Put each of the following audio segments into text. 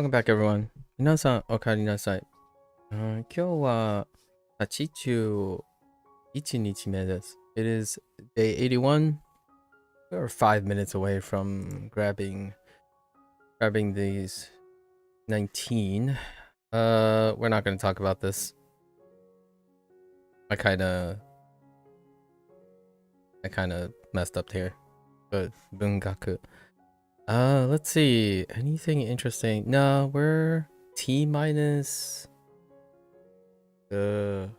Welcome back, everyone. 皆さん、お帰りなさい。今日は81日目です。It is day 81. We're 5 minutes away from grabbing these 19. We're not going to talk about this. I kind of messed up here. But bungaku. Let's see. Anything interesting? No, we're T minus 4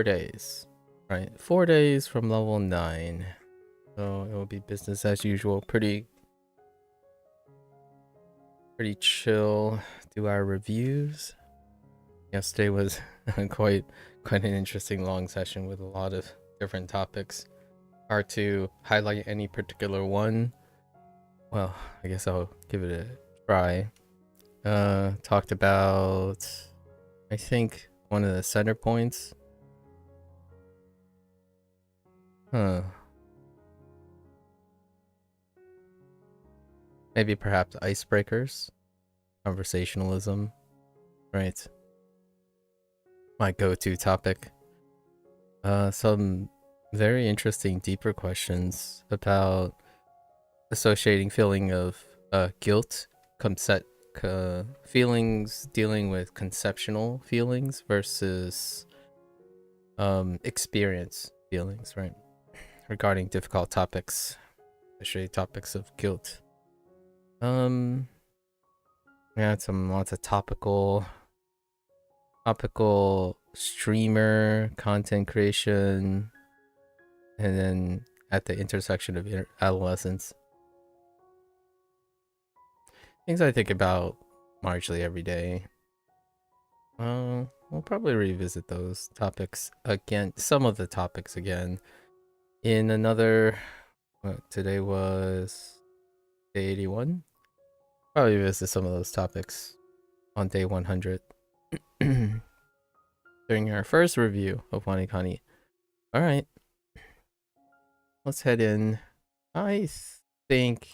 days, right? 4 days from level 9, so it will be business as usual. Pretty chill. Do our reviews. Yesterday was quite an interesting long session with a lot of different topics. Hard to highlight any particular one. Well, I guess I'll give it a try. Talked about, I think, one of the center points. Maybe perhaps icebreakers, conversationalism, right? My go-to topic. Some very interesting, deeper questions about associating feeling of guilt, feelings dealing with conceptual feelings versus experience feelings, right? Regarding difficult topics, especially topics of guilt. Yeah, lots of topical streamer content creation, and then at the intersection of adolescence. Things I think about largely every day. We'll probably revisit those topics again, some of the topics again, in another, today was day 81. Probably visit some of those topics on day 100 during our first review of WaniKani. All right, let's head in. I think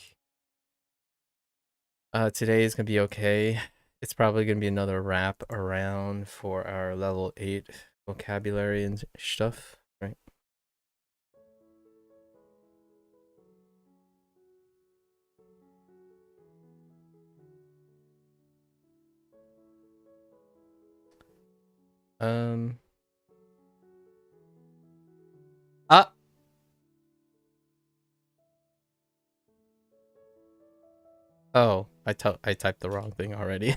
today is gonna be okay. It's probably gonna be another wrap around for our level 8 vocabulary and stuff, right? Ah. Oh, I typed the wrong thing already.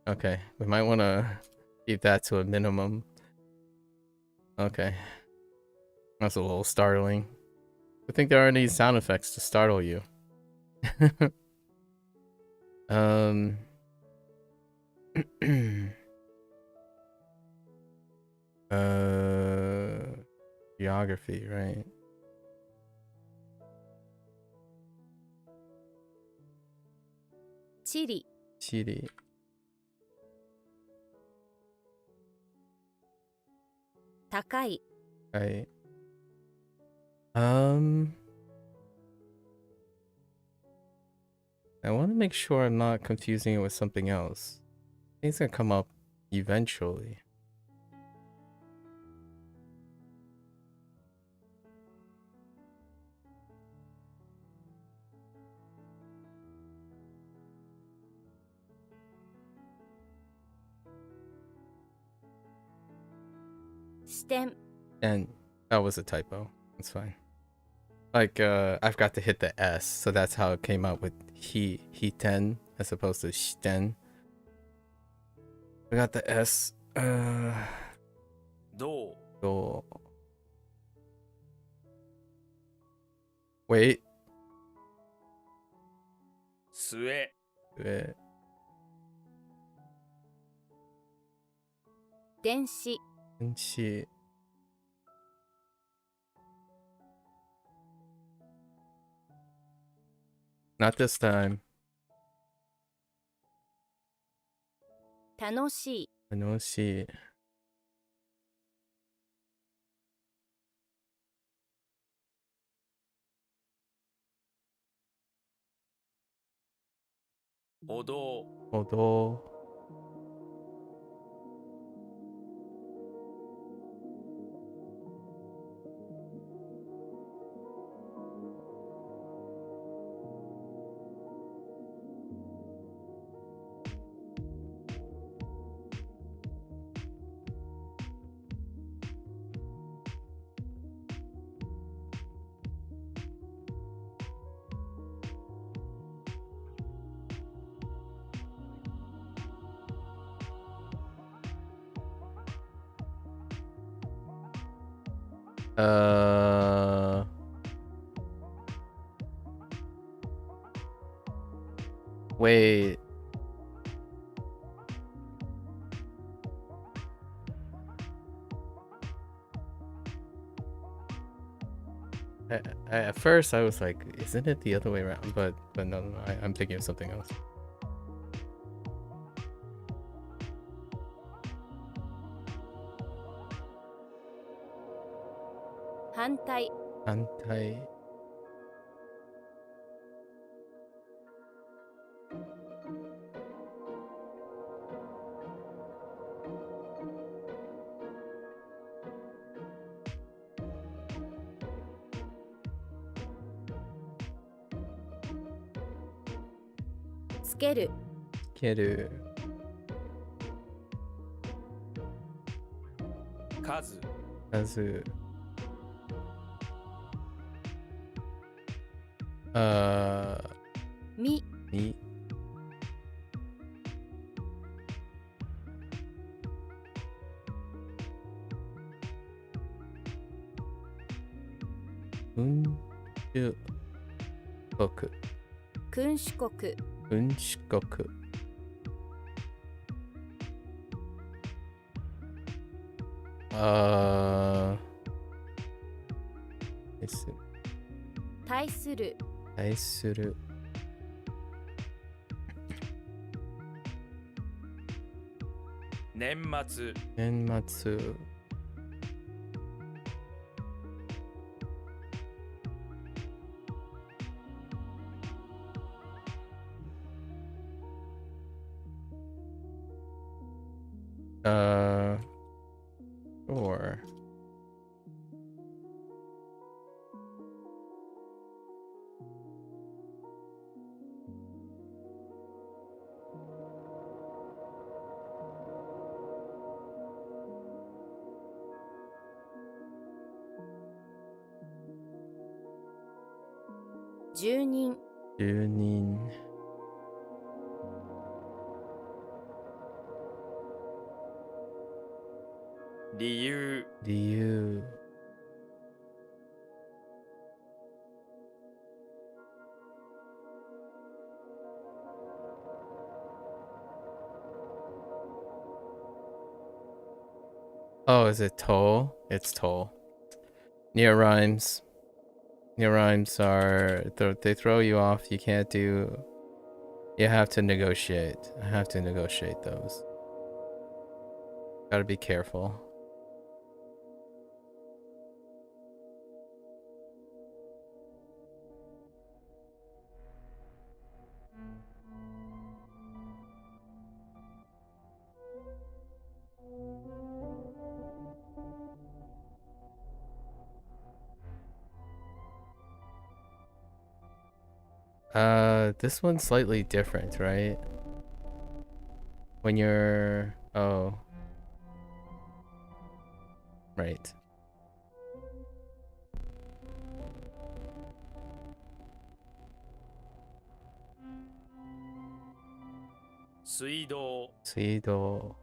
Okay, we might want to keep that to a minimum. Okay, that's a little startling. I think there aren't any sound effects to startle you. Geography, right? Chili. Chili. Takai. Right. I want to make sure I'm not confusing it with something else. I think it's gonna come up eventually. Stem. And that was a typo. It's fine. Like, I forgot to hit the S, so that's how it came out with hiten as opposed to shiten. I got the S. Do. Wait. Sue. Denshi. Denshi. Not this time. Tanoshii. Tanoshii. 歩道、歩道。Wait. At first I was like, isn't it the other way around? But no, I'm thinking of something else. 反対、反対。つける、つける。数、数。み、み。うんし国。君主国、君主国。です。対する、対する。年末、年末。Sure.住人、住人。理由、理由。Oh, is it toll? It's toll. Near rhymes. Near rhymes are they throw you off. You can't do. You have to negotiate. I have to negotiate those. Gotta be careful. This one's slightly different, right? When you're... Oh. Right.水道、水道。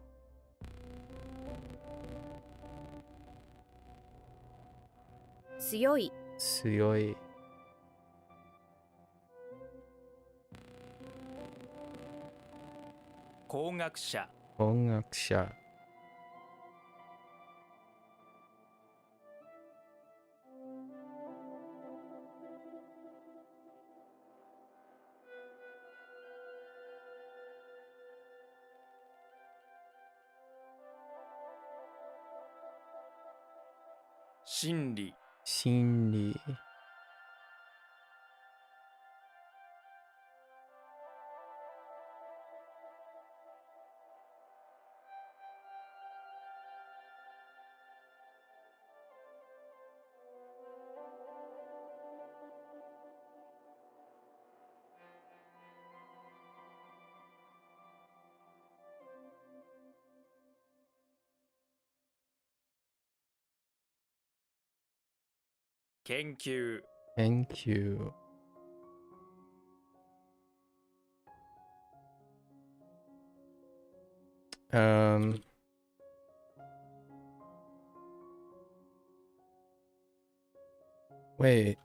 強い、強い。工学者、工学者。心理、心理。研究 Thank you. Wait.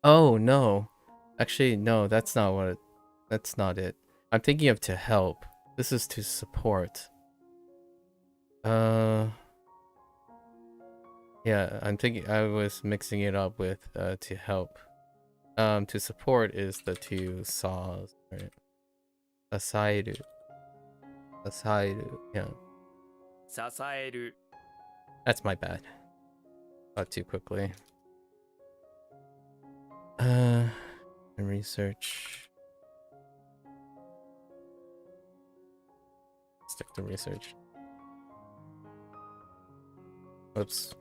Oh no. Actually, no, that's not what that's not it. I'm thinking of to help. This is to support. Yeah, I was mixing it up with to help. To support is the two saws, right? Asairu. Yeah. 支える That's my bad. Not too quickly. And research. Stick to research. Oops.「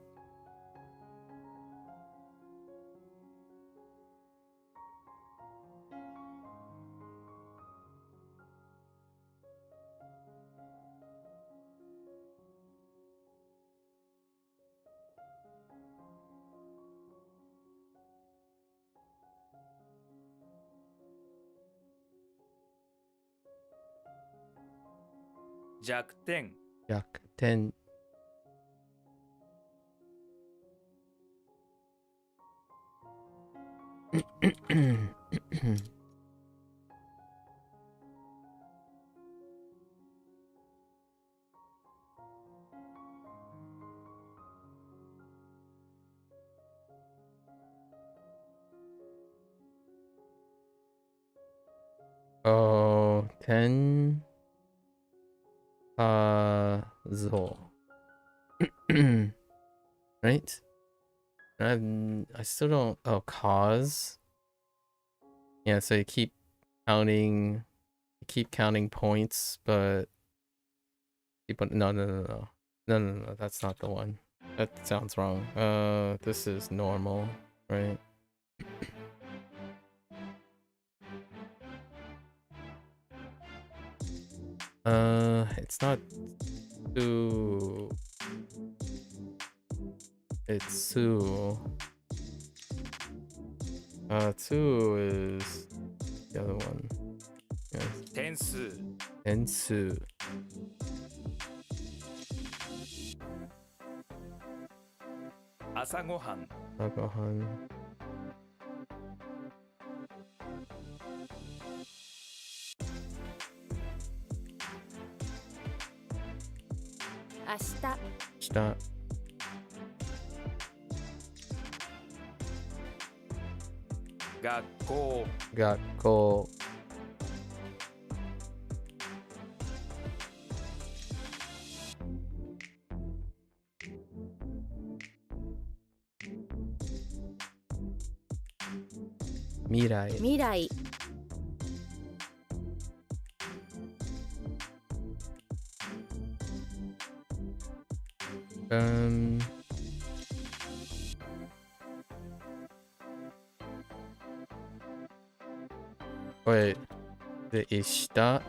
弱点 Yakuten. Oh, ten. Zo. Right? I still don't. Oh, cause. Yeah, so you keep counting points, but no, that's not the one. That sounds wrong. This is normal, right? It's not two. It's Su. Two is the other one. Yes. 点数 Ensu. 朝ごはん Alcohol. 明日 Stop. 学校 Gakko. Mirai. 未来 Wait, the Ishita?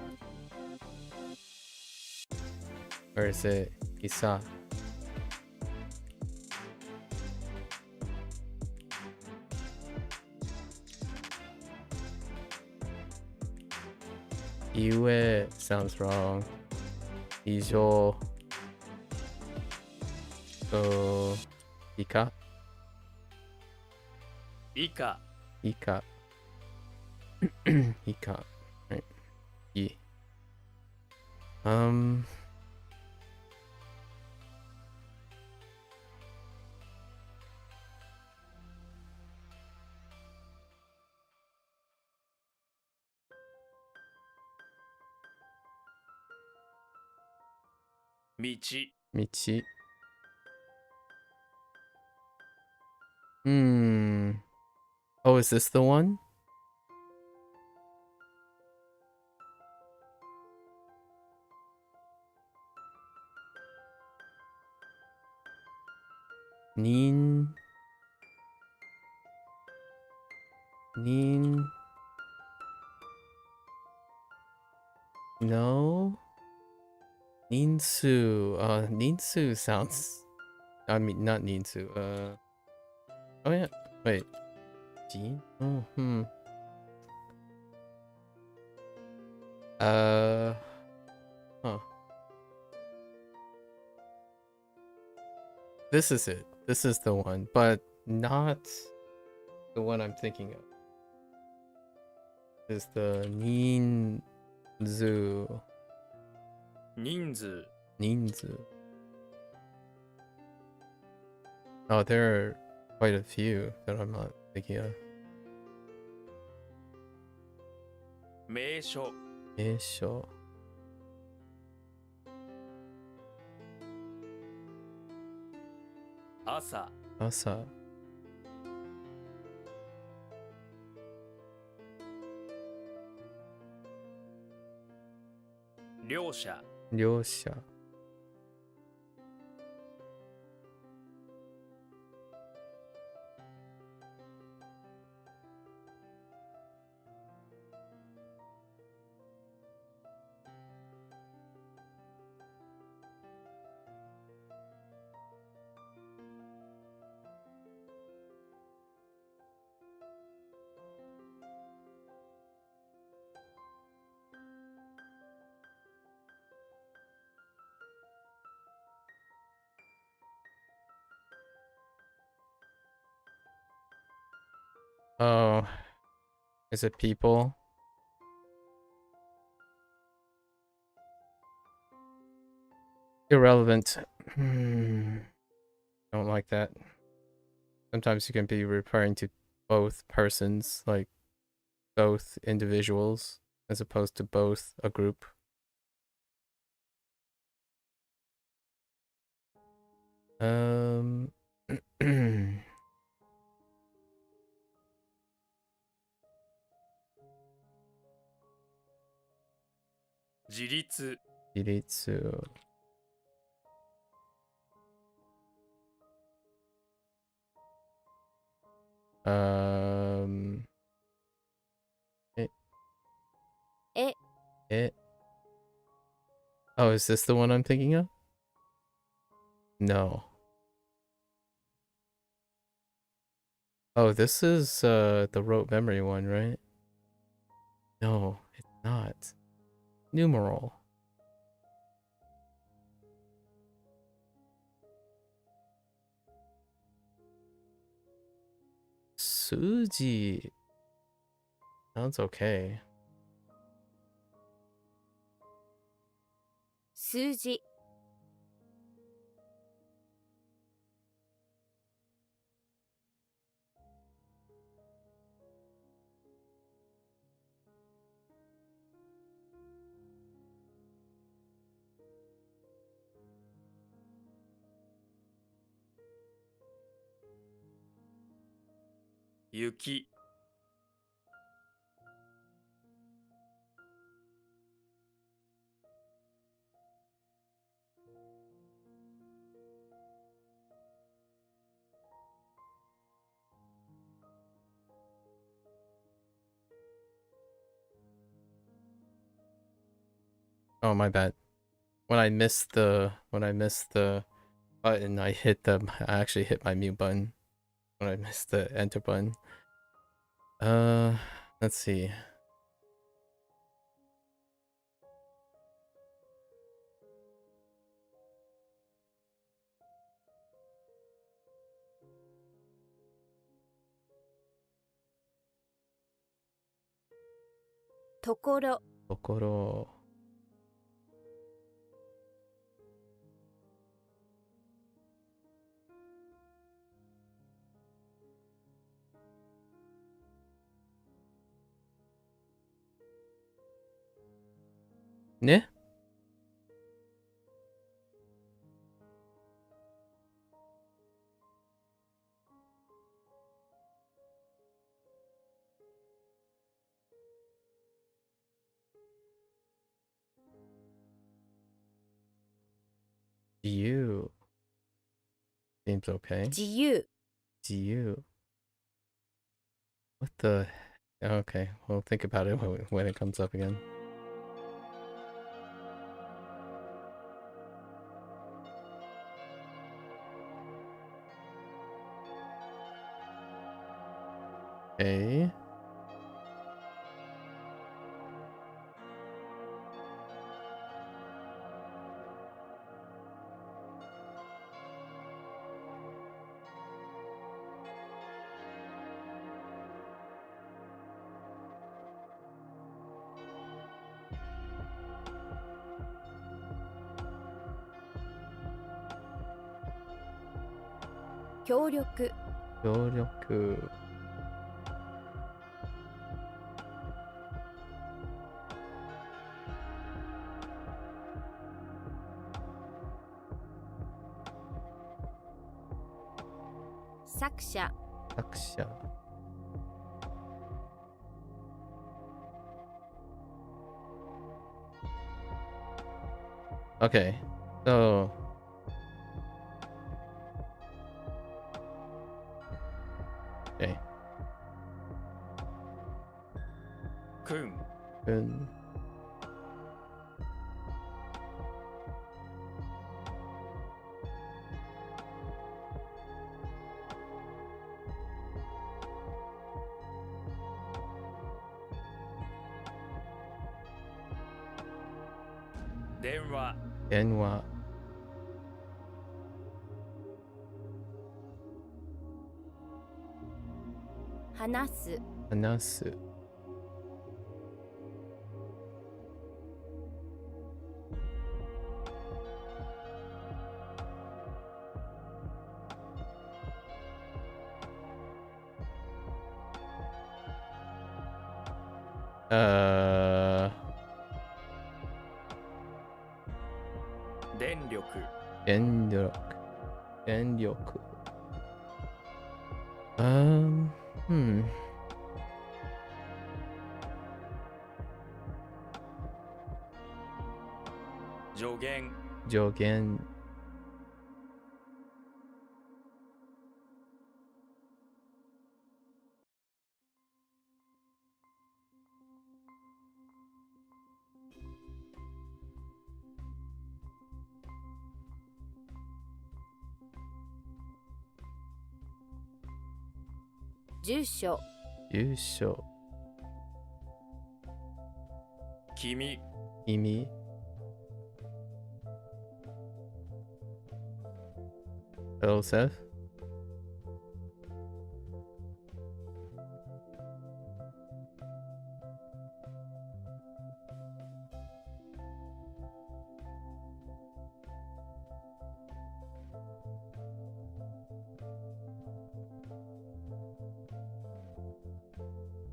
Or is it Isa? Iue sounds wrong. Ijo. So, Ika? 以下 Ika. Ika. Right. I. Michi Michi. Oh, is this the one? Nin. No. Ninsu. Ninsu sounds I mean, not Ninsu. Oh yeah. Wait. Jin? Oh, Huh. This is it. This is the one, but not the one I'm thinking of. Is the Ninzu. 人数 Ninzu. Oh, there are quite a few that I'm not thinking of. 名所 Isho. 朝 Asa. 両者 Ryosha. Oh, is it people? Irrelevant. Don't like that. Sometimes you can be referring to both persons, like both individuals, as opposed to both a group. Um. 自立 Jiritsu. Eh, え eh. Oh, is this the one I'm thinking of? No. Oh, this is the rote memory one, right? No, it's not. Numeral. Suji. Sounds okay. 数字 雪 Oh, my bad. When I missed the button, I actually hit my mute button when I missed the enter button. Let's see. Tokoro Kokoro. Ne? You. Seems okay. 自由 You. What the? Okay, we'll think about it when it comes up again. Okay. "協力」協力。「作者」作者。Okay, so okay, くん good. 電話電話。話す話す。電力電力。電力。Hmm. 助言助言。住所住所。君君。Hello, Seth.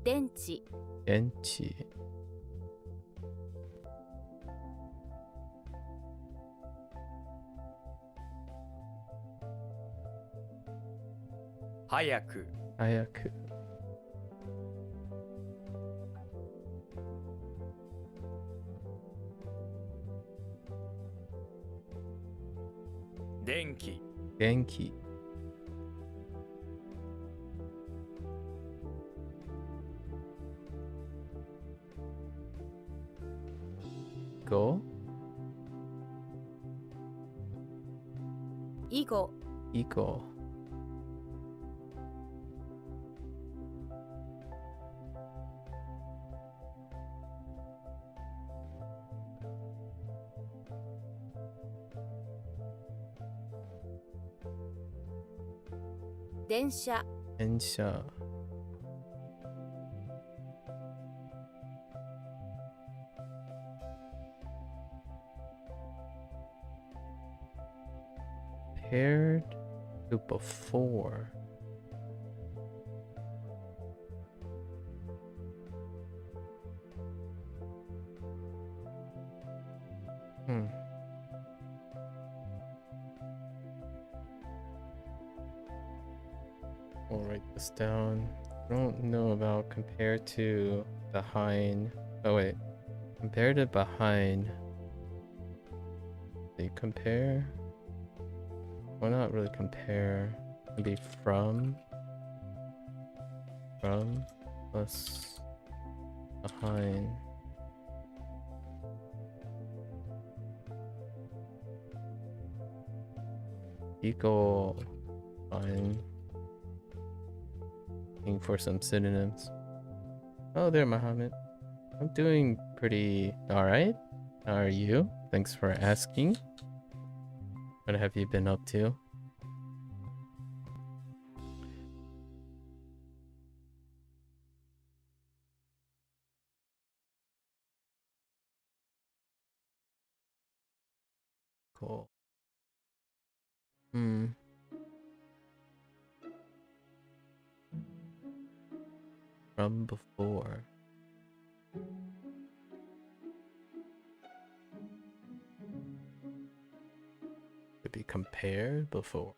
電池電池。早く早く。電気電気。語。囲碁囲碁。電車電車。Paired to before. I'll write this down. I don't know about compared to behind. Oh wait, compared to behind. They compare? Well, not really compare. Maybe from plus behind. Equal fine. Looking for some synonyms. Oh, there, Muhammad. I'm doing pretty alright. How are you? Thanks for asking. What have you been up to? Cool. From before. Could be compared before.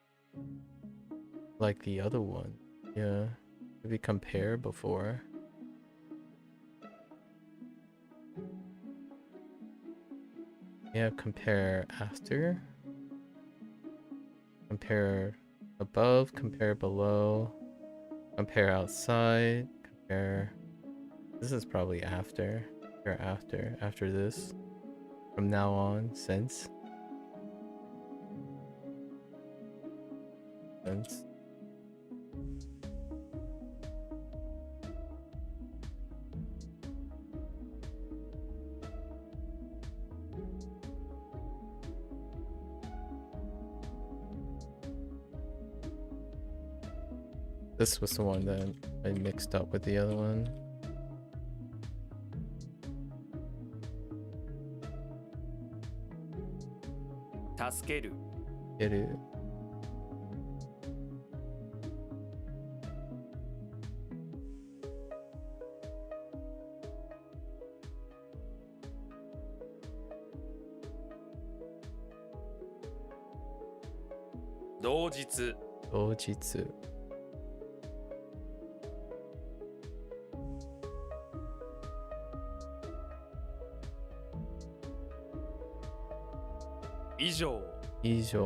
Like the other one. Yeah. Could be compared before. Yeah, compare after. Compare above, compare below. Compare outside. Compare. This is probably after. Compare after. After this. From now on, since. Since. This was the one that I mixed up with the other one. Taskeru. Get it. Dojitsu. Dojitsu. Ijou. 以上。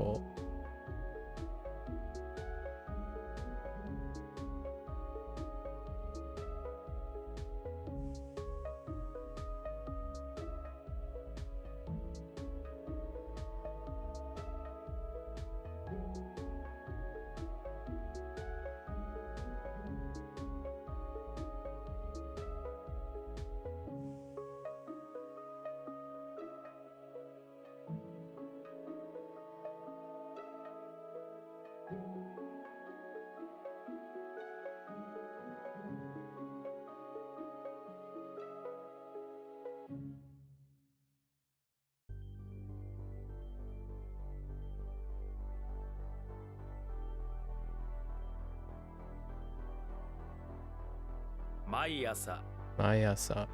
毎朝。毎朝。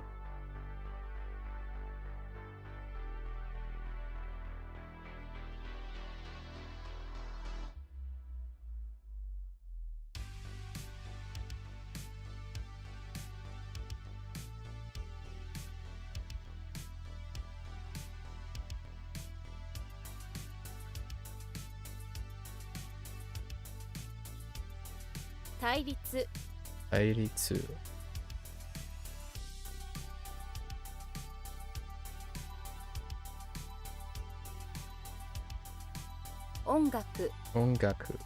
対立。対立。音楽。音楽。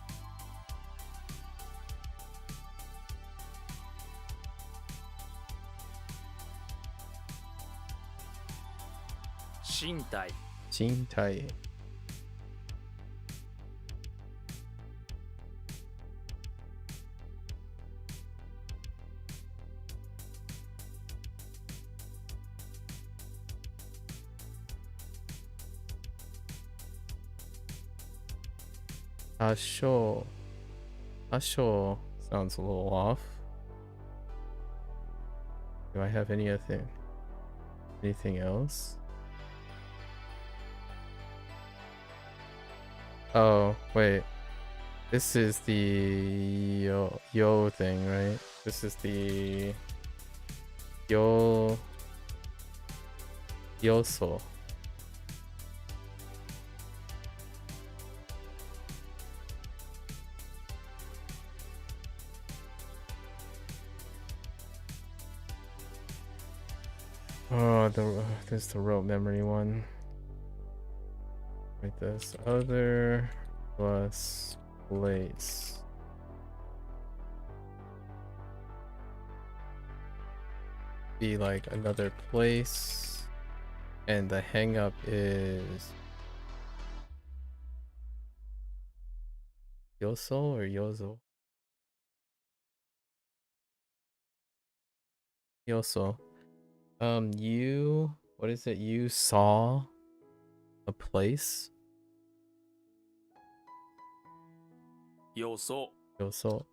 身体。身体。Asho. Asho sounds a little off. Do I have anything else? Oh, wait. This is the yo thing, right? This is the yoso. Oh, there's the rote memory one. Like this. Other plus place. be like another place, and the hang up is yoso or yozo? Yoso. What is it? You saw a place? 予想 Yoso.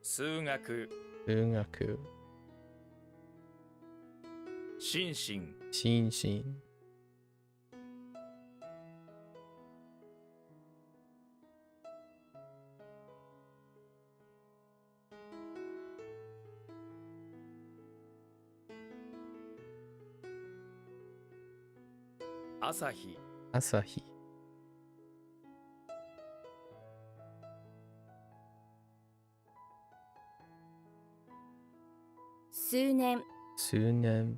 数学 Sungaku. 心身 Shinshin. 朝日 Asahi. 数年 Sunen.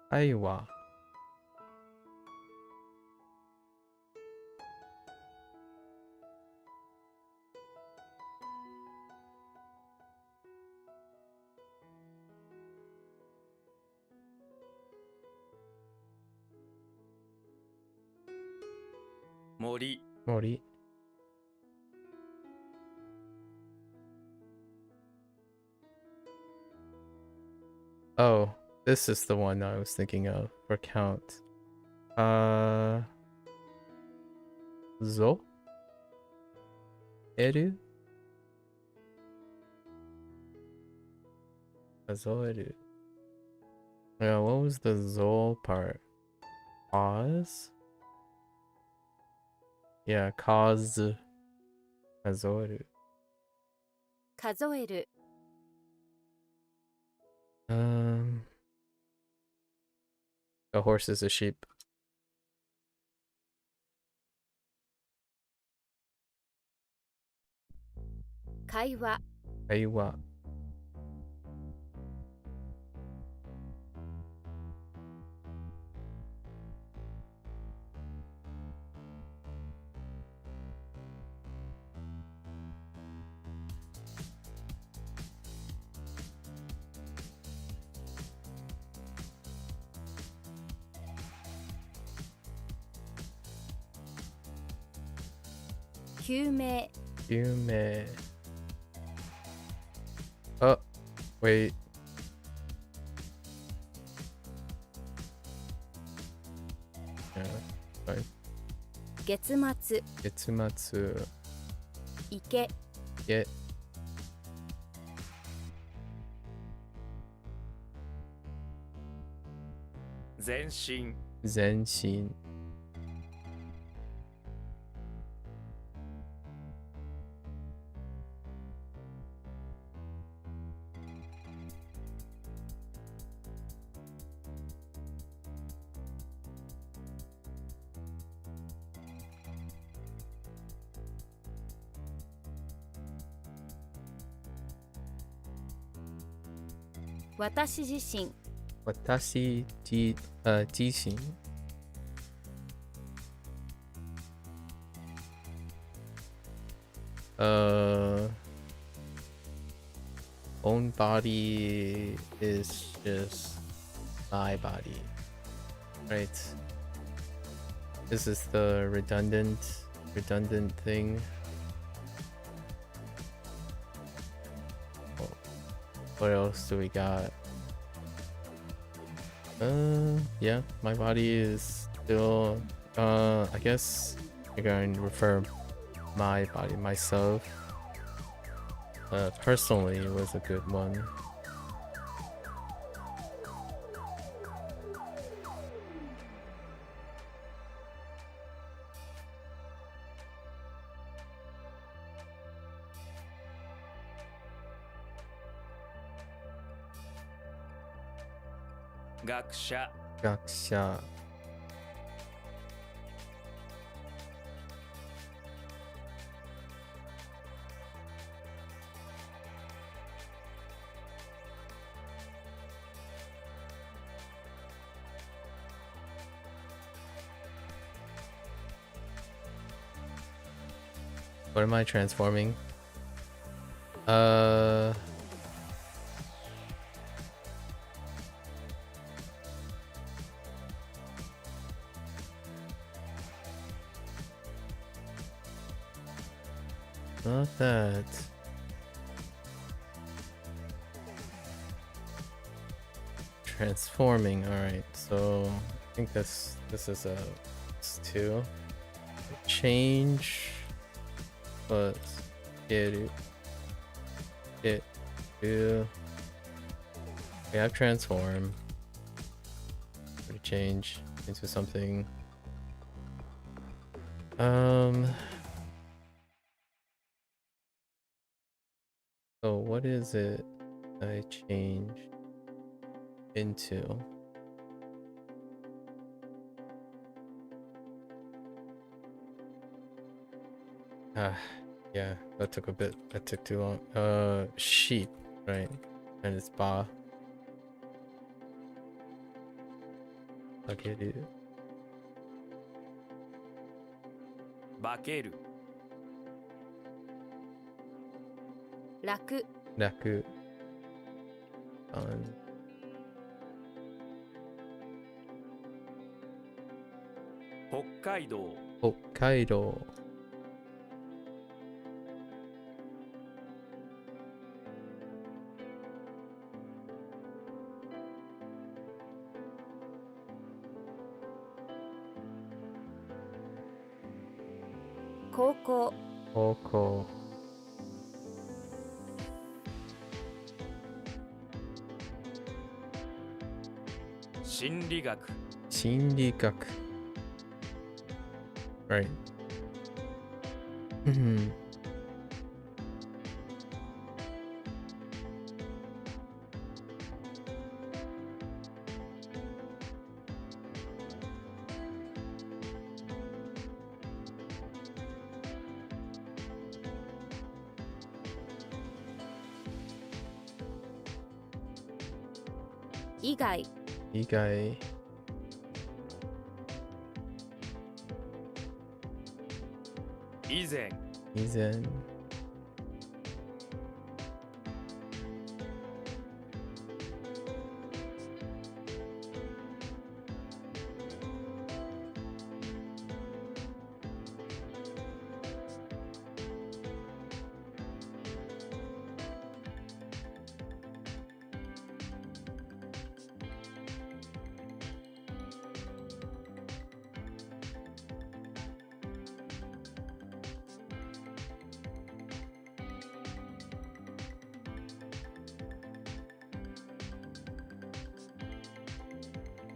愛は 森 Mori. Oh, this is the one I was thinking of for count. Zo? Eru? Azoeru. Yeah, what was the Zo part? Cause? Yeah, cause. Azoeru. 数える A horse is a sheep. 会話 Aiwa. 救命 Yume. Oh, wait. Yeah, fine. 月末 Getsumatsu. 池 Get. 全身 Zenshin. 私自身 Watashi jishin. Own body is just my body, right? This is the redundant thing. Oh, what else do we got? Yeah, my body is still, I guess you're going to refer my body, myself. Personally was a good one. 学者 gaksha. What am I transforming? Not that. Transforming. All right. So I think this is a two. Change. Plus get to. We have transform. We change into something. So what is it I change into? Yeah, that took a bit. That took too long. Sheep, right? And it's ba. Bageru. 化ける 楽 Raku. On. 北海道 Hokkaido. 高校 Hoko. 心理学 Shinrikaku. Right. Hmm. Igai Igai. Izen Izen.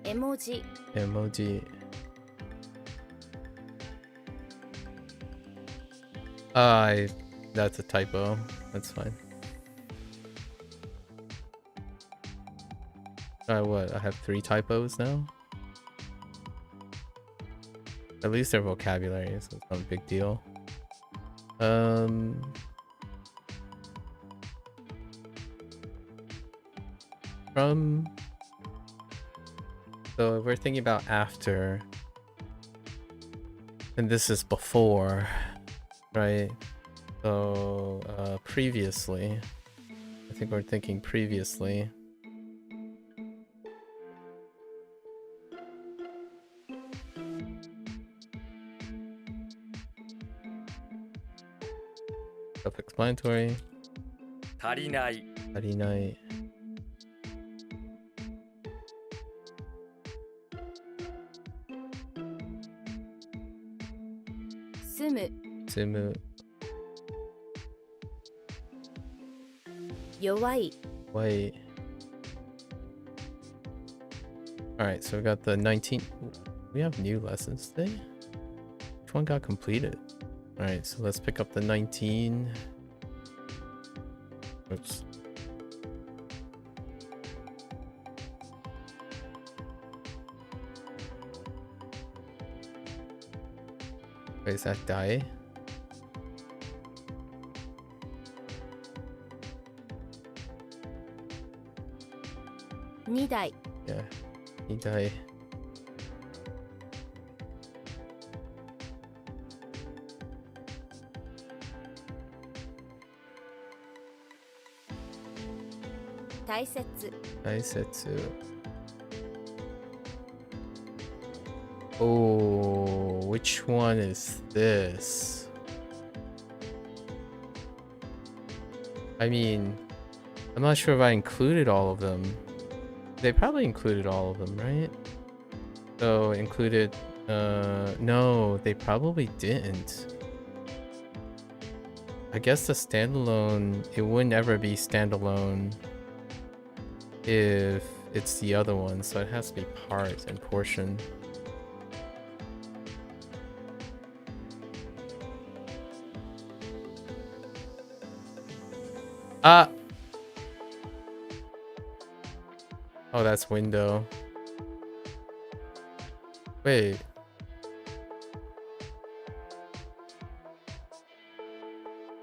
Emoji Emoji. That's a typo. That's fine. What? I have 3 typos now? At least they're vocabulary, so it's not a big deal. So if we're thinking about after, and this is before, right? So previously, I think we're thinking previously. Self-explanatory. 足りない Harinai. 住む Simu. 弱い Wait. Alright, so we got the 19. We have new lessons today? Which one got completed? Alright, so let's pick up the 19. Oops. Wait, is that dai? 2台 Yeah, 2台。大切大切。Oh, which one is this? I mean, I'm not sure if I included all of them. They probably included all of them, right? So included, no, they probably didn't. I guess the standalone, it wouldn't ever be standalone if it's the other one, so it has to be part and portion. Ah! Oh, that's window. Wait.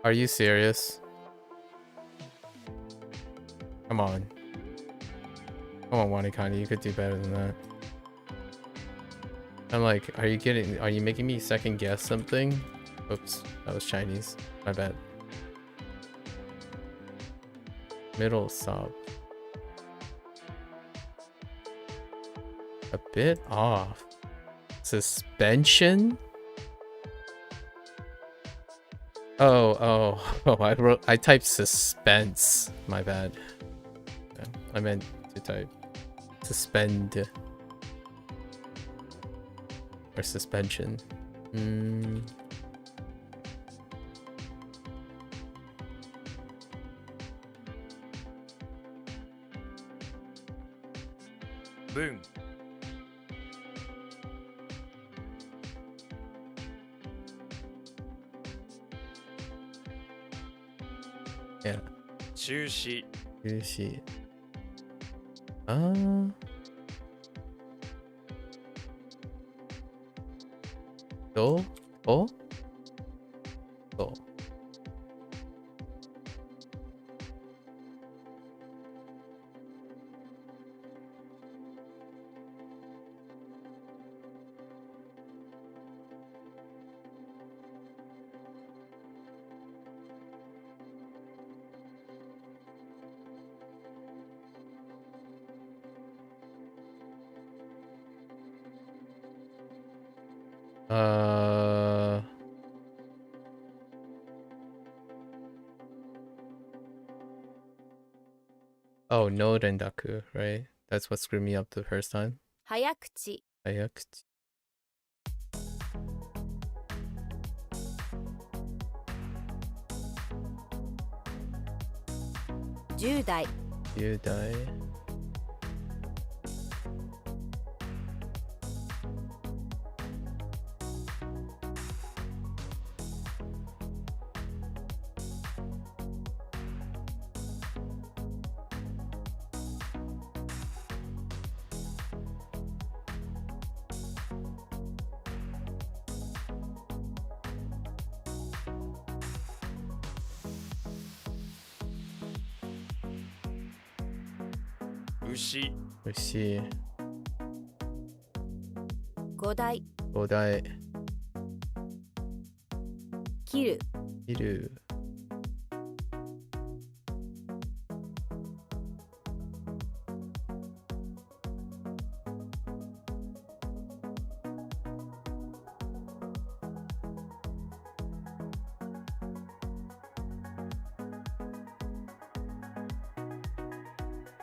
Are you serious? Come on. Come on, WaniKani, you could do better than that. I'm like, are you making me second guess something? Oops, that was Chinese. My bad. Middle sub. A bit off. Suspension? Oh, I typed suspense. My bad. Yeah, I meant to type suspend or suspension. Boom. Yeah. 中止 Sushi. Do? Oh? Do. Oh, no rendaku, right? That's what screwed me up the first time. 早口 Ayakuchi. 10代 10代. Ushi. Ushi. 5代 5代. 切る Kiru.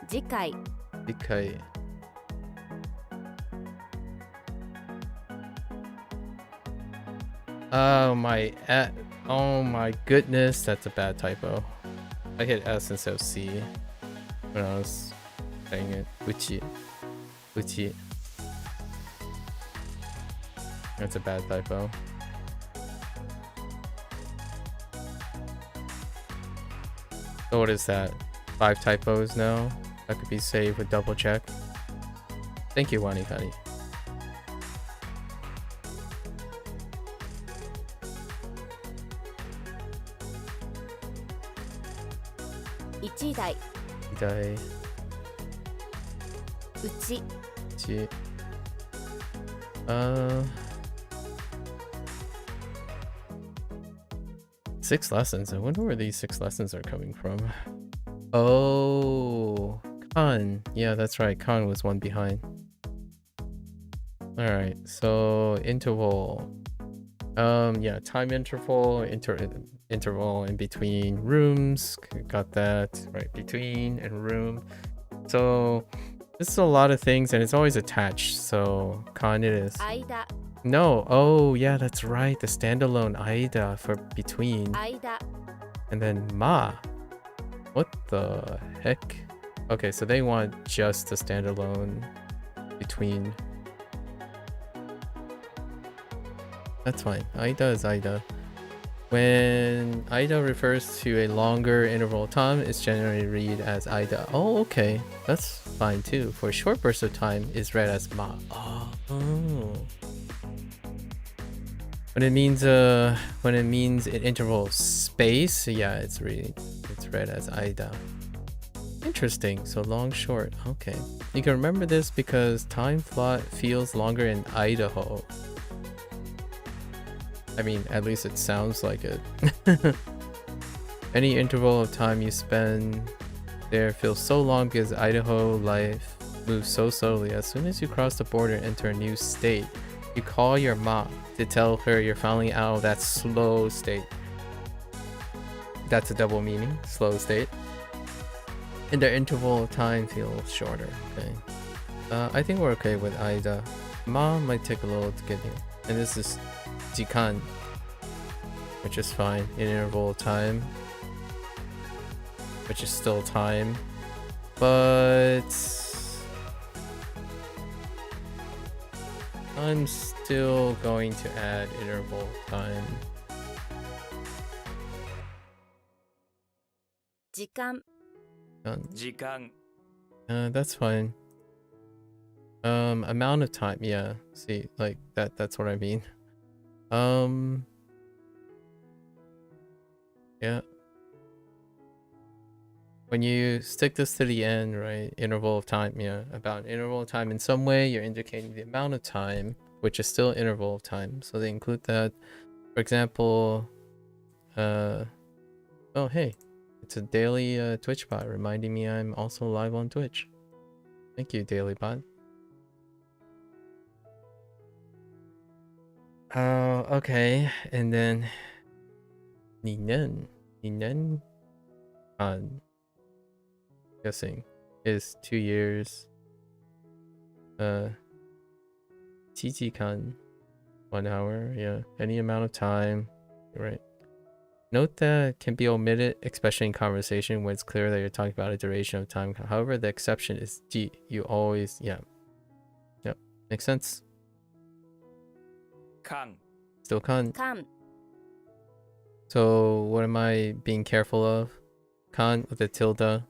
次回 Ikai. Oh my goodness, that's a bad typo. I hit S instead of C when I was saying it. Uchi. Uchi. That's a bad typo. So what is that? 5 typos now? That could be saved with double check. Thank you, WaniKani. 1台 Dai. うち Chi. Six lessons. I wonder where these 6 lessons are coming from. Oh, Khan. Yeah, that's right. Khan was one behind. All right. So interval. Yeah, time interval, interval in between rooms. Got that right, between and room. So this is a lot of things, and it's always attached. So Khan it is. 間 No. Oh, yeah, that's right. The standalone Aida for between. 間 And then Ma. What the heck? Okay, so they want just a standalone between. That's fine. Aida is Aida. When Aida refers to a longer interval of time, it's generally read as Aida. Oh, okay. That's fine too. For a short burst of time, it's read as Ma. Oh. When it means an interval of space, yeah, it's read as Aida. Interesting. So long, short. Okay. You can remember this because time feels longer in Idaho. I mean, at least it sounds like it. Any interval of time you spend there feels so long because Idaho life moves so slowly. As soon as you cross the border and enter a new state, you call your mom to tell her you're finally out of that slow state. That's a double meaning, slow state. And the interval of time feels shorter. Okay. I think we're okay with Aida. Mom might take a little to get here. And this is Jikan, which is fine. An interval of time, which is still time. But I'm still going to add interval time. 時間 時間 That's fine. Amount of time, yeah. See, like that's what I mean. Yeah. When you stick this to the end, right? Interval of time, yeah. About interval of time in some way, you're indicating the amount of time, which is still interval of time. So they include that. For example, oh hey, it's a daily Twitch bot reminding me I'm also live on Twitch. Thank you, daily bot. Okay, and then Ninen on guessing is 2 years. Chichi-kan 1 hour, yeah. Any amount of time. You're right. Note that can be omitted, especially in conversation when it's clear that you're talking about a duration of time. However, the exception is ji. You always, yeah. Yep. Makes sense. 間 Still kan. 間 So what am I being careful of? Kan with the tilde.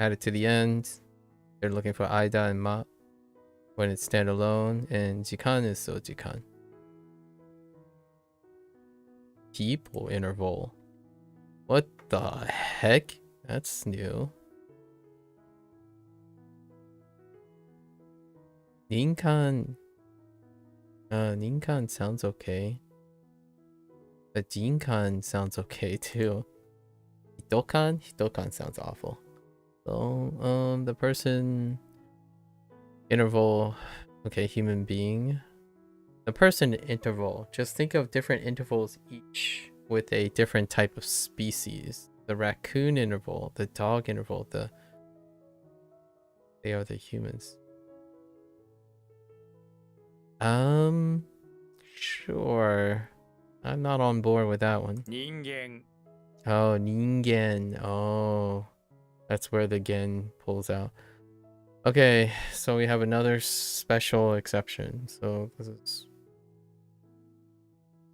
Add it to the end. They're looking for Aida and Ma when it's standalone, and Jikan is still Jikan. People interval. What the heck? That's new. Ninkan. Ninkan sounds okay. But Jinkan sounds okay too. Hitokan sounds awful. So, the person interval, okay, human being. The person interval, just think of different intervals each with a different type of species. The raccoon interval, the dog interval, they are the humans. Sure. I'm not on board with that one. 人間 Oh, ningen. Oh, that's where the gen pulls out. Okay, so we have another special exception. So this is...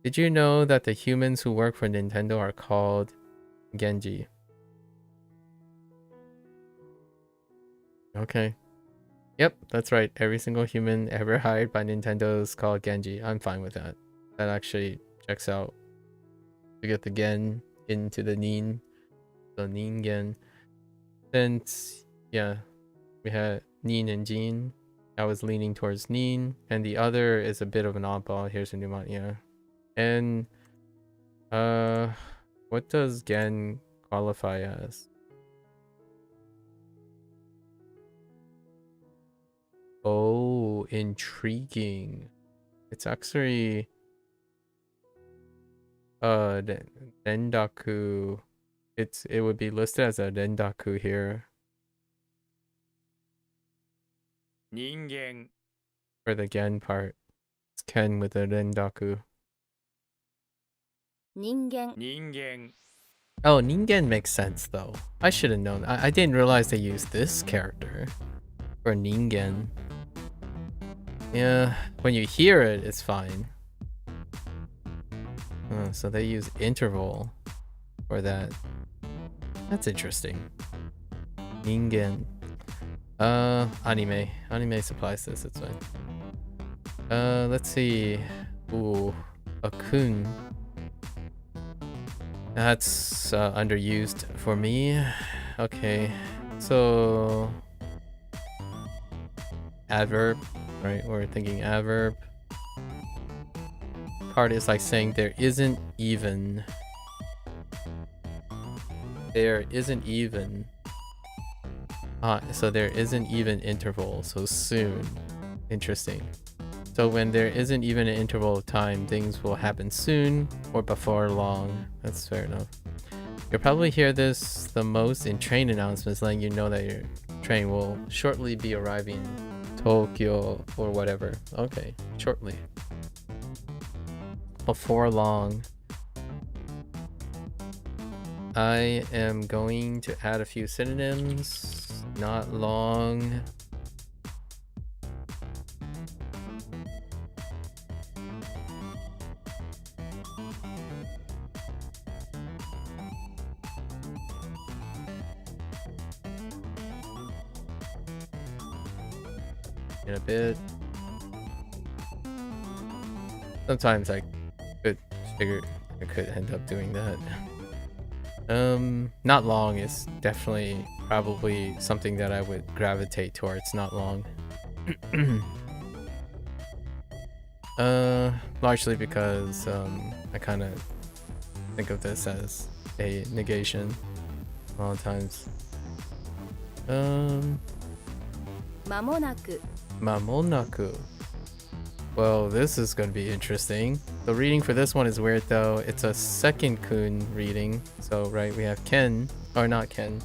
Did you know that the humans who work for Nintendo are called Genji? Okay. Yep, that's right. Every single human ever hired by Nintendo is called Genji. I'm fine with that. That actually checks out. To get the gen into the nin. So ningen. Since, yeah, we had Nin and Jean. I was leaning towards Nin, and the other is a bit of an oddball. Here's a Newmont, yeah. And what does Gen qualify as? Oh, intriguing. It's actually Rendaku. It would be listed as a Rendaku here 人間 for the Gen part. It's Ken with the Rendaku. 人間 人間 Oh, Ningen makes sense though. I should have known. I didn't realize they used this character for Ningen. Yeah, when you hear it, it's fine. So they use interval for that. That's interesting. Ningen. Anime. Anime supplies this, it's fine. Let's see. Ooh, a kun. That's underused for me. Okay, so adverb, right? We're thinking adverb. Part is like saying there isn't even. There isn't even. So there isn't even interval. So soon. Interesting. So when there isn't even an interval of time, things will happen soon or before long. That's fair enough. You'll probably hear this the most in train announcements letting you know that your train will shortly be arriving in Tokyo or whatever. Okay, shortly. Before long. I am going to add a few synonyms. Not long. In a bit. Sometimes I could figure I could end up doing that. Not long is definitely probably something that I would gravitate towards. Not long. Largely because I kind of think of this as a negation a lot of times. 間もなく Mamonaku. Well, this is going to be interesting. The reading for this one is weird though. It's a second kun reading. So, right, we have Ken, or not Ken.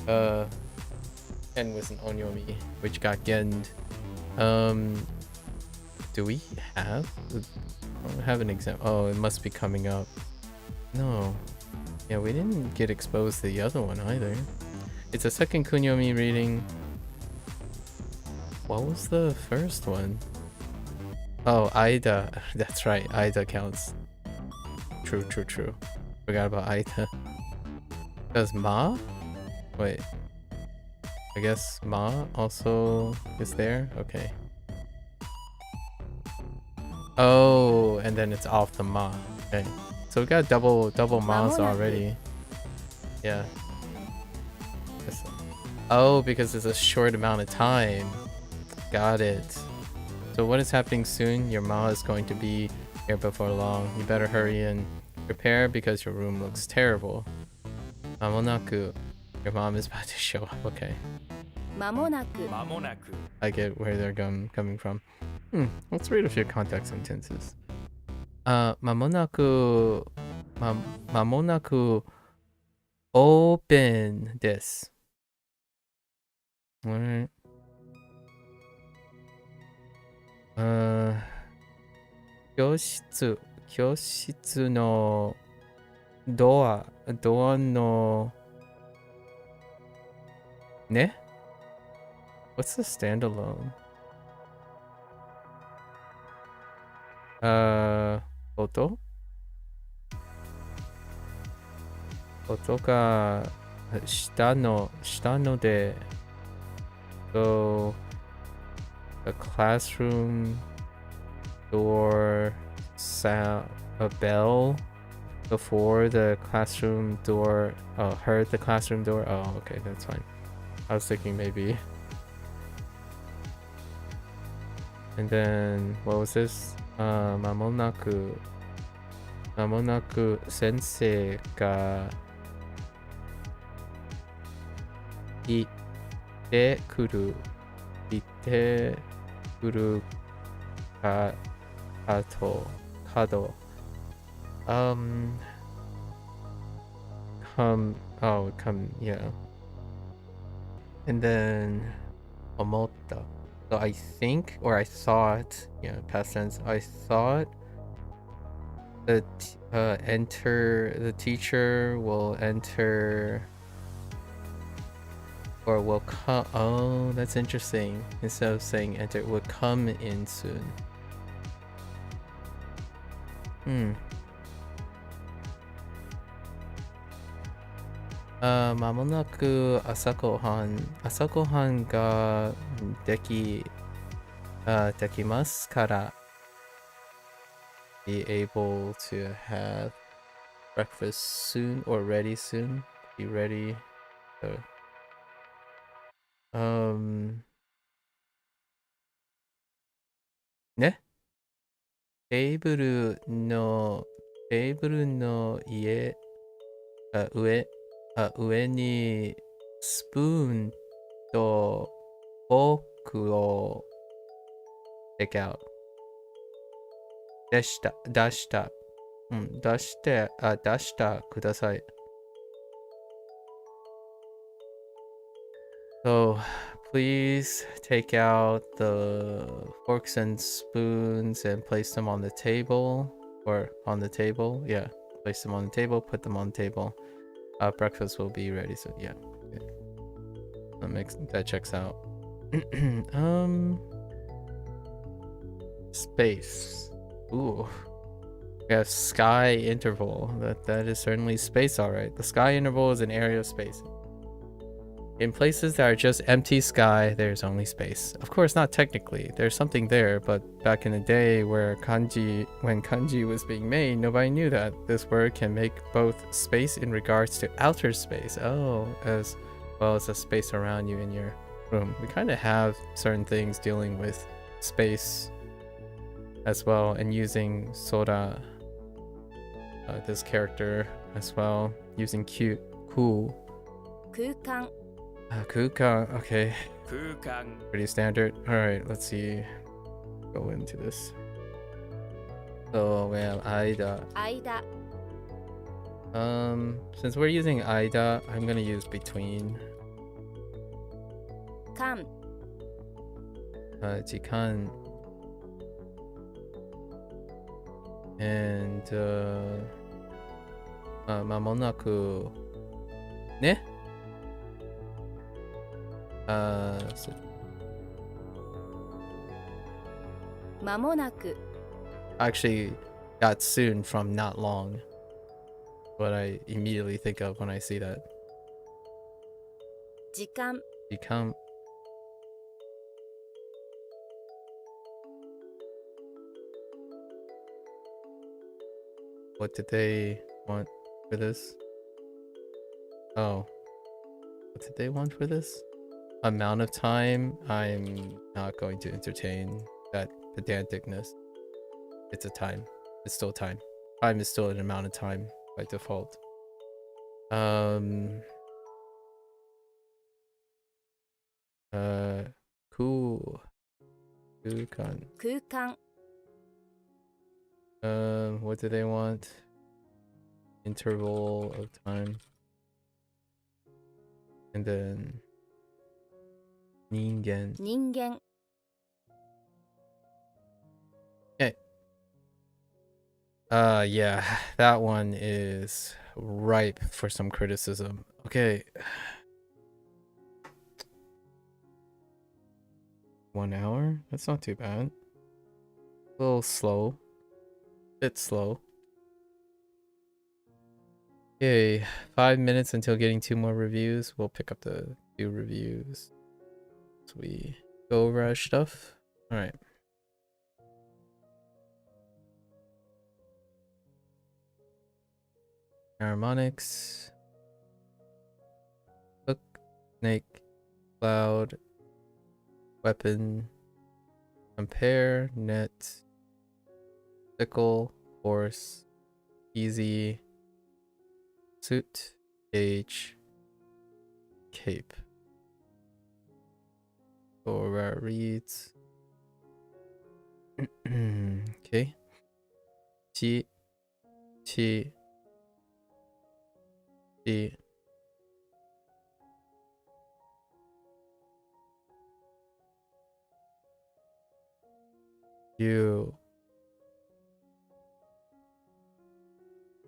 Ken was an onyomi, which got genned. Do we have? I don't have an example. Oh, it must be coming up. No. Yeah, we didn't get exposed to the other one either. It's a second kunyomi reading. What was the first one? Oh, Aida. That's right. Aida counts. True. Forgot about Aida. Does Ma? Wait. I guess Ma also is there? Okay. Oh, and then it's off the Ma. Okay. So we got double Ma's already. Yeah. Oh, because it's a short amount of time. Got it. So what is happening soon? Your ma is going to be here before long. You better hurry and prepare because your room looks terrible. Mamonaku. Your mom is about to show up. Okay. 間もなく 間もなく I get where they're coming from. Let's read a few context sentences. Mamonaku open this. Alright. 教室のドアのね What's the standalone? 音が下ので So the classroom door sound a bell before the classroom door heard the classroom door. Oh, okay, that's fine. I was thinking maybe. And then what was this? 間もなく先生が行ってくるかcome, yeah. And then 思った so I think, or I thought, yeah, past tense, I thought the teacher will enter or will come. Oh, that's interesting. Instead of saying enter, will come in soon. 間もなく朝ごはんができますから be able to have breakfast soon or ready soon. Be ready.ねテーブルの上にスプーンとフォークをtake out 出したください。So please take out the forks and spoons and place them on the table, or on the table. Yeah, place them on the table, put them on the table. Breakfast will be ready soon. Yeah, okay. That checks out. Space. Ooh. We have sky interval. That is certainly space, all right. The sky interval is an area of space. In places that are just empty sky, there's only space. Of course, not technically. There's something there, but back in the day when kanji was being made, nobody knew that this word can make both space in regards to outer space, as well as the space around you in your room. We kind of have certain things dealing with space as well, and using Sora, this character as well, using cool. 空間 Kukan, okay. 空間 Pretty standard. Alright, let's see. Go into this. So we have Aida. 間 Since we're using Aida, I'm gonna use between. 間 Jikan. And 間もなくね so 間もなく actually got soon from not long. What I immediately think of when I see that. 時間 Become. What did they want for this? Oh. What did they want for this? Amount of time? I'm not going to entertain that pedanticness. It's a time. It's still time. Time is still an amount of time by default. Cool. Kukan. 空間 What do they want? Interval of time. And then 人間. 人間 Okay. Yeah, that one is ripe for some criticism. Okay. 1 hour? That's not too bad. A little slow. Bit slow. Okay, 5 minutes until getting 2 more reviews. We'll pick up the 2 reviews. So we go over our stuff. Alright. Harmonics. Hook, snake, cloud, weapon, compare, net, sickle, horse, easy, suit, cage, cape. Or reads. Okay. Chi, chi, chi. You,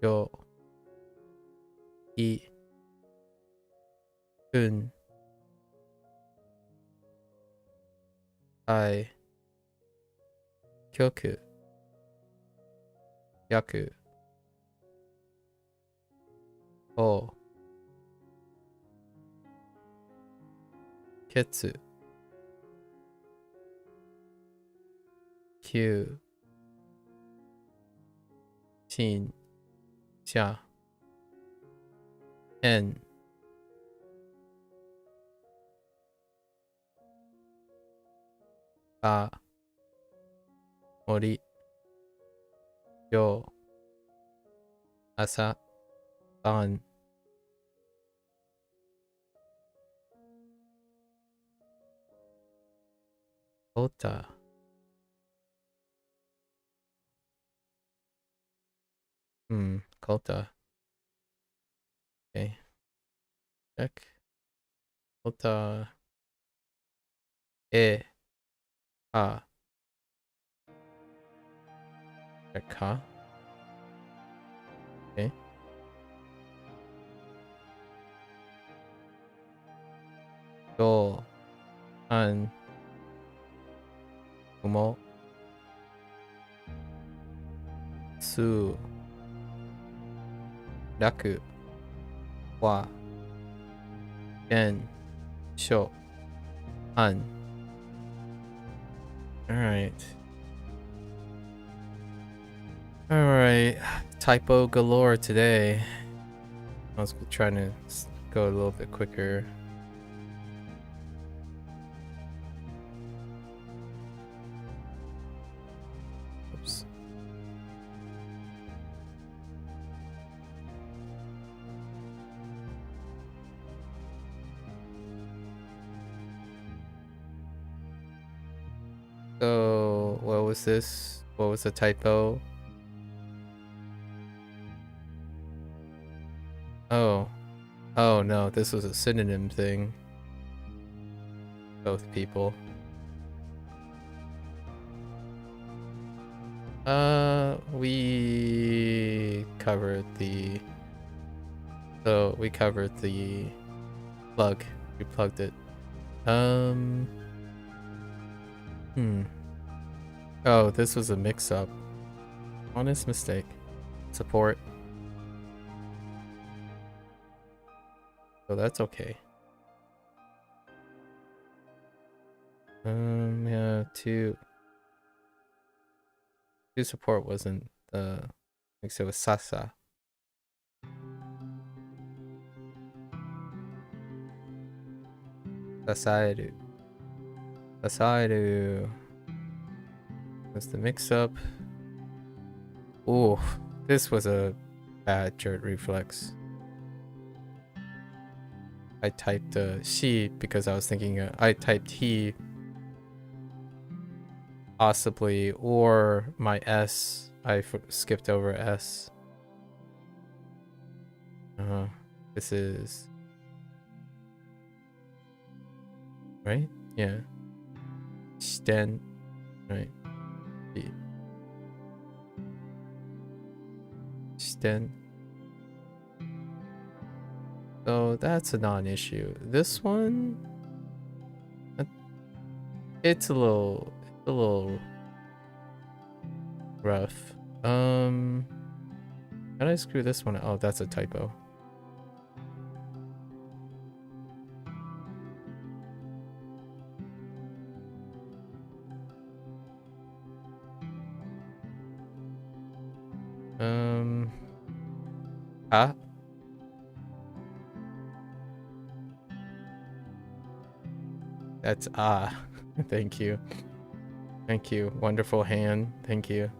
yo, I, kun, I, kyoku, yaku, o, ketsu, kyu, chin, cha, en, a, mori, yo, asa, ban, ota. Kota. Okay. Check. Kota. E. Ha. Check ha. Okay. Go. An. Umo. Su. Raku. Wa. Gen. Sho. An. Alright. Alright. Typo galore today. I was trying to go a little bit quicker. Oops. So, what was this? What was the typo? Oh. Oh no, this was a synonym thing. Both people. We covered the... So, we covered the plug. We plugged it. Oh, this was a mix-up. Honest mistake. Support. So that's okay. Yeah, two support wasn't the... Like, so it was Sasa. Sasaeru. Sasaeru. Was the mix-up. Ooh, this was a bad jerk reflex. I typed she because I was thinking I typed he possibly, or my S. I skipped over S. This is right. Yeah. Sten. Right. Sten. So that's a non-issue. This one, it's a little rough. How did I screw this one? Oh, that's a typo. That's thank you. Thank you. Wonderful hand. Thank you.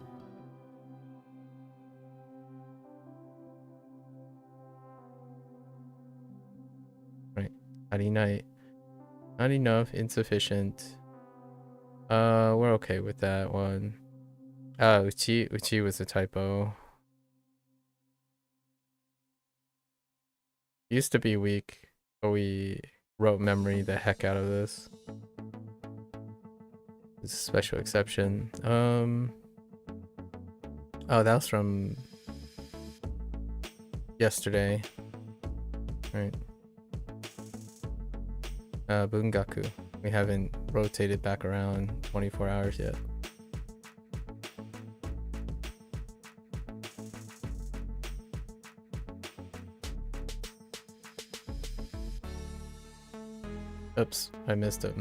Right. Not enough, insufficient. We're okay with that one. Uchi was a typo. Used to be weak, but we wrote memory the heck out of this. This is a special exception. Oh, that was from yesterday. Right. Bungaku. We haven't rotated back around 24 hours yet. Oops, I missed it.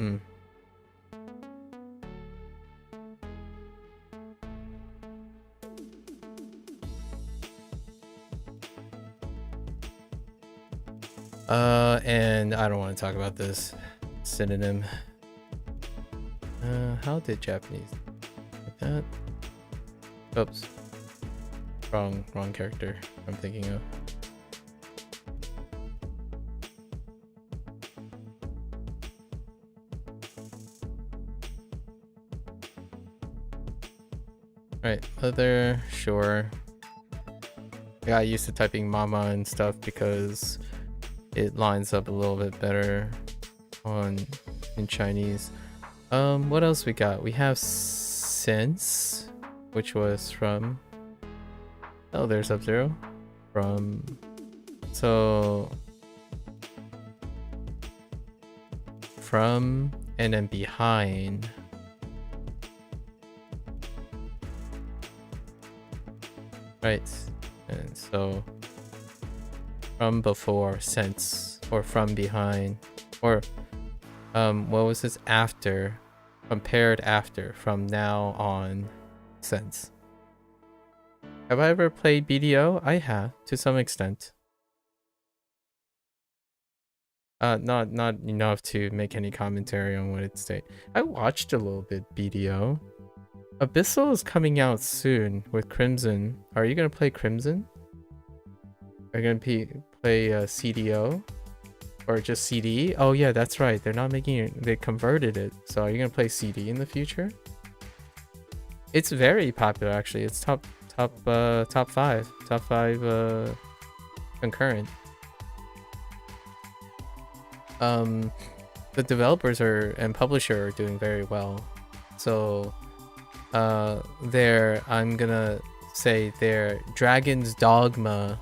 And I don't want to talk about this synonym. How did Japanese like that? Oops. Wrong character I'm thinking of. Right, other, sure. I got used to typing mama and stuff because it lines up a little bit better in Chinese. What else we got? We have since, which was from, oh, there's Sub-Zero. From, so, from and then behind. Right, and so from before, since, or from behind, or what was this? After, compared after, from now on, since. Have I ever played BDO? I have, to some extent. Not enough to make any commentary on what it states. I watched a little bit BDO. Abyssal is coming out soon with Crimson. Are you gonna play Crimson? Are you gonna play CDO? Or just CD? Oh yeah, that's right. They're not making it. They converted it. So are you gonna play CD in the future? It's very popular actually. It's top five concurrent. The developers and publisher are doing very well. So I'm gonna say their Dragon's Dogma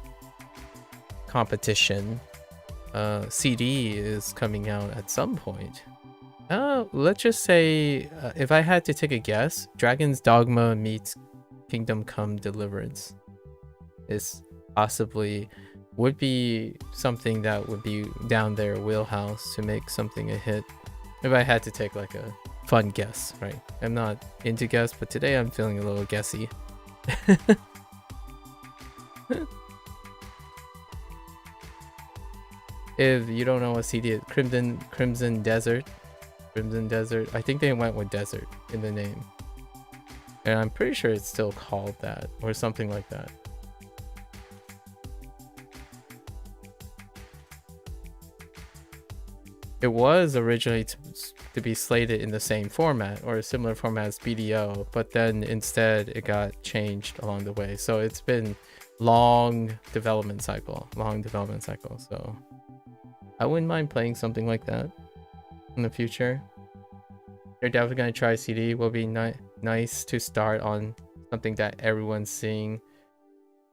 competition CD is coming out at some point. Let's just say if I had to take a guess, Dragon's Dogma meets Kingdom Come Deliverance is possibly would be something that would be down their wheelhouse to make something a hit. If I had to take like a fun guess, right? I'm not into guess, but today I'm feeling a little guessy. If you don't know what CD is, Crimson Desert. I think they went with desert in the name. And I'm pretty sure it's still called that or something like that. It was originally to be slated in the same format or a similar format as BDO, but then instead it got changed along the way. So it's been long development cycle. So I wouldn't mind playing something like that in the future. You're definitely gonna try CD. Will be nice to start on something that everyone's seeing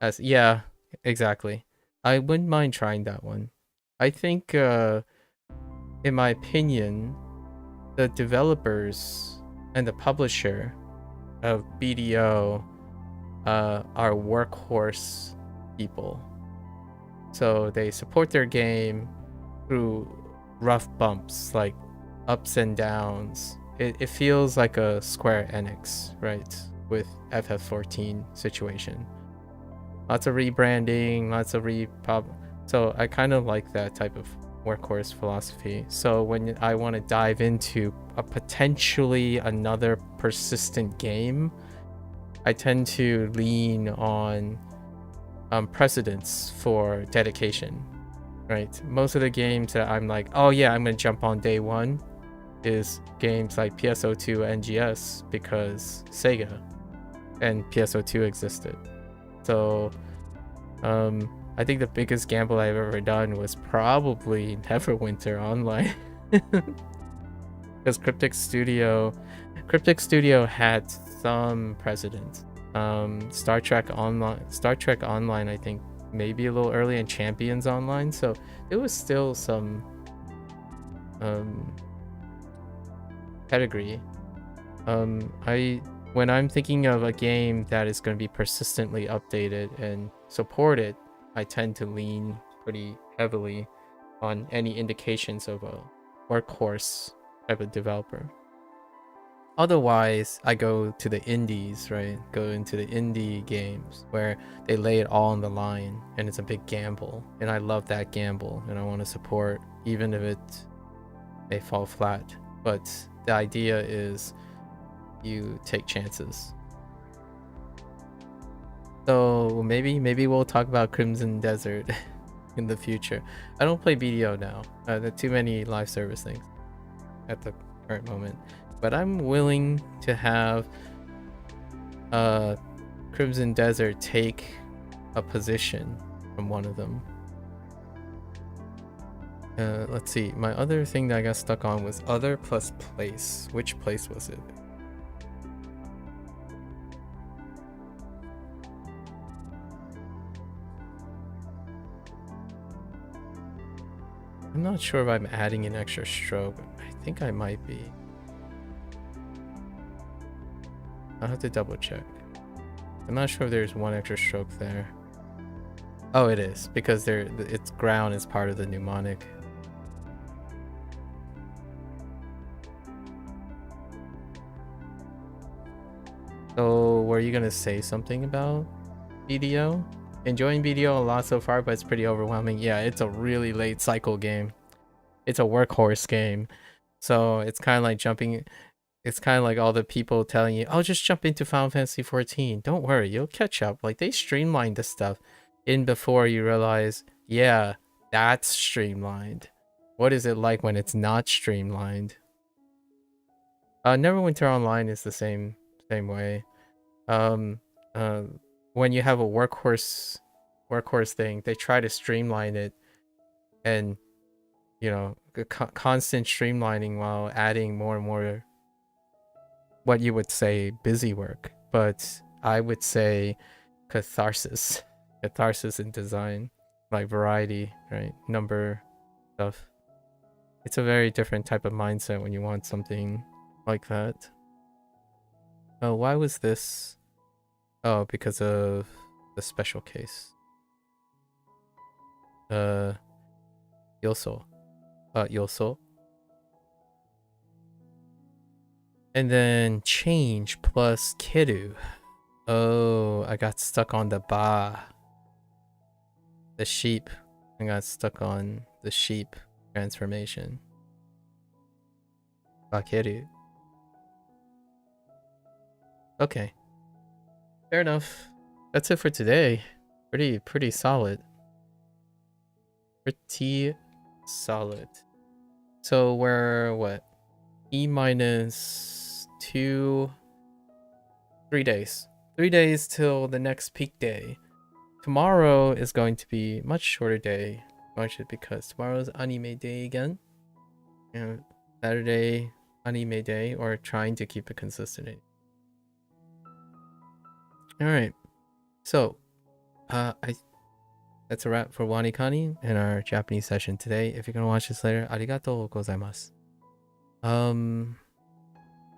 as, yeah, exactly. I wouldn't mind trying that one. I think in my opinion, the developers and the publisher of BDO are workhorse people. So they support their game through rough bumps, like ups and downs. It feels like a Square Enix, right? With FF14 situation. Lots of rebranding, lots of repop. So I kind of like that type of workhorse philosophy. So when I want to dive into a potentially another persistent game, I tend to lean on precedents for dedication, right? Most of the games that I'm like, oh yeah, I'm gonna jump on day one, is games like PSO2 NGS, because Sega and PSO2 existed. So I think the biggest gamble I've ever done was probably Neverwinter Online. Because Cryptic Studio had some precedent. Star Trek Online, I think maybe a little early, and Champions Online, so it was still some pedigree. When I'm thinking of a game that is going to be persistently updated and supported, I tend to lean pretty heavily on any indications of a workhorse type of developer. Otherwise, I go to the indies, right? Go into the indie games where they lay it all on the line and it's a big gamble. And I love that gamble and I want to support, even if it may fall flat. But the idea is you take chances. So maybe we'll talk about Crimson Desert in the future. I don't play BDO now. There are too many live service things at the current moment. But I'm willing to have Crimson Desert take a position from one of them. Let's see. My other thing that I got stuck on was other plus place. Which place was it? I'm not sure if I'm adding an extra stroke. I think I might be. I'll have to double check. I'm not sure if there's one extra stroke there. Oh, it is, because its ground is part of the mnemonic. So, were you gonna say something about BDO? Enjoying BDO a lot so far, but it's pretty overwhelming. Yeah, it's a really late cycle game. It's a workhorse game. So, it's kind of like jumping... It's kind of like all the people telling you, oh, just jump into Final Fantasy 14. Don't worry, you'll catch up. Like, they streamlined the stuff in before you realize, yeah, that's streamlined. What is it like when it's not streamlined? Neverwinter Online is the same way. When you have a workhorse thing, they try to streamline it, and you know, constant streamlining while adding more and more what you would say busy work, but I would say catharsis in design, like variety, right? Number stuff. It's a very different type of mindset when you want something like that. Oh, why was this? Oh, because of the special case. Yoso. Yoso. And then change plus Kiru. Oh, I got stuck on the ba. The sheep. I got stuck on the sheep transformation. Bakeru. Okay. Fair enough. That's it for today. Pretty solid. Pretty solid. So we're what? E minus 3 days. 3 days till the next peak day. Tomorrow is going to be much shorter day, largely because tomorrow's anime day again. And Saturday anime day, or trying to keep it consistent. Alright. So that's a wrap for WaniKani and our Japanese session today. If you're gonna watch this later, arigatou gozaimasu.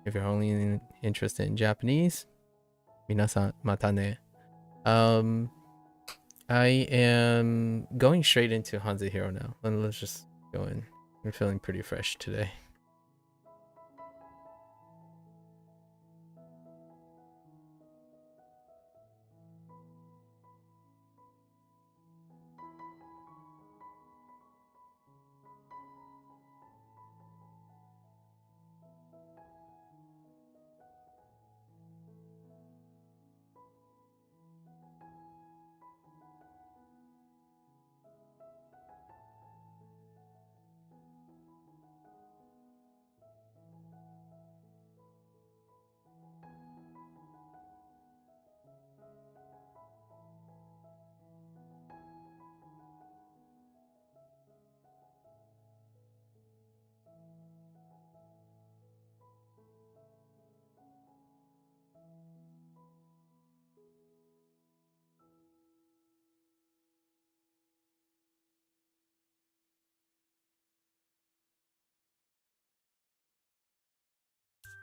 If you're only interested in Japanese, minasan mata ne. I am going straight into HanziHero now, and let's just go in. I'm feeling pretty fresh today.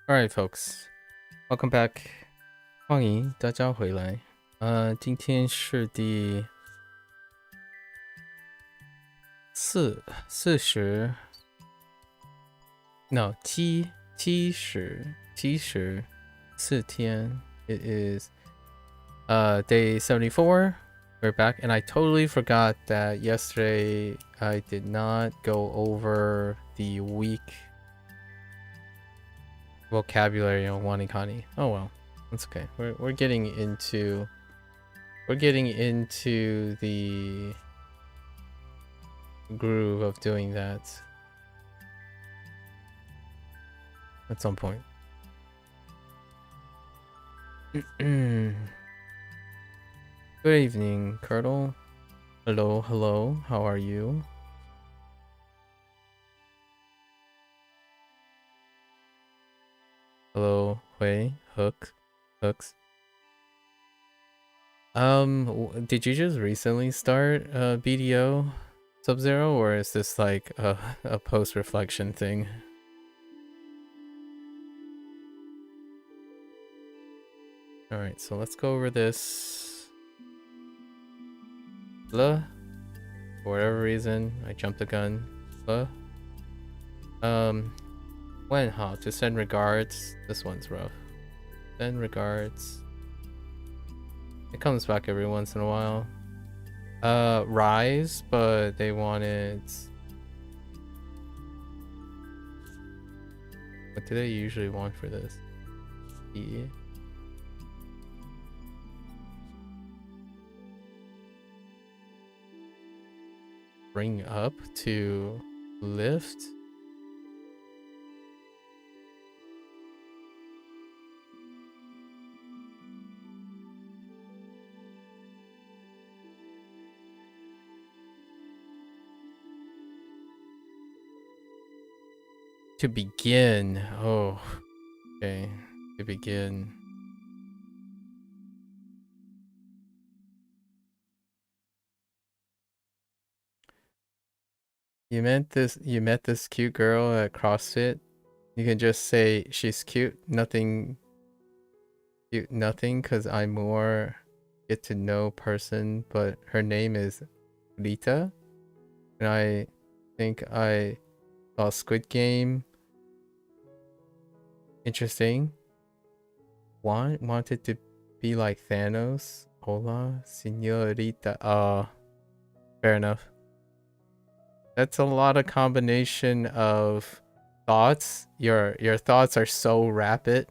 Alright, folks, welcome back. 欢迎大家回来。今天是第74天. It is day 74. We're back, and I totally forgot that yesterday I did not go over the week vocabulary on WaniKani. Oh well, that's okay. We're getting into the groove of doing that at some point. Good evening, Colonel. Hello. How are you? Hello, Hui, Hooks. Did you just recently start BDO Sub-Zero, or is this like a post-reflection thing? Alright, so let's go over this. For whatever reason, I jumped the gun. When how to send regards. This one's rough. Send regards. It comes back every once in a while. Rise, but they wanted... What do they usually want for this? E. Bring up to lift. To begin. Oh, okay. To begin. You met this cute girl at CrossFit. You can just say she's cute. Nothing because I'm more get to know person, but her name is Rita. And I think I saw Squid Game. Interesting. Wanted to be like Thanos. Hola, señorita. Fair enough. That's a lot of combination of thoughts. Your thoughts are so rapid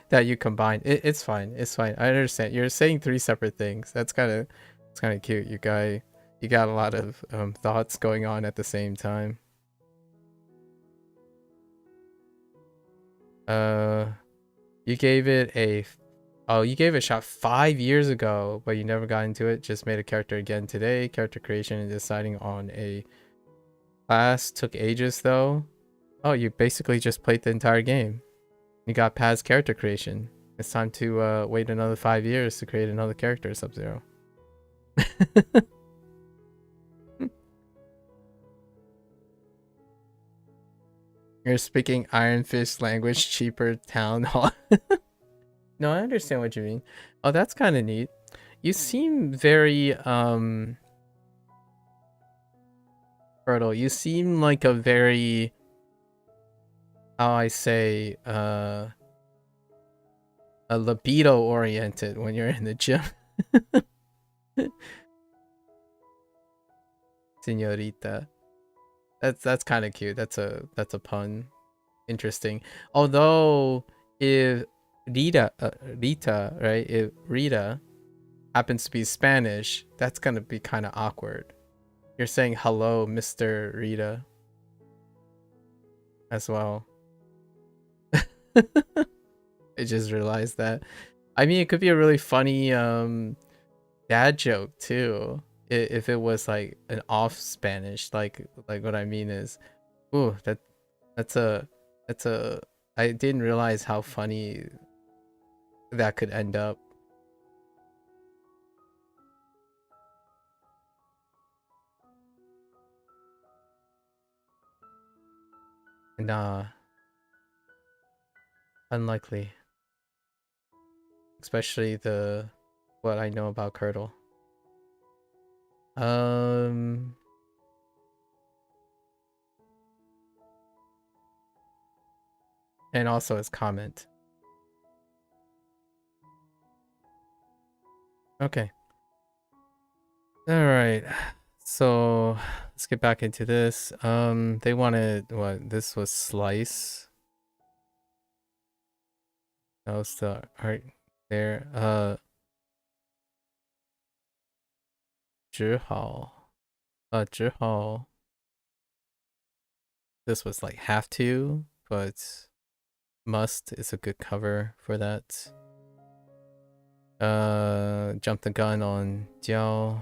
that you combine. It's fine. I understand. You're saying three separate things. It's kind of cute. You got a lot of thoughts going on at the same time. You gave it a shot 5 years ago, but you never got into it. Just made a character again today. Character creation and deciding on a class took ages though. Oh, you basically just played the entire game. You got past character creation. It's time to wait another 5 years to create another character, Sub-Zero. You're speaking Iron Fist language, cheaper town hall. No, I understand what you mean. Oh, that's kind of neat. You seem very fertile. You seem like a very, how I say, a libido oriented when you're in the gym. Señorita. That's kind of cute. That's a pun. Interesting. Although if Rita, right? If Rita happens to be Spanish, that's gonna be kind of awkward. You're saying hello, Mr. Rita, as well. I just realized that. I mean, it could be a really funny dad joke too, if it was like an off Spanish. Like what I mean is, ooh, that's a I didn't realize how funny that could end up. Nah. unlikely. Especially what I know about Curdle. And also his comment. Okay. All right. So let's get back into this. They wanted what? This was slice. That was the art there. 只好 this was like have to, but must is a good cover for that. Jump the gun on Jiao.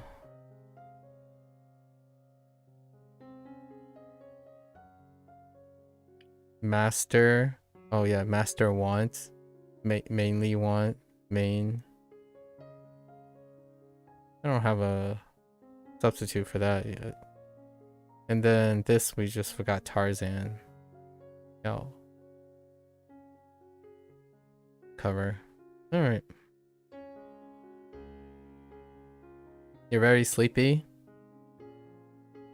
Master. Oh yeah, master wants. Mainly want. Main. I don't have a substitute for that yet. And then this, we just forgot Tarzan. Oh. Cover. Alright. You're very sleepy?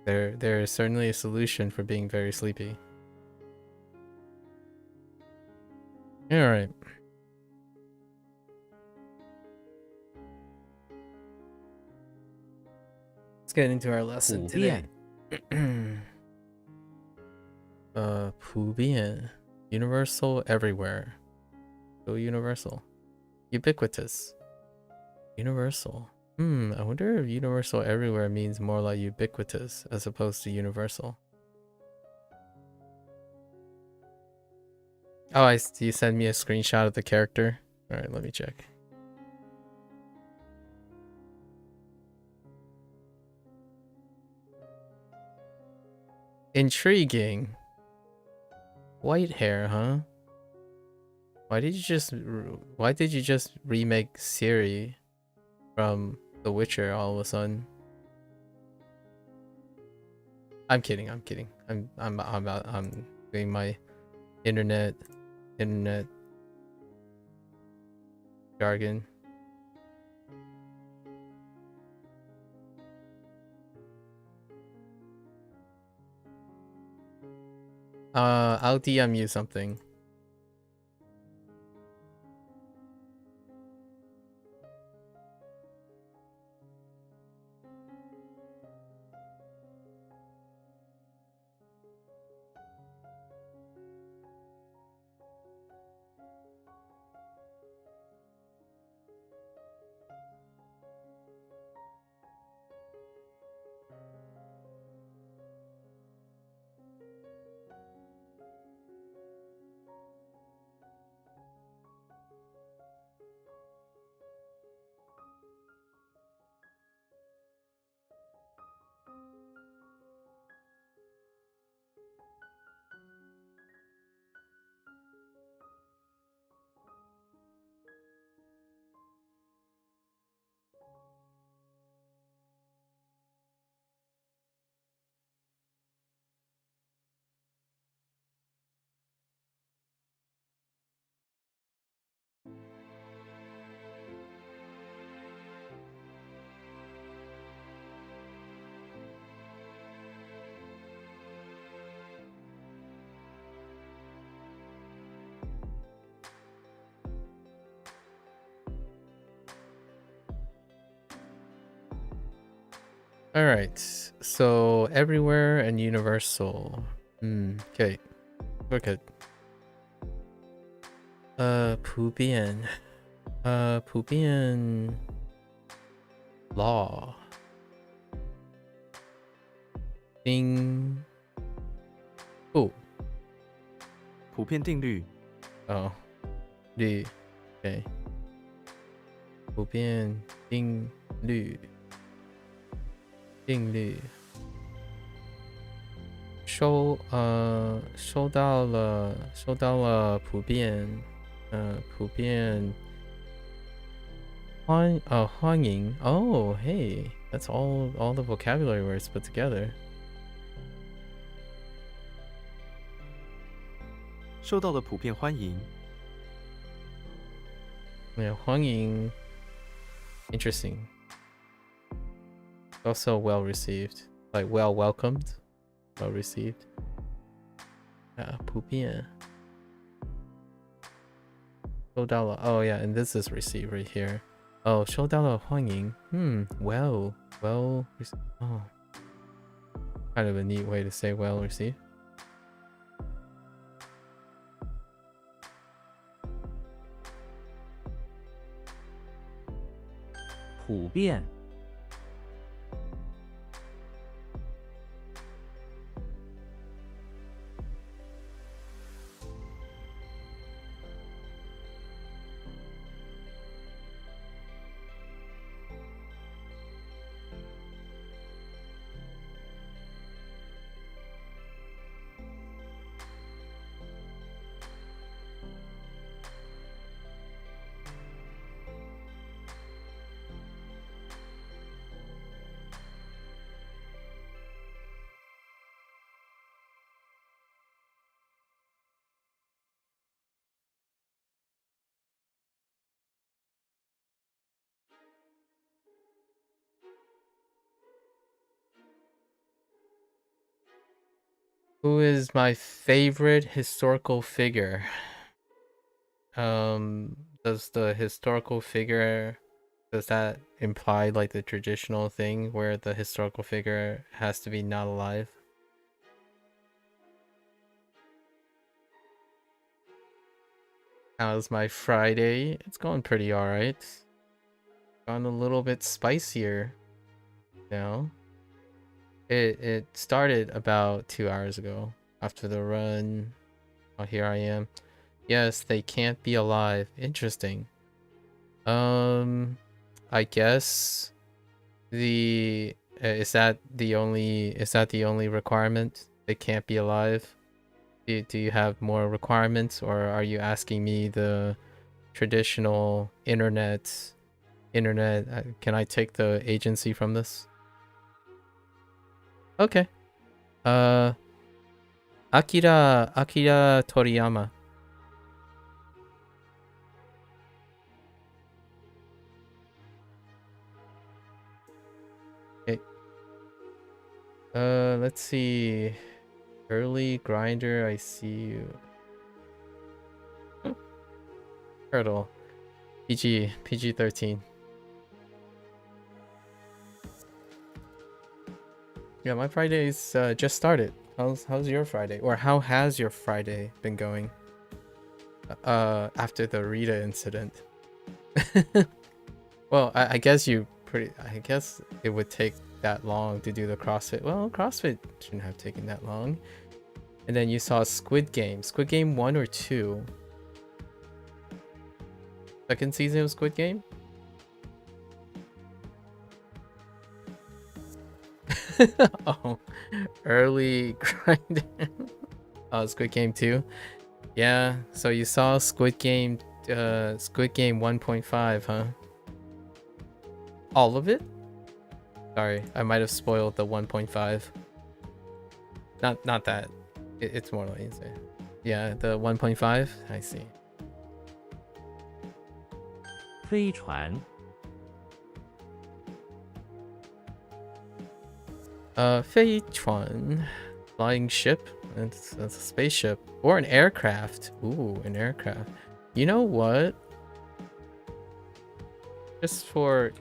There is certainly a solution for being very sleepy. Alright. Let's get into our lesson today. 普遍 universal everywhere. So universal. Ubiquitous. Universal. I wonder if universal everywhere means more like ubiquitous as opposed to universal. Oh, you sent me a screenshot of the character? Alright, let me check. Intriguing. White hair, huh? Why did you just remake Ciri from The Witcher all of a sudden? I'm kidding. I'm doing my internet jargon. I'll DM you something. Alright, so everywhere and universal. Okay. We're good. 普遍 普遍 law 定不普遍定律 哦律 OK 普遍定律收到了普遍欢迎 Oh hey, that's all the vocabulary words put together. 受到了普遍欢迎 Yeah, Hoang. Interesting. Also well received. Like well welcomed. Well received. 普遍 收到了 oh yeah, and this is received right here. Oh, 收到了欢迎 well oh, kind of a neat way to say well received. 普遍，Who is my favorite historical figure? Does the historical figure, does that imply like the traditional thing where the historical figure has to be not alive? How's my Friday? It's going pretty alright. Gone a little bit spicier now. It started about 2 hours ago after the run. Oh, here I am. Yes, they can't be alive. Interesting. I guess is that the only requirement? They can't be alive? Do you have more requirements, or are you asking me the traditional internet can I take the agency from this? Okay. Akira Toriyama. Okay. Let's see. Early grinder, I see you. Turtle. PG-13. Yeah, my Friday's just started. How's your Friday? Or how has your Friday been going? After the Rita incident. Well, I guess I guess it would take that long to do the CrossFit. Well, CrossFit shouldn't have taken that long. And then you saw Squid Game. Squid Game 1 or 2? Second season of Squid Game? Oh, early grinder. Oh, Squid Game 2? Yeah, so you saw Squid Game 1.5, huh? All of it? Sorry, I might have spoiled the 1.5. Not that. It's more like, yeah, the 1.5. I see. 飞船， 飞船, flying ship. That's a spaceship or an aircraft. Ooh, an aircraft. You know what? Just for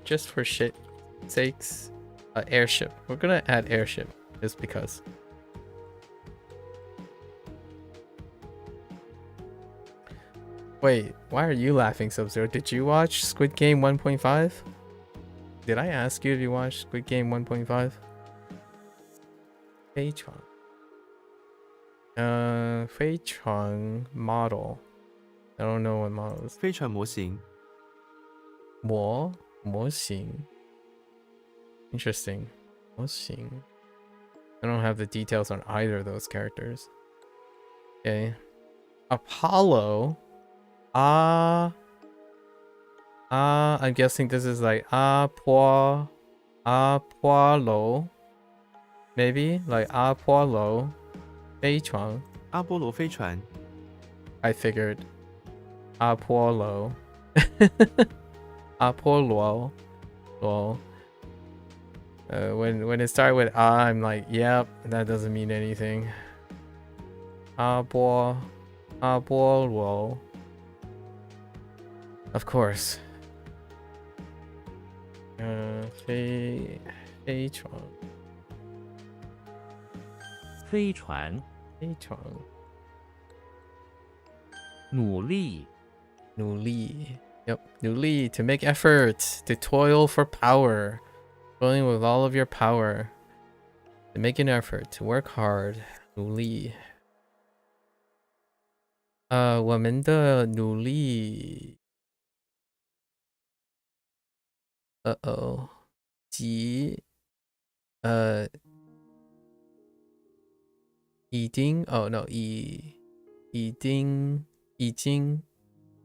shit sakes, airship. We're gonna add airship just because. Wait, why are you laughing, Sub-Zero? Did you watch Squid Game 1.5? Did I ask you if you watched Squid Game 1.5? 飞船. 飞船 model. I don't know what model is. 飞船模型，模型. Interesting. 模型. I don't have the details on either of those characters. Okay. Apollo. I'm guessing this is like Apollo. Maybe like Apollo. 飞船. 阿波罗飞船， I figured Apollo Poor luo. Luo. When it started with I'm like, yep, that doesn't mean anything. Luo. Of course. Fei Chuang. 飞船 Fei Chuang. 努力 Nuli. Yep, Nuli, to make effort, to toil for power. Toiling with all of your power. To make an effort, to work hard. Nuli. 我们的努力 Uh-oh. 及 已经 oh no 已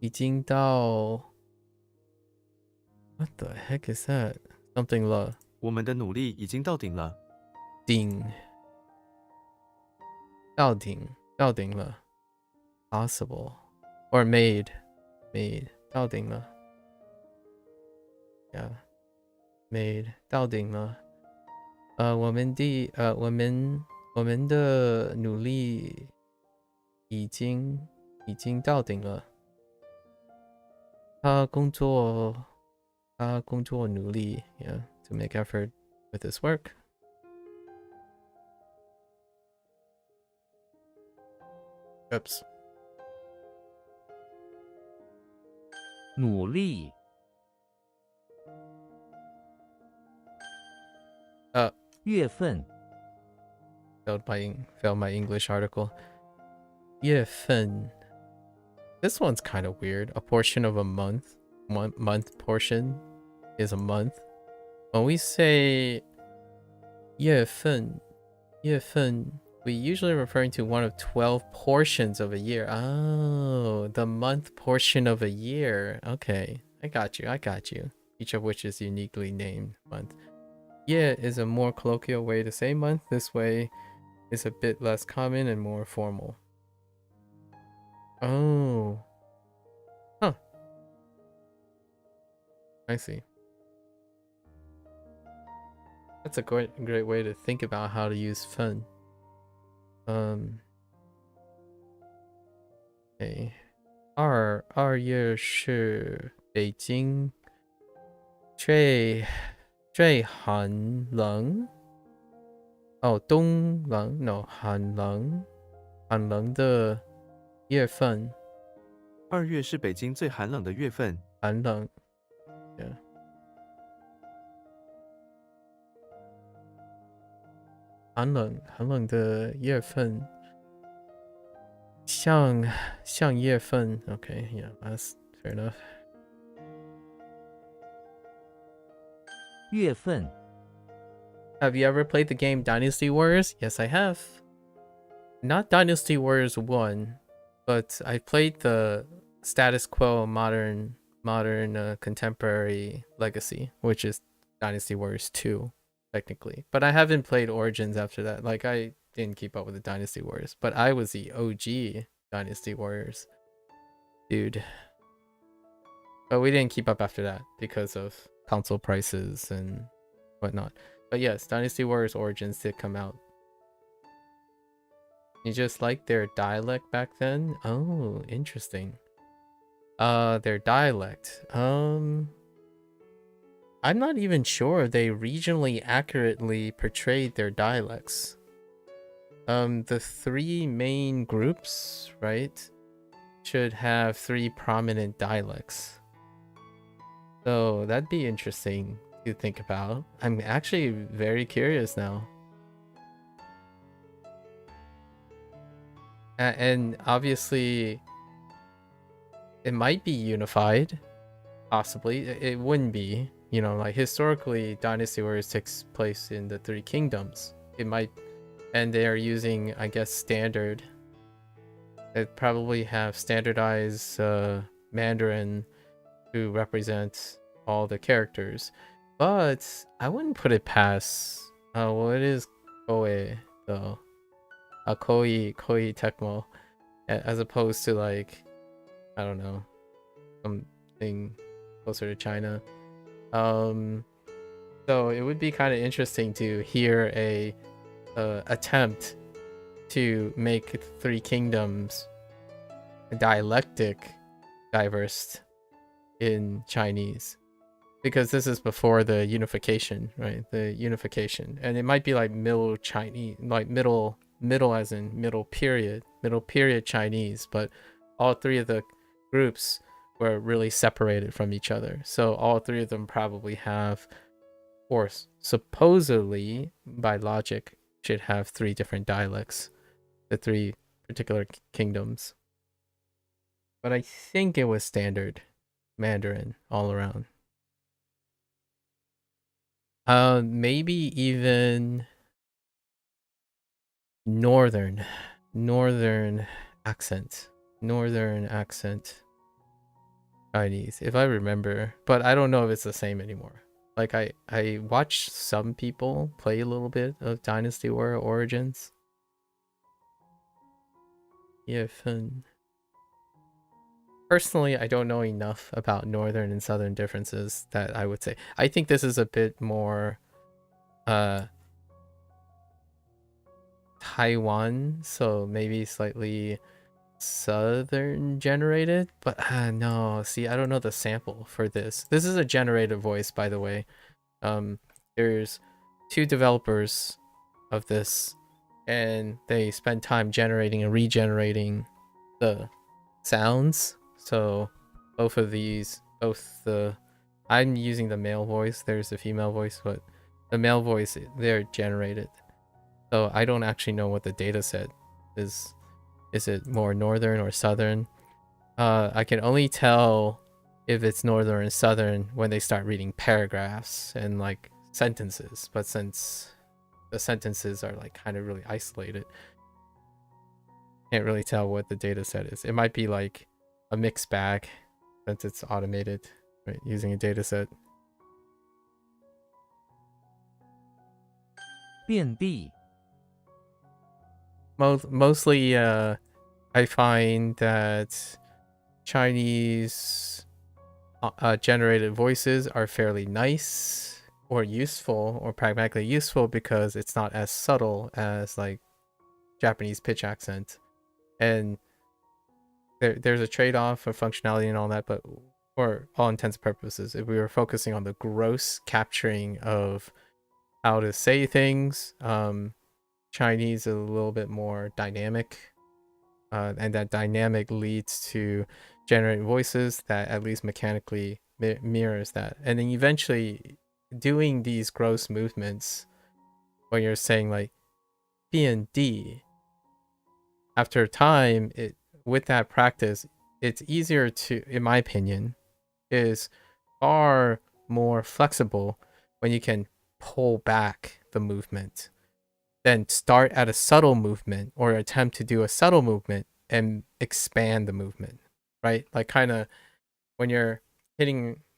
经到 What the heck is that? Something 了我们的努力已经到顶了。顶到顶了 Possible or made 到顶了 Yeah made 到顶了我们的努力已经到顶了他工作努力 Yeah to make effort with his work Oops 努力月份 failed my English article 月份 This one's kind of weird. A portion of a month. 1 month portion is a month. When we say 月份, we usually referring to one of 12 portions of a year. Oh, the month portion of a year. Okay, I got you. Each of which is uniquely named month. 月 is a more colloquial way to say month. This way is a bit less common and more formal. Oh. Huh. I see. That's a great way to think about how to use fun. Okay. 2月是北京最寒冷 Oh, 冬冷 No, 寒冷的月份2月是北京最寒冷的月份。寒冷 Yeah. 寒冷的月份像月份 Okay, yeah, that's fair enough. 月份 Have you ever played the game Dynasty Warriors? Yes, I have. Not Dynasty Warriors 1, but I played the status quo modern contemporary legacy, which is Dynasty Warriors 2, technically. But I haven't played Origins after that. Like, I didn't keep up with the Dynasty Warriors, but I was the OG Dynasty Warriors dude. But we didn't keep up after that because of console prices and whatnot. But yes, Dynasty Warriors Origins did come out. You just like their dialect back then? Oh, interesting. Their dialect. I'm not even sure they regionally accurately portrayed their dialects. The 3 main groups, right, should have 3 prominent dialects. So that'd be interesting to think about. I'm actually very curious now. And obviously, it might be unified. Possibly. It wouldn't be. You know, like historically, Dynasty Warriors takes place in the 3 kingdoms. It might... And they are using, I guess, standard. They probably have standardized Mandarin to represent all the characters. But I wouldn't put it past... well, it is Koei, though. Koei Tecmo. As opposed to, like, I don't know, some thing closer to China. So it would be kind of interesting to hear a attempt to make Three Kingdoms dialectic diverse in Chinese, because this is before the unification, right? The unification, and it might be like middle Chinese, like middle as in middle period Chinese, but all three of the groups were really separated from each other. So all three of them probably have, or supposedly by logic, should have three different dialects, the three particular kingdoms. But I think it was standard Mandarin all around. Maybe even northern accent Chinese, if I remember, but I don't know if it's the same anymore. Like I watched some people play a little bit of Dynasty Warrior Origins. Yeah, fun. Personally, I don't know enough about northern and southern differences that I would say. I think this is a bit more Taiwan, so maybe slightly southern generated, but no, see, I don't know the sample for this. This is a generated voice, by the way. There's 2 developers of this, and they spend time generating and regenerating the sounds. So both of these, I'm using the male voice, there's the female voice, but the male voice, they're generated. So I don't actually know what the data set is. Is it more northern or southern? I can only tell if it's northern and southern when they start reading paragraphs and like sentences. But since the sentences are like kind of really isolated, can't really tell what the data set is. It might be like a mixed bag since it's automated, right, using a data set. 遍地 Mostly, I find that Chinese generated voices are fairly nice or useful or pragmatically useful because it's not as subtle as like Japanese pitch accent, and there's a trade-off for functionality and all that, but for all intents and purposes, if we were focusing on the gross capturing of how to say things, Chinese is a little bit more dynamic, and that dynamic leads to generating voices that at least mechanically mirrors that. And then eventually doing these gross movements when you're saying like B and D, after time, with that practice, it's easier to, in my opinion, is far more flexible when you can pull back the movement, then start at a subtle movement or attempt to do a subtle movement and expand the movement, right? Like kind of when you're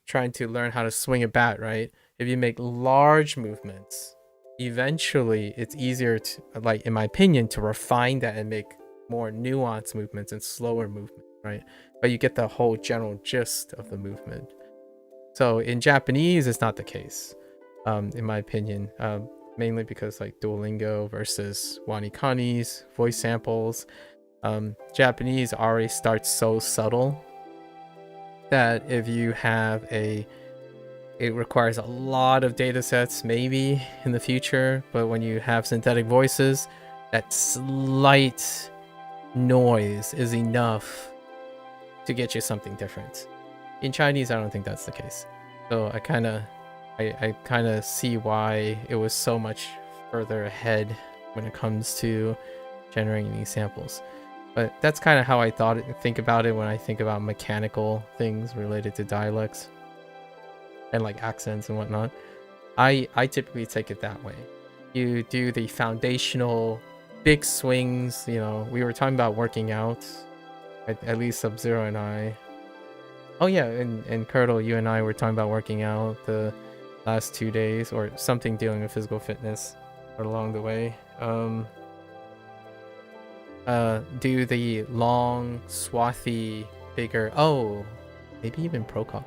trying to learn how to swing a bat, right? If you make large movements, eventually it's easier to, like in my opinion, to refine that and make more nuanced movements and slower movements, right? But you get the whole general gist of the movement. So in Japanese, it's not the case, in my opinion, mainly because like Duolingo versus WaniKani's voice samples, Japanese already starts so subtle that if you have it requires a lot of data sets maybe in the future, but when you have synthetic voices, that slight noise is enough to get you something different. In Chinese, I don't think that's the case. So I kind of see why it was so much further ahead when it comes to generating these samples. But that's kind of how I think about it when I think about mechanical things related to dialects and like accents and whatnot. I typically take it that way. You do the foundational big swings, you know, we were talking about working out, at least Sub-Zero and I. Oh yeah, and Curdle, you and I were talking about working out the last 2 days or something dealing with physical fitness along the way. Do the long, swathy, bigger, maybe even prokal.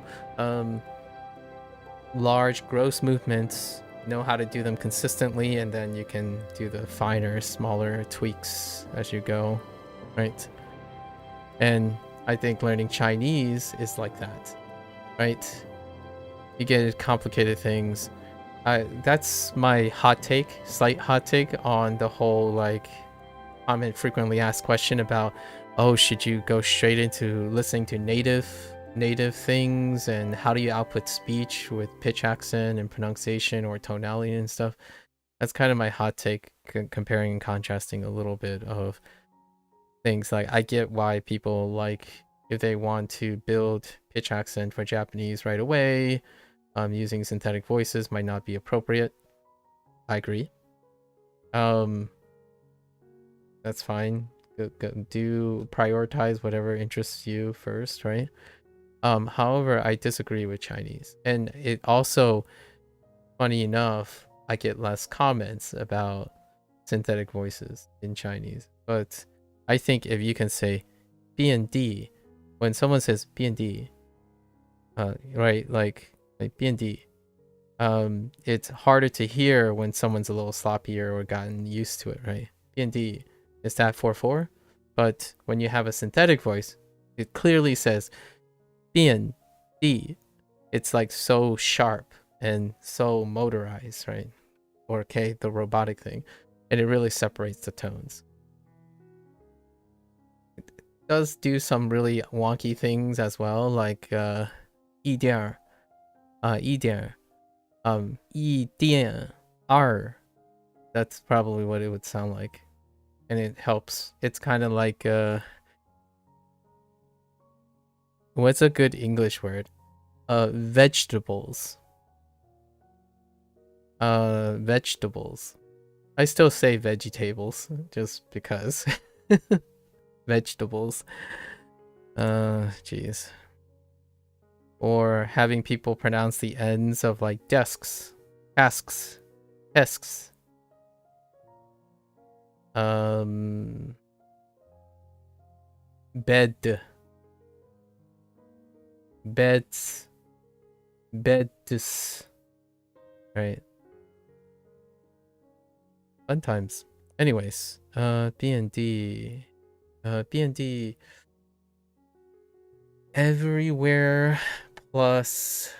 Large, gross movements, know how to do them consistently, and then you can do the finer, smaller tweaks as you go, right? And I think learning Chinese is like that, right? You get complicated things. That's my slight hot take on the whole like common frequently asked question about, oh, should you go straight into listening to native things, and how do you output speech with pitch, accent, and pronunciation or tonality and stuff? That's kind of my hot take, comparing and contrasting a little bit of things. Like, I get why people, like, if they want to build pitch accent for Japanese right away, using synthetic voices might not be appropriate. I agree. That's fine. Do prioritize whatever interests you first, right? However, I disagree with Chinese, and it also, funny enough, I get less comments about synthetic voices in Chinese. But I think if you can say BND, when someone says BND, right, like BND, it's harder to hear when someone's a little sloppier or gotten used to it, right? BND, is that 4-4? But when you have a synthetic voice, it clearly says BND. It's like so sharp and so motorized, right? Or the robotic thing, and it really separates the tones. It does do some really wonky things as well, like EDR, R. That's probably what it would sound like, and it helps. It's kind of like what's a good English word? Vegetables. Vegetables. I still say vegetables just because. Vegetables. Jeez. Or having people pronounce the ends of like desks, tasks, desks. Bed. Beds. Beds. Right. Fun times. Anyways, B&D. B&D. Everywhere plus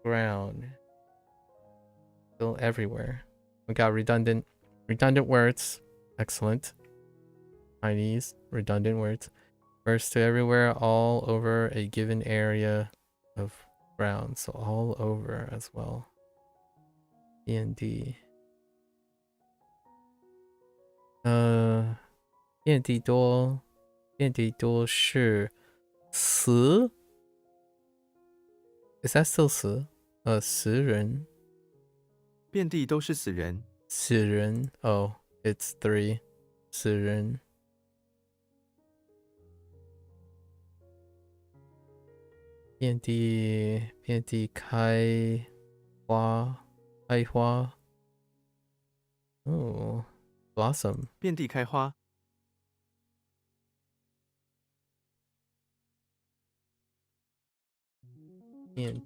ground. Still everywhere. We got redundant words. Excellent. Chinese redundant words. Refers to everywhere, all over a given area of ground. So all over as well. B&D. B&D 多 B&D 多是词 Is that still 词？死人。遍地都是死人。死人。Oh, it's 3. 死人。遍地开花。Oh, blossom. 遍地开花。遍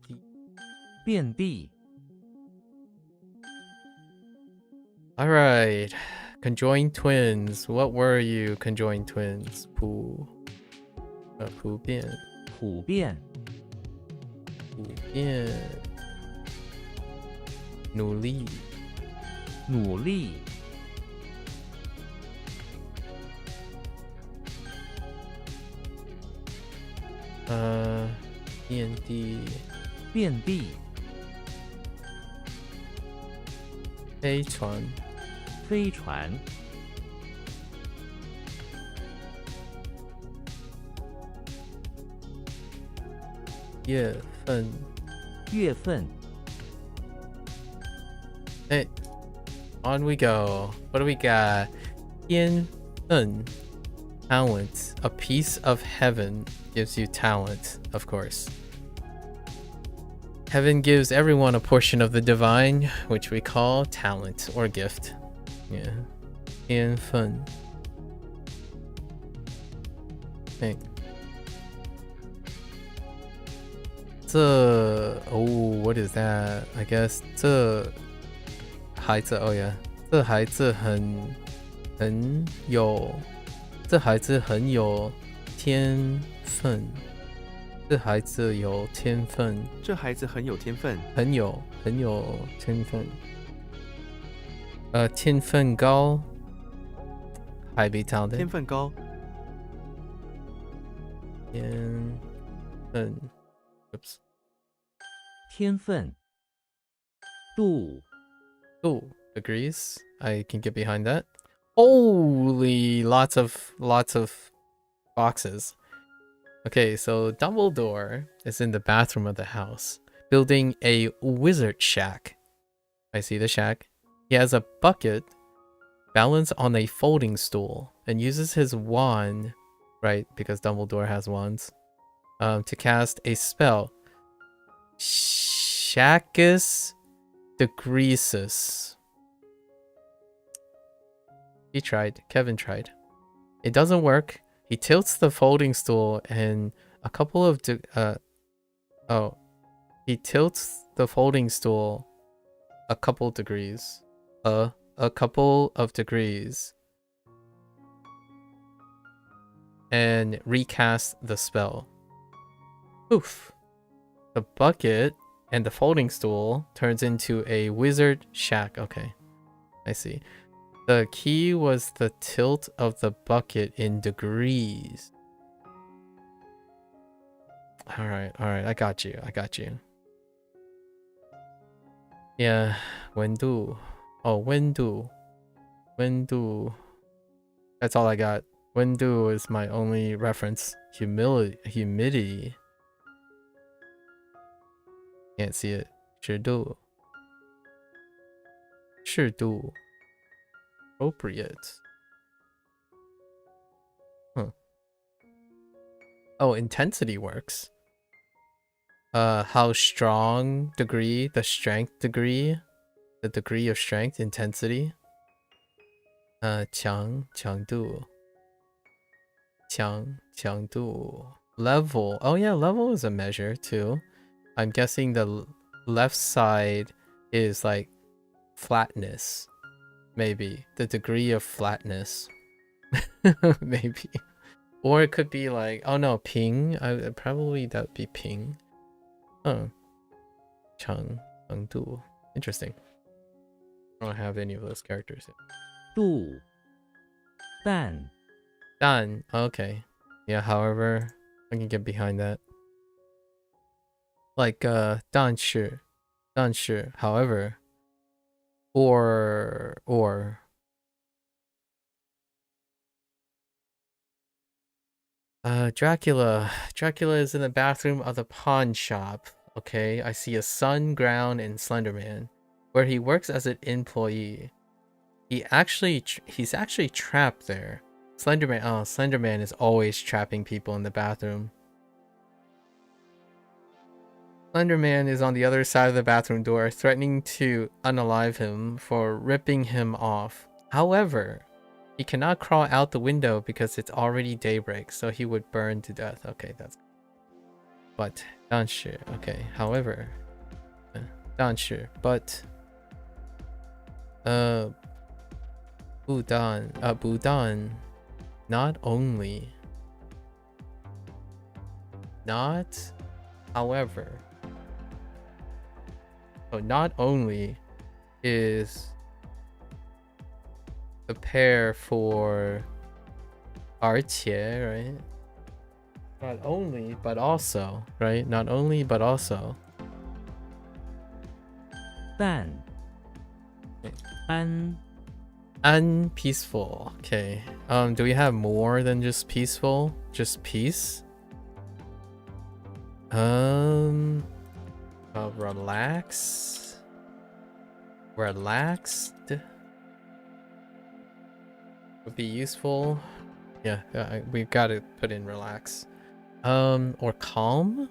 地。All right, conjoined twins. What were you, conjoined twins? 普遍。普遍。普遍。努力。努力。遍地。遍地。飞船。飞船。月份。月份。Hey, on we go. What do we got? 天分 talent. A piece of heaven gives you talent, of course. Heaven gives everyone a portion of the divine, which we call talent or gift. Yeah. 天分. Okay. Oh, what is that? I guess 这孩子 oh yeah 这孩子很有这孩子很有天分这孩子有天分这孩子很有天分。很有天分天分高还没唱的天分高。天分 oops 天分度 oh agrees I can get behind that holy lots of boxes. Okay, so Dumbledore is in the bathroom of the house, building a wizard shack. I see the shack. He has a bucket balanced on a folding stool and uses his wand, right, because Dumbledore has wands, to cast a spell. Shackus Degreasus. He tried. Kevin tried. It doesn't work. He tilts the folding stool and a couple of he tilts the folding stool a couple degrees. A couple of degrees. And recast the spell. Oof. The bucket and the folding stool turns into a wizard shack. Okay. I see. The key was the tilt of the bucket in degrees. Alright, I got you. Yeah, Wendu. Oh, Wendu. That's all I got. Wendu is my only reference. Humidity. Can't see it. 湿度. Appropriate. Huh. Oh, intensity works. How strong degree, the strength degree, the degree of strength, intensity. 强度. Level. Oh yeah, level is a measure too. I'm guessing the left side is like flatness. Maybe the degree of flatness. Maybe. Or it could be like, oh no, ping. Probably that would be ping. Oh. Chengdu. Interesting. I don't have any of those characters yet. 度淡 Dan. Okay. Yeah, however, I can get behind that. Like, 但是, however. Or. Dracula. Dracula is in the bathroom of the pawn shop. Okay, I see a sun, ground, and Slenderman, where he works as an employee. He's actually trapped there. Slenderman. Oh, Slenderman is always trapping people in the bathroom. Slenderman is on the other side of the bathroom door, threatening to unalive him for ripping him off. However, he cannot crawl out the window because it's already daybreak, so he would burn to death. Okay, that's... But, 但是, okay, however... 但是, but... Budan... Not only... Not... However... So not only is the pair for 而且, right? Not only, but also, right? Not only, but also. 淡安 Unpeaceful. Okay. Do we have more than just peaceful? Just peace? Relaxed would be useful. Yeah, we've got to put in relax. Or calming.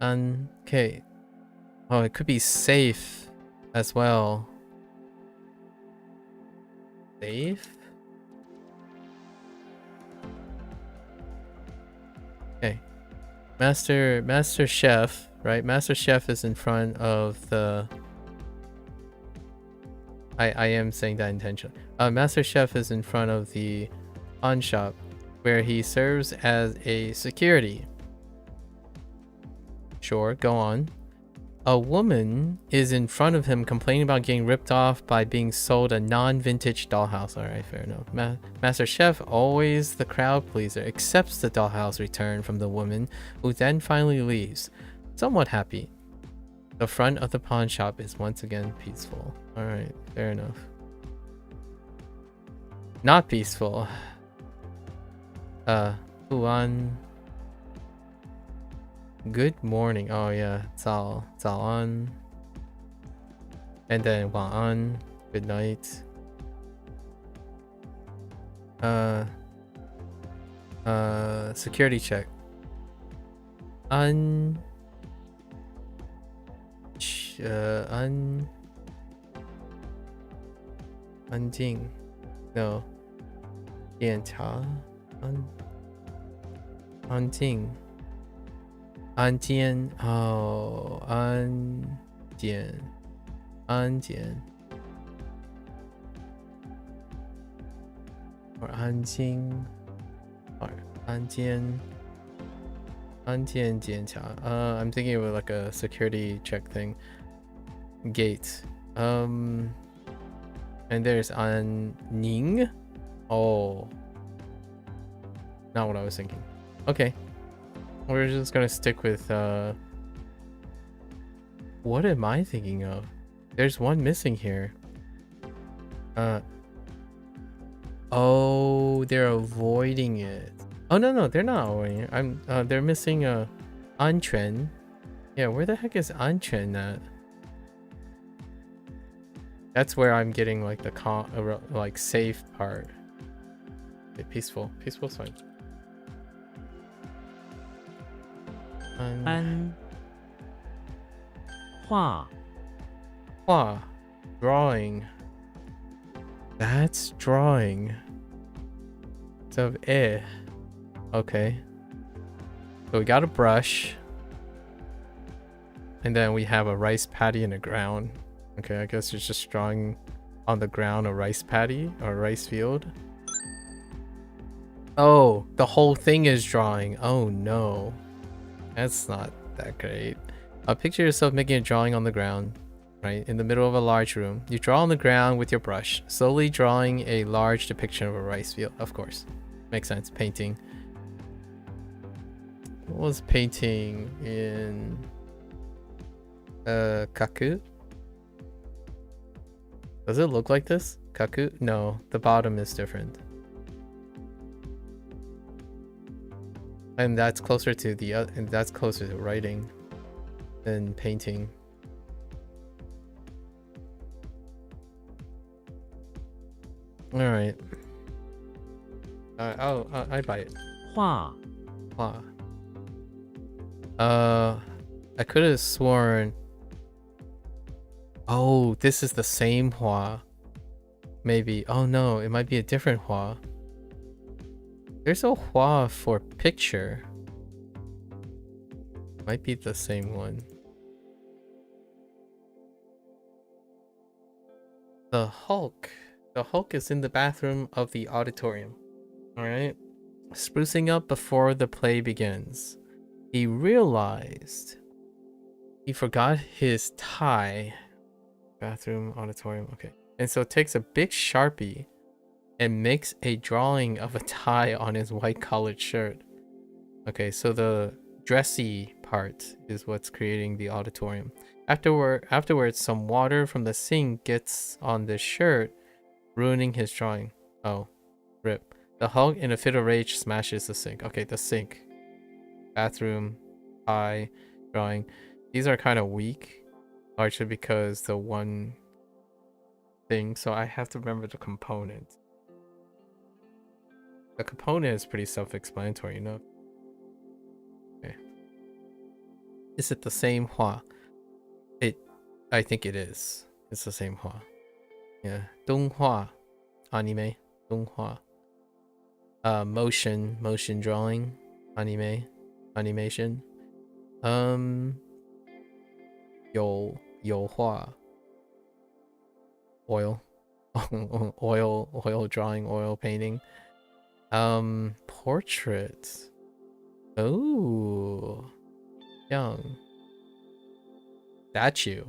Okay. Oh, it could be safe as well. Safe? Okay. Master Chef, right? Master Chef is in front of the... I am saying that intentionally. Master Chef is in front of the pawn shop where he serves as a security. Sure, go on. A woman is in front of him complaining about getting ripped off by being sold a non-vintage dollhouse. Alright, fair enough. Master Chef, always the crowd pleaser, accepts the dollhouse return from the woman, who then finally leaves, somewhat happy. The front of the pawn shop is once again peaceful. Alright, fair enough. Not peaceful. Huan. Good morning. Oh yeah, Zao An. And then Wa'an. Good night. Security check. Anjing. No. 检查 安静 安监 oh 安检 or 安静 or 安监检查 I'm thinking of like a security check thing. Gate. And there's Ning. Oh, not what I was thinking. Okay, we're just gonna stick with what am I thinking of? There's one missing here. Oh, they're avoiding it. Oh no, they're not avoiding it. They're missing Anquan. Yeah, where the heck is Anquan at? That's where I'm getting like the like safe part. Okay, peaceful's fine. An. Hua. Hua. Drawing. That's drawing. So okay. So we got a brush. And then we have a rice paddy in the ground. Okay, I guess it's just drawing on the ground a rice paddy or a rice field. Oh, the whole thing is drawing. Oh no. That's not that great. Picture yourself making a drawing on the ground, right? In the middle of a large room. You draw on the ground with your brush, slowly drawing a large depiction of a rice field. Of course. Makes sense. Painting. What was painting in Kaku? Does it look like this? Kaku? No, the bottom is different. And that's closer to and that's closer to writing than painting. All right. I buy it. Hua. I could have sworn. Oh, this is the same Hua. Maybe. Oh no, it might be a different Hua. There's a Hua for picture. Might be the same one. The Hulk. The Hulk is in the bathroom of the auditorium. Alright. Sprucing up before the play begins. He realized he forgot his tie. Bathroom, auditorium, okay. And so takes a big Sharpie and makes a drawing of a tie on his white collared shirt. Okay, so the dressy part is what's creating the auditorium. Afterwards, some water from the sink gets on the shirt, ruining his drawing. Oh, rip. The Hulk, in a fit of rage, smashes the sink. Okay, the sink. Bathroom, tie, drawing. These are kind of weak, largely because the one thing, so I have to remember the component. The component is pretty self-explanatory, you know? Okay. Is it the same Hua? I think it is. It's the same Hua. Yeah. Donghua. Anime. Donghua. Motion drawing. Anime. animation. 油画 oil oil drawing, oil painting. Portrait. Oh, young. Statue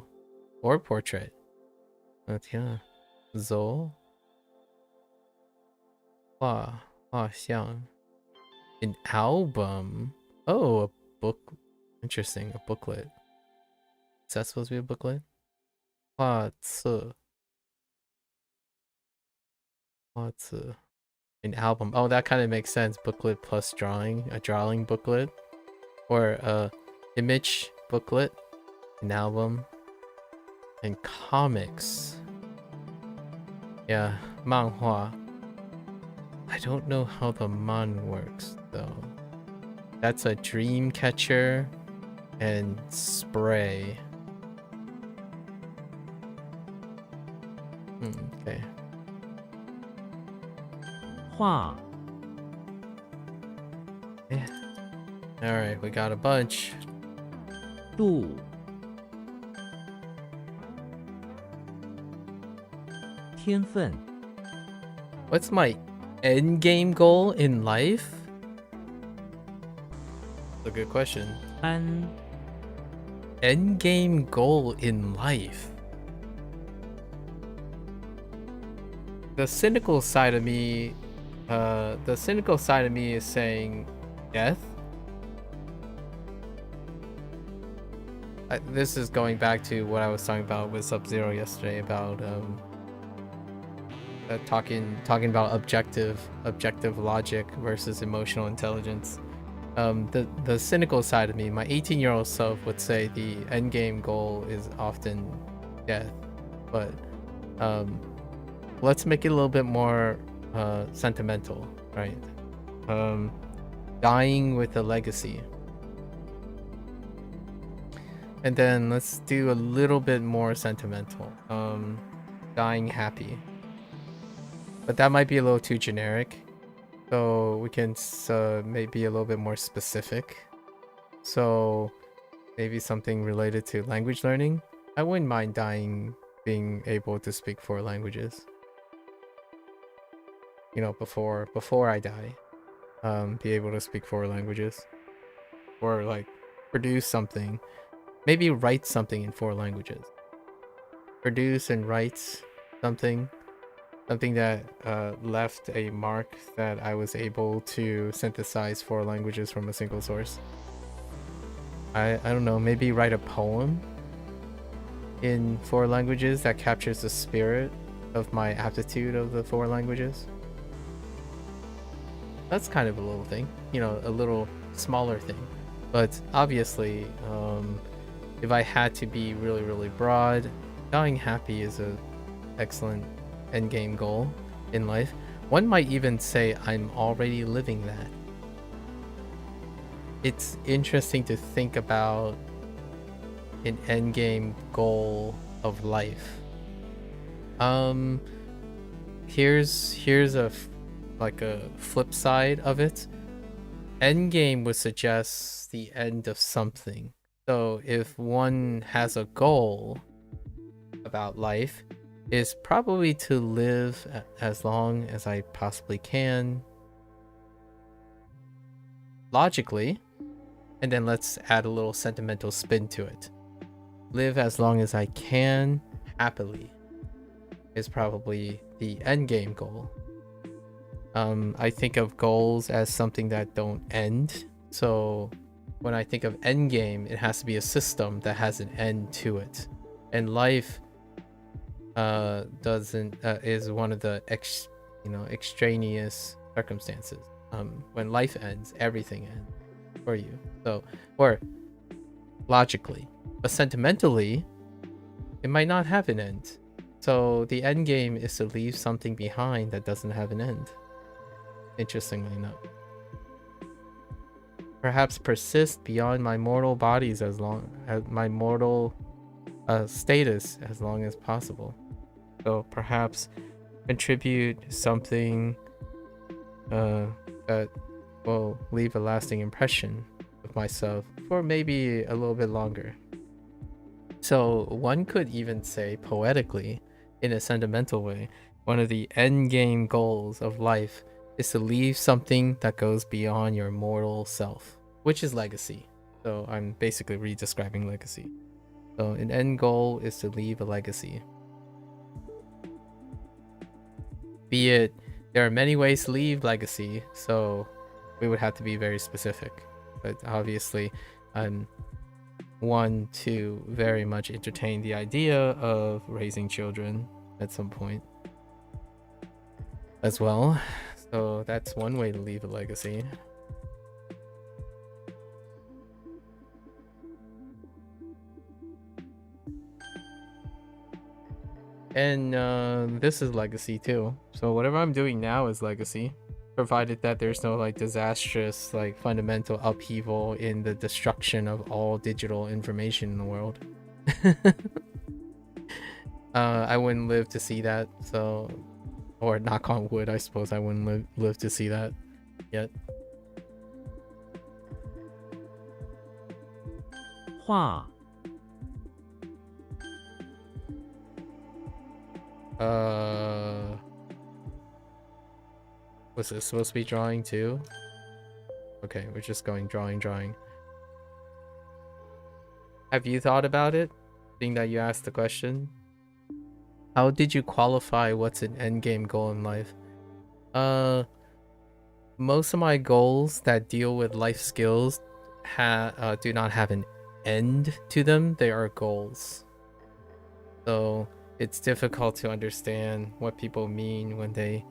or portrait. 天啊，走画像 an album. Oh, a book. Interesting, a booklet. Is that supposed to be a booklet? 画册 an album. Oh, that kind of makes sense. Booklet plus drawing, a drawing booklet, or a image booklet, an album, and comics. Yeah, manhua. I don't know how the man works though. That's a dream catcher and spray. Okay. 画 Yeah. All right, we got a bunch. 度 天分 What's my end game goal in life? That's a good question. 安 End game goal in life. The cynical side of me is saying death. This is going back to what I was talking about with Sub-Zero yesterday about talking about objective logic versus emotional intelligence. The cynical side of me, my 18-year-old self would say the end game goal is often death, but let's make it a little bit more sentimental, right? Dying with a legacy. And then let's do a little bit more sentimental. Dying happy. But that might be a little too generic. So we can maybe a little bit more specific. So maybe something related to language learning. I wouldn't mind dying being able to speak 4 languages. You know, before I die. Be able to speak 4 languages. Or like produce something. Maybe write something in 4 languages. Produce and write something that left a mark that I was able to synthesize 4 languages from a single source. I don't know, maybe write a poem in 4 languages that captures the spirit of my aptitude of the 4 languages. That's kind of a little thing, you know, a little smaller thing. But obviously, if I had to be really, really broad, dying happy is an excellent endgame goal in life. One might even say I'm already living that. It's interesting to think about an endgame goal of life. Here's a flip side of it. Endgame would suggest the end of something. So if one has a goal about life, is probably to live as long as I possibly can, logically, and then let's add a little sentimental spin to it. Live as long as I can, happily, is probably the end game goal. I think of goals as something that don't end. So when I think of end game, it has to be a system that has an end to it. And life is one of the extraneous circumstances. When life ends, everything ends for you. So, or logically, but sentimentally, it might not have an end. So the end game is to leave something behind that doesn't have an end. Interestingly enough, perhaps persist beyond my mortal bodies as long as my mortal status as long as possible. So perhaps contribute something that will leave a lasting impression myself for maybe a little bit longer. So one could even say poetically, in a sentimental way, one of the end game goals of life is to leave something that goes beyond your mortal self, which is legacy. So I'm basically redescribing legacy. So an end goal is to leave a legacy. Be it, there are many ways to leave legacy, so we would have to be very specific. But obviously, I'm one to very much entertain the idea of raising children at some point as well. So that's one way to leave a legacy. And this is legacy too. So whatever I'm doing now is legacy, provided that there's no like disastrous like fundamental upheaval in the destruction of all digital information in the world. I wouldn't live to see that, so, or knock on wood, I suppose I wouldn't live to see that yet. 画 Was this supposed to be drawing too? Okay, we're just going drawing. Have you thought about it, being that you asked the question? How did you qualify what's an endgame goal in life? Most of my goals that deal with life skills do not have an end to them. They are goals. So it's difficult to understand what people mean when they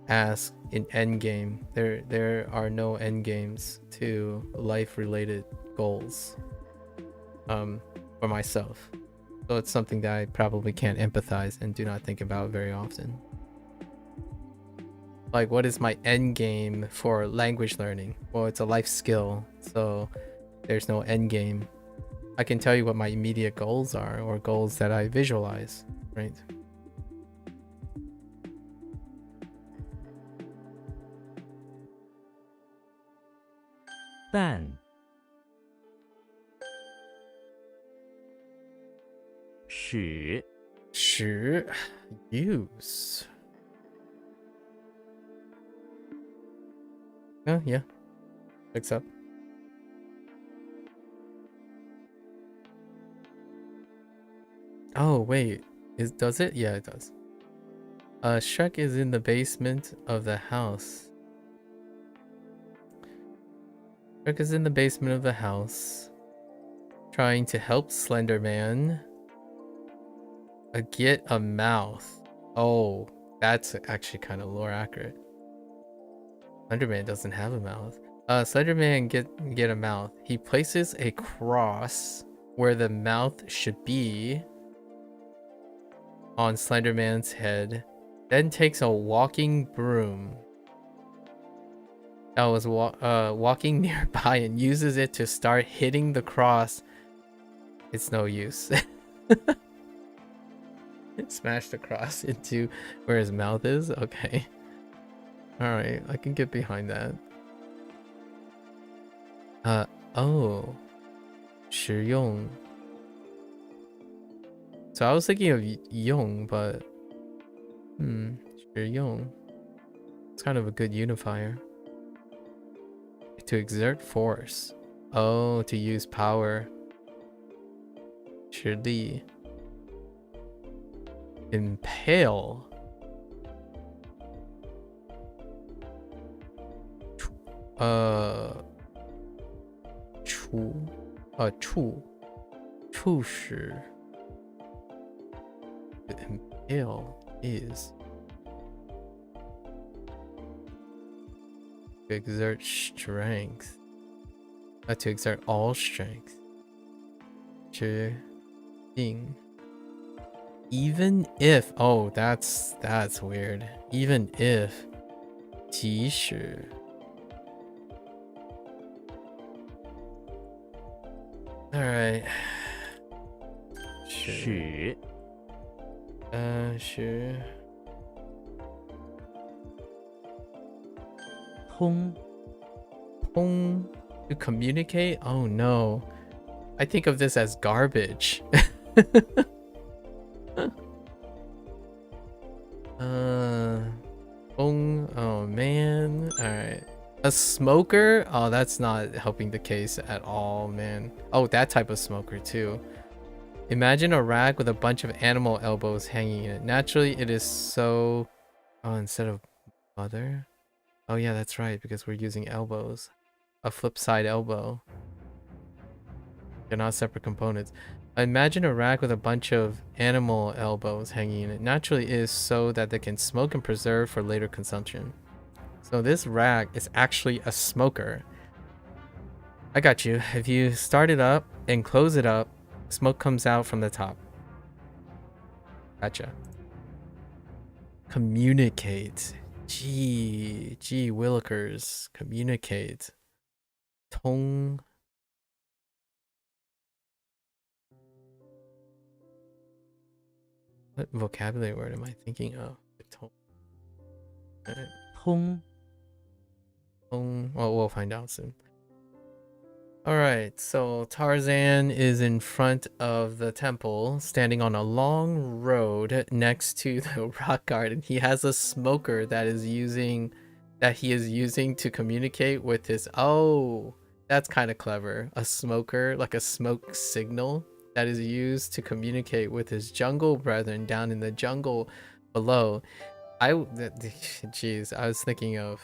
ask an end game. There are no end games to life-related goals for myself. So it's something that I probably can't empathize and do not think about very often. Like, what is my end game for language learning? Well, it's a life skill, so there's no end game. I can tell you what my immediate goals are, or goals that I visualize, right? Ban 使 use. Oh, yeah. Picks up. Oh, wait. Does it? Yeah, it does. Shrek is in the basement of the house. Shrek is in the basement of the house, trying to help Slender Man get a mouth. Oh, that's actually kind of lore accurate. Slenderman doesn't have a mouth. Slenderman get a mouth. He places a cross where the mouth should be on Slenderman's head, then takes a walking broom that was walking nearby and uses it to start hitting the cross. It's no use. Smash the cross into where his mouth is. Okay. Alright, I can get behind that. Oh. 实用. So I was thinking of 用, but 实用. It's kind of a good unifier. To exert force. Oh, to use power. 实力. Impale. Impale is to exert strength. To exert all strength. 决定. Even if, oh, that's weird. Even if, 即使. All right. 使 sure. 通 通 To communicate? Oh no. I think of this as garbage. Oh man. Alright. A smoker? Oh, that's not helping the case at all, man. Oh, that type of smoker too. Imagine a rack with a bunch of animal elbows hanging in it. Naturally, it is so... Oh, instead of mother? Oh yeah, that's right, because we're using elbows. A flip side elbow. They're not separate components. Imagine a rack with a bunch of animal elbows hanging in it. Naturally, it is so that they can smoke and preserve for later consumption. So this rack is actually a smoker. I got you. If you start it up and close it up, smoke comes out from the top. Gotcha. Communicate. Gee willikers. Communicate. Tong. What vocabulary word am I thinking of? Tong.通 Well, we'll find out soon. Alright, so Tarzan is in front of the temple, standing on a long road next to the rock garden. He has a smoker that he is using to communicate with his... Oh, that's kind of clever. A smoker, like a smoke signal that is used to communicate with his jungle brethren down in the jungle below. Jeez, I was thinking of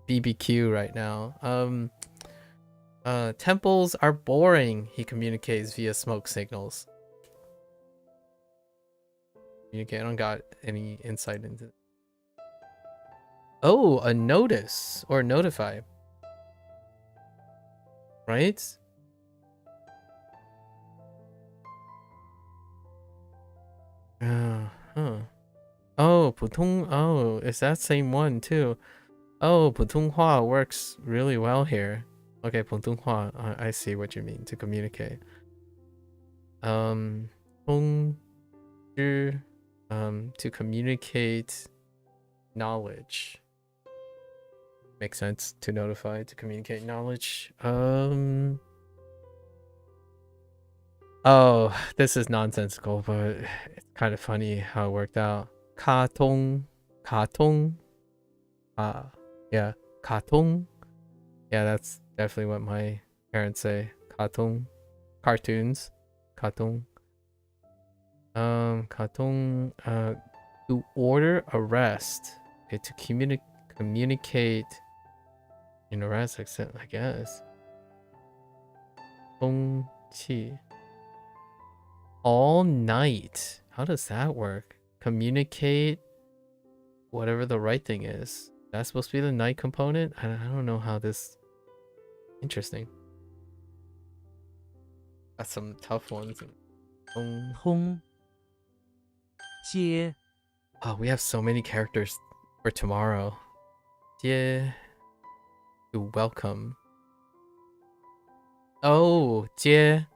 BBQ right now. Temples are boring, he communicates via smoke signals. I don't got any insight into it. Oh, a notice or notify. Right? Huh. Oh, 普通, oh, it's that same one too. Oh, 普通话 works really well here. Okay, 普通话, I see what you mean, to communicate. 通知, to communicate knowledge. Makes sense. To notify, to communicate knowledge. Oh, this is nonsensical, but it's kind of funny how it worked out. 卡通, yeah, 卡通. Yeah, that's definitely what my parents say. 卡通, cartoons, 卡通. 卡通, to order arrest. Okay, to communicate in arrest, I guess. 通气. All night. How does that work? Communicate whatever the right thing is. That's supposed to be the night component? I don't know how this... Interesting. Got some tough ones. 通接 Oh, we have so many characters for tomorrow. 接 to welcome. Oh, 接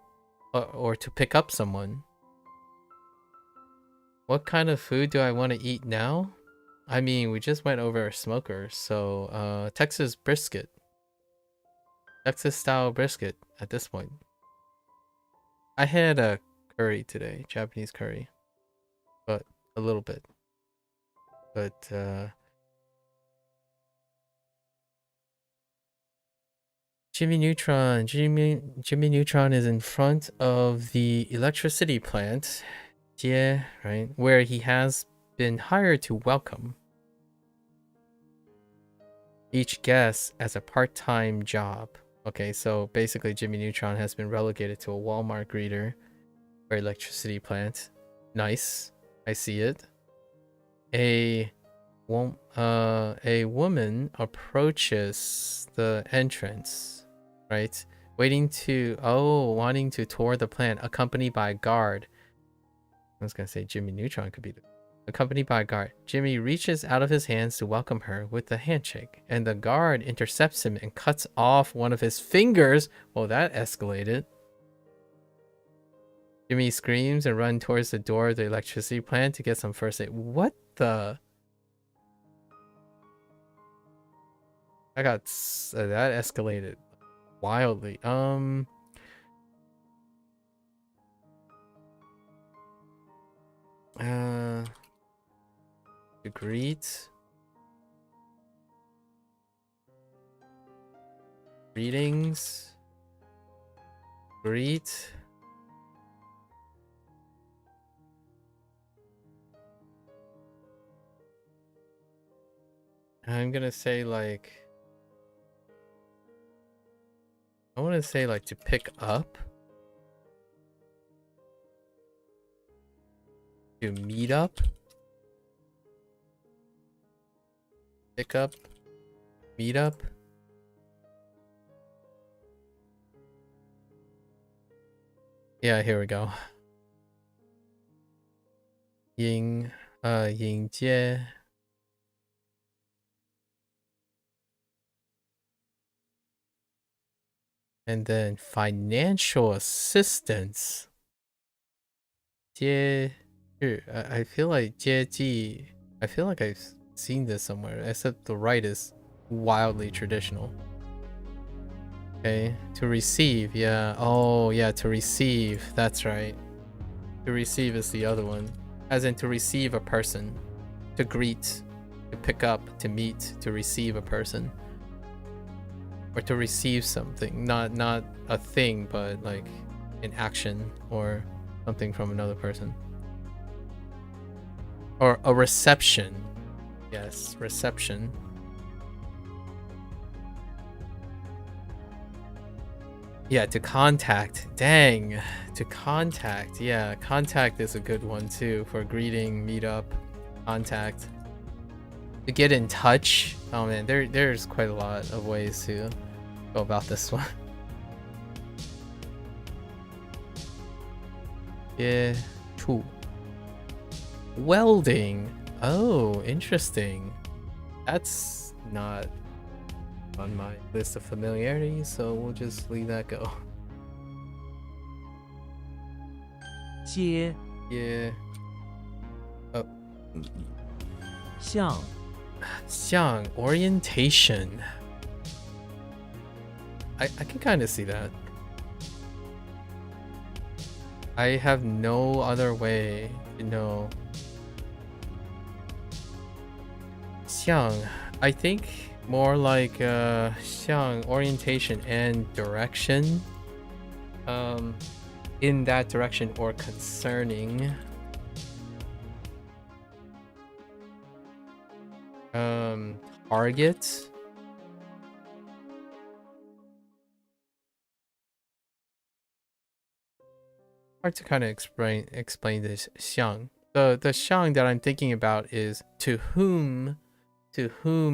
or to pick up someone. What kind of food do I want to eat now? I mean, we just went over a smoker, so Texas brisket. Texas style brisket at this point. I had a curry today, Japanese curry. But a little bit. But Jimmy Neutron. Jimmy Neutron is in front of the electricity plant. Yeah, right, where he has been hired to welcome each guest as a part-time job. Okay, so basically Jimmy Neutron has been relegated to a Walmart greeter or electricity plant. Nice, I see it. A woman approaches the entrance, right? Wanting to tour the plant, accompanied by a guard. I was gonna say Jimmy Neutron could be accompanied by a guard. Jimmy reaches out of his hands to welcome her with a handshake, and the guard intercepts him and cuts off one of his fingers. Well, that escalated. Jimmy screams and runs towards the door of the electricity plant to get some first aid. What the? That escalated wildly. To greet. Greetings. Greet. I'm gonna say like, I want to say like to pick up, to meet up, pick up, meet up. Yeah, here we go. 迎接 and then financial assistance. 接日 I feel like 接济 I feel like I've seen this somewhere, except the right is wildly traditional. Okay, to receive, yeah. Oh, yeah, to receive. That's right. To receive is the other one. As in to receive a person. To greet, to pick up, to meet, to receive a person. Or to receive something. Not a thing, but like an action or something from another person. Or a reception. Yes, reception. Yeah, to contact. Dang. To contact. Yeah, contact is a good one too for greeting, meet up, contact. To get in touch. Oh man, there's quite a lot of ways to go about this one. Yeah. True. Welding. Oh, interesting. That's not on my list of familiarity, so we'll just leave that go. 接 Yeah. Oh. 向 Xiang, orientation. I can kind of see that. I have no other way to know. Xiang, I think more like Xiang, orientation and direction. In that direction or concerning. Target. Hard to kind of explain this xiang. The xiang that I'm thinking about is to whom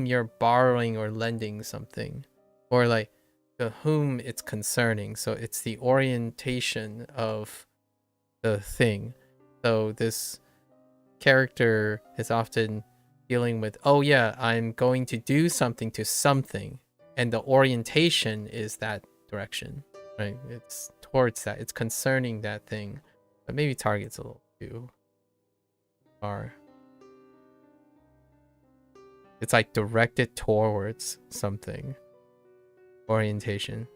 you're borrowing or lending something, or like to whom it's concerning. So it's the orientation of the thing. So this character is often dealing with, oh yeah, I'm going to do something to something, and the orientation is that direction, right? It's towards that, it's concerning that thing. But maybe target's a little too far. It's like directed towards something. Orientation.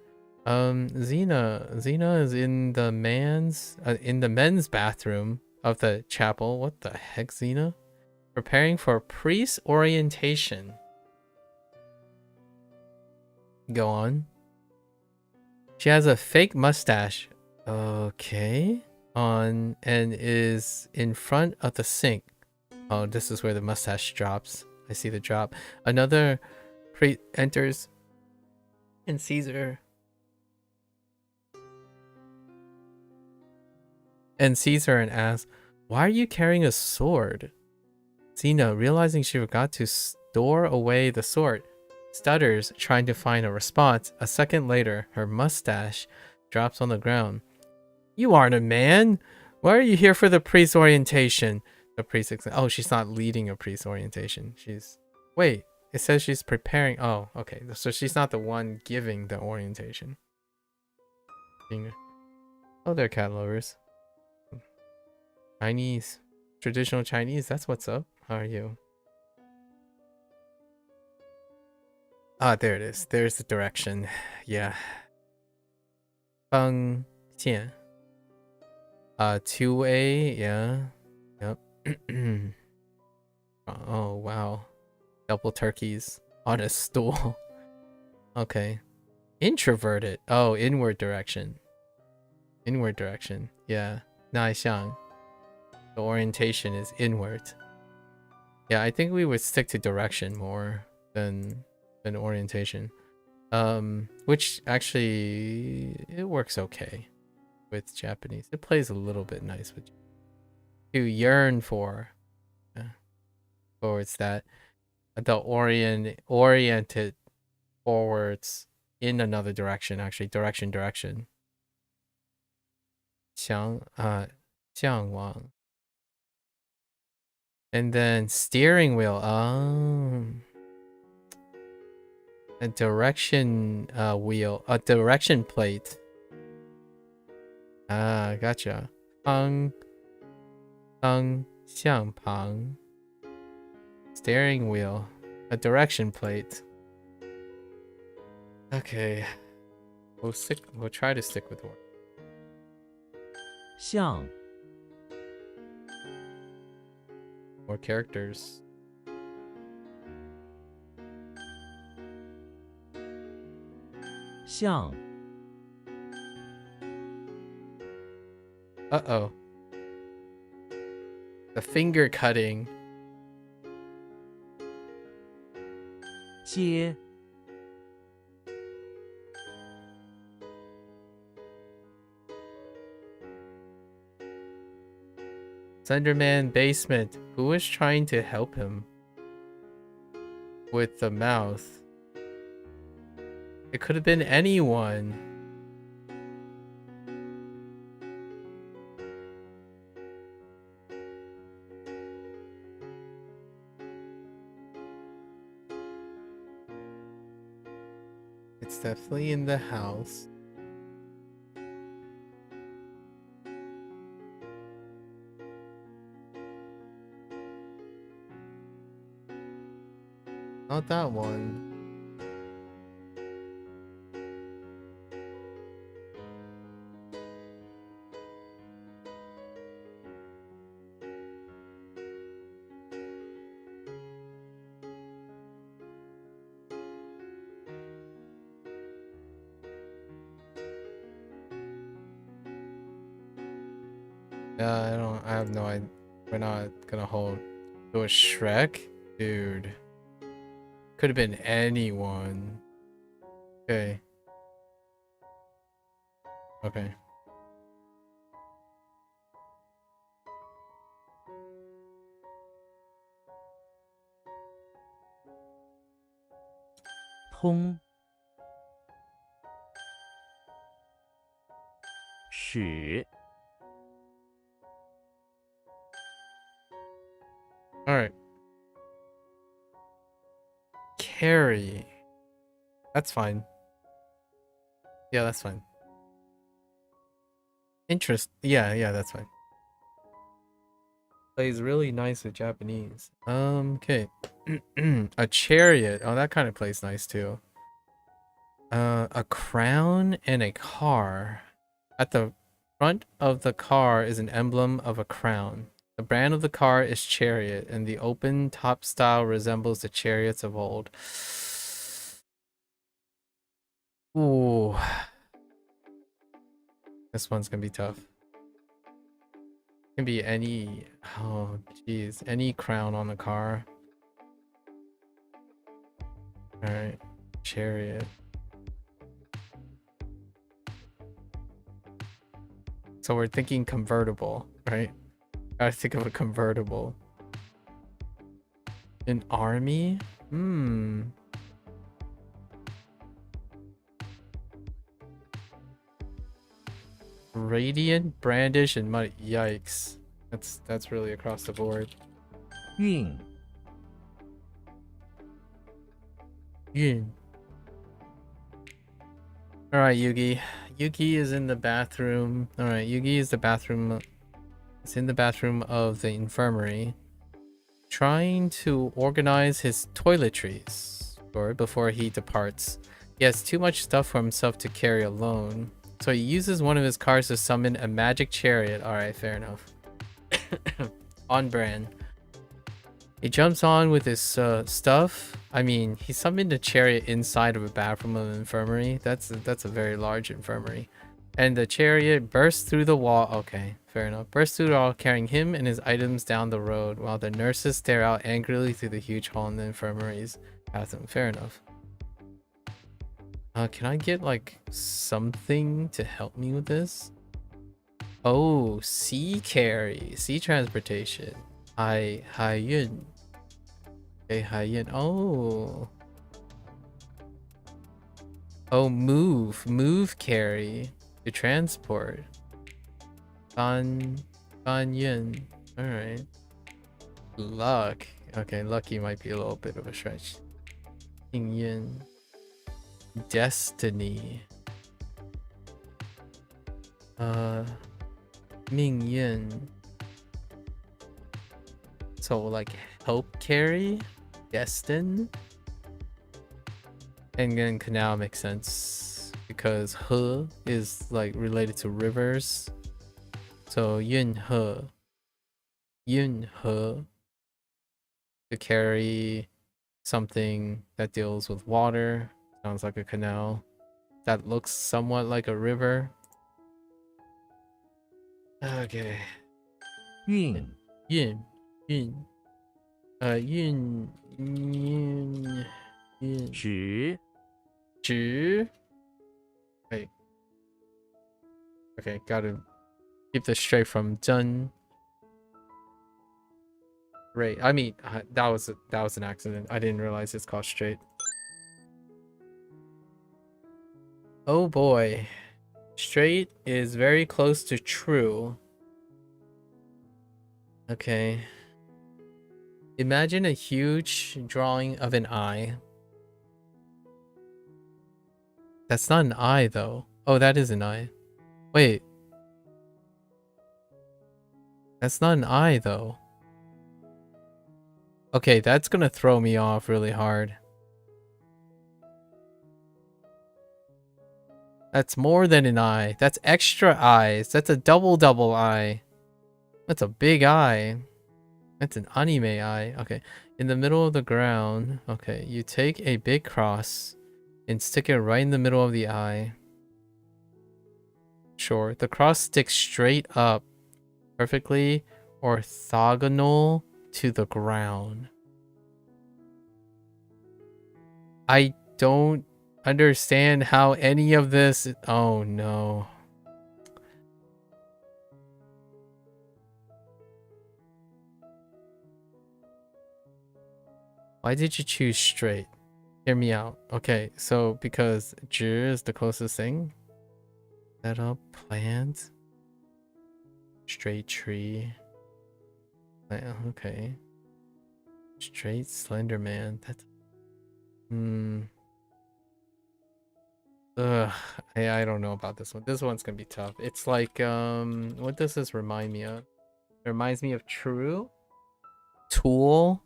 Xena is in the men's bathroom of the chapel. What the heck, Xena? Preparing for priest orientation. Go on. She has a fake mustache. Okay. On and is in front of the sink. Oh, this is where the mustache drops. I see the drop. Another priest enters and sees her. And asks, "Why are you carrying a sword?" Xena, realizing she forgot to store away the sword, stutters, trying to find a response. A second later, her mustache drops on the ground. "You aren't a man. Why are you here for the priest orientation?" The priest oh, she's not leading a priest orientation. Wait, it says she's preparing. Oh, okay. So she's not the one giving the orientation. Oh, they're cat lovers. Chinese. Traditional Chinese, that's what's up. How are you? Ah, there it is. There's the direction. Yeah. 方线. 2A, yeah. Yep. Oh, wow. Double turkeys on a stool. Okay. Introverted. Oh, inward direction. Inward direction. Yeah. 内向. The orientation is inward. Yeah, I think we would stick to direction more than orientation. Which actually it works okay with Japanese. It plays a little bit nice with to yearn for. Yeah. Towards that. The oriented forwards in another direction, actually. Direction. 向往. And then steering wheel. A direction wheel. A direction plate. Gotcha. 向旁. Steering wheel. A direction plate. Okay. We'll try to stick with one. 向 More characters. 向 Uh-oh. The finger cutting. 接 Slenderman basement. Who is trying to help him with the mouth? It could have been anyone. It's definitely in the house. Not that one. I have no idea. We're not gonna hold to a Shrek? Dude. Could have been anyone. Okay. Okay.通 使 Alright. Carry. That's fine. Yeah, that's fine. Yeah, that's fine. Plays really nice with Japanese. Okay. A chariot. Oh, that kind of plays nice too. A crown and a car. At the front of the car is an emblem of a crown. The brand of the car is Chariot, and the open top style resembles the chariots of old. Ooh. This one's gonna be tough. Can be any... Oh, jeez. Any crown on the car. Alright. Chariot. So we're thinking convertible, right? Gotta think of a convertible. An army? Radiant, brandish, and mud. Yikes. That's really across the board. 运 Yun. Alright, Yugi. Yugi is in the bathroom. Alright, Yugi is the bathroom. It's in the bathroom of the infirmary. Trying to organize his toiletries before he departs. He has too much stuff for himself to carry alone. So he uses one of his cars to summon a magic chariot. Alright, fair enough. On brand. He jumps on with his stuff. I mean, he summoned a chariot inside of a bathroom of an infirmary. That's a very large infirmary. And the chariot bursts through the wall. Okay, fair enough. Bursts through the wall, carrying him and his items down the road, while the nurses stare out angrily through the huge hole in the infirmary's bathroom. Fair enough. Can I get like something to help me with this? Oh, sea carry, sea transportation. Hai Yun. Okay, Hai Yun. Oh. Oh, move carry to transport. Gan Yun. All right. Luck. Okay, lucky might be a little bit of a stretch. Ying Yun. Destiny. Ming Yun. So like help carry, destin, and then canal makes sense because he is like related to rivers. So Yun He to carry something that deals with water. Sounds like a canal that looks somewhat like a river. Okay. 运 Yun. Yun. Yun. 直 Wait. Okay, gotta keep this straight from Zhen. Right. I mean, that was an accident. I didn't realize it's called straight. Oh boy. Straight is very close to true. Okay. Imagine a huge drawing of an eye. That's not an eye though. Oh, that is an eye. Wait. That's not an eye though. Okay, that's gonna throw me off really hard. That's more than an eye. That's extra eyes. That's a double eye. That's a big eye. That's an anime eye. Okay. In the middle of the ground. Okay. You take a big cross and stick it right in the middle of the eye. Sure. The cross sticks straight up. Perfectly orthogonal to the ground. I don't understand how any of this. Oh no. Why did you choose straight? Hear me out. Okay, so because 直 is the closest thing. Set up, plant. Straight tree. Okay. Straight slender man. That's Ugh, I don't know about this one. This one's gonna be tough. It's like what does this remind me of? It reminds me of True, Tool,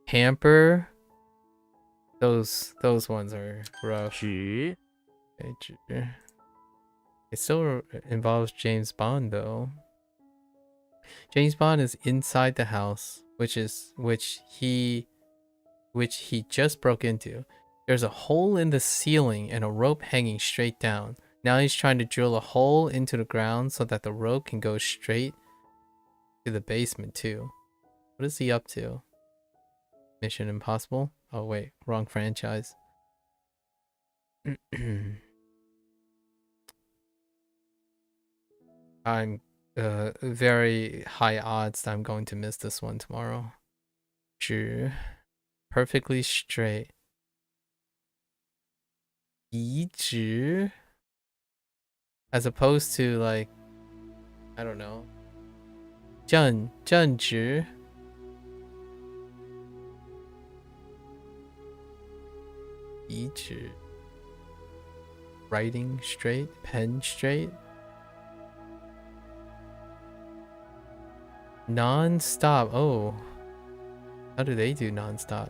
Hamper. Those ones are rough. 直 Okay, it still involves James Bond though. James Bond is inside the house, which he just broke into. There's a hole in the ceiling and a rope hanging straight down. Now he's trying to drill a hole into the ground so that the rope can go straight to the basement too. What is he up to? Mission Impossible? Oh wait, wrong franchise. I'm very high odds that I'm going to miss this one tomorrow. 直 perfectly straight. 移直 as opposed to like I don't know. 正直 移直 writing straight, pen straight. Non-stop. Oh, how do they do non-stop?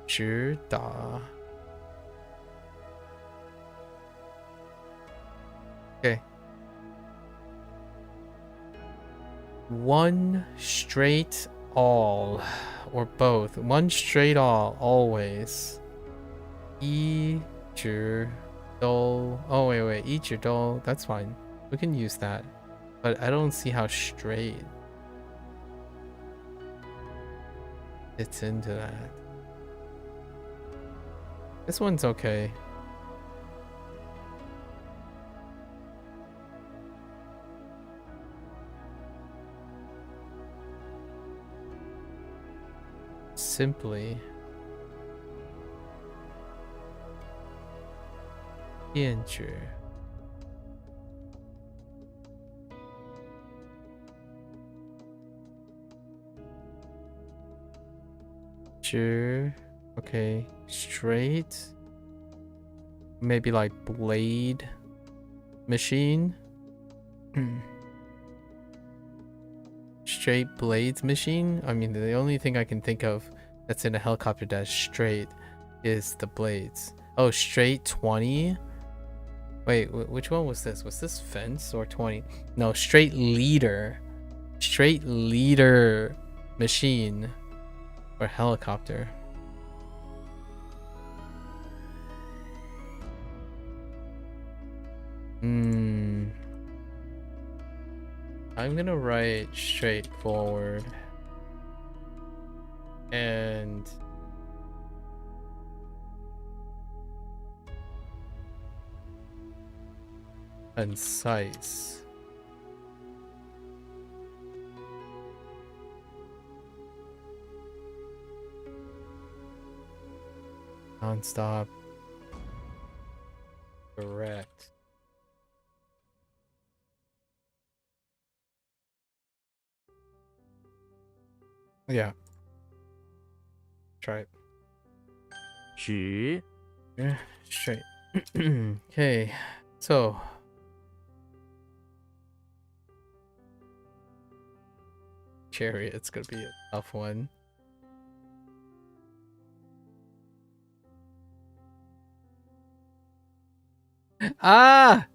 直达 one straight all, or both. One straight all, always. 一直都. Oh wait, 一直都. That's fine. We can use that. But I don't see how straight fits into that. This one's okay. Simply. 变质. Okay, straight. Maybe like blade machine. Straight blades machine. I mean, the only thing I can think of that's in a helicopter that's straight is the blades. Oh, straight 20. Wait, which one was this? Was this fence or 20? No, straight leader. Straight leader machine or helicopter. I'm gonna write straightforward and concise. Non-stop. Correct. Yeah. Try it. 10 Yeah, straight. Okay, so Chariot's gonna be a tough one. Ah!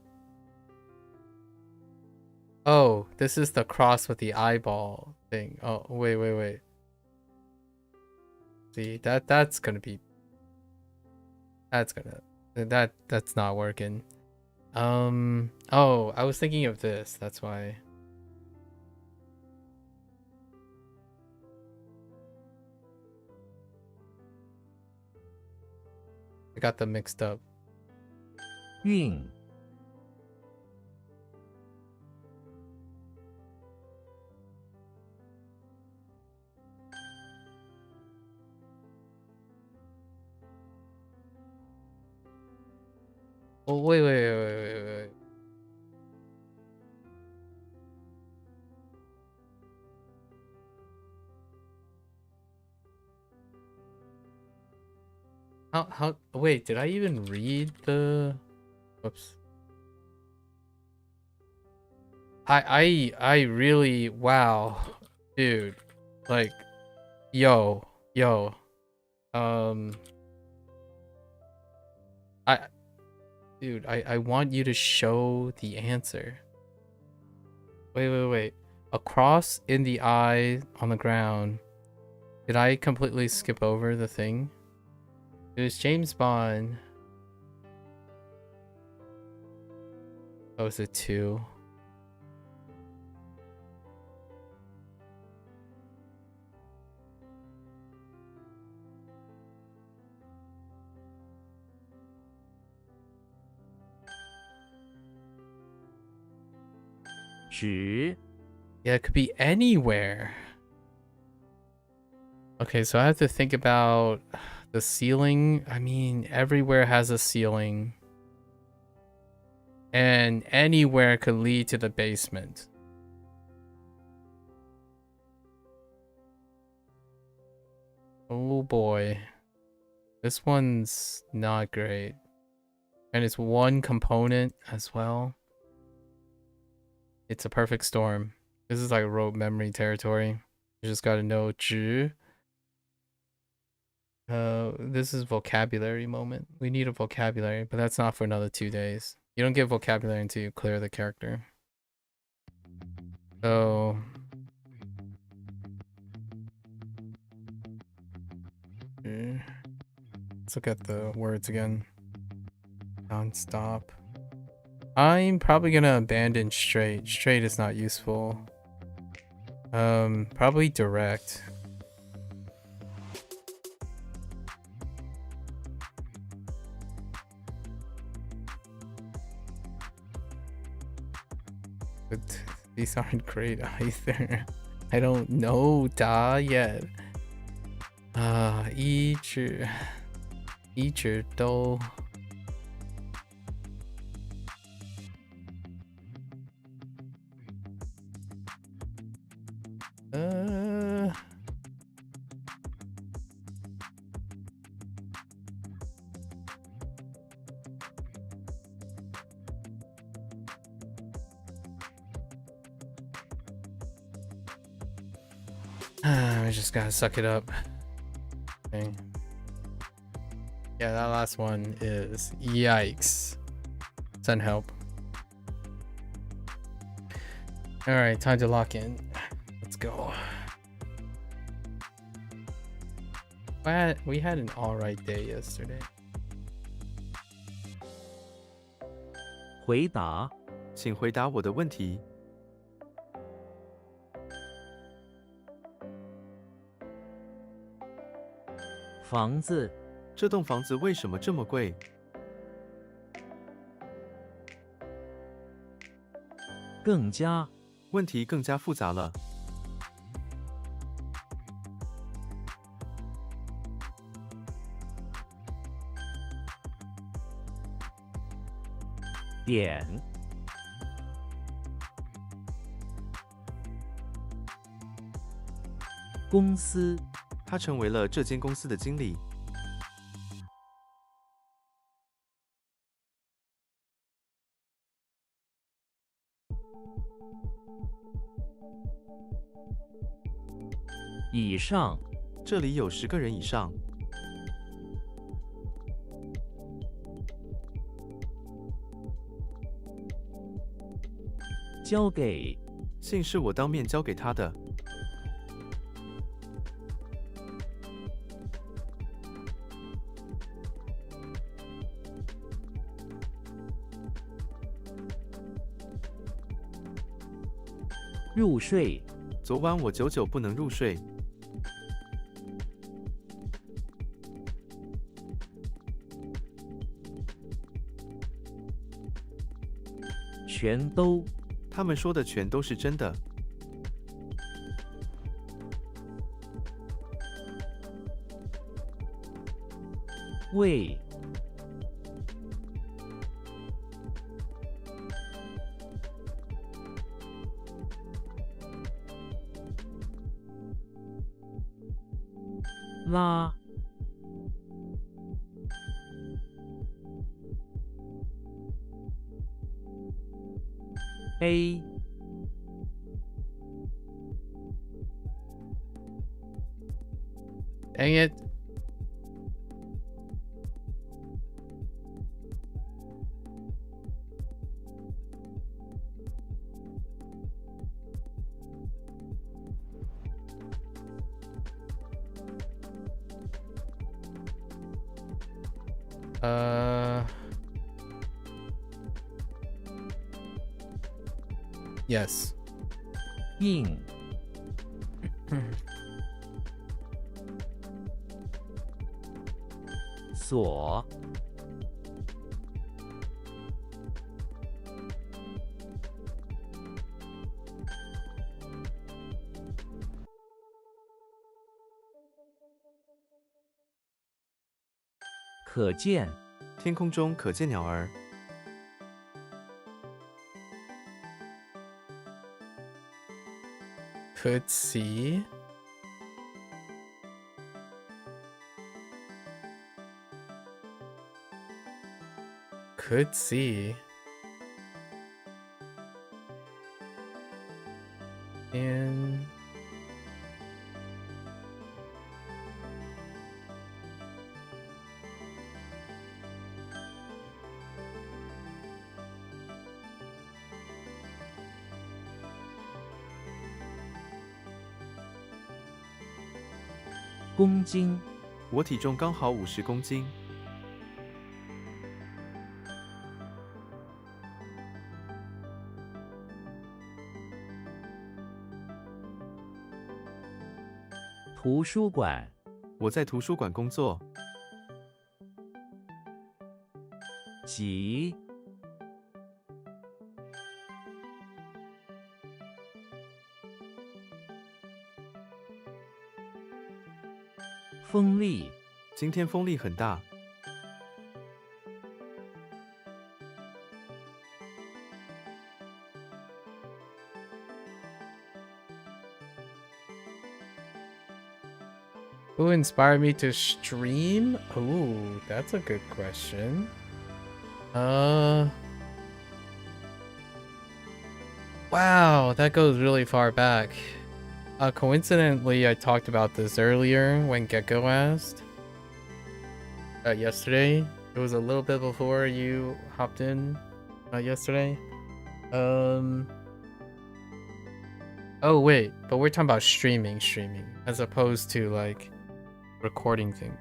Oh, this is the cross with the eyeball thing. Oh, wait. See, that's gonna be... That's not working. Oh, I was thinking of this, that's why. I got them mixed up. 运 Oh, wait. Wait, did I even read the... Whoops. I really, wow. Dude. Like, yo. Dude, I want you to show the answer. Wait. A cross in the eye on the ground. Did I completely skip over the thing? It was James Bond. Oh, was it 2? Yeah, it could be anywhere. Okay, so I have to think about the ceiling. I mean, everywhere has a ceiling. And anywhere could lead to the basement. Oh boy. This one's not great. And it's one component as well. It's a perfect storm. This is like rote memory territory. You just gotta know 值. This is vocabulary moment. We need a vocabulary, but that's not for another 2 days. You don't get vocabulary until you clear the character. So Let's look at the words again. Non-stop. I'm probably gonna abandon straight. Straight is not useful. Probably direct. But these aren't great either. I don't know da yet. 一直都 I just gotta suck it up. Okay. Yeah, that last one is yikes. Send help. Alright, time to lock in. Let's go. We had an alright day yesterday. 回答请回答我的问题。房子这栋房子为什么这么贵？更加问题更加复杂了。点公司他成为了这间公司的经理。以上这里有10个人以上。交给信是我当面交给他的。入睡昨晚我久久不能入睡。全都他们说的全都是真的。为拉A Dang it. Yes. 应所可见天空中可见鸟儿。Could see. Could see. And公斤我体重刚好50公斤。图书馆，我在图书馆工作。急，风力，今天风力很大。Who inspired me to stream? Ooh, that's a good question. Wow, that goes really far back. Coincidentally, I talked about this earlier when Gecko asked. Yesterday. It was a little bit before you hopped in yesterday. Oh wait, but we're talking about streaming as opposed to like recording things.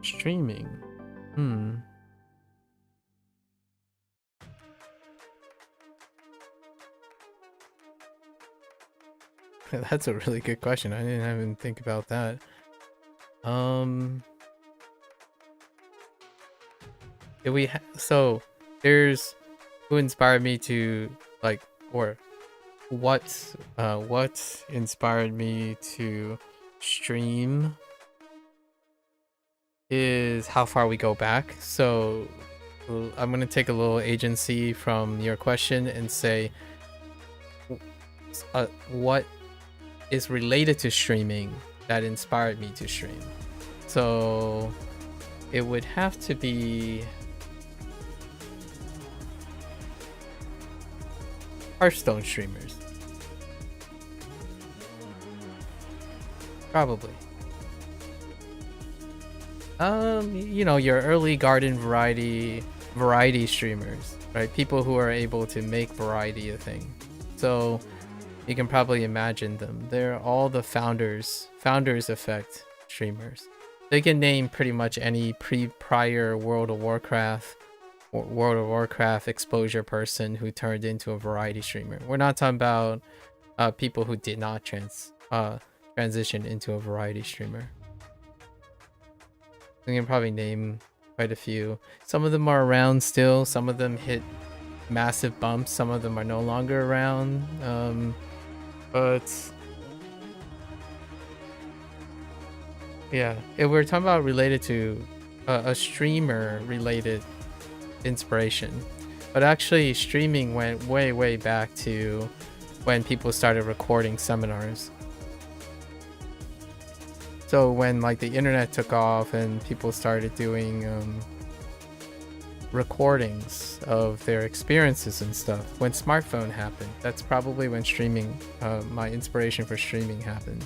Streaming. That's a really good question. I didn't even think about that. So there's who inspired me to like, or what inspired me to stream is how far we go back. So I'm gonna take a little agency from your question and say what is related to streaming that inspired me to stream. So it would have to be Hearthstone streamers. Probably. You know, your early garden variety streamers, right? People who are able to make variety a thing. So you can probably imagine them. They're all the founders effect streamers. They can name pretty much any prior World of Warcraft exposure person who turned into a variety streamer. We're not talking about people who did not transition into a variety streamer. We can probably name quite a few. Some of them are around still. Some of them hit massive bumps. Some of them are no longer around. But yeah, if we're talking about related to a streamer related inspiration, but actually streaming went way back to when people started recording seminars. So when like the internet took off and people started doing recordings of their experiences and stuff, when smartphone happened, that's probably when streaming, my inspiration for streaming happened.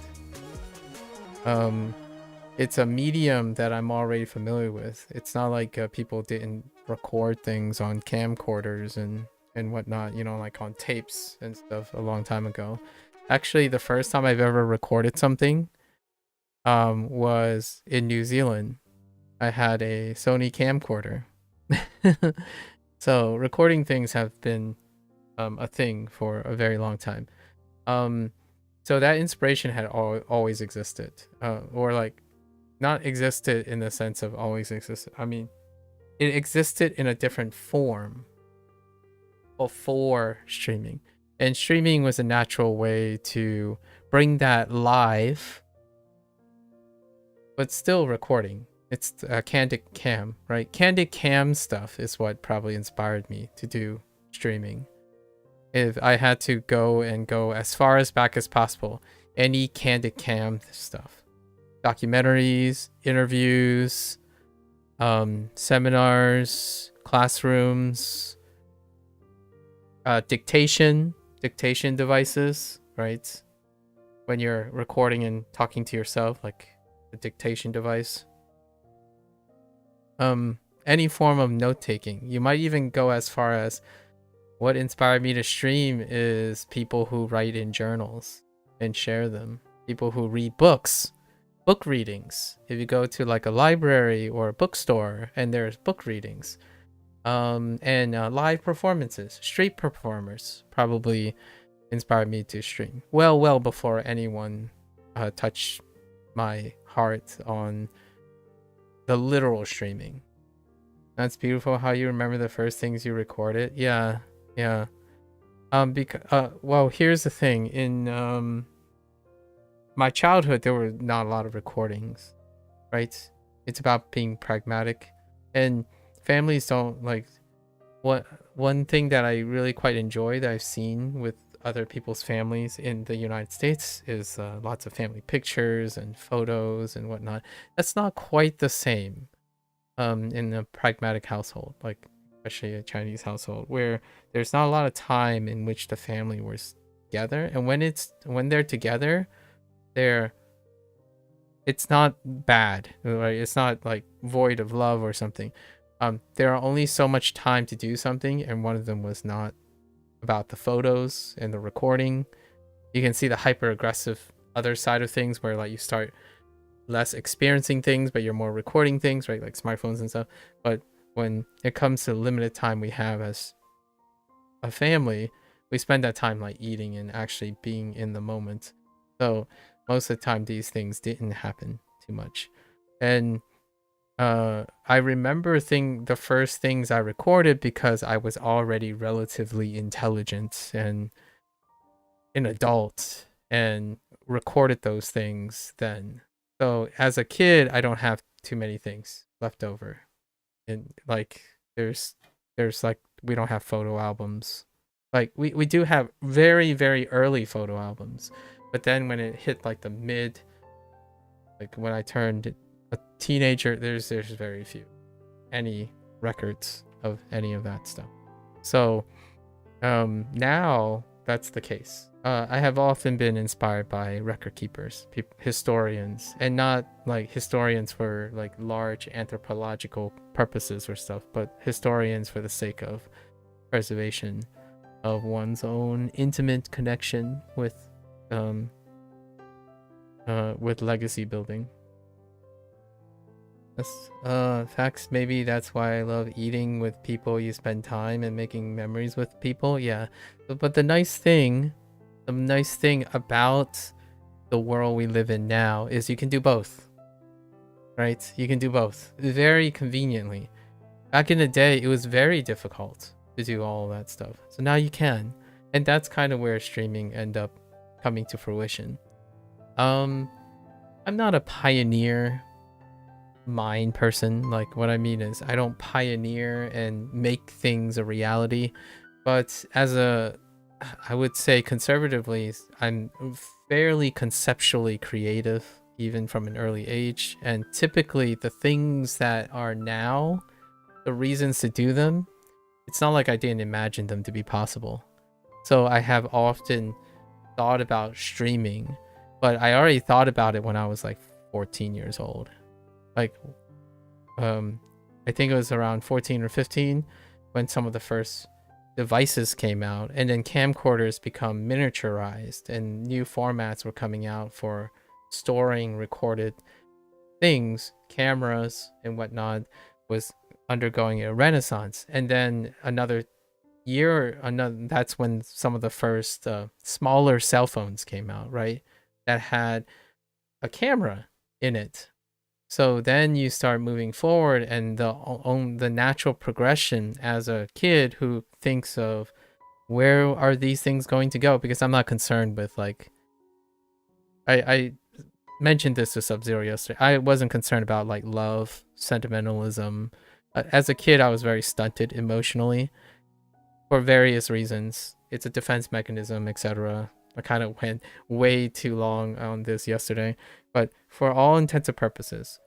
It's a medium that I'm already familiar with. It's not like people didn't record things on camcorders and whatnot, you know, like on tapes and stuff a long time ago. Actually, the first time I've ever recorded something was in New Zealand. I had a Sony camcorder. So recording things have been a thing for a very long time. So that inspiration had always existed, or like not existed in the sense of always existed. I mean, it existed in a different form before streaming, and streaming was a natural way to bring that live but still recording. It's candid cam, right? Candid cam stuff is what probably inspired me to do streaming. If I had to go as far as back as possible, any candid cam stuff, documentaries, interviews, seminars, classrooms, dictation devices, right? When you're recording and talking to yourself, like a dictation device. Any form of note-taking. You might even go as far as what inspired me to stream is people who write in journals and share them. People who read books book readings. If you go to like a library or a bookstore and there's book readings, and live performances, street performers probably inspired me to stream well before anyone touched my heart on the literal streaming. That's beautiful how you remember the first things you recorded. Yeah. Because well, here's the thing. In my childhood, there were not a lot of recordings, right? It's about being pragmatic, and families don't like. One thing that I really quite enjoy that I've seen with other people's families in the United States is lots of family pictures and photos and whatnot. That's not quite the same in a pragmatic household, like especially a Chinese household, where there's not a lot of time in which the family was together. And when they're together, it's not bad, right? It's not like void of love or something. There are only so much time to do something, and one of them was not about the photos and the recording. You can see the hyper aggressive other side of things, where like you start less experiencing things but you're more recording things, right? Like smartphones and stuff. But when it comes to limited time we have as a family, we spend that time like eating and actually being in the moment. So most of the time these things didn't happen too much. And I remember the first things I recorded because I was already relatively intelligent and an adult and recorded those things then. So as a kid, I don't have too many things left over. And like there's like, we don't have photo albums. Like we do have very, very early photo albums. But then when it hit like the mid, like when I turned a teenager, there's very few any records of any of that stuff. So now that's the case. I have often been inspired by record keepers, historians, and not like historians for like large anthropological purposes or stuff, but historians for the sake of preservation of one's own intimate connection with legacy building. Facts. Maybe that's why I love eating with people. You spend time and making memories with people. Yeah, but the nice thing about the world we live in now is you can do both, right? You can do both very conveniently. Back in the day, it was very difficult to do all that stuff. So now you can, and that's kind of where streaming ended up coming to fruition. I'm not a pioneer mind person. Like what I mean is I don't pioneer and make things a reality, but I would say conservatively, I'm fairly conceptually creative even from an early age, and typically the things that are now the reasons to do them, it's not like I didn't imagine them to be possible. So I have often thought about streaming, but I already thought about it when I was like 14 years old. Like I think it was around 14 or 15 when some of the first devices came out, and then camcorders become miniaturized and new formats were coming out for storing recorded things. Cameras and whatnot was undergoing a renaissance. And then that's when some of the first smaller cell phones came out, right, that had a camera in it. So then you start moving forward, and the natural progression as a kid who thinks of where are these things going to go, because I'm not concerned with like, I mentioned this to Sub-Zero yesterday. I wasn't concerned about like love, sentimentalism. As a kid, I was very stunted emotionally for various reasons. It's a defense mechanism, etc. I kind of went way too long on this yesterday, but for all intents and purposes,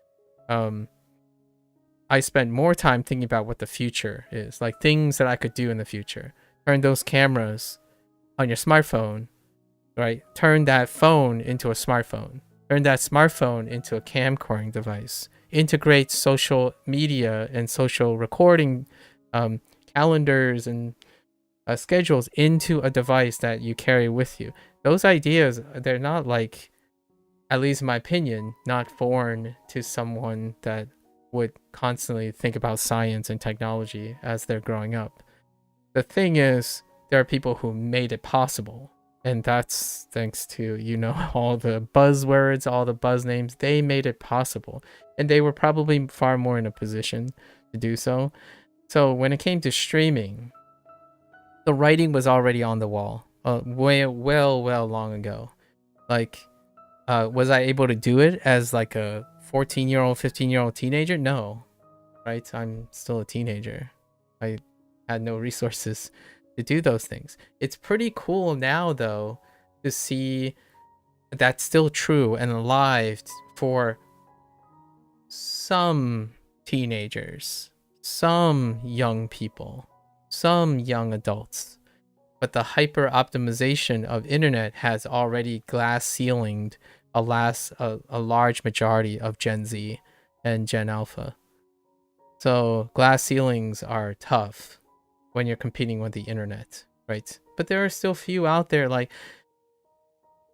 I spent more time thinking about what the future is, like things that I could do in the future. Turn those cameras on your smartphone, right? Turn that phone into a smartphone. Turn that smartphone into a camcording device. Integrate social media and social recording calendars and schedules into a device that you carry with you. Those ideas, they're not like at least in my opinion, not foreign to someone that would constantly think about science and technology as they're growing up. The thing is, there are people who made it possible, and that's thanks to, you know, all the buzzwords, all the buzz names. They made it possible, and they were probably far more in a position to do so. So when it came to streaming, the writing was already on the wall, well long ago. Like, was I able to do it as like a 14-year-old, 15-year-old teenager? No, right? I'm still a teenager. I had no resources to do those things. It's pretty cool now, though, to see that's still true and alive for some teenagers, some young people, some young adults. But the hyper optimization of internet has already glass ceilinged a large majority of Gen Z and Gen Alpha. So glass ceilings are tough when you're competing with the internet, right? But there are still few out there like,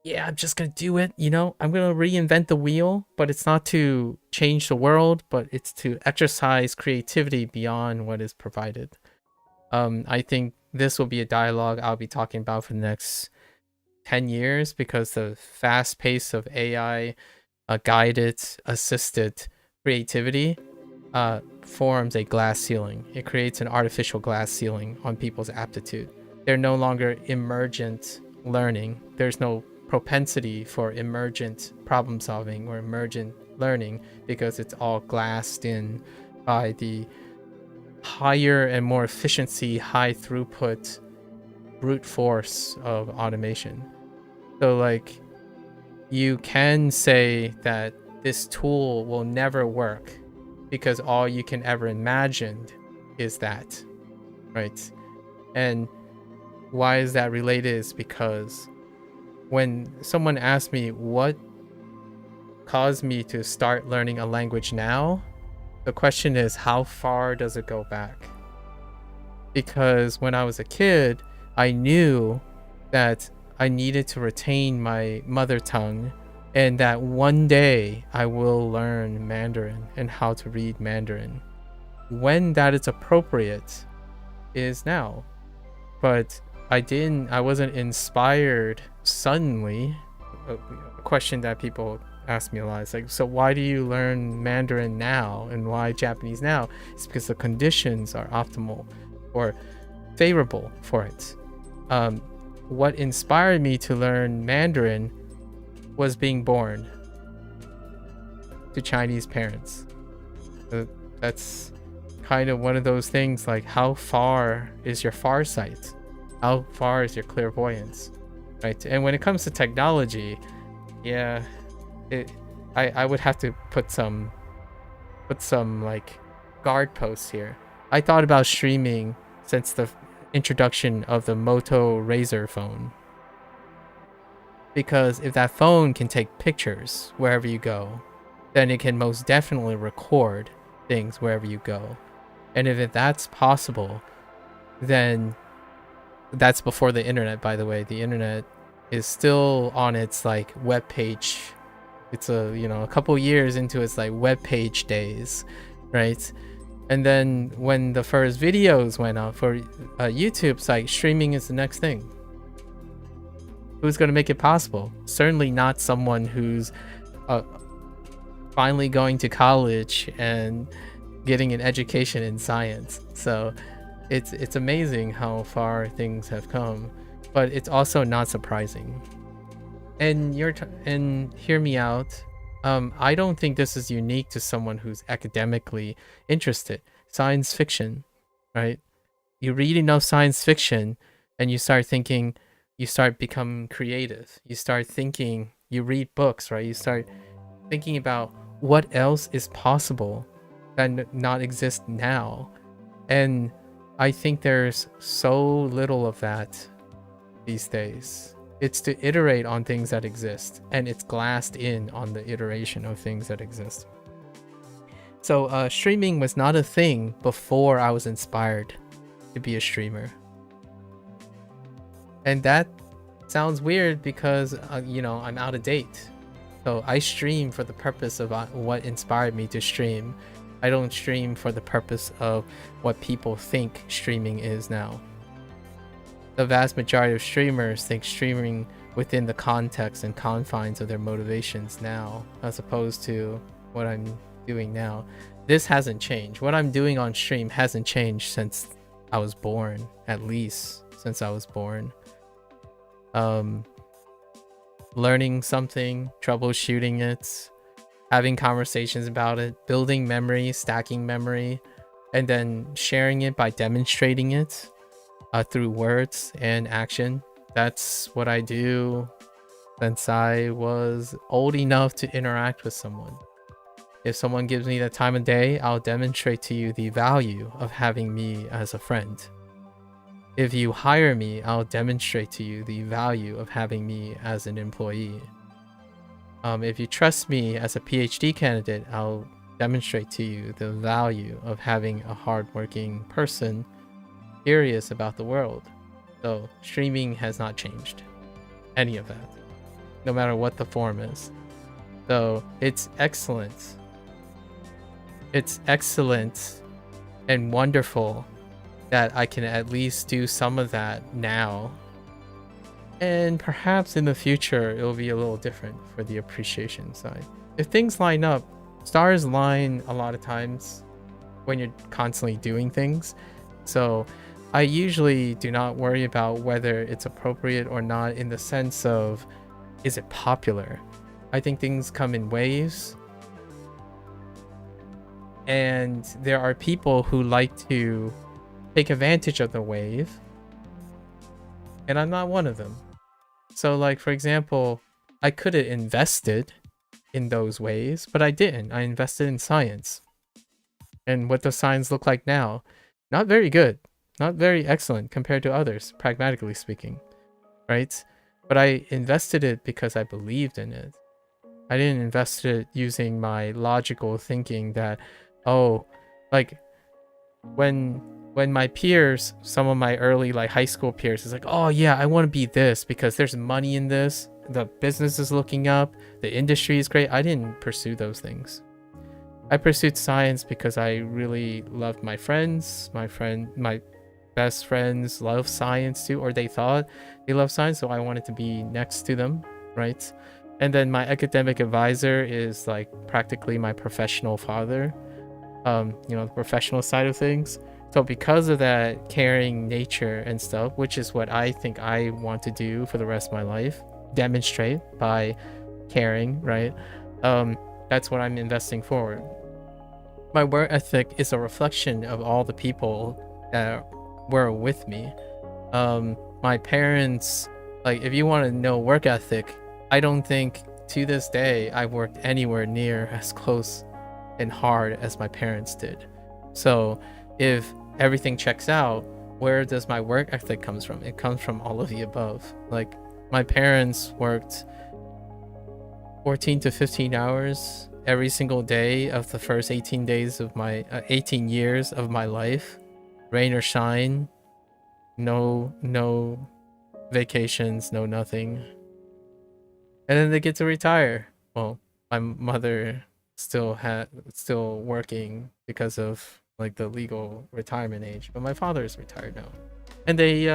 yeah, I'm just gonna do it, you know, I'm gonna reinvent the wheel, but it's not to change the world, but it's to exercise creativity beyond what is provided. I think this will be a dialogue I'll be talking about for the next 10 years because the fast pace of AI guided, assisted creativity forms a glass ceiling. It creates an artificial glass ceiling on people's aptitude. They're no longer emergent learning. There's no propensity for emergent problem solving or emergent learning because it's all glassed in by the higher and more efficiency, high throughput, brute force of automation. So like, you can say that this tool will never work because all you can ever imagine is that, right? And why is that related is because when someone asks me what caused me to start learning a language now, the question is, how far does it go back? Because when I was a kid, I knew that I needed to retain my mother tongue and that one day I will learn Mandarin and how to read Mandarin. When that is appropriate is now. But I wasn't inspired suddenly. A question that people ask me a lot is like, so why do you learn Mandarin now and why Japanese now? It's because the conditions are optimal or favorable for it. What inspired me to learn Mandarin was being born to Chinese parents. That's kind of one of those things, like, how far is your farsight? How far is your clairvoyance? Right? And when it comes to technology, yeah, I would have to put some like guard posts here. I thought about streaming since the introduction of the Moto Razr phone, because if that phone can take pictures wherever you go, then it can most definitely record things wherever you go. And if that's possible, then that's before the internet, by the way. The internet is still on its like web page. It's a couple years into its like web page days, right? And then when the first videos went up for YouTube's like, streaming is the next thing. Who's going to make it possible? Certainly not someone who's finally going to college and getting an education in science. So it's amazing how far things have come, but it's also not surprising. And hear me out. I don't think this is unique to someone who's academically interested. Science fiction, right? You read enough science fiction and you start thinking, you start becoming creative. You start thinking, you read books, right? You start thinking about what else is possible that not exist now. And I think there's so little of that these days. It's to iterate on things that exist, and it's glassed in on the iteration of things that exist. So streaming was not a thing before I was inspired to be a streamer. And that sounds weird because I'm out of date. So I stream for the purpose of what inspired me to stream. I don't stream for the purpose of what people think streaming is now. The vast majority of streamers think streaming within the context and confines of their motivations now, as opposed to what I'm doing now. This hasn't changed. What I'm doing on stream hasn't changed since I was born, at least since I was born. Learning something, troubleshooting it, having conversations about it, building memory, stacking memory, and then sharing it by demonstrating it through words and action. That's what I do since I was old enough to interact with someone. If someone gives me the time of day, I'll demonstrate to you the value of having me as a friend. If you hire me, I'll demonstrate to you the value of having me as an employee. If you trust me as a PhD candidate, I'll demonstrate to you the value of having a hardworking person curious about the world. So streaming has not changed any of that, no matter what the form is. So it's excellent. It's excellent and wonderful that I can at least do some of that now. And perhaps in the future, it'll be a little different for the appreciation side. If things line up, stars line a lot of times when you're constantly doing things. So I usually do not worry about whether it's appropriate or not in the sense of, is it popular? I think things come in waves. And there are people who like to take advantage of the wave. And I'm not one of them. So like, for example, I could have invested in those waves, but I didn't. I invested in science. And what does science look like now? Not very good. Not very excellent compared to others, pragmatically speaking, right? But I invested it because I believed in it. I didn't invest it using my logical thinking that, oh, like when my peers, some of my early like high school peers is like, oh yeah, I want to be this because there's money in this, the business is looking up, the industry is great. I didn't pursue those things. I pursued science because I really loved my friends. My best friends love science too, or they thought they love science, so I wanted to be next to them, right? And then my academic advisor is like practically my professional father, you know, the professional side of things. So because of that caring nature and stuff, which is what I think I want to do for the rest of my life, demonstrate by caring, right? That's what I'm investing forward. My work ethic is a reflection of all the people that were with me. My parents, like, if you want to know work ethic, I don't think to this day I worked anywhere near as close and hard as my parents did. So if everything checks out, where does my work ethic comes from? It comes from all of the above. Like, my parents worked 14 to 15 hours every single day of the first 18 days of my 18 years of my life, rain or shine, no vacations, no nothing. And then they get to retire. Well, my mother still working because of like the legal retirement age, but my father is retired now. And they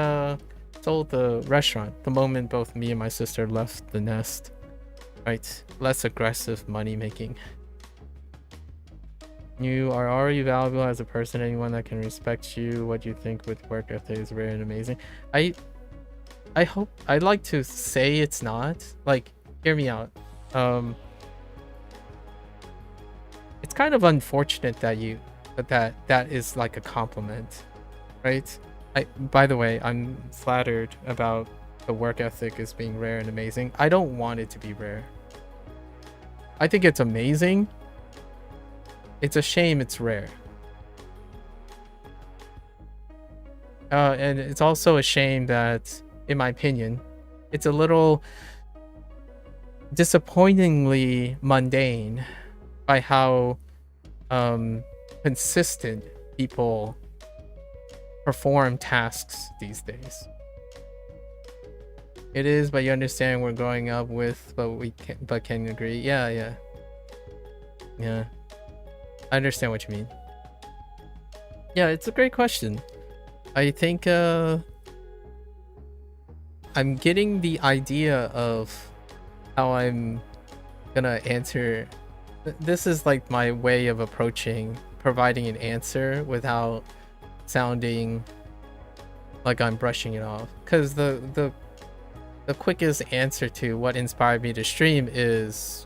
sold the restaurant the moment both me and my sister left the nest. Right, less aggressive money making. You are already valuable as a person. Anyone that can respect you, what you think with work ethic is rare and amazing. I hope, I'd like to say it's not. Like, hear me out. It's kind of unfortunate that that is like a compliment, right? By the way, I'm flattered about the work ethic is being rare and amazing. I don't want it to be rare. I think it's amazing. It's a shame it's rare. And it's also a shame that, in my opinion, it's a little disappointingly mundane by how consistent people perform tasks these days. It is, but you understand we're growing up with, but can agree. Yeah. I understand what you mean. Yeah, it's a great question. I think I'm getting the idea of how I'm gonna answer. This is like my way of providing an answer without sounding like I'm brushing it off. Because the quickest answer to what inspired me to stream is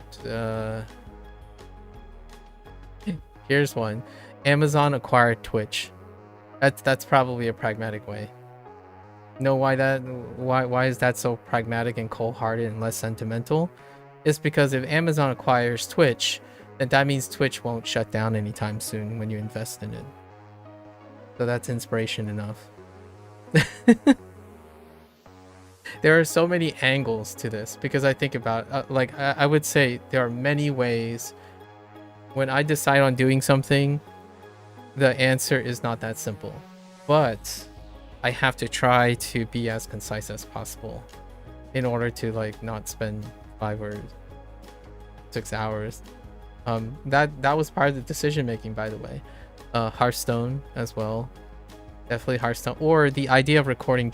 here's one. Amazon acquired Twitch. That's probably a pragmatic way. Know why is that so pragmatic and cold-hearted and less sentimental? It's because if Amazon acquires Twitch, then that means Twitch won't shut down anytime soon when you invest in it. So that's inspiration enough. There are so many angles to this because I think about I would say there are many ways when I decide on doing something, the answer is not that simple, but I have to try to be as concise as possible in order to like not spend 5 or 6 hours. That was part of the decision making, by the way. Hearthstone as well, definitely Hearthstone, or the idea of recording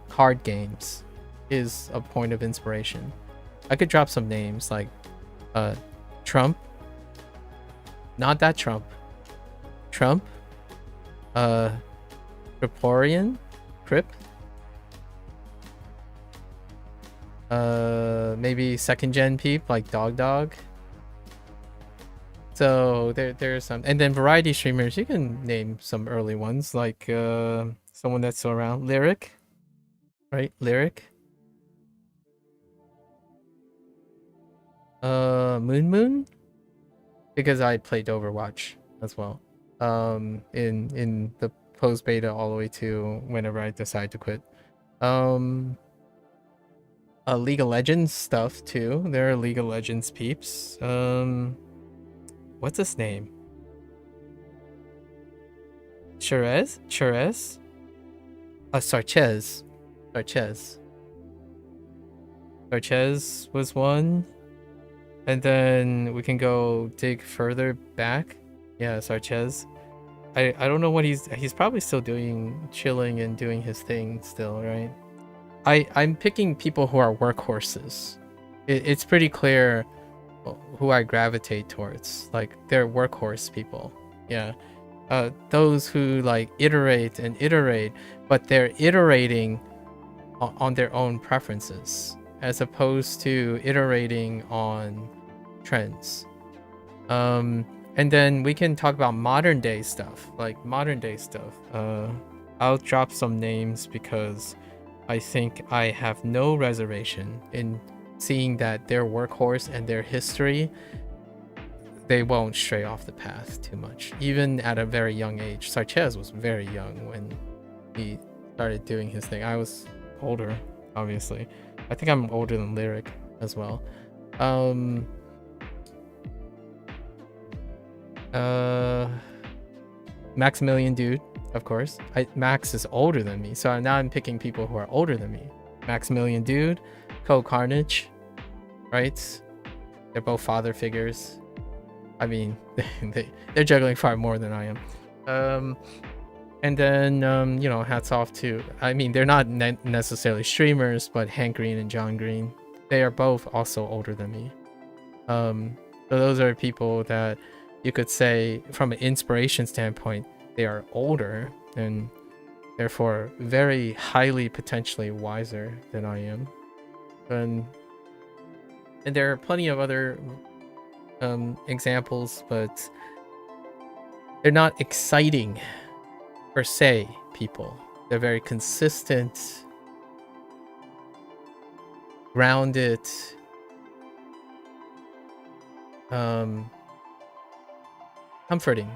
card games is a point of inspiration. I could drop some names like Trump, not that Trump, Criporian, maybe second gen peep like Dog. So there's some, and then variety streamers. You can name some early ones like someone that's still around, Lyric, right? Lyric. Moon, because I played Overwatch as well. In the post beta all the way to whenever I decide to quit. League of Legends stuff too. There are League of Legends peeps. What's his name? Cherez? Sarchez. Sarchez was one. And then we can go dig further back. Yeah, Sarchez. I don't know what he's probably still chilling and doing his thing still, right? I'm picking people who are workhorses. It's pretty clear who I gravitate towards. Like, they're workhorse people. Yeah. Those who like iterate, but they're iterating on their own preferences as opposed to iterating on trends. And then we can talk about modern day stuff. I'll drop some names because I think I have no reservation in seeing that their workhorse and their history, they won't stray off the path too much, even at a very young age. Sarchez was very young when he started doing his thing. I was older, obviously. I think I'm older than Lyric as well. Maximilian Dude, of course. Max is older than me, so now I'm picking people who are older than me. Maximilian Dude, Carnage, right? They're both father figures. I mean, they're juggling far more than I am. And then, hats off to, I mean, they're not necessarily streamers, but Hank Green and John Green, they are both also older than me. So those are people that you could say, from an inspiration standpoint, they are older and therefore very highly potentially wiser than I am. And there are plenty of other examples, but they're not exciting per se people. They're very consistent, grounded, comforting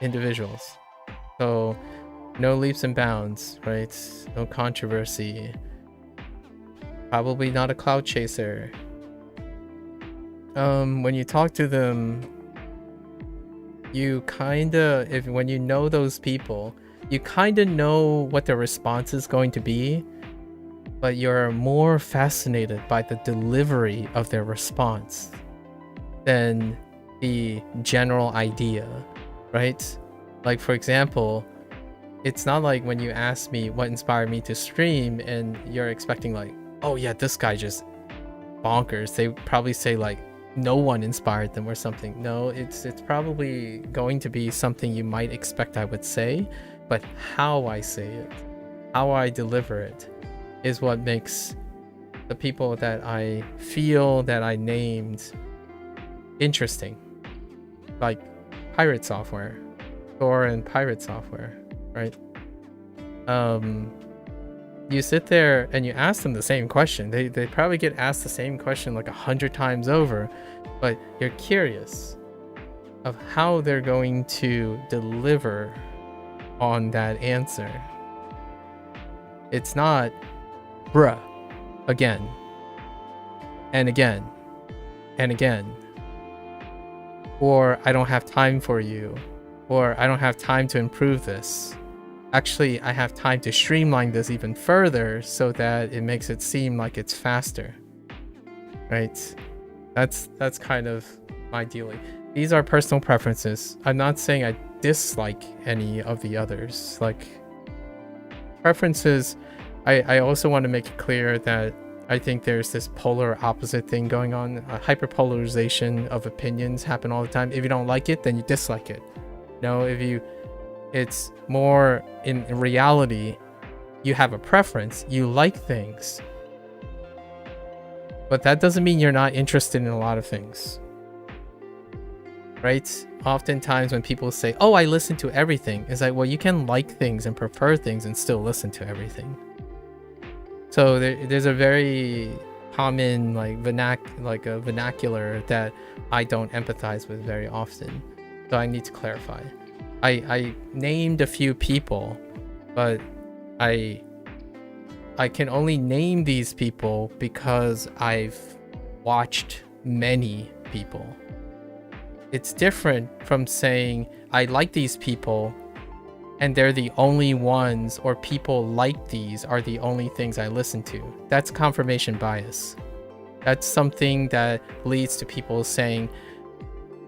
individuals. So no leaps and bounds, right? No controversy. Probably not a cloud chaser. When you talk to them, you when you know those people, you kind of know what the response is going to be, but you're more fascinated by the delivery of their response than the general idea, right? Like, for example, it's not like when you ask me what inspired me to stream and you're expecting like, oh yeah, this guy just bonkers. They probably say like no one inspired them or something. No, it's probably going to be something you might expect I would say, but how I say it, how I deliver it is what makes the people that I feel that I named interesting. Like pirate software, Thor and pirate software, right? You sit there and you ask them the same question. They probably get asked the same question like 100 times over, but you're curious of how they're going to deliver on that answer. It's not bruh again and again and again, or I don't have time for you, or I don't have time to improve this. Actually, I have time to streamline this even further so that it makes it seem like it's faster, right? That's kind of my dealing. These are personal preferences. I'm not saying I dislike any of the others. Like, preferences, I also want to make it clear that I think there's this polar opposite thing going on. Hyperpolarization of opinions happen all the time. If you don't like it, then you dislike it. No, it's more in reality, you have a preference, you like things, but that doesn't mean you're not interested in a lot of things, right? Oftentimes when people say, oh, I listen to everything, it's like, well, you can like things and prefer things and still listen to everything. So there's a very common like a vernacular that I don't empathize with very often, so I need to clarify. I named a few people, but I can only name these people because I've watched many people. It's different from saying I like these people and they're the only ones, or people like these are the only things I listen to. That's confirmation bias. That's something that leads to people saying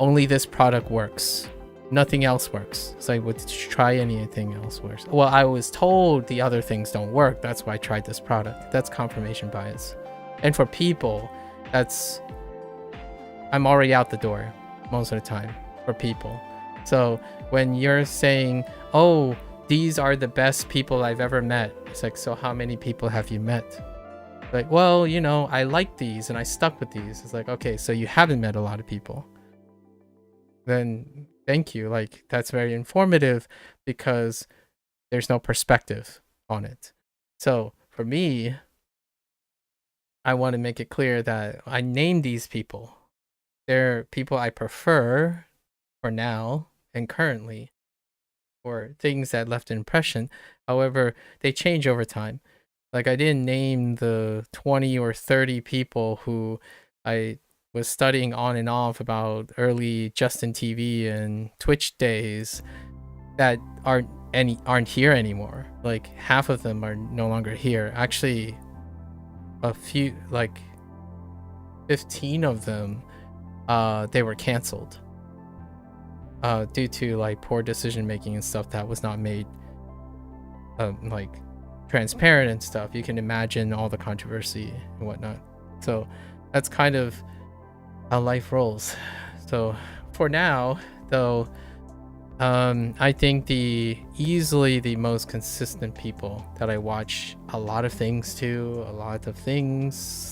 only this product works. Nothing else works. It's like, well, did you try anything else works? Well, I was told the other things don't work. That's why I tried this product. That's confirmation bias. And for people, I'm already out the door most of the time for people. So when you're saying, oh, these are the best people I've ever met, it's like, so how many people have you met? Like, well, you know, I like these and I stuck with these. It's like, okay, so you haven't met a lot of people. Then thank you. Like, that's very informative because there's no perspective on it. So for me, I want to make it clear that I named these people. They're people I prefer for now and currently, or things that left an impression. However, they change over time. Like, I didn't name the 20 or 30 people who I was studying on and off about early Justin TV and Twitch days that aren't here anymore. Like, half of them are no longer here. Actually, a few, like 15 of them, they were canceled due to like poor decision making and stuff that was not made like transparent and stuff. You can imagine all the controversy and whatnot. So that's kind of how life rolls. So for now, though, I think easily the most consistent people that I watch a lot of things to,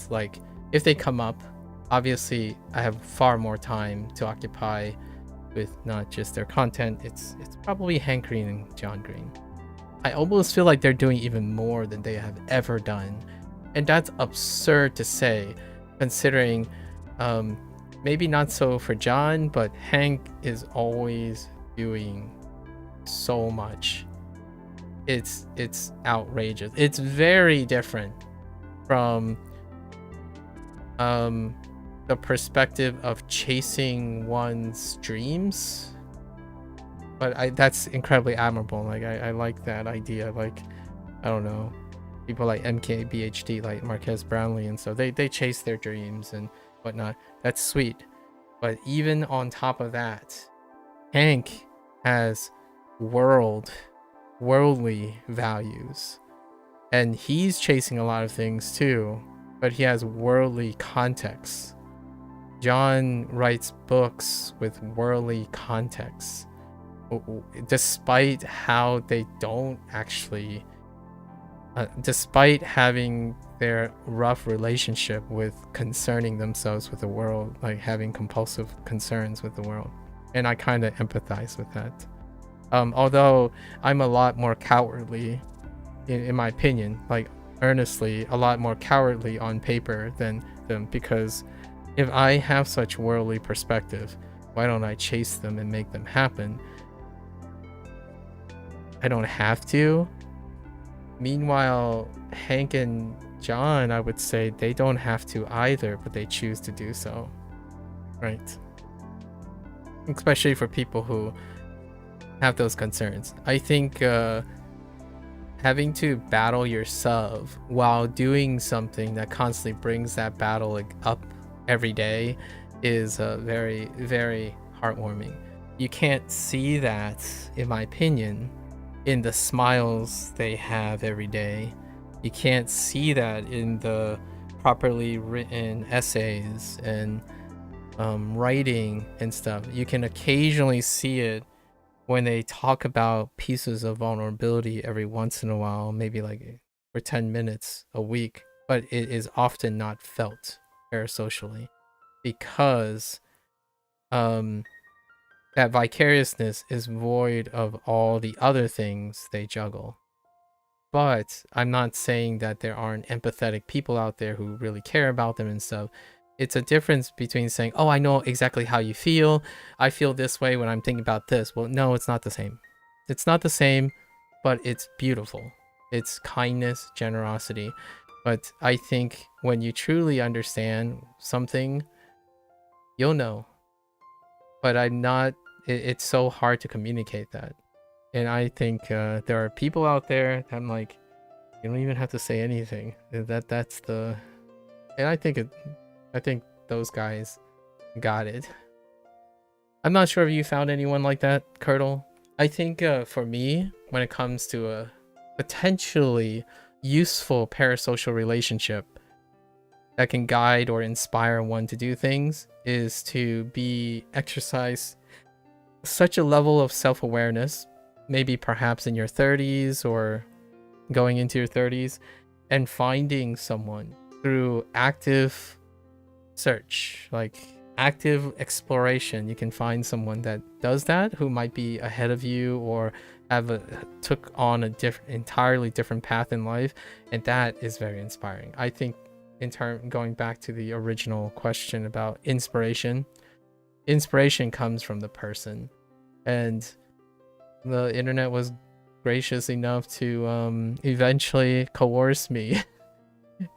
like, if they come up, obviously I have far more time to occupy with not just their content. It's probably Hank Green and John Green. I almost feel like they're doing even more than they have ever done, and that's absurd to say, considering maybe not so for John, but Hank is always doing so much. It's outrageous. It's very different from the perspective of chasing one's dreams But that's incredibly admirable. Like I like that idea. Like, I don't know, people like MKBHD, like Marquez Brownlee, and so they chase their dreams and whatnot. That's sweet. But even on top of that, Hank has worldly values, and he's chasing a lot of things too, but he has worldly context. John writes books with worldly context, despite how they don't actually despite having their rough relationship with concerning themselves with the world, like having compulsive concerns with the world. And I kind of empathize with that. Although I'm a lot more cowardly, in my opinion, like earnestly, a lot more cowardly on paper than them, because if I have such worldly perspective, why don't I chase them and make them happen? I don't have to. Meanwhile, Hank and John, I would say they don't have to either, but they choose to do so. Right? Especially for people who have those concerns. I think having to battle yourself while doing something that constantly brings that battle up every day is very, very heartwarming. You can't see that, in my opinion, in the smiles they have every day. You can't see that in the properly written essays and writing and stuff. You can occasionally see it when they talk about pieces of vulnerability every once in a while, maybe like for 10 minutes a week, but it is often not felt parasocially, because that vicariousness is void of all the other things they juggle. But I'm not saying that there aren't empathetic people out there who really care about them and stuff. It's a difference between saying, oh, I know exactly how you feel. I feel this way when I'm thinking about this. Well, no, it's not the same. It's not the same, but it's beautiful. It's kindness, generosity. But I think when you truly understand something, you'll know. But it's so hard to communicate that. And I think there are people out there that I'm like, you don't even have to say anything. That's the, and I think those guys got it. I'm not sure if you found anyone like that, Curdle. I think for me, when it comes to a potentially useful parasocial relationship that can guide or inspire one to do things, is to exercise such a level of self-awareness, maybe perhaps in your 30s or going into your 30s, and finding someone through active search, like active exploration. You can find someone that does that, who might be ahead of you or took on a entirely different path in life, and that is very inspiring. I think going back to the original question about inspiration comes from the person, and the internet was gracious enough to eventually coerce me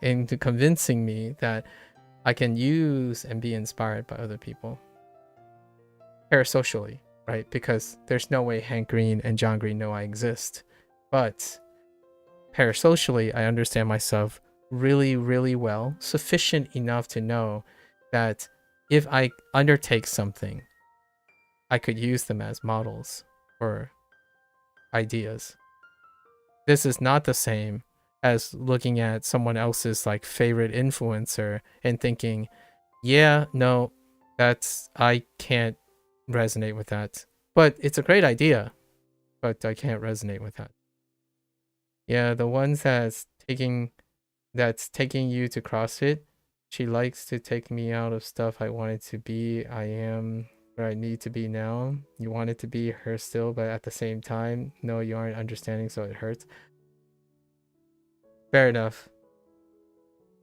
into convincing me that I can use and be inspired by other people parasocially, right? Because there's no way Hank Green and John Green know I exist, but parasocially I understand myself really, really well, sufficient enough to know that if I undertake something, I could use them as models or ideas. This is not the same as looking at someone else's like favorite influencer and thinking, yeah, no, I can't resonate with that, but it's a great idea, but I can't resonate with that. Yeah, the ones that's taking you to CrossFit, she likes to take me out of stuff I wanted to be. I am where I need to be now. You wanted to be her still, but at the same time, no, you aren't understanding, so it hurts. Fair enough.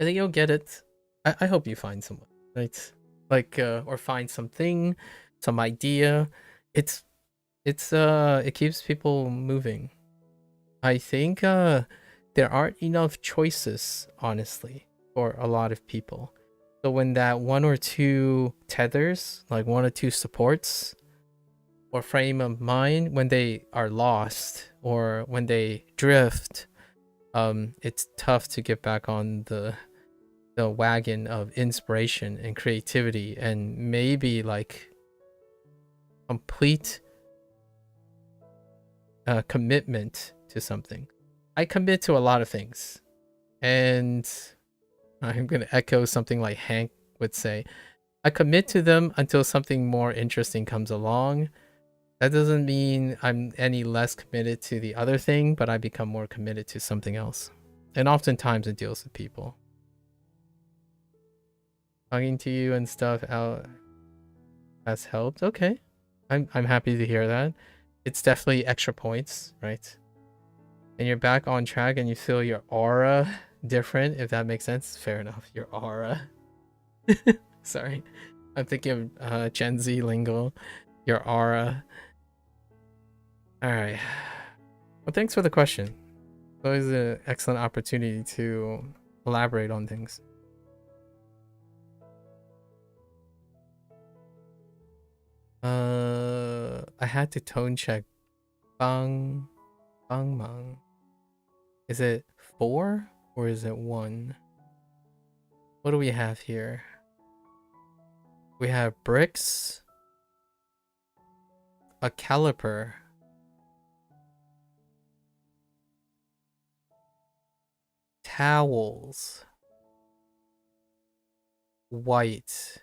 I think you'll get it. I hope you find someone, right? Like, or find something, some idea. It keeps people moving. I think there aren't enough choices, honestly, for a lot of people. So when that one or two tethers, like one or two supports, or frame of mind when they are lost or when they drift. It's tough to get back on the wagon of inspiration and creativity and maybe like complete commitment to something. I commit to a lot of things, and I'm gonna echo something like Hank would say. I commit to them until something more interesting comes along. That doesn't mean I'm any less committed to the other thing, but I become more committed to something else. And oftentimes it deals with people. Talking to you and stuff out has helped. Okay. I'm happy to hear that. It's definitely extra points, right? And you're back on track and you feel your aura different, if that makes sense. Fair enough. Your aura. Sorry. I'm thinking of Gen Z lingo. Your aura. Alright. Well, thanks for the question. Always an excellent opportunity to elaborate on things. I had to tone check bang mang. Is it 4 or is it 1? What do we have here? We have bricks, a caliper, towels, white.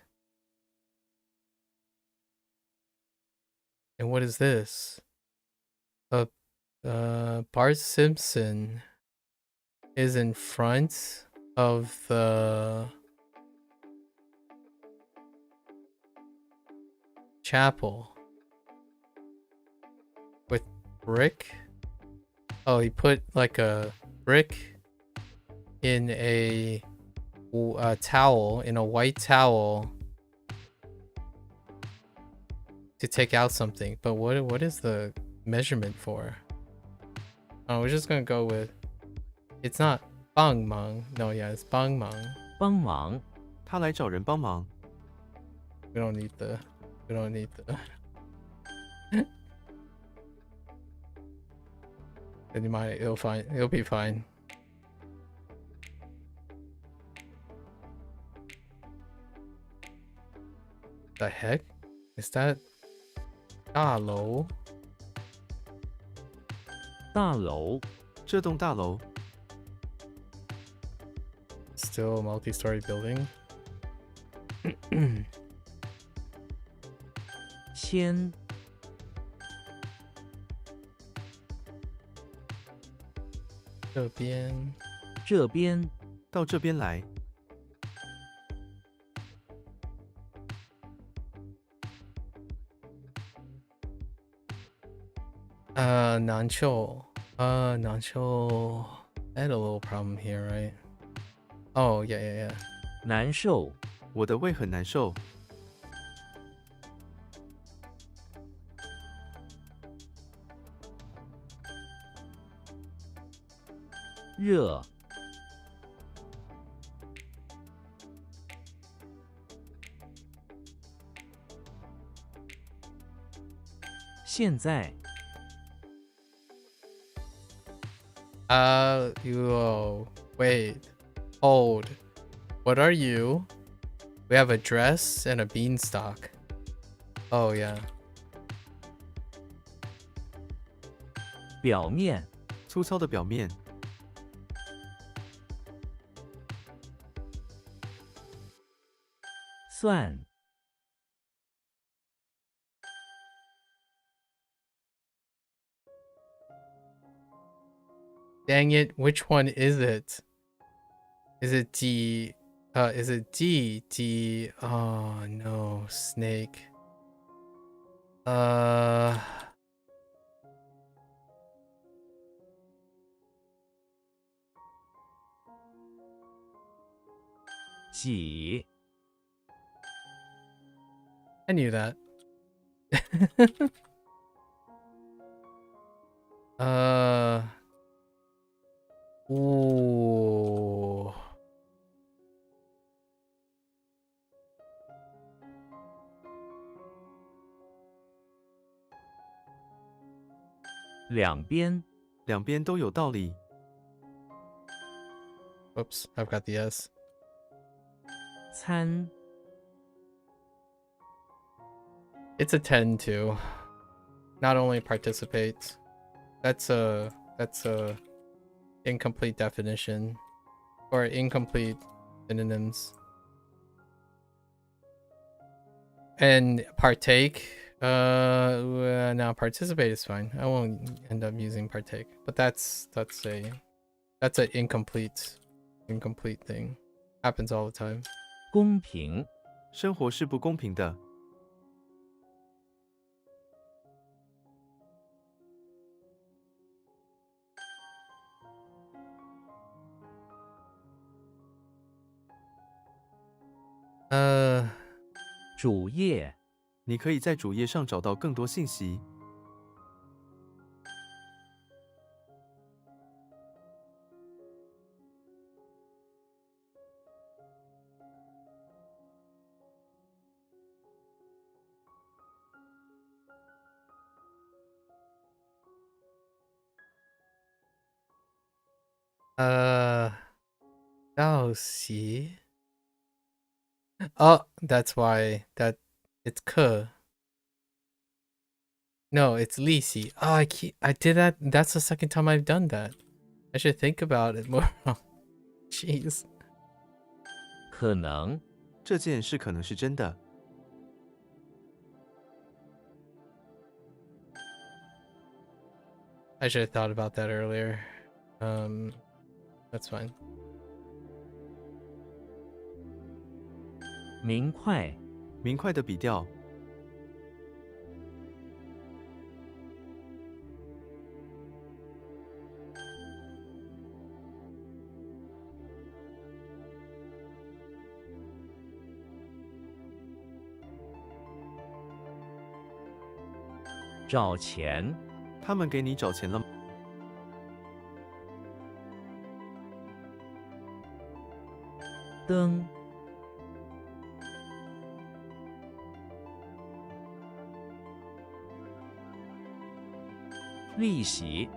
And what is this? Bart Simpson is in front of the chapel with brick. Oh, he put like a brick in a towel, in a white towel, to take out something. But what is the measurement for? Oh, we're just gonna go with, it's not bang mang. No, yeah, it's bang mang. 帮忙，他来找人帮忙。 We don't need the it'll be fine. The heck? Is that 大楼? 大楼，这栋大楼 Still a multi-story building. 签，这边这边，到这边来，南秀. Nan Chou. I had a little problem here, right? Oh, yeah. 难受，我的胃很难受。热，现在， Wait. Hold. What are you? We have a dress and a beanstalk. Oh, yeah. 表面，粗糙的表面，算， Dang it, which one is it? Is it D? Is it D? D? Oh no, snake. Uh... 几， I knew that. Ooh. 两边，两边都有道理。 Whoops, I've got the S. 餐， It's a tend to. Not only participates. That's a incomplete definition. Or incomplete synonyms. And partake. No, participate is fine. I won't end up using partake. But that's an incomplete thing. Happens all the time. 公平，生活是不公平的。 主页，你可以在主页上找到更多信息。 Oh, see. Oh, that's why it's ke. No, it's lisi. Oh, I did that. That's the second time I've done that. I should think about it more. Jeez. 可能，这件事可能是真的。 I should have thought about that earlier. That's fine. 明快，明快的笔调。 找钱，他们给你找钱了吗？ 灯， 利息，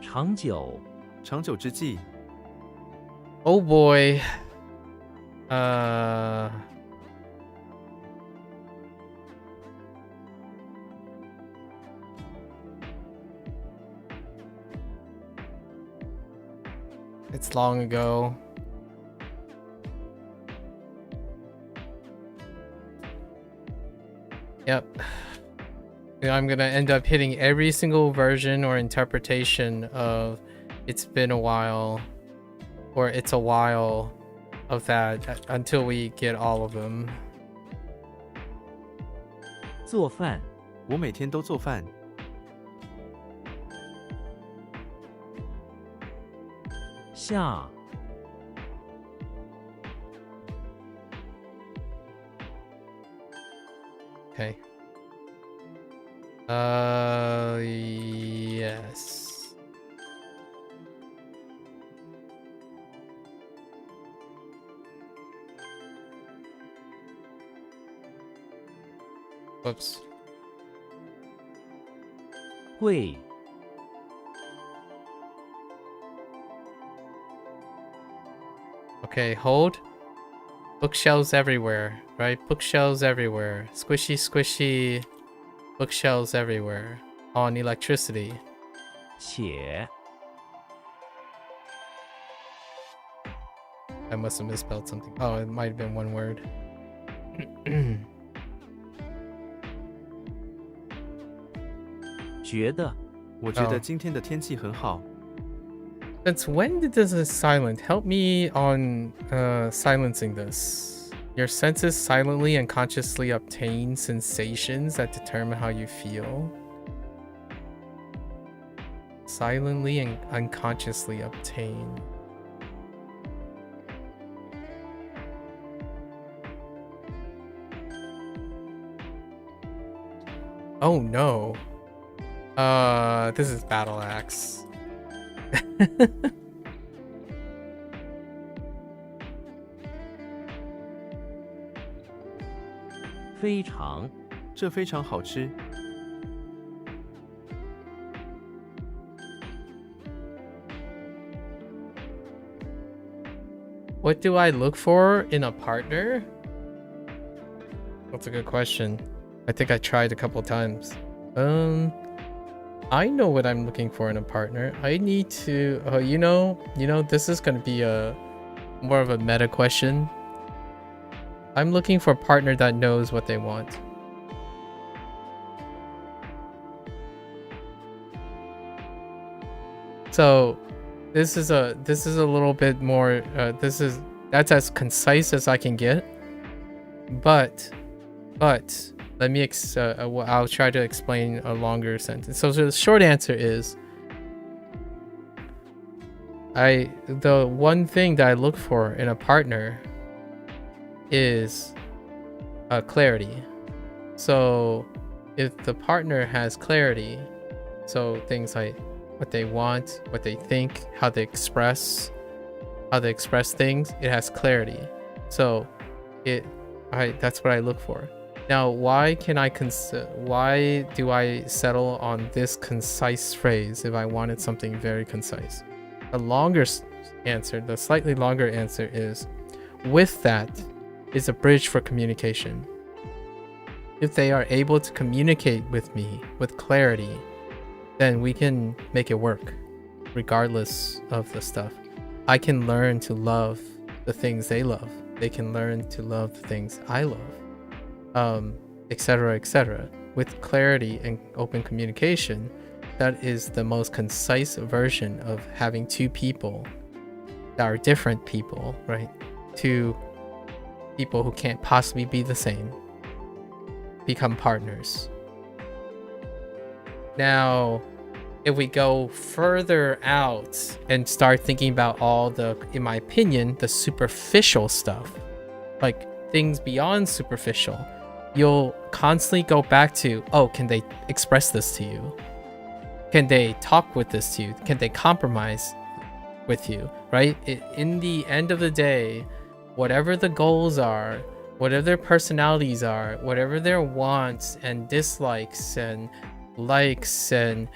长久， 长久之计。 Oh boy. It's long ago. Yep. I'm gonna end up hitting every single version or interpretation of "it's been a while" or "it's a while" of that until we get all of them. 做饭，我每天都做饭。 下， Okay. Yes. Whoops. 会， Okay, hold. Bookshelves everywhere, right? Bookshelves everywhere. Squishy, squishy. Bookshelves everywhere. On electricity. 且， I must have misspelled something. Oh, it might have been one word. 觉得，我觉得 Oh. 今天的天气很好。 Since when did this is silent? Help me on silencing this. Your senses silently and consciously obtain sensations that determine how you feel. Silently and unconsciously obtain. Oh no. This is Battle Axe. 非常，这非常好吃。 What do I look for in a partner? That's a good question. I think I tried a couple times. I know what I'm looking for in a partner. I need to, this is going to be a more of a meta question. I'm looking for a partner that knows what they want. So this is a little bit more that's as concise as I can get. But let me I'll try to explain a longer sentence. So the short answer is the one thing that I look for in a partner is clarity. So if the partner has clarity, so things like what they want, what they think, how they express things, it has clarity. So that's what I look for. Now, why do I settle on this concise phrase if I wanted something very concise? The slightly longer answer is, with that is a bridge for communication. If they are able to communicate with me with clarity, then we can make it work, regardless of the stuff. I can learn to love the things they love. They can learn to love the things I love, etc., etc. With clarity and open communication, that is the most concise version of having two people that are different people, right? Two people who can't possibly be the same become partners. Now, if we go further out and start thinking about all the, in my opinion, the superficial stuff, like things beyond superficial, you'll constantly go back to, oh, can they express this to you? Can they talk with this to you? Can they compromise with you, right? In the end of the day, whatever the goals are, whatever their personalities are, whatever their wants and dislikes and likes and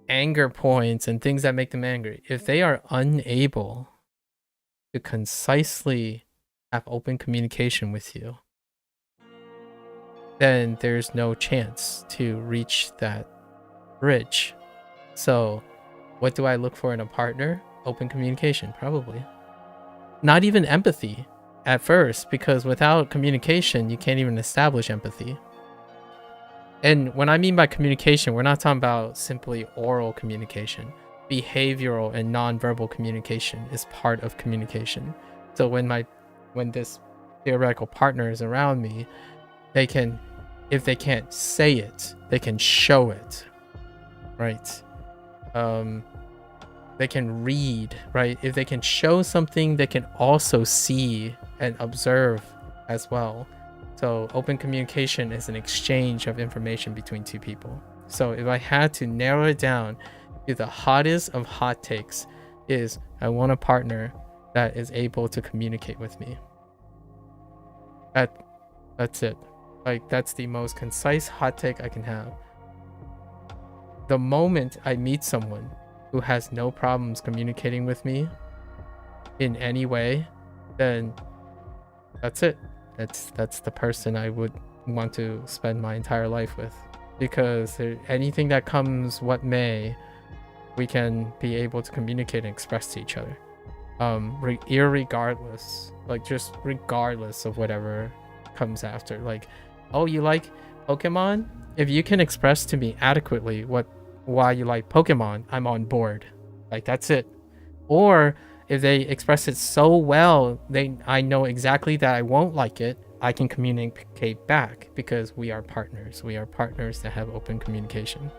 anger points and things that make them angry, if they are unable to concisely have open communication with you, then there's no chance to reach that bridge. So what do I look for in a partner? Open communication, probably. Not even empathy at first, because without communication, you can't even establish empathy. And when I mean by communication, we're not talking about simply oral communication. Behavioral and nonverbal communication is part of communication. So when this theoretical partner is around me, they can, if they can't say it, they can show it, right? They can read, right? If they can show something, they can also see and observe as well. So open communication is an exchange of information between two people. So if I had to narrow it down to the hottest of hot takes, is I want a partner that is able to communicate with me. That's it. Like, that's the most concise hot take I can have. The moment I meet someone who has no problems communicating with me in any way, then that's it. That's the person I would want to spend my entire life with. Because anything that comes what may, we can be able to communicate and express to each other. Irregardless, like just regardless of whatever comes after. Like, oh, you like Pokemon? If you can express to me adequately why you like Pokemon, I'm on board. Like, that's it. Or if they express it so well, I know exactly that I won't like it, I can communicate back, because we are partners. We are partners that have open communication.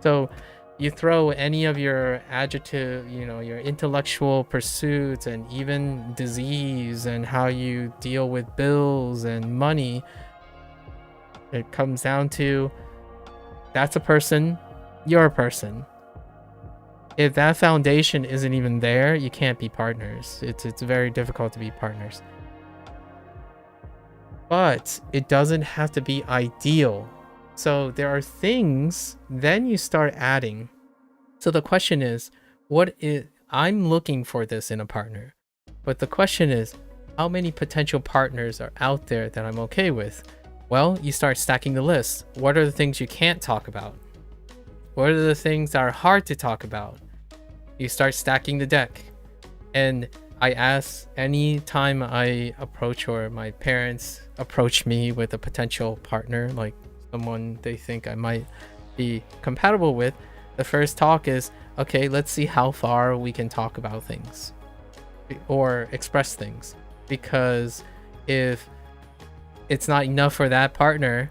So you throw any of your adjective, your intellectual pursuits and even disease and how you deal with bills and money, it comes down to, that's a person, you're a person. If that foundation isn't even there, you can't be partners. It's very difficult to be partners. but it doesn't have to be ideal. So there are things, then you start adding. So the question is, I'm looking for this in a partner, but the question is, how many potential partners are out there that I'm okay with? Well, you start stacking the list. What are the things you can't talk about? What are the things that are hard to talk about? You start stacking the deck. And I ask, any time I approach or my parents approach me with a potential partner, like someone they think I might be compatible with, the first talk is, okay, let's see how far we can talk about things or express things. Because if it's not enough for that partner,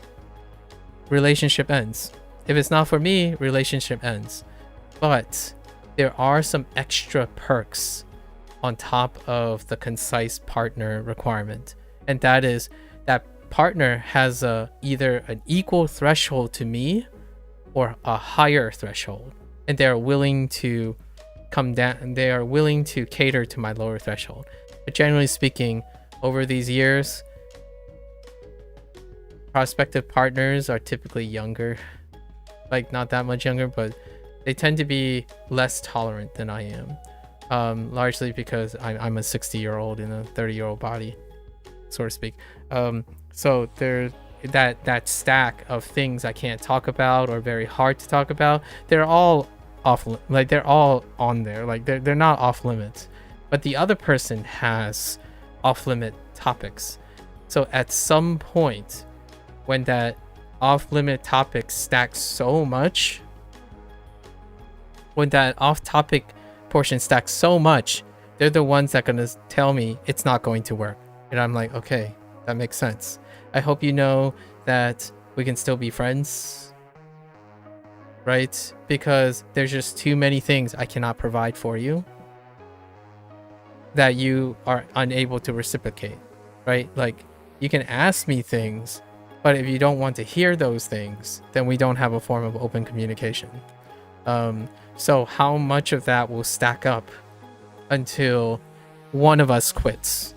relationship ends. If it's not for me, relationship ends. But there are some extra perks on top of the concise partner requirement, and that is that partner has either an equal threshold to me or a higher threshold, and they are willing to come down, and they are willing to cater to my lower threshold. But generally speaking, over these years, prospective partners are typically younger, like not that much younger, but they tend to be less tolerant than I am, largely because I'm a 60-year-old in a 30-year-old body, so to speak. So there's that stack of things I can't talk about or very hard to talk about. They're all they're all on there, like they're not off limits, but the other person has off limit topics. So at some point, when that off limit topic stacks so much, when that off topic portion stacks so much, they're the ones that are gonna tell me it's not going to work. And I'm like, okay, that makes sense. I hope you know that we can still be friends, right? Because there's just too many things I cannot provide for you that you are unable to reciprocate, right? Like, you can ask me things, but if you don't want to hear those things, then we don't have a form of open communication. So how much of that will stack up until one of us quits?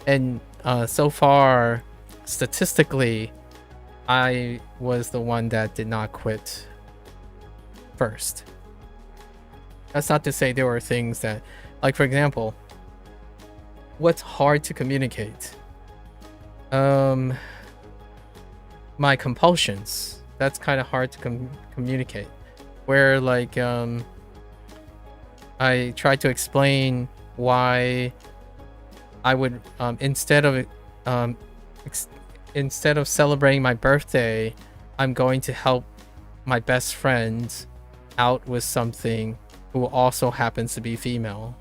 And so far, statistically, I was the one that did not quit first. That's not to say there were things that, like, for example, what's hard to communicate? My compulsions. That's kind of hard to communicate. Where, like, I tried to explain why I would, instead of celebrating my birthday, I'm going to help my best friend out with something who also happens to be female.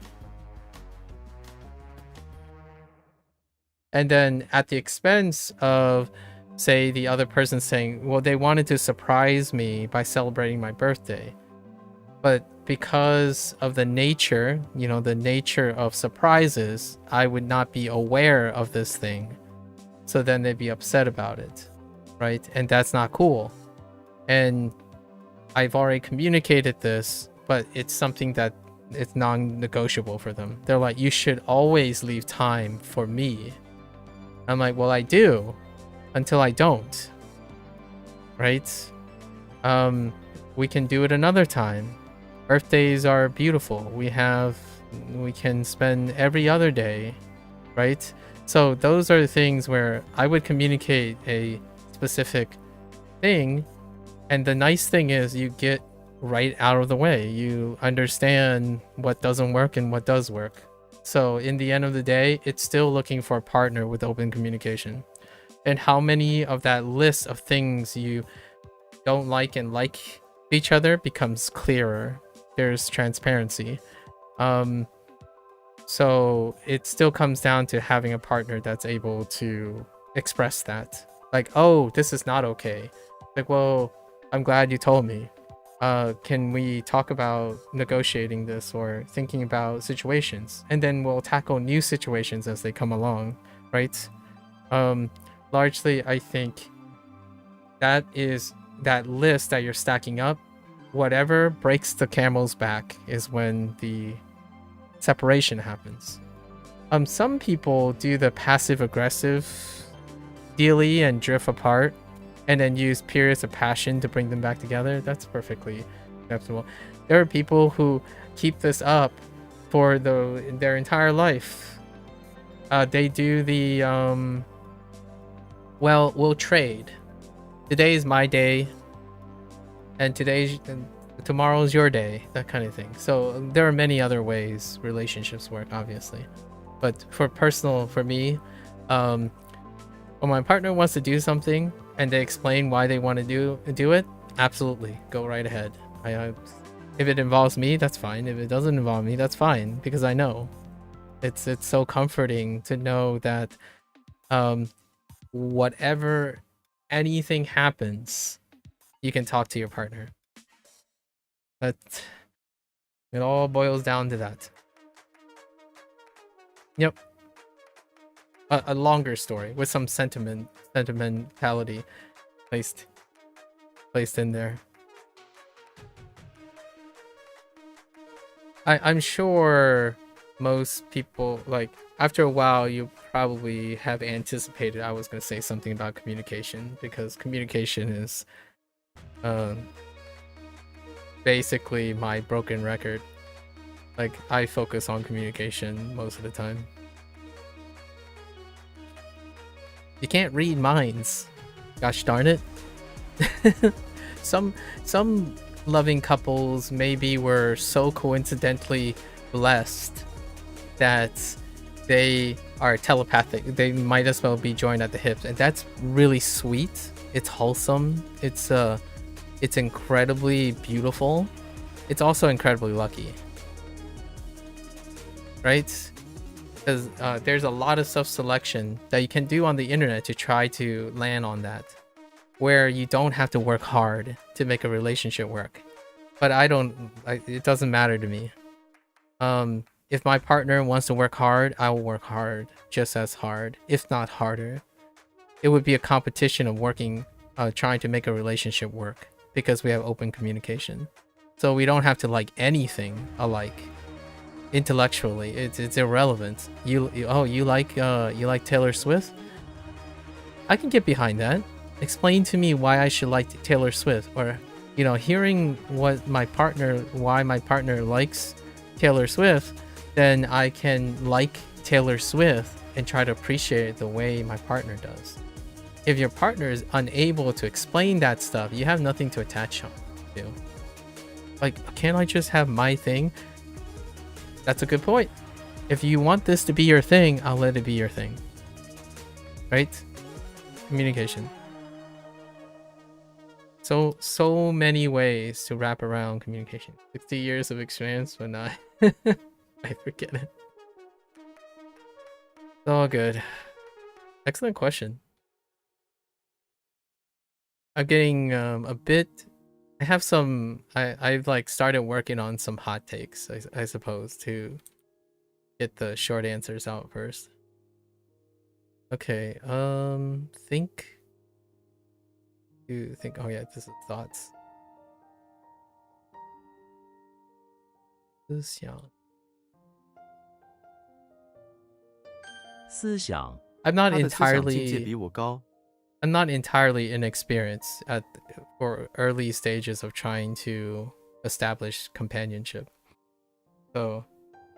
And then at the expense of, say, the other person saying, well, they wanted to surprise me by celebrating my birthday. But because of the nature, the nature of surprises, I would not be aware of this thing. So then they'd be upset about it, right? And that's not cool. And I've already communicated this, but it's something that it's non-negotiable for them. They're like, you should always leave time for me. I'm like, well, I do, until I don't, right? We can do it another time. Birthdays are beautiful. We can spend every other day, right? So those are the things where I would communicate a specific thing, and the nice thing is you get right out of the way. You understand what doesn't work and what does work. So in the end of the day, it's still looking for a partner with open communication. And how many of that list of things you don't like and like each other becomes clearer. There's transparency. So it still comes down to having a partner that's able to express that. Like, oh, this is not okay. Like, well, I'm glad you told me. Can we talk about negotiating this or thinking about situations? And then we'll tackle new situations as they come along, right? Largely, I think that is that list that you're stacking up. Whatever breaks the camel's back is when the separation happens. Some people do the passive aggressive dealy and drift apart, and then use periods of passion to bring them back together, that's perfectly acceptable. There are people who keep this up for their entire life. They do the well, we'll trade. Today is my day, and tomorrow's your day, that kind of thing. So there are many other ways relationships work, obviously. But for me, when my partner wants to do something and they explain why they want to do it, absolutely, go right ahead. If it involves me, that's fine. If it doesn't involve me, that's fine, because I know it's so comforting to know that whatever anything happens, you can talk to your partner. That it all boils down to that. Yep. A longer story with some sentimentality placed in there. I'm sure most people, like, after a while, you probably have anticipated I was going to say something about communication, because communication is basically my broken record. Like, I focus on communication most of the time. You can't read minds. Gosh darn it. Some loving couples maybe were so coincidentally blessed that they are telepathic. They might as well be joined at the hips, and that's really sweet. It's wholesome. It's incredibly beautiful. It's also incredibly lucky, right? Because there's a lot of self-selection that you can do on the internet to try to land on that, where you don't have to work hard to make a relationship work. But it doesn't matter to me. If my partner wants to work hard, I will work hard, just as hard, if not harder. It would be a competition of working, trying to make a relationship work, because we have open communication. So we don't have to like anything alike. Intellectually, it's irrelevant. You like Taylor Swift? I can get behind that. Explain to me why I should like Taylor Swift, or hearing why my partner likes Taylor Swift, then I can like Taylor Swift and try to appreciate it the way my partner does. If your partner is unable to explain that stuff, you have nothing to attach on to. Like, can't I just have my thing? That's a good point. If you want this to be your thing, I'll let it be your thing. Right? Communication. So many ways to wrap around communication. 60 years of experience, but I forget it. It's all good. Excellent question. I'm getting a bit. I have some. I've like started working on some hot takes, I suppose, to get the short answers out first. Okay. Think. Oh yeah, this is thoughts. 思想 I'm not 他的思想境界 entirely 比我高， I'm not entirely inexperienced for early stages of trying to establish companionship. So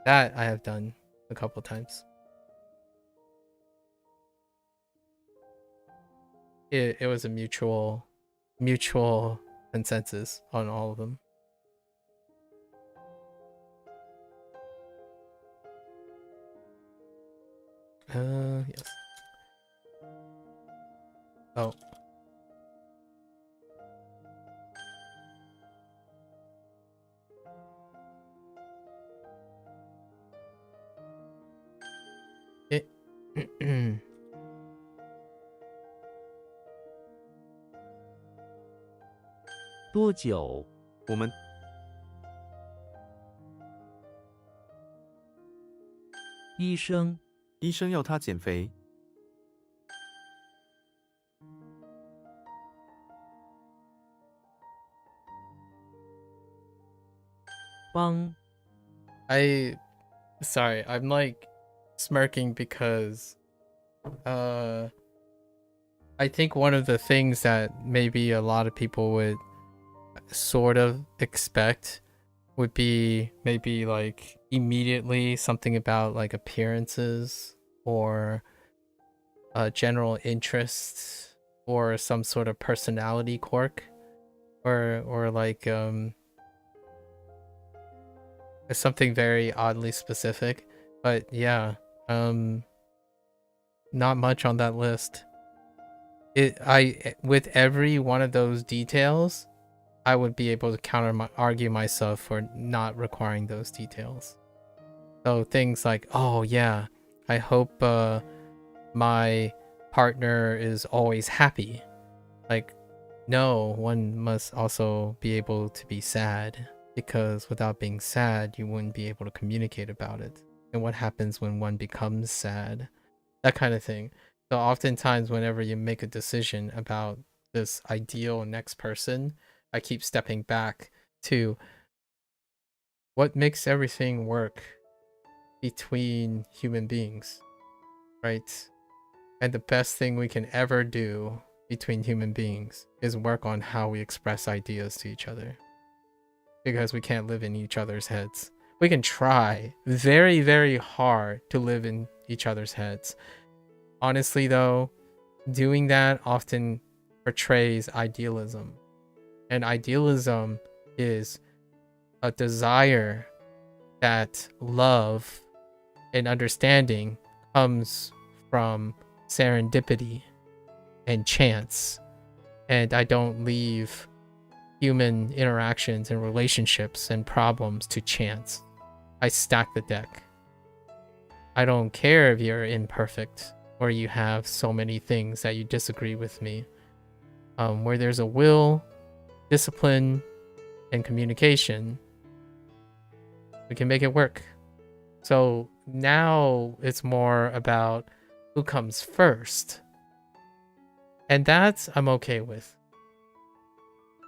that I have done a couple times. It was a mutual consensus on all of them. Yes. Oh. It 多久？我们医生医生要他减肥，帮 Sorry, I'm like smirking because I think one of the things that maybe a lot of people would sort of expect would be maybe like immediately something about like appearances or general interests or some sort of personality quirk or like something very oddly specific. But yeah, not much on that list. With every one of those details, I would be able to argue myself for not requiring those details. So things like, oh yeah, I hope my partner is always happy. Like, no, one must also be able to be sad, because without being sad, you wouldn't be able to communicate about it. And what happens when one becomes sad? That kind of thing. So oftentimes whenever you make a decision about this ideal next person, I keep stepping back to what makes everything work between human beings, right? And the best thing we can ever do between human beings is work on how we express ideas to each other. Because we can't live in each other's heads. We can try very, very hard to live in each other's heads. Honestly though, doing that often portrays idealism. And idealism is a desire that love and understanding comes from serendipity and chance. And I don't leave human interactions and relationships and problems to chance. I stack the deck. I don't care if you're imperfect or you have so many things that you disagree with me. Where there's a will, discipline, and communication, we can make it work. So now it's more about who comes first. And that I'm okay with.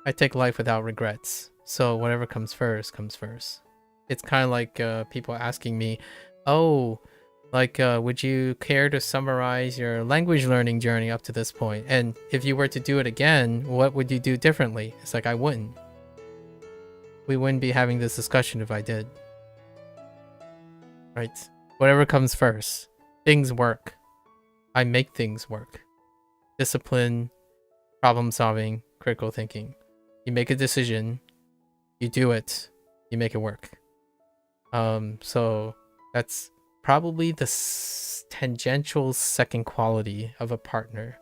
I take life without regrets. So whatever comes first, comes first. It's kind of like people asking me, oh, like, would you care to summarize your language learning journey up to this point? And if you were to do it again, what would you do differently? It's like, I wouldn't. We wouldn't be having this discussion if I did. Right? Whatever comes first. Things work. I make things work. Discipline, problem solving, critical thinking. You make a decision, you do it, you make it work. So that's probably the tangential second quality of a partner,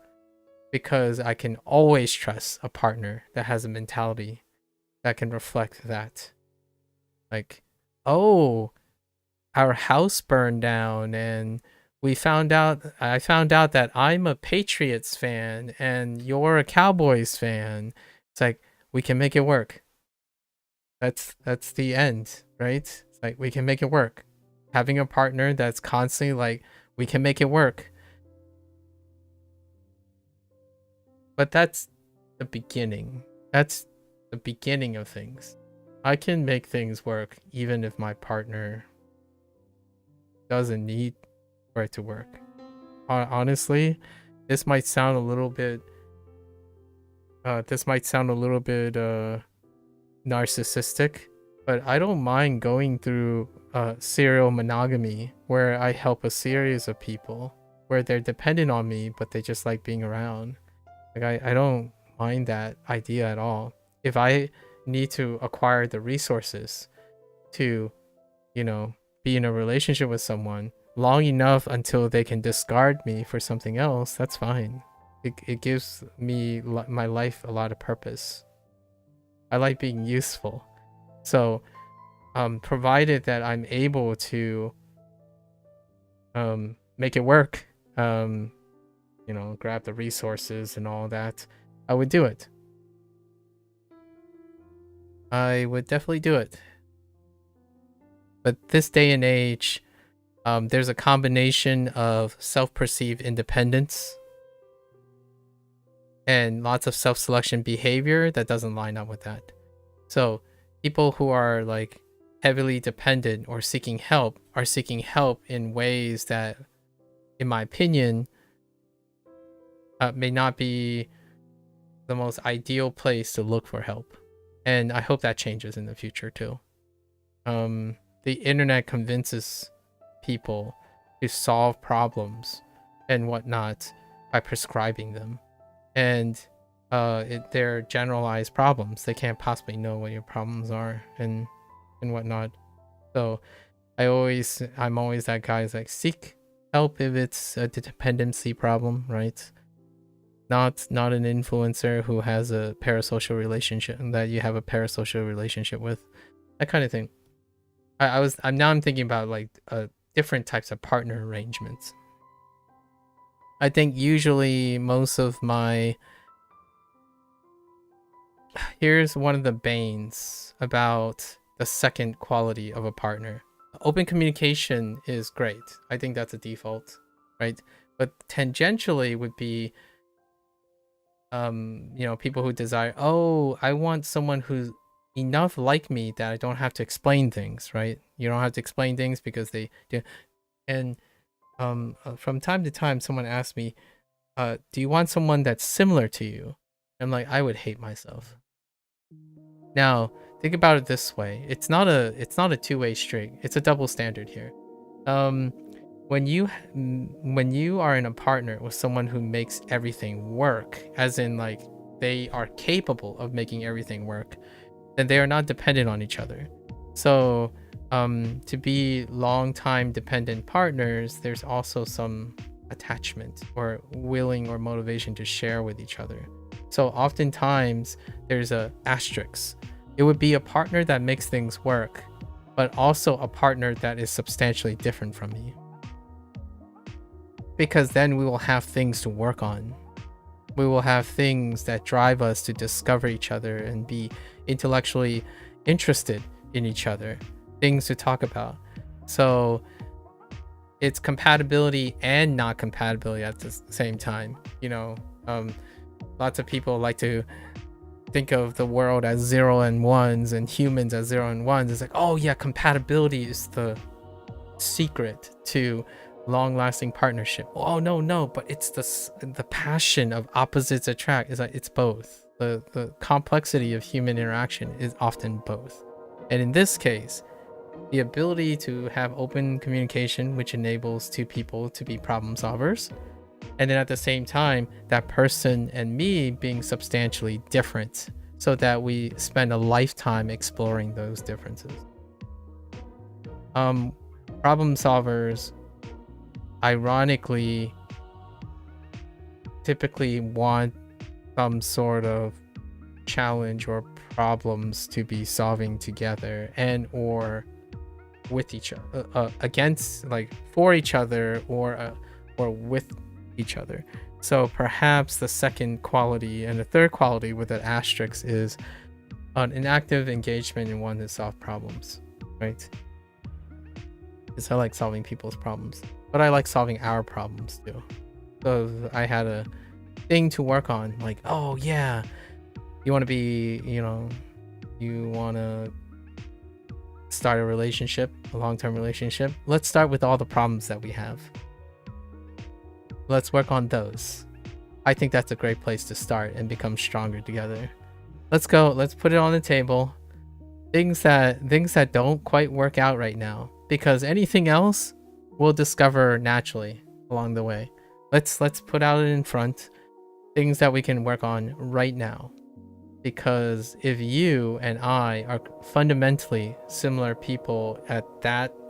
because I can always trust a partner that has a mentality that can reflect that. Like, oh, our house burned down and I found out that I'm a Patriots fan and you're a Cowboys fan. It's like, we can make it work. That's the end, right? It's like, we can make it work. Having a partner that's constantly like, we can make it work. But that's the beginning. That's the beginning of things. I can make things work even if my partner doesn't need for it to work. Honestly, this might sound a little bit narcissistic, but I don't mind going through serial monogamy where I help a series of people where they're dependent on me, but they just like being around. Like, I don't mind that idea at all. If I need to acquire the resources to, you know, be in a relationship with someone long enough until they can discard me for something else, that's fine. It gives me my life a lot of purpose. I like being useful. So provided that I'm able to make it work, you know, grab the resources and all that, I would do it. I would definitely do it. But this day and age, there's a combination of self-perceived independence and lots of self-selection behavior that doesn't line up with that. So people who are like heavily dependent or seeking help are seeking help in ways that, in my opinion, may not be the most ideal place to look for help. And I hope that changes in the future too. The internet convinces people to solve problems and whatnot by prescribing them. And they're generalized problems. They can't possibly know what your problems are and whatnot. So I'm always that guy who's like, seek help if it's a dependency problem, right? Not an influencer who has a parasocial relationship that you have a parasocial relationship with, that kind of thing. I'm thinking about like different types of partner arrangements. I think usually most of my here's one of the banes about the second quality of a partner. Open communication is great. I think that's a default, right? But tangentially would be people who desire, I want someone who's enough like me that I don't have to explain things, right? You don't have to explain things because they do. And from time to time someone asks me, do you want someone that's similar to you? I'm like, I would hate myself. Now think about it this way. It's not a two-way street. It's a double standard here. When you are in a partner with someone who makes everything work, as in like they are capable of making everything work, then they are not dependent on each other. So to be long-time dependent partners, there's also some attachment or willing or motivation to share with each other. So oftentimes there's a asterisk. It would be a partner that makes things work, but also a partner that is substantially different from you. Because then we will have things to work on. We will have things that drive us to discover each other and be intellectually interested in each other. Things to talk about. So it's compatibility and not compatibility at the same time. Lots of people like to think of the world as 0 and 1s and humans as 0 and 1s. It's like, oh yeah, compatibility is the secret to long-lasting partnership. Oh no, but it's the passion of opposites attract. It's like it's both. The complexity of human interaction is often both. And in this case, the ability to have open communication, which enables two people to be problem solvers, and then at the same time, that person and me being substantially different, so that we spend a lifetime exploring those differences. Problem solvers, ironically, typically want some sort of challenge or problems to be solving together, and or with each other, against, like, for each other, or with each other. So perhaps the second quality and the third quality with an asterisk is an active engagement in wanting to solve problems, right? Because I like solving people's problems, but I like solving our problems too. So I had a thing to work on, like, oh yeah, you want to be, you want to start a relationship, a long-term relationship. Let's start with all the problems that we have. Let's work on those. I think that's a great place to start and become stronger together. Let's go. Let's put it on the table. Things that don't quite work out right now, because anything else we'll discover naturally along the way. Let's put out in front things that we can work on right now. Because if you and I are fundamentally similar people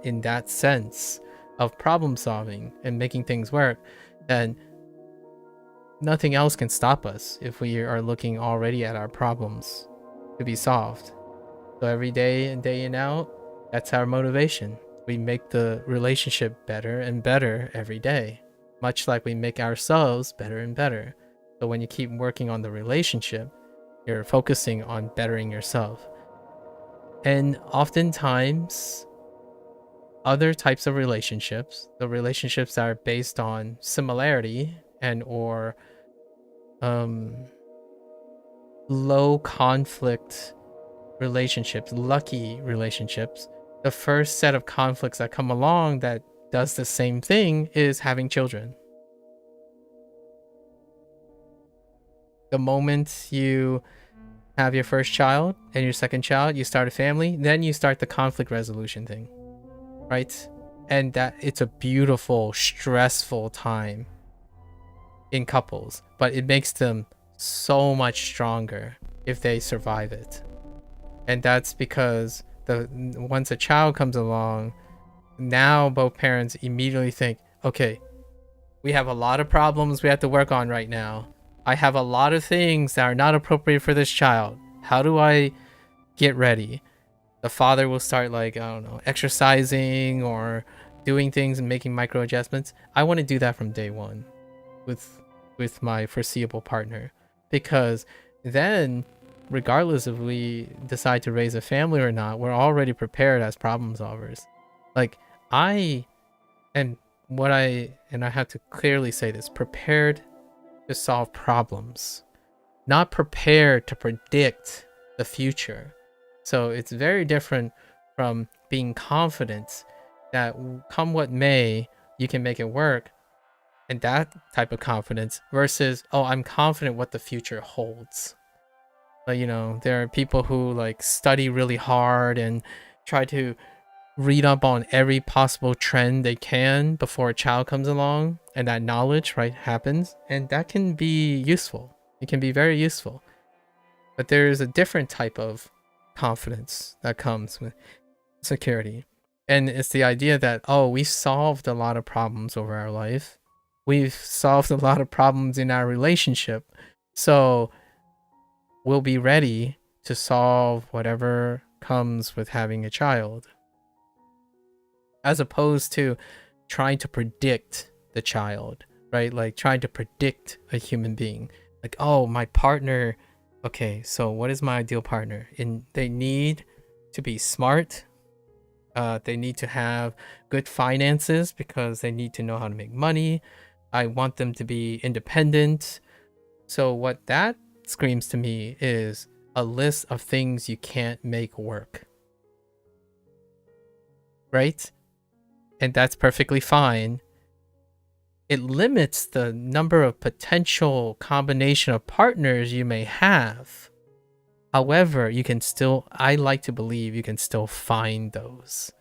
in that sense of problem solving and making things work, then nothing else can stop us if we are looking already at our problems to be solved. So every day and day in out, that's our motivation. We make the relationship better and better every day, much like we make ourselves better and better. So when you keep working on the relationship, you're focusing on bettering yourself. And oftentimes, other types of relationships, the relationships that are based on similarity and or low conflict relationships, lucky relationships, the first set of conflicts that come along that does the same thing is having children. The moment you have your first child and your second child, you start a family, then you start the conflict resolution thing, right? And that it's a beautiful, stressful time in couples, but it makes them so much stronger if they survive it. And that's because once a child comes along, now both parents immediately think, okay, we have a lot of problems we have to work on right now. I have a lot of things that are not appropriate for this child. How do I get ready? The father will start, like, I don't know, exercising or doing things and making micro adjustments. I want to do that from day one with my foreseeable partner, because then regardless if we decide to raise a family or not, we're already prepared as problem solvers. Like, I have to clearly say this, prepared to solve problems, not prepared to predict the future. So it's very different from being confident that come what may, you can make it work, and that type of confidence, versus, oh, I'm confident what the future holds. Like, you know, there are people who like study really hard and try to read up on every possible trend they can before a child comes along, and that knowledge, right, happens, and that can be useful. It can be very useful. But there's a different type of confidence that comes with security. And it's the idea that, oh, we solved a lot of problems over our life. We've solved a lot of problems in our relationship. So we'll be ready to solve whatever comes with having a child. As opposed to trying to predict the child, right? Like trying to predict a human being. Like, oh, my partner, okay, so what is my ideal partner? They need to be smart. They need to have good finances because they need to know how to make money. I want them to be independent. So what that screams to me is a list of things you can't make work. Right? And that's perfectly fine. It limits the number of potential combination of partners you may have. However, you can still, I like to believe you can still find those.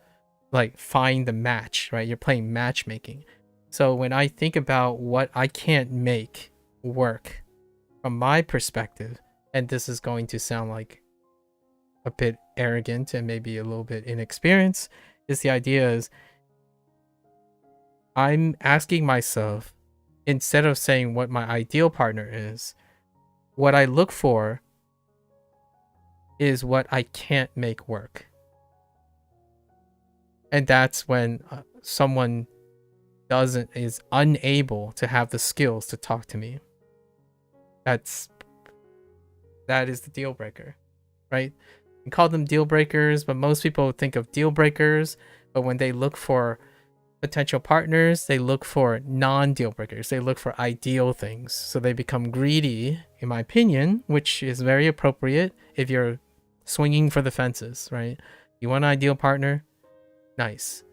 Like find the match, right? You're playing matchmaking. So when I think about what I can't make work from my perspective, and this is going to sound like a bit arrogant and maybe a little bit inexperienced, is the idea is I'm asking myself, instead of saying what my ideal partner is, what I look for is what I can't make work. And that's when someone is unable to have the skills to talk to me. That is the deal breaker, right? We call them deal breakers, but most people think of deal breakers, but when they look for potential partners, they look for non-deal breakers. They look for ideal things. So they become greedy, in my opinion, which is very appropriate if you're swinging for the fences, right? You want an ideal partner? Nice.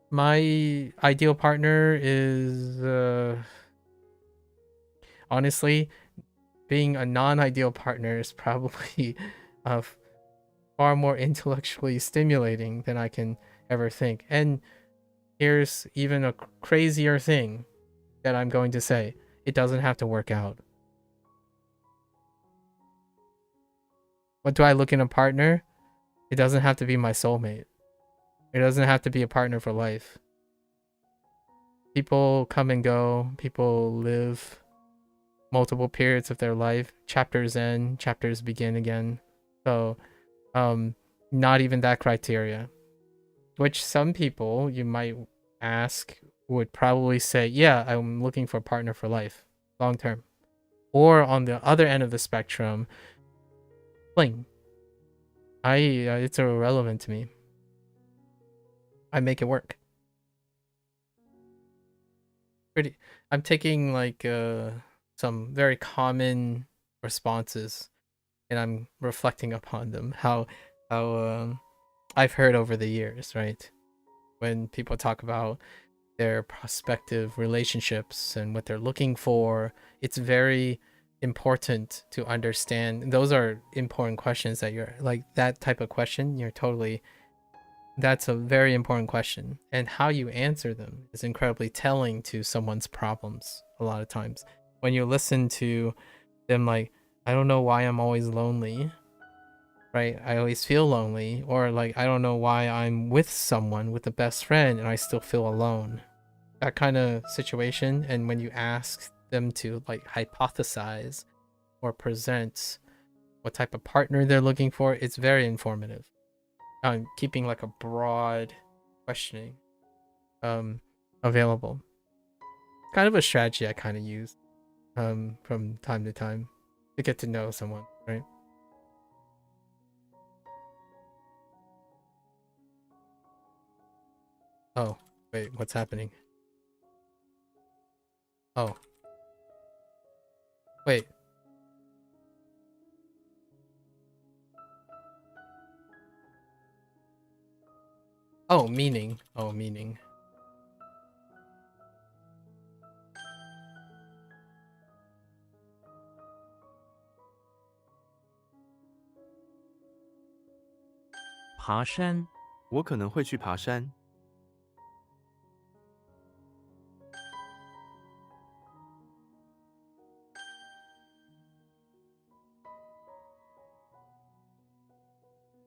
My ideal partner is honestly, being a non-ideal partner is probably far more intellectually stimulating than I can ever think. And here's even a crazier thing that I'm going to say. It doesn't have to work out. What do I look in a partner? It doesn't have to be my soulmate. It doesn't have to be a partner for life. People come and go. People live multiple periods of their life. Chapters end, chapters begin again. So, not even that criteria. Which some people, you might ask, would probably say, yeah, I'm looking for a partner for life, long term. Or on the other end of the spectrum, fling. It's irrelevant to me. I make it work. I'm taking like some very common responses, and I'm reflecting upon them. How I've heard over the years, right? When people talk about their prospective relationships and what they're looking for, it's very important to understand. Those are important questions that you're like, that type of question, that's a very important question. And how you answer them is incredibly telling to someone's problems a lot of times. When you listen to them like, I don't know why I'm always lonely, right? I always feel lonely. Or like, I don't know why I'm with someone, with a best friend, and I still feel alone. That kind of situation. And when you ask them to like hypothesize or present what type of partner they're looking for, it's very informative. Keeping like a broad questioning available. Kind of a strategy I kind of use from time to time to get to know someone, right? Oh, wait, what's happening? Oh. Wait. Oh, meaning. Oh, meaning.爬山，我可能会去爬山。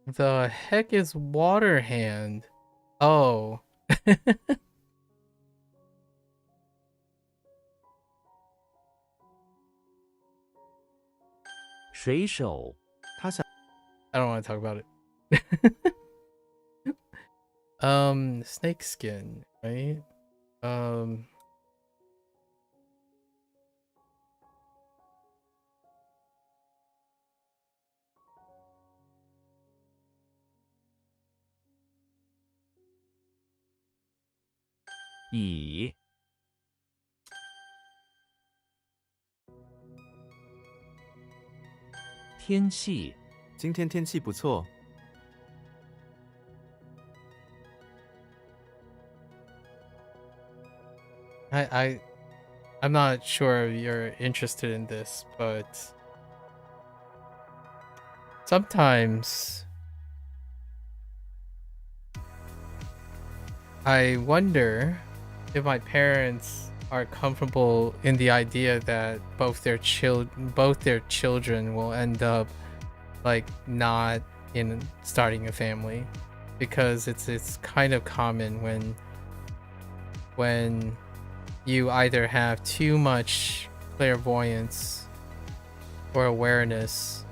The heck is water hand? Oh. 水手，他想 I don't want to talk about it. Snake skin, right?乙，天气，今天天气不错。 I'm not sure if you're interested in this, but sometimes I wonder if my parents are comfortable in the idea that both their children will end up like not in starting a family, because it's kind of common when you either have too much clairvoyance or awareness,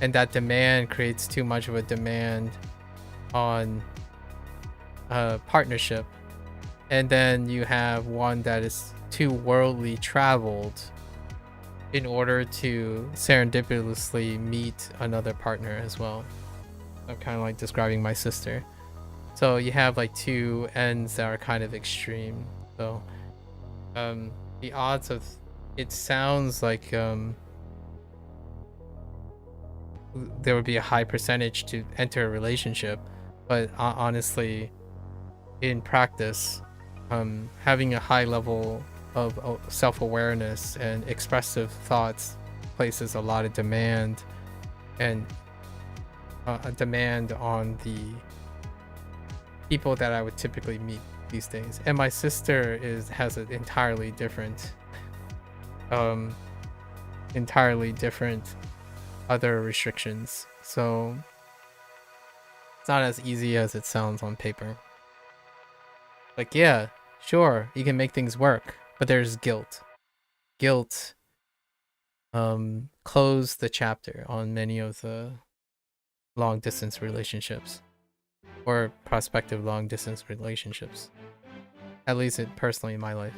and that demand creates too much of a demand on partnership, and then you have one that is too worldly traveled in order to serendipitously meet another partner as well. I'm kind of like describing my sister. So you have like two ends that are kind of extreme. So the odds of, it sounds like there would be a high percentage to enter a relationship, but honestly, in practice, having a high level of self-awareness and expressive thoughts places a lot of demand, and a demand on the people that I would typically meet these days. And my sister has an entirely different other restrictions, so it's not as easy as it sounds on paper. Like, yeah, sure, you can make things work, but there's guilt. Closed the chapter on many of the long distance relationships or prospective long distance relationships, at least personally in my life.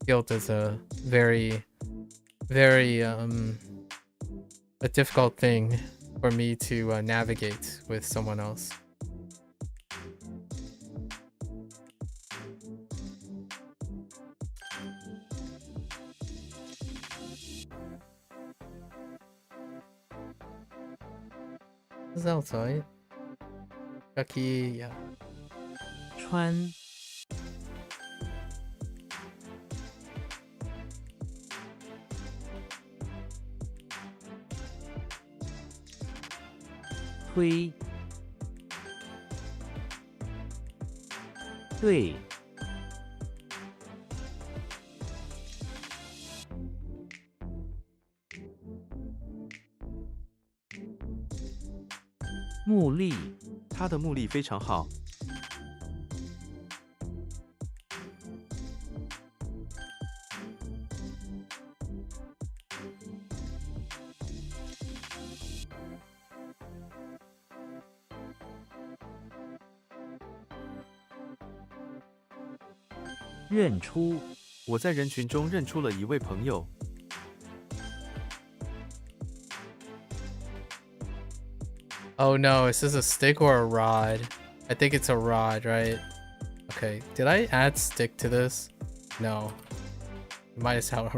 Guilt is a very a difficult thing for me to navigate with someone else. It's outside. Yucky, yeah. 穿，推，对，目力，他的目力非常好。认出，我在人群中认出了一位朋友。Oh no, is this a stick or a rod? I think it's a rod, right? Okay, did I add stick to this? No. Might as well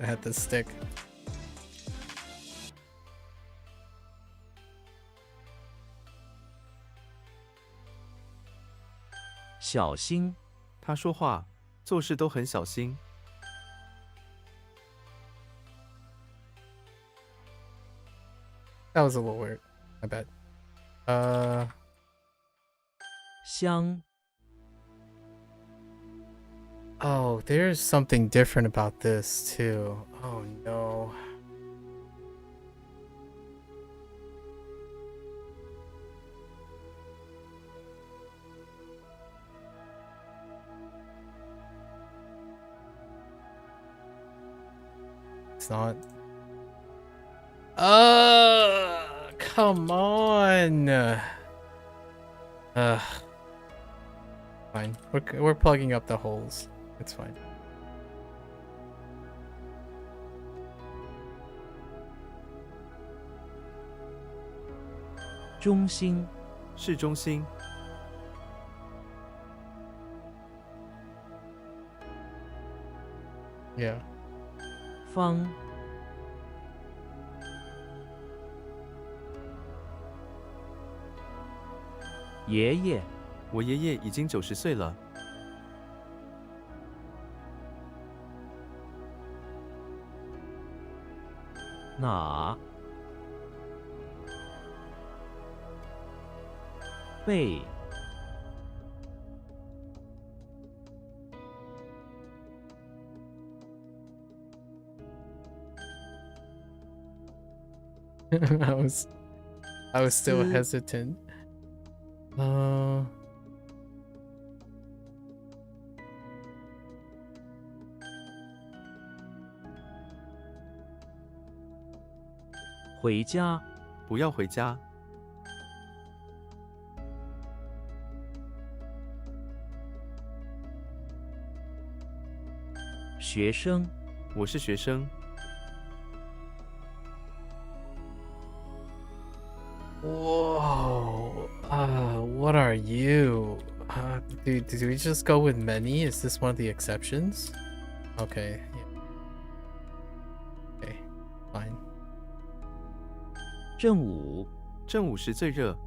add the stick. 小心，他说话、做事都很小心。That was a little weird. I bet. 香， Oh, there's something different about this too. Oh no. It's not. Come on. Fine. We're plugging up the holes. It's fine. 中心，市中心， Yeah. 方，爷爷，我爷爷已经90岁了。哪，背，I was still 丝 hesitant. 回家，不要回家。 学生，我是学生。 Whoa. What are you? Do we just go with many? Is this one of the exceptions? Okay. Yeah. Okay. Fine. 正午，正午时最热。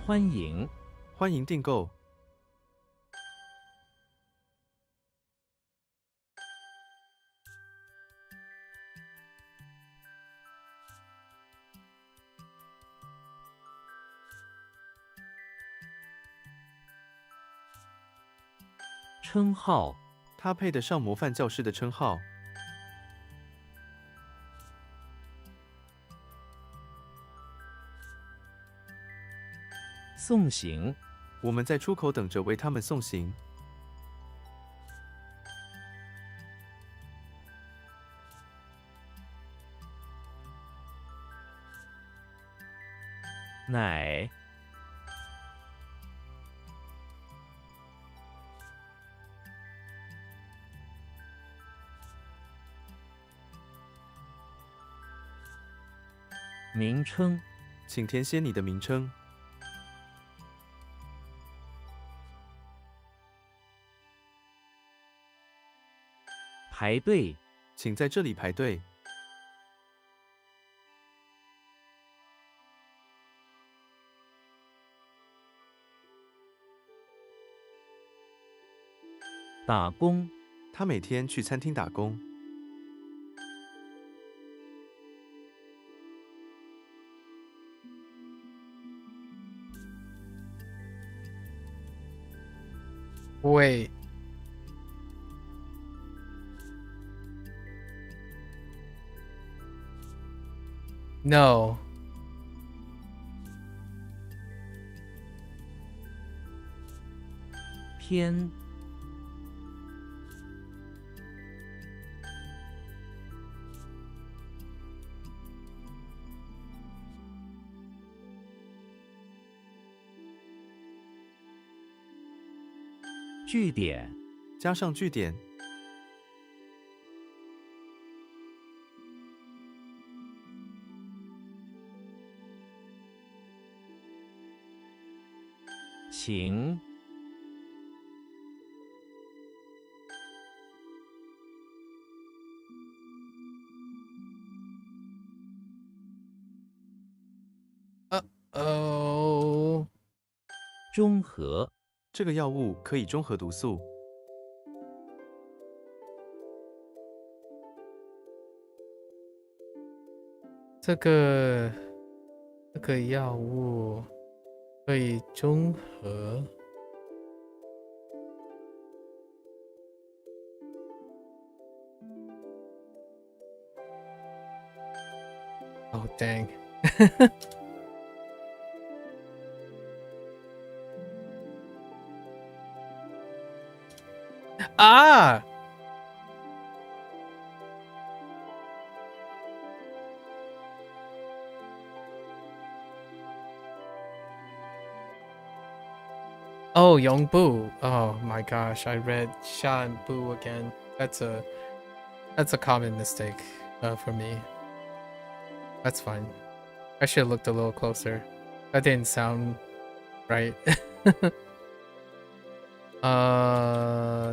欢迎，欢迎订购。称号，他配得上模范教师的称号。 送行，我们在出口等着为他们送行。奶，名称，请填写你的名称。 排队，请在这里排队。打工，他每天去餐厅打工。Wait. No. 偏，句点，加上句点。请，Oh. 中和，这个药物可以中和毒素。这个药物可以中和。Oh dang. Ah! Oh, Yongbu. Oh my gosh, I read Sha and Bu again. That's a common mistake for me. That's fine. I should have looked a little closer. That didn't sound right.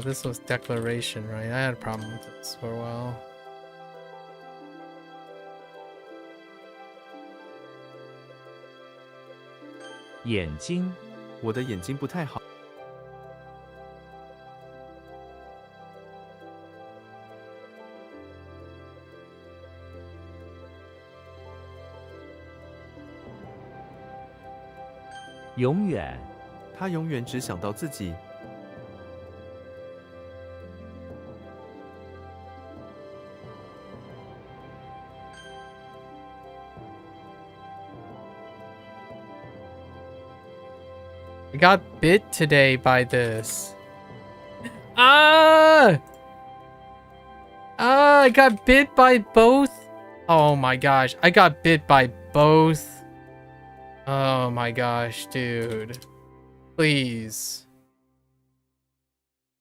This was declaration, right? I had a problem with this for a while. 眼睛，我的眼睛不太好。永远，他永远只想到自己。I got bit today by this. Ah! Ah, I got bit by both. Oh my gosh, I got bit by both. Oh my gosh, dude. Please.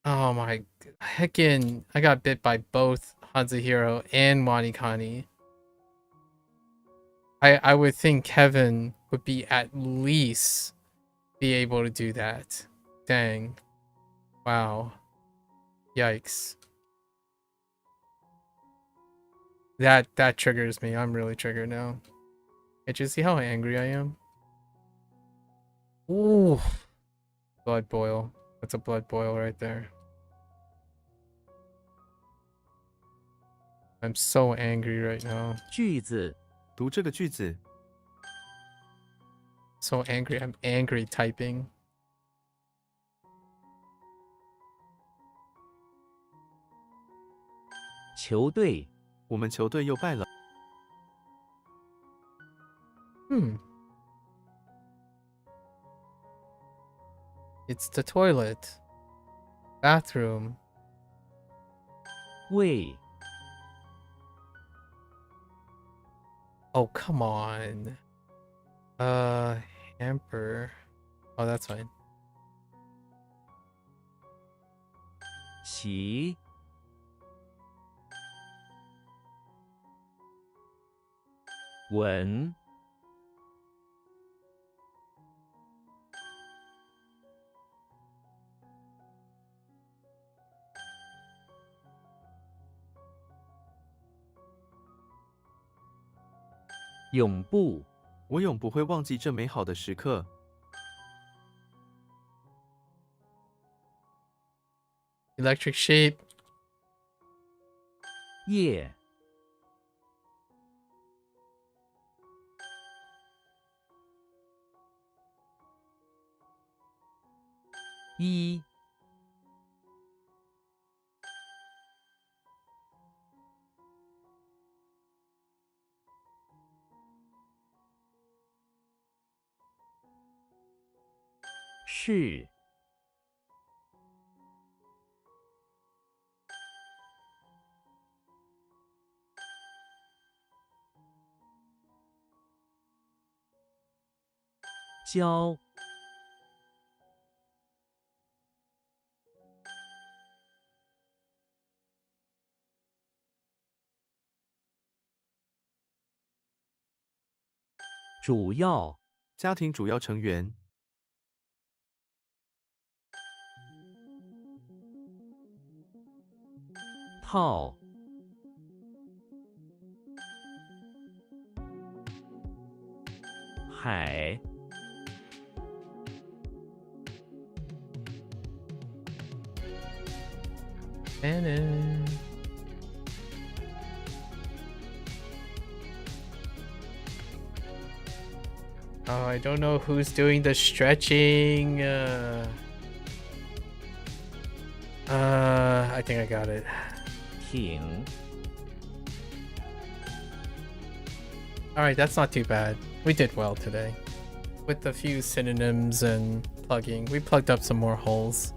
Oh my heckin', I got bit by both HanziHero and WaniKani. I would think Kevin would be at least be able to do that. Dang. Wow. Yikes. That triggers me. I'm really triggered now. Can't you see how angry I am? Ooh. Blood boil. That's a blood boil right there. I'm so angry right now. 句子，读这个句子， So angry. I'm angry typing. 球队，我们球队又败了。 It's the toilet. Bathroom. 为， Oh, come on. Hamper. Oh, that's fine. 起，稳，永不，我永不会忘记这美好的时刻。Electric sheep. 夜 一 是 教 主要 家庭主要成员， 套 海 Cannon. Oh, I don't know who's doing the stretching. I think I got it. 挺 Alright, that's not too bad. We did well today. With a few synonyms and plugging. We plugged up some more holes.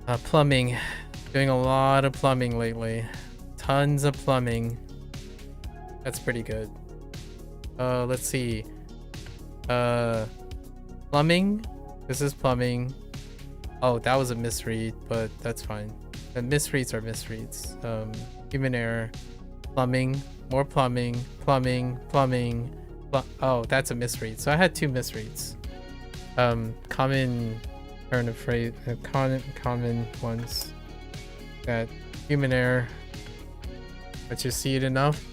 Plumbing. Doing a lot of plumbing lately. Tons of plumbing. That's pretty good. Let's see. Plumbing. This is plumbing. Oh, that was a misread, but that's fine. And misreads are misreads. Human error. Plumbing. More plumbing. Plumbing. Plumbing. Oh, that's a misread. So I had two misreads. Common turn of phrase. Common ones. That human error. But you see it enough.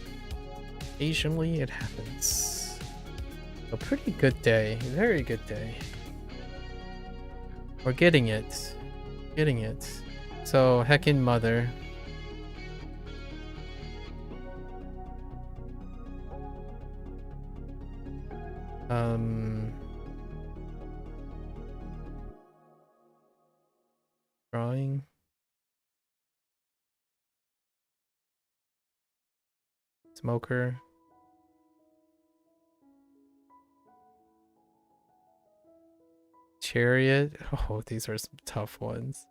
Occasionally it happens. A pretty good day. Very good day. We're getting it. Getting it. So, heckin' mother. Drawing. Smoker. Chariot. Oh, these are some tough ones.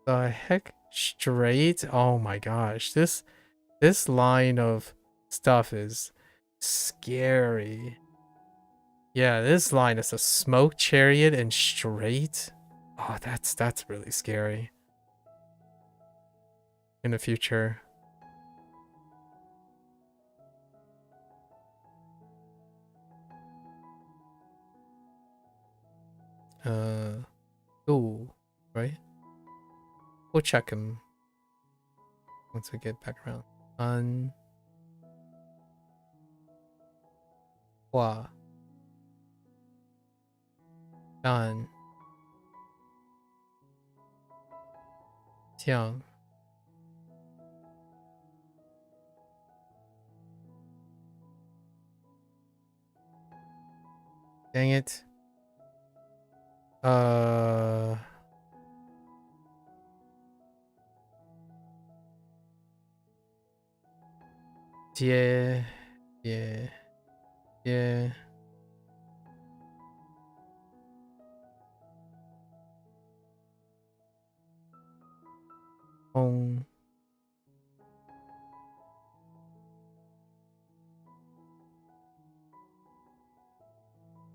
The heck? Straight? Oh my gosh. This line of stuff is scary. Yeah, this line is a smoke chariot and straight. Oh, that's really scary. In the future. Oh, right? We'll check him once we get back around. Hua. Dan. Xiang. Dang it. Yeah. Hoang.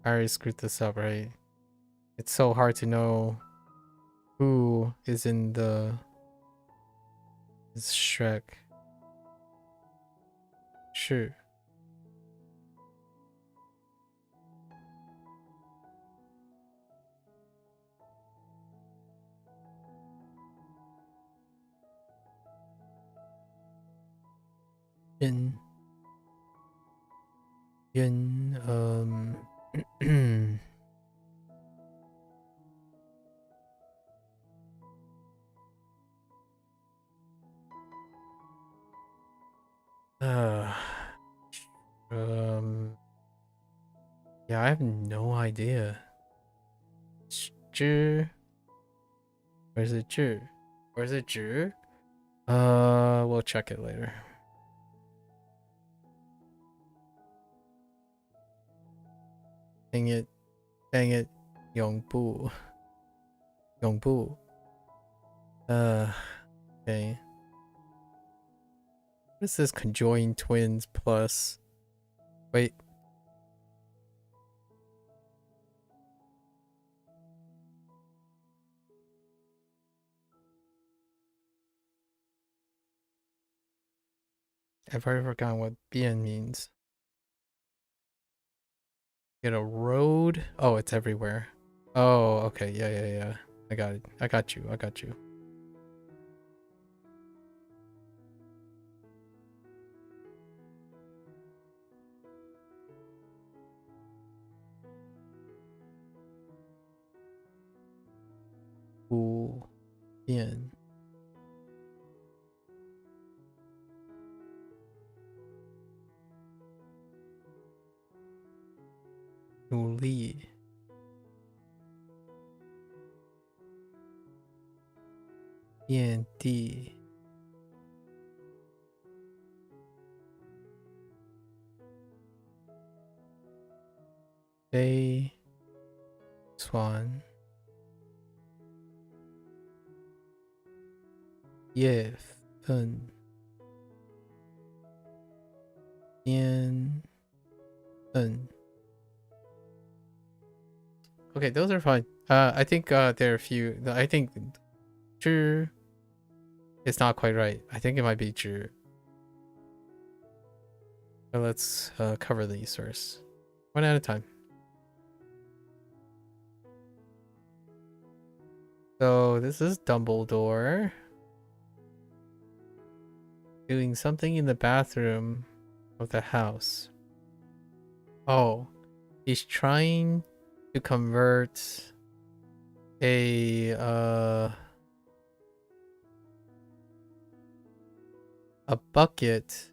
I already screwed this up, right? It's so hard to know who is in the Shrek. Sure. Yin. Yeah, I have no idea. Zhi. Or is it zhi? Or is it zhi? We'll check it later. Dang it. Dang it. Yongbu. Yongbu. Okay. What is this conjoined twins plus? Wait. I've already forgotten what bien means. Get a road? Oh, it's everywhere. Oh, okay. Yeah. I got it. I got you. Ooh, bien. Li. Bien di. Bay. Swan. Ye. Fun. Bien. Fun. Okay, those are fine. I think there are a few. I think zhi is not quite right. I think it might be zhi. But let's cover these first. One at a time. So this is Dumbledore doing something in the bathroom of the house. Oh, he's trying to convert a bucket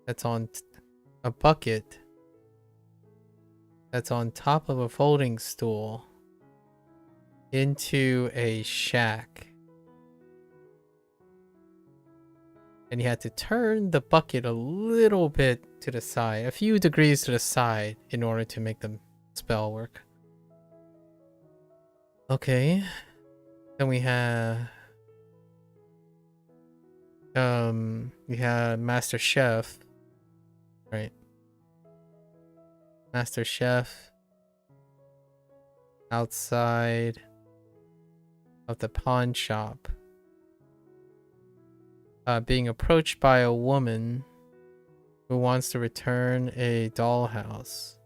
that's on top of a folding stool into a shack. And he had to turn the bucket a little bit to the side, a few degrees to the side, in order to make the spell work. Okay. Then we have Master Chef. Right. Master Chef outside of the pawn shop. Being approached by a woman who wants to return a dollhouse.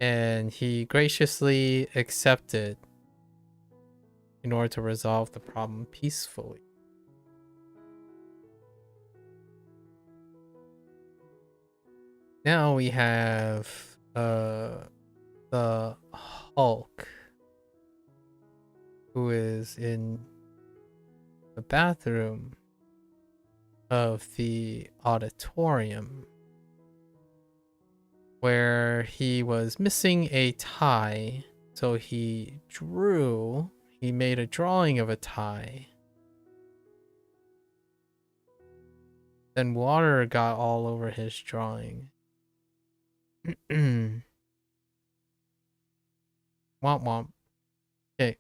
And he graciously accepted in order to resolve the problem peacefully. Now we have the Hulk, who is in the bathroom of the auditorium, where he was missing a tie, so he made a drawing of a tie. Then water got all over his drawing. Womp womp. Okay.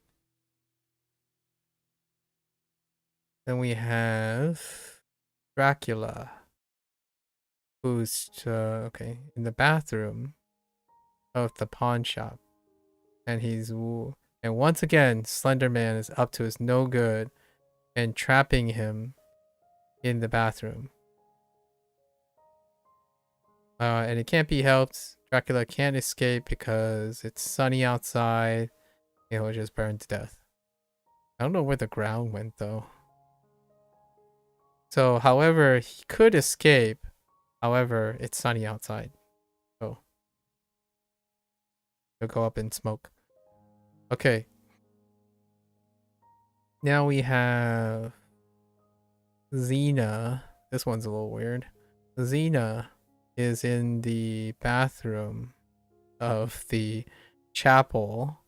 Then we have Dracula, who's okay, in the bathroom of the pawn shop, and and once again Slender Man is up to his no good and trapping him in the bathroom. And it can't be helped. Dracula can't escape because it's sunny outside. He'll just burn to death. I don't know where the ground went though. So, however, he could escape. However, it's sunny outside. So, he'll go up in smoke. Okay. Now we have Xena. This one's a little weird. Xena is in the bathroom of the chapel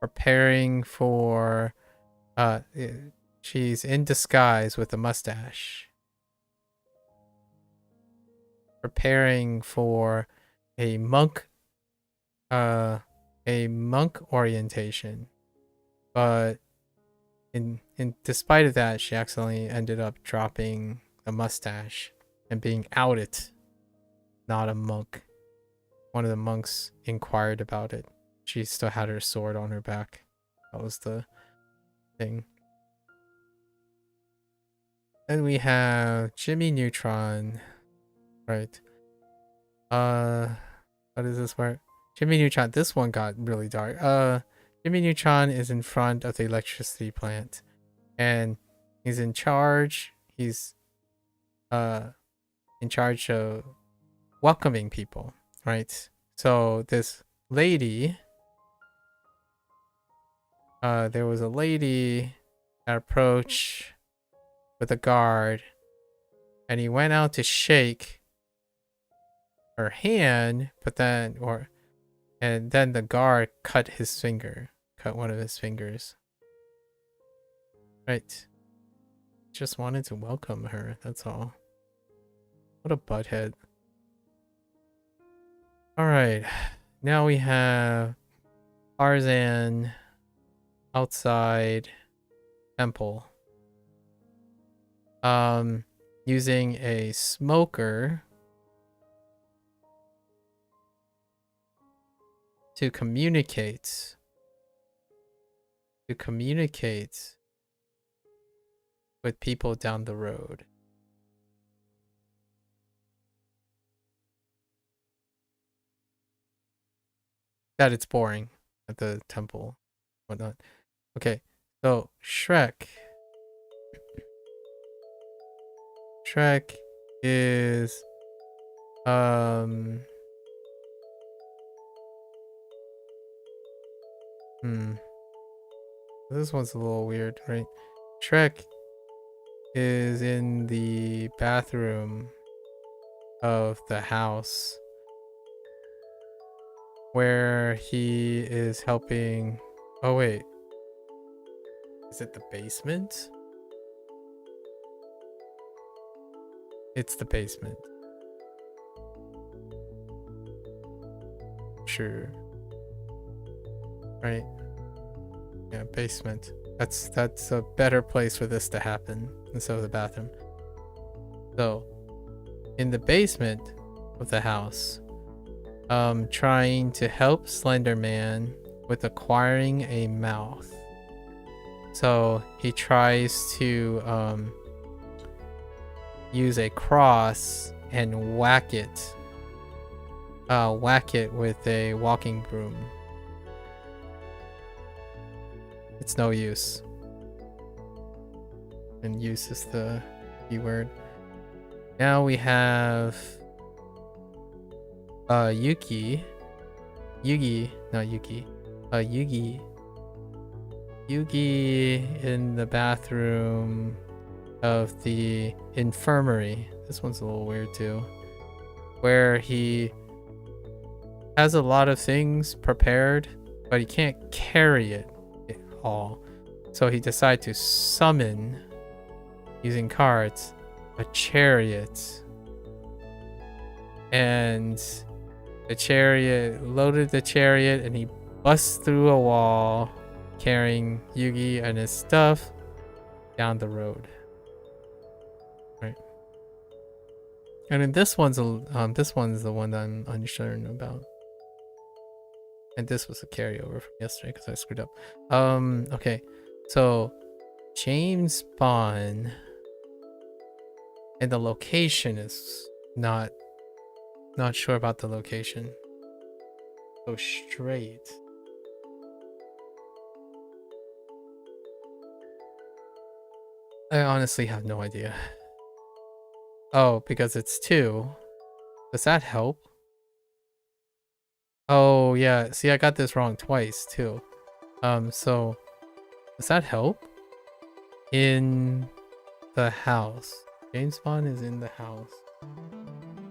preparing for she's in disguise with a mustache preparing for a monk orientation, but in despite of that she accidentally ended up dropping the mustache and being outed not a monk. One of the monks inquired about it. She still had her sword on her back. That was the thing. Then we have Jimmy Neutron. Right. What is this part? Jimmy Neutron. This one got really dark. Jimmy Neutron is in front of the electricity plant. And he's in charge. He's in charge of welcoming people, right? So this lady, there was a lady that approached with a guard, and he went out to shake her hand, but then then the guard cut one of his fingers. Right. Just wanted to welcome her, that's all. What a butthead. Alright, now we have Tarzan outside temple. Using a smoker to communicate with people down the road. That it's boring at the temple, whatnot. Okay, so Shrek is this one's a little weird, right? Shrek is in the bathroom of the house where he is helping. Oh wait, is it the basement? It's the basement. Sure. Right. Yeah, basement. That's a better place for this to happen instead of the bathroom. So, in the basement of the house, trying to help Slender Man with acquiring a mouth. So he tries to use a cross and whack it with a walking broom. It's no use. And use is the key word. Now we have Yugi in the bathroom of the infirmary. This one's a little weird too, where he has a lot of things prepared, but he can't carry it all. So he decided to summon, using cards, a chariot. And the chariot, loaded the chariot, and he busts through a wall carrying Yugi and his stuff down the road. Right. And then this one's the one that I'm unsure about. And this was a carryover from yesterday because I screwed up. Okay. So James Bond, and the location is not sure about the location. Go straight. I honestly have no idea. Oh, because it's 2. Does that help? Oh yeah, see, I got this wrong twice too. So does that help? In the house. James Bond is in the house.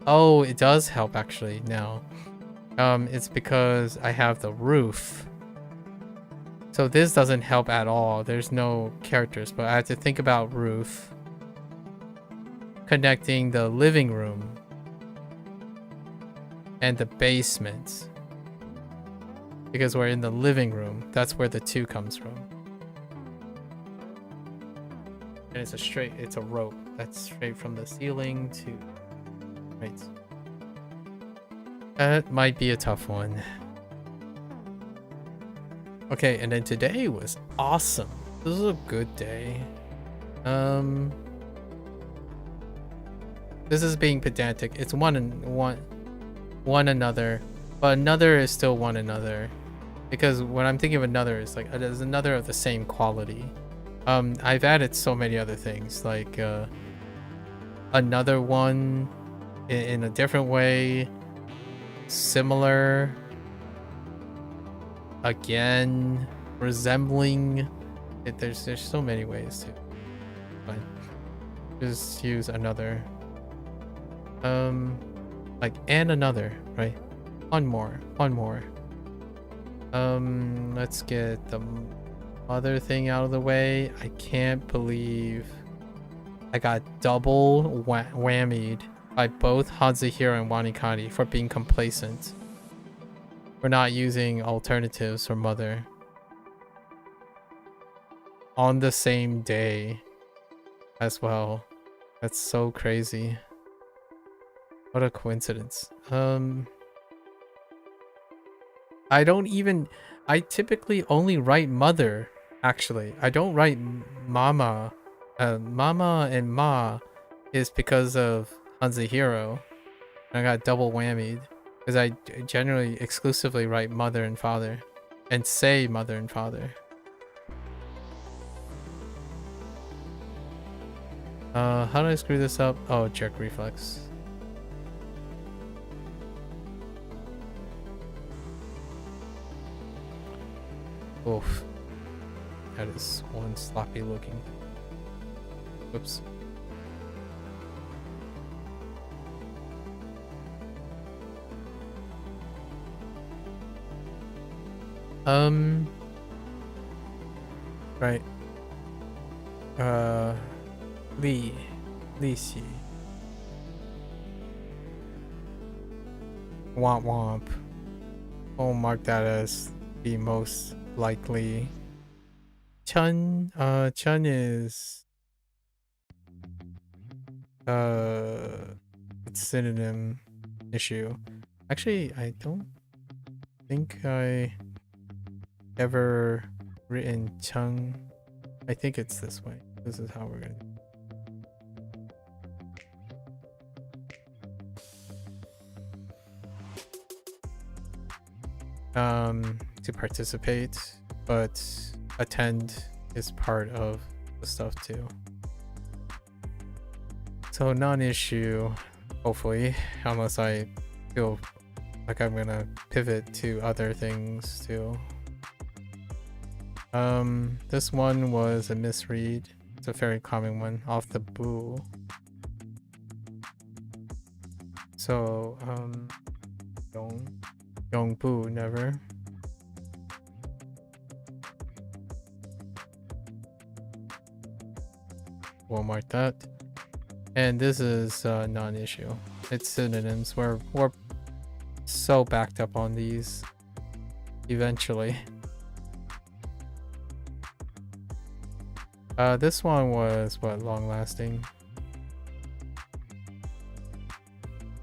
Oh, it does help actually now. It's because I have the roof. So this doesn't help at all. There's no characters, but I have to think about roof connecting the living room and the basement. Because we're in the living room. That's where the 2 comes from. And it's a rope. That's straight from the ceiling to... Right. That might be a tough one. Okay, and then today was awesome. This was a good day. This is being pedantic. It's one another, but another is still one another. Because when I'm thinking of another, it's like there's another of the same quality. I've added so many other things, like another one in a different way, similar, again, resembling. There's so many ways to. Fine. Just use another. Like and another, right? One more. Let's get the other thing out of the way. I can't believe I got double whammied by both HanziHero and WaniKani for being complacent. We're not using alternatives for mother on the same day as well. That's so crazy. What a coincidence. I typically only write mother, actually. I don't write mama. Mama and ma is because of HanziHero. I got double whammied because I generally exclusively write mother and father and say mother and father. How do I screw this up? Oh, jerk reflex. Oof. That is one sloppy looking. Whoops. Right. Li Xi. Womp womp. I'll mark that as the most likely. Chun is it's synonym issue. Actually, I don't think I ever written Chung. I think it's this way. This is how we're gonna do. To participate, but attend is part of the stuff too. So non-issue, hopefully, unless I feel like I'm gonna pivot to other things too. This one was a misread. It's a very common one off the boo. So Yong boo never. We'll mark that. And this is non-issue. It's synonyms. We're so backed up on these eventually. This one was what, long lasting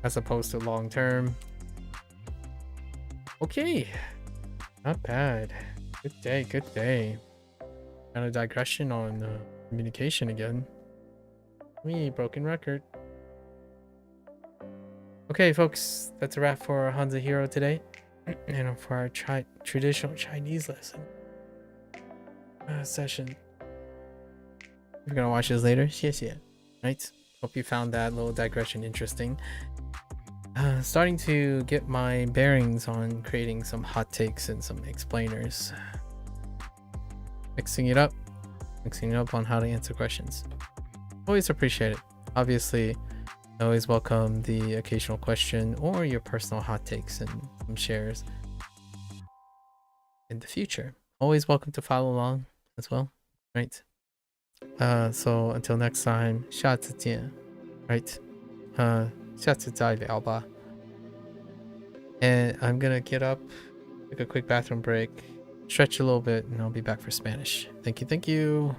as opposed to long term. Okay, not bad. Good day. Kind of digression on communication again. Me, broken record. Okay, folks, that's a wrap for HanziHero today, and for our traditional Chinese lesson session. If you're gonna watch this later, 谢谢. Right? Hope you found that little digression interesting. Starting to get my bearings on creating some hot takes and some explainers. Mixing it up on how to answer questions. Always appreciate it. Obviously, I always welcome the occasional question or your personal hot takes and shares in the future. Always welcome to follow along as well, right? So until next time, 下次见, right? 下次再聊吧. And I'm gonna get up, take a quick bathroom break, stretch a little bit, and I'll be back for Spanish. Thank you, thank you.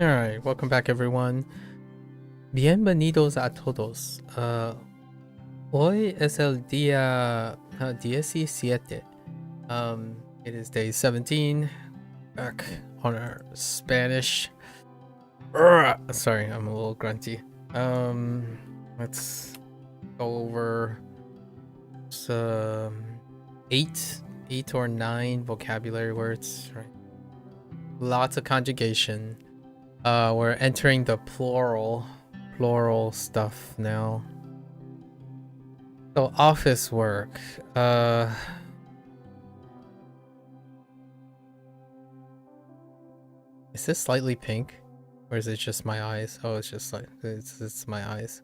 Alright, welcome back everyone. Bienvenidos a todos. Hoy es el día 17. It is day 17. Back on our Spanish. Sorry, I'm a little grunty. Let's go over some 8 or 9 vocabulary words. Right? Lots of conjugation. We're entering the plural stuff now. So office work. Is this slightly pink, or is it just my eyes? Oh, it's just like it's my eyes.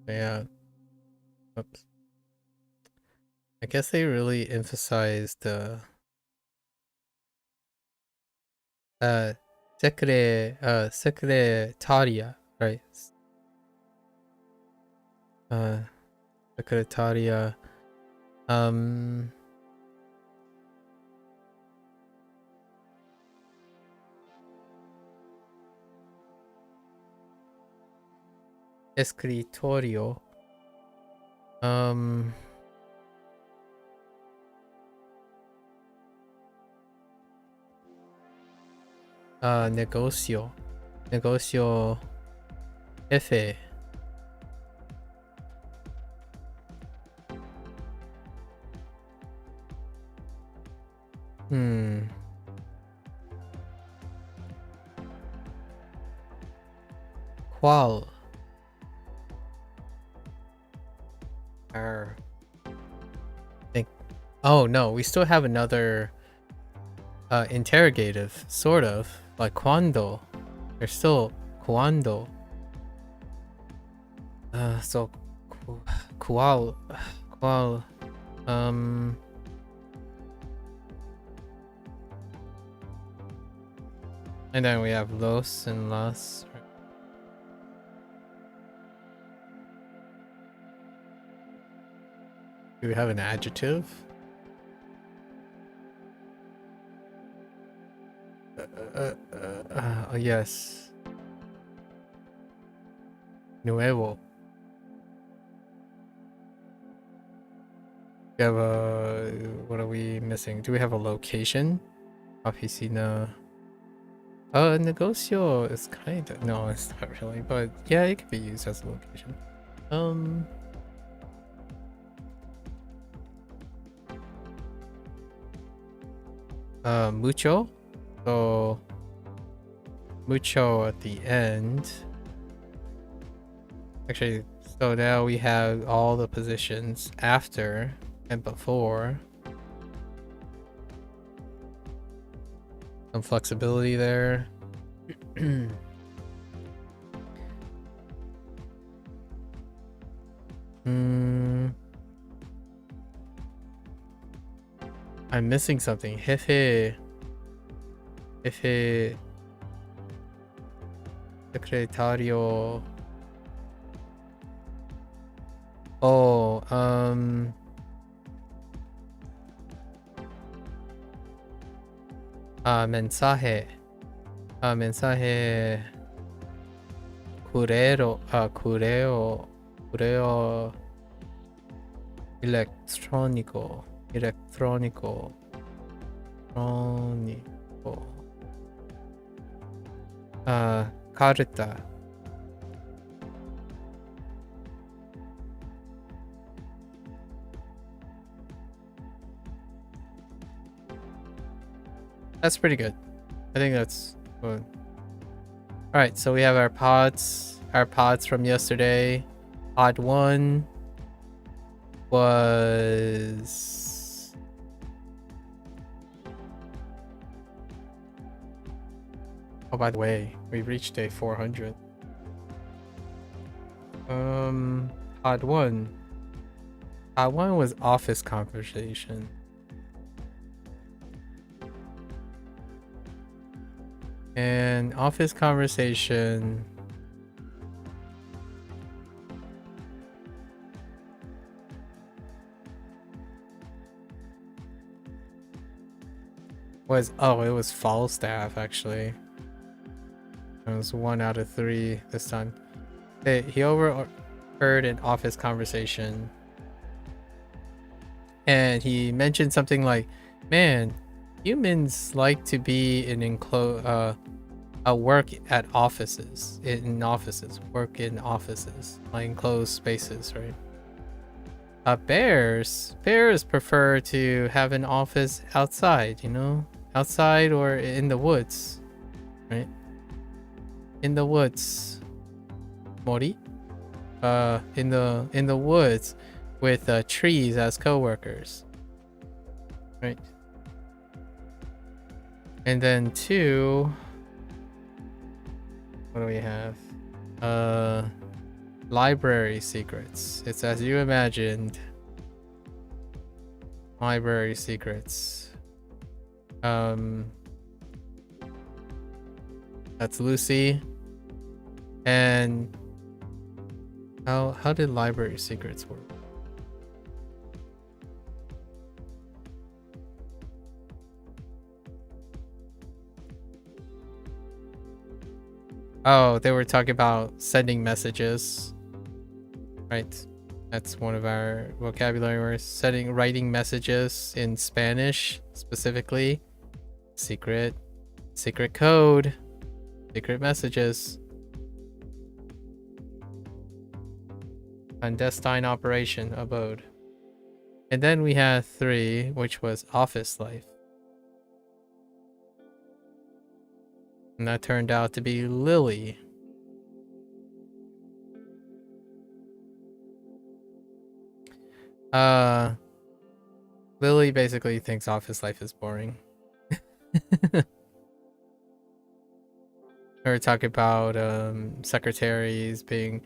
Yeah. Oops. I guess they really emphasized the secretaria, right. Secretaria. Escritorio. Negocio. Negocio F. ¿Cuál? Think. Oh no, we still have another interrogative, sort of, like cuando. There's still cuando. So cuál, and then we have los and las. Do we have an adjective? Yes. Nuevo. We have a. What are we missing? Do we have a location? Oficina. Negocio is kind of. No, it's not really, but yeah, it could be used as a location. Mucho. So mucho at the end. Actually, so now we have all the positions after and before. Some flexibility there. I'm missing something. Jefe. Secretario. Oh, mensaje. Mensaje. Correo electrónico. Carta. That's pretty good. I think that's good. All right, so we have our pods from yesterday. Pod 1 was oh, by the way, we reached day 400. Pod 1 was office conversation. And office conversation was, oh, it was Falstaff actually. It was 1 out of 3 this time. He overheard an office conversation and he mentioned something like, man, humans like to be in work at offices, work in offices, like enclosed spaces, right? Bears prefer to have an office outside, outside or in the woods, right? In the woods, mori, in the woods with trees as co-workers, right? And then 2, what do we have? Library secrets. It's as you imagined. Library secrets. That's Lucy. And how did library secrets work? Oh, they were talking about sending messages, right? That's one of our vocabulary words. Writing messages in Spanish, specifically. Secret code, secret messages. Clandestine operation, abode. And then we had 3, which was office life. And that turned out to be Lily. Lily basically thinks office life is boring. We were talking about secretaries being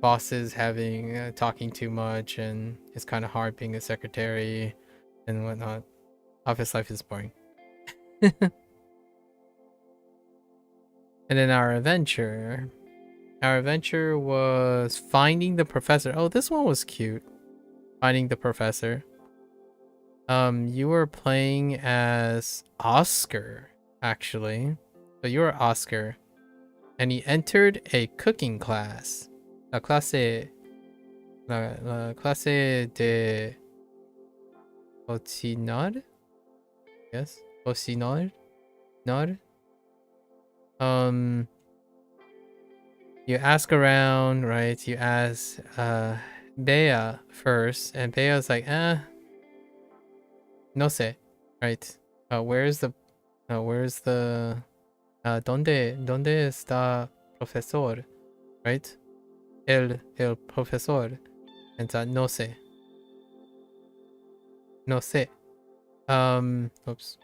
bosses having talking too much, and it's kind of hard being a secretary and whatnot. Office life is boring. And then our adventure was finding the professor. Oh, this one was cute. Finding the professor. You were playing as Oscar, actually. So you were Oscar, and he entered a cooking class. La clase de cocinar. Yes, cocinar. You ask around, right? You ask Bea first, and Bea's like, no sé, right? Where's the ¿dónde está profesor? Right? El profesor. And no sé. No sé. Oops.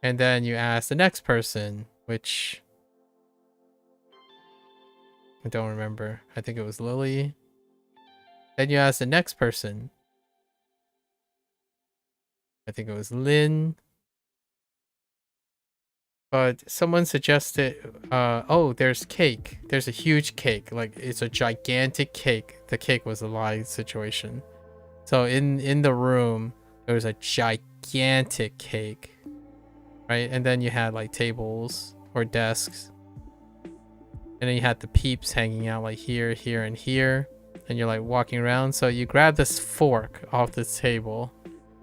And then you ask the next person, which I don't remember. I think it was Lily. Then you ask the next person. I think it was Lynn. But someone suggested, oh, there's cake. There's a huge cake. Like, it's a gigantic cake. The cake was a lie situation. So in the room, there was a gigantic cake. Right? And then you had like tables or desks. And then you had the peeps hanging out like here, here, and here. And you're like walking around. So you grab this fork off this table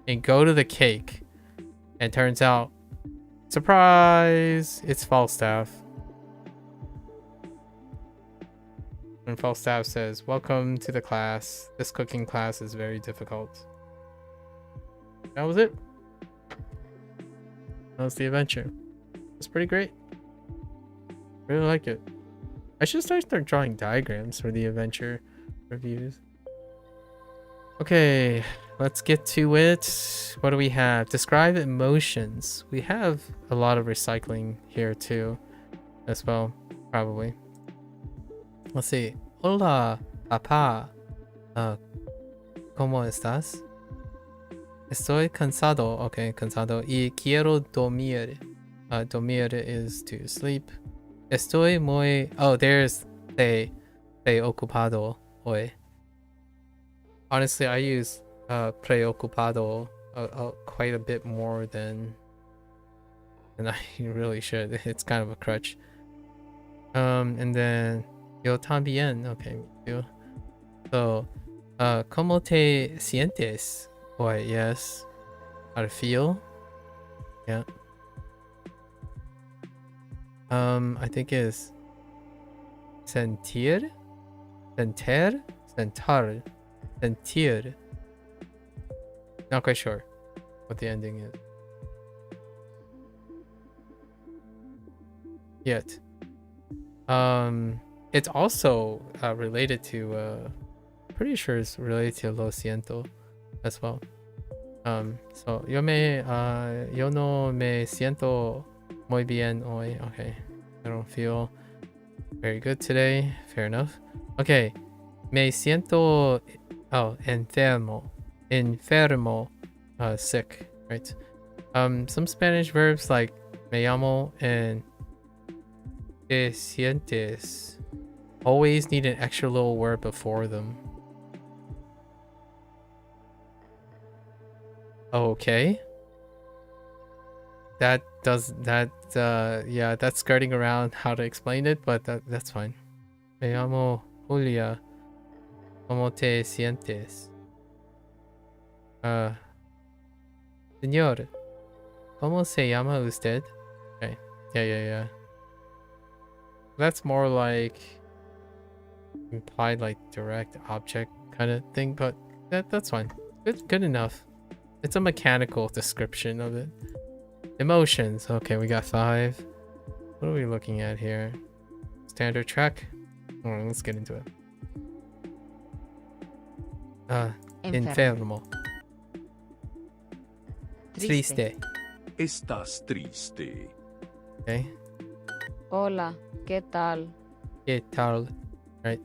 and go to the cake. And turns out, surprise, it's Falstaff. And Falstaff says, welcome to the class. This cooking class is very difficult. That was it. That was the adventure. It's pretty great. Really like it. I should start drawing diagrams for the adventure reviews. Okay, let's get to it. What do we have? Describe emotions. We have a lot of recycling here too, as well, probably. Let's see. Hola, papá. ¿Cómo estás? Estoy cansado. Okay, cansado. Y quiero dormir. Dormir is to sleep. Estoy muy... Oh, there's preocupado hoy. Honestly, I use preocupado quite a bit more than I really should. It's kind of a crutch. And then yo también. Okay, me too. So, ¿cómo te sientes hoy? Yes. How to feel? Yeah. I think is sentir. Not quite sure what the ending is yet. It's also related to pretty sure it's related to lo siento as well. So yo no me siento muy bien hoy. Okay, I don't feel very good today. Fair enough. Okay, me siento enfermo, sick, right? Some Spanish verbs like me llamo and te sientes? Always need an extra little word before them. Okay. That does that yeah, that's skirting around how to explain it, but that's fine. Me llamo Julia. ¿Cómo te sientes? Señor, ¿cómo se llama usted? Okay. Yeah. That's more like implied, like direct object kind of thing, but that's fine. Good enough. It's a mechanical description of it. Emotions. Okay, we got 5. What are we looking at here? Standard track. Alright, let's get into it. Enfermo. Triste. Estás triste. Okay. Hola, ¿qué tal? ¿Qué tal? Right.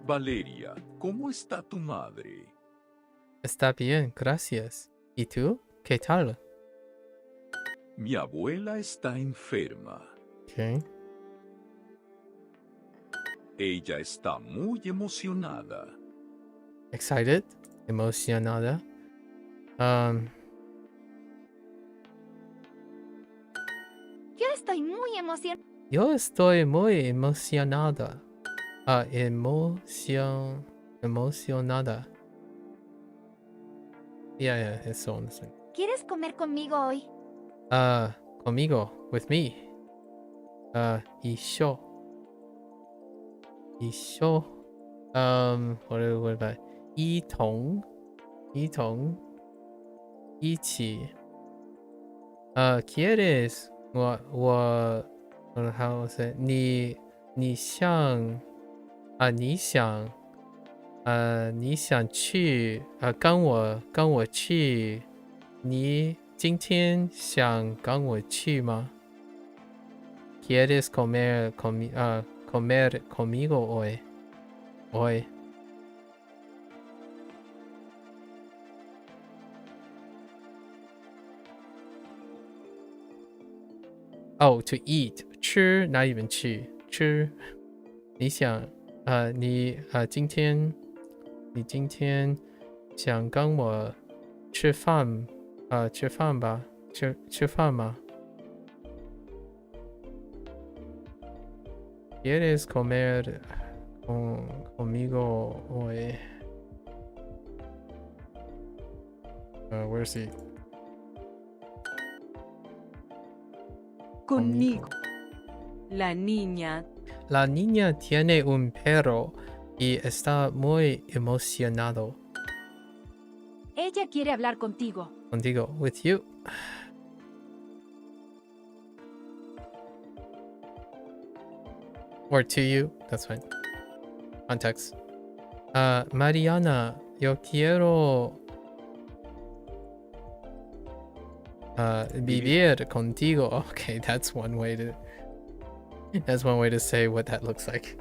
Valeria, ¿cómo está tu madre? Está bien, gracias. ¿Y tú? ¿Qué tal? Mi abuela está enferma. Okay. Ella está muy emocionada. Excited? Emocionada? Yo estoy muy emocionada. Yo estoy muy emocionada. Emocionada. Yeah, it's so honestly. ¿Quieres comer conmigo hoy? Conmigo, with me. Isho. What about 一同 一起 ¿quieres 我 how was it 你想去跟我去你今天想跟我去吗 ¿Quieres comer conmigo hoy? Oh, to eat. 吃 not even 去吃你今天想跟我吃饭吧吃饭吗 ¿Quieres comer conmigo hoy? Where's he? Conmigo. La niña La niña tiene un perro y está muy emocionado. Ella quiere hablar contigo. Contigo, with you. Or to you, that's fine. Context. Mariana, yo quiero vivir contigo. Okay, that's one way to say what that looks like.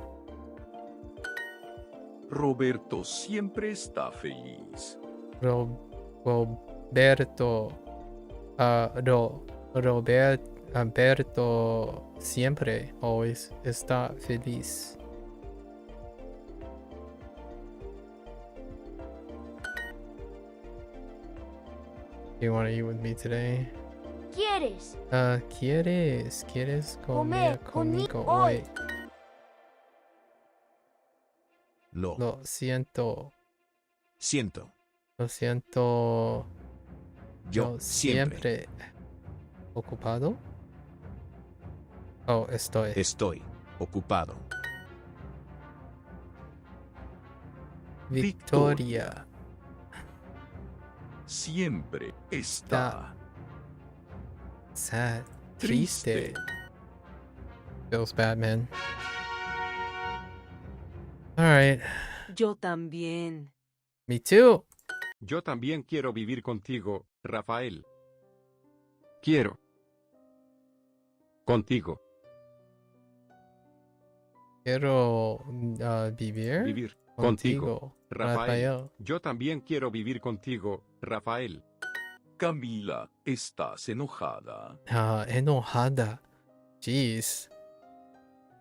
Roberto siempre está feliz. Roberto siempre always está feliz. Do you want to eat with me today? ¿Quieres? ¿Quieres comer conmigo hoy? Lo siento. Lo siento. Yo siempre. ¿Ocupado? Oh, estoy. Estoy ocupado. Victoria. Siempre está Sad. Triste. Feels bad, man. Alright. yo también. Me too. Yo también quiero vivir contigo, Rafael. Quiero. Contigo. Quiero vivir. Vivir contigo, contigo, Rafael. Yo también quiero vivir contigo, Rafael. Camila, estás enojada. Enojada. Jeez.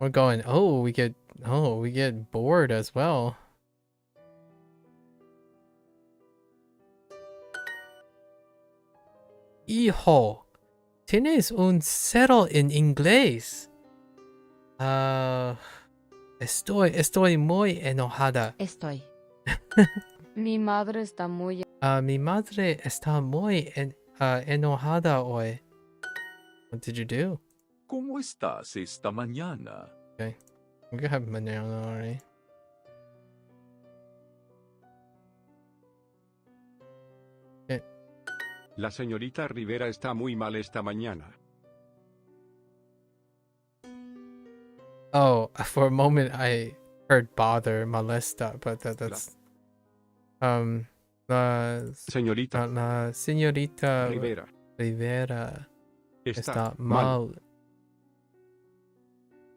We're going, we get bored as well. Hijo, tienes un cero en inglés. Estoy muy enojada. Estoy. Mi madre está muy... Mi madre está muy enojada hoy. What did you do? ¿Cómo estás esta mañana? Okay. We could have mañana already. La señorita Rivera está muy mal esta mañana. Oh, for a moment I heard bother, molesta, but that's la Señorita la señorita Rivera Rivera está está mal.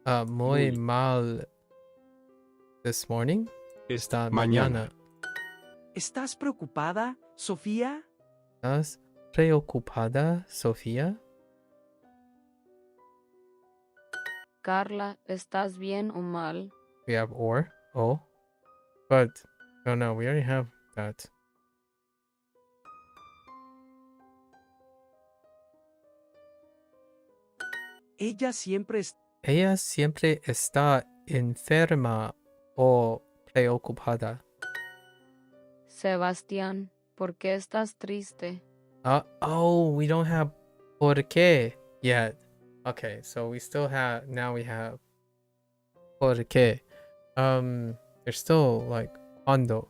mal. Muy Muy. mal. This morning? Esta Está mañana. mañana. ¿Estás preocupada, Sofía? ¿Estás preocupada, Sofía? Carla, ¿estás bien o mal? We have or. Oh. But, oh no, we already have that. Ella siempre Ella siempre está enferma o preocupada. Sebastián, ¿por qué estás triste? We don't have por qué yet. Okay, so we still have, now we have por qué. There's still like cuando.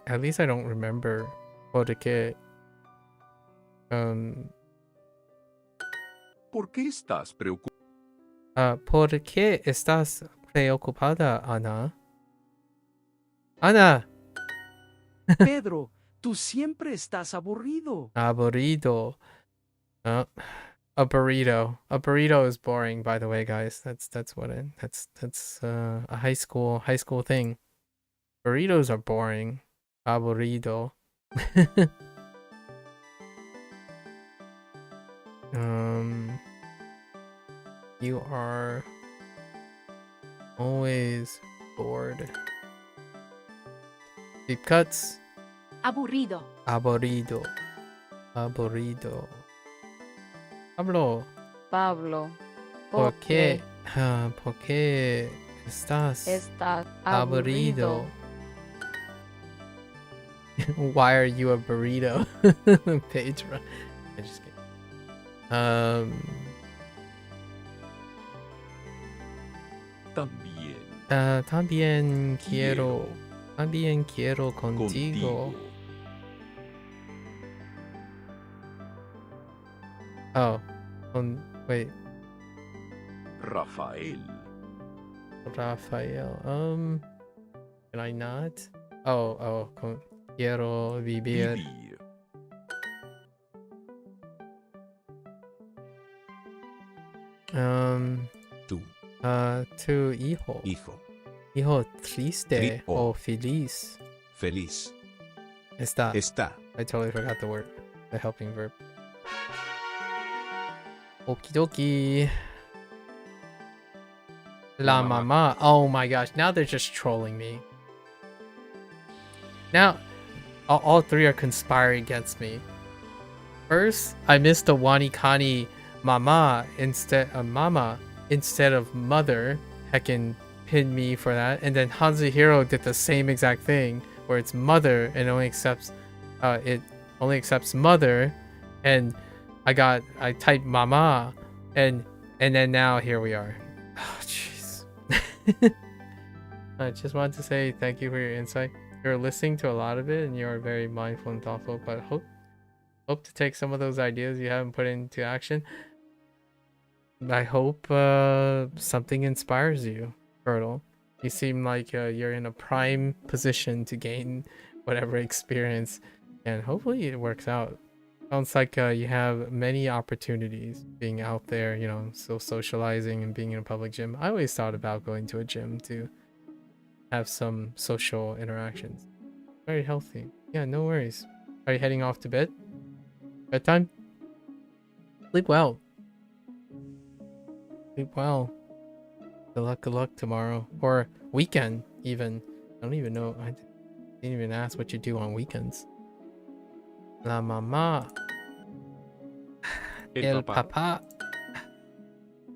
At least I don't remember por qué. ¿Por qué estás preocupada? ¿Por qué estás preocupada, Ana? Ana! Pedro, tú siempre estás aburrido. Aburrido. A burrito. A burrito is boring, by the way, guys. That's what it. That's a high school thing. Burritos are boring. Aburrido. You are always bored. Deep cuts. Aburrido. Aburrido. Pablo, Pablo, ¿por qué estás estás aburrido? Why are you a burrito? Pedro. I just kidding. También También quiero contigo. Oh, wait. Rafael. Rafael. Can I not? Quiero vivir. Tú. Tu hijo. Hijo triste o feliz. Feliz. Está. Está. I totally forgot the word. The helping verb. Okie dokie. La mamá. Oh my gosh. Now they're just trolling me. Now, all three are conspiring against me. First, I missed the WaniKani mama instead of mother. Heckin' pinned me for that. And then HanziHero did the same exact thing where it's mother and only accepts mother. And I typed mama and then now here we are. Oh jeez. I just wanted to say thank you for your insight. You're listening to a lot of it and you're very mindful and thoughtful, but hope to take some of those ideas you haven't put into action. I hope something inspires you, Turtle. You seem like you're in a prime position to gain whatever experience, and hopefully it works out. Sounds like you have many opportunities being out there, still socializing and being in a public gym. I always thought about going to a gym to have some social interactions. Very healthy. Yeah, no worries. Are you heading off to bed? Bedtime? Sleep well. Sleep well. Good luck tomorrow. Or weekend, even. I don't even know. I didn't even ask what you do on weekends. La mamá. El papá.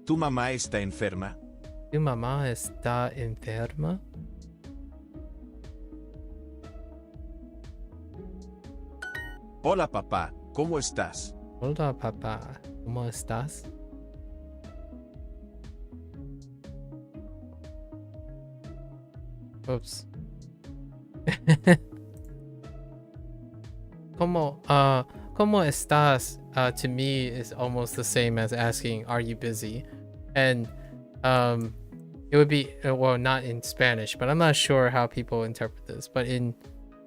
¿Tu mamá está enferma? ¿Tu mamá está enferma? Hola papá, ¿cómo estás? Hola papá. ¿Cómo estás? Oops. ¿Cómo estás? To me is almost the same as asking, are you busy? And it would be well, not in Spanish, but I'm not sure how people interpret this. But in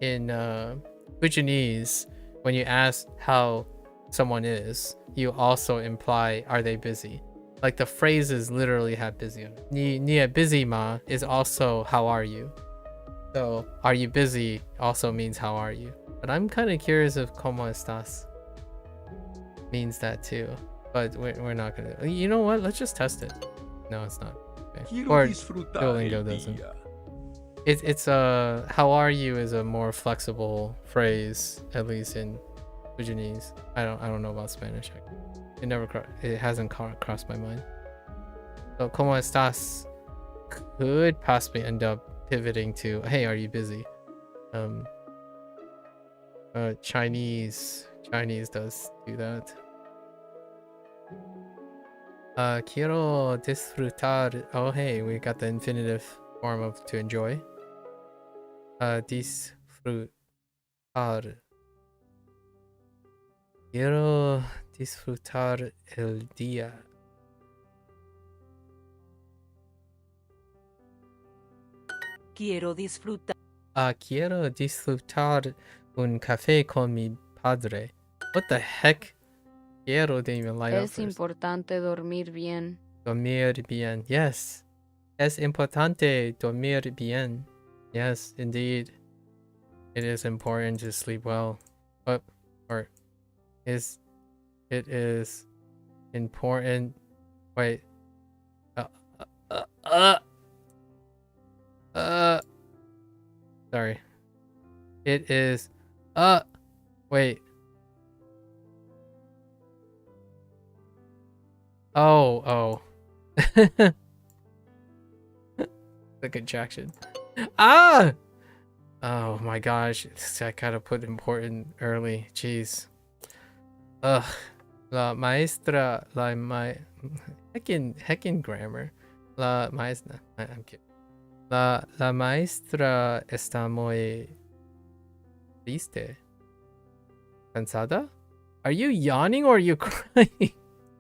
Fujianese, when you ask how someone is, you also imply, are they busy? Like the phrases literally have busy on it. Ni busy ma is also how are you? So are you busy also means how are you? But I'm kind of curious if como estás means that too. But we're not gonna. You know what? Let's just test it. No, it's not. Okay. Or Duolingo doesn't. It's how are you is a more flexible phrase, at least in Fujianese. I don't know about Spanish. It hasn't crossed my mind. So como estás could possibly end up pivoting to, hey, are you busy? Chinese does do that. Quiero disfrutar. Oh, hey, we got the infinitive form of to enjoy. Disfrutar. Quiero disfrutar el día. Quiero disfrutar. Quiero disfrutar un café con mi padre. What the heck? Quiero didn't even light up Es first. importante dormir bien. Dormir bien. Yes. Es importante dormir bien. Yes, indeed. It is important to sleep well. It is important. Wait. Sorry. It is. Wait. Oh. The contraction. Ah! Oh my gosh. I gotta put important early. Jeez. Ugh. La maestra. Heckin' grammar. La maestra. I'm kidding. La maestra está muy triste. ¿Cansada? Are you yawning or are you crying?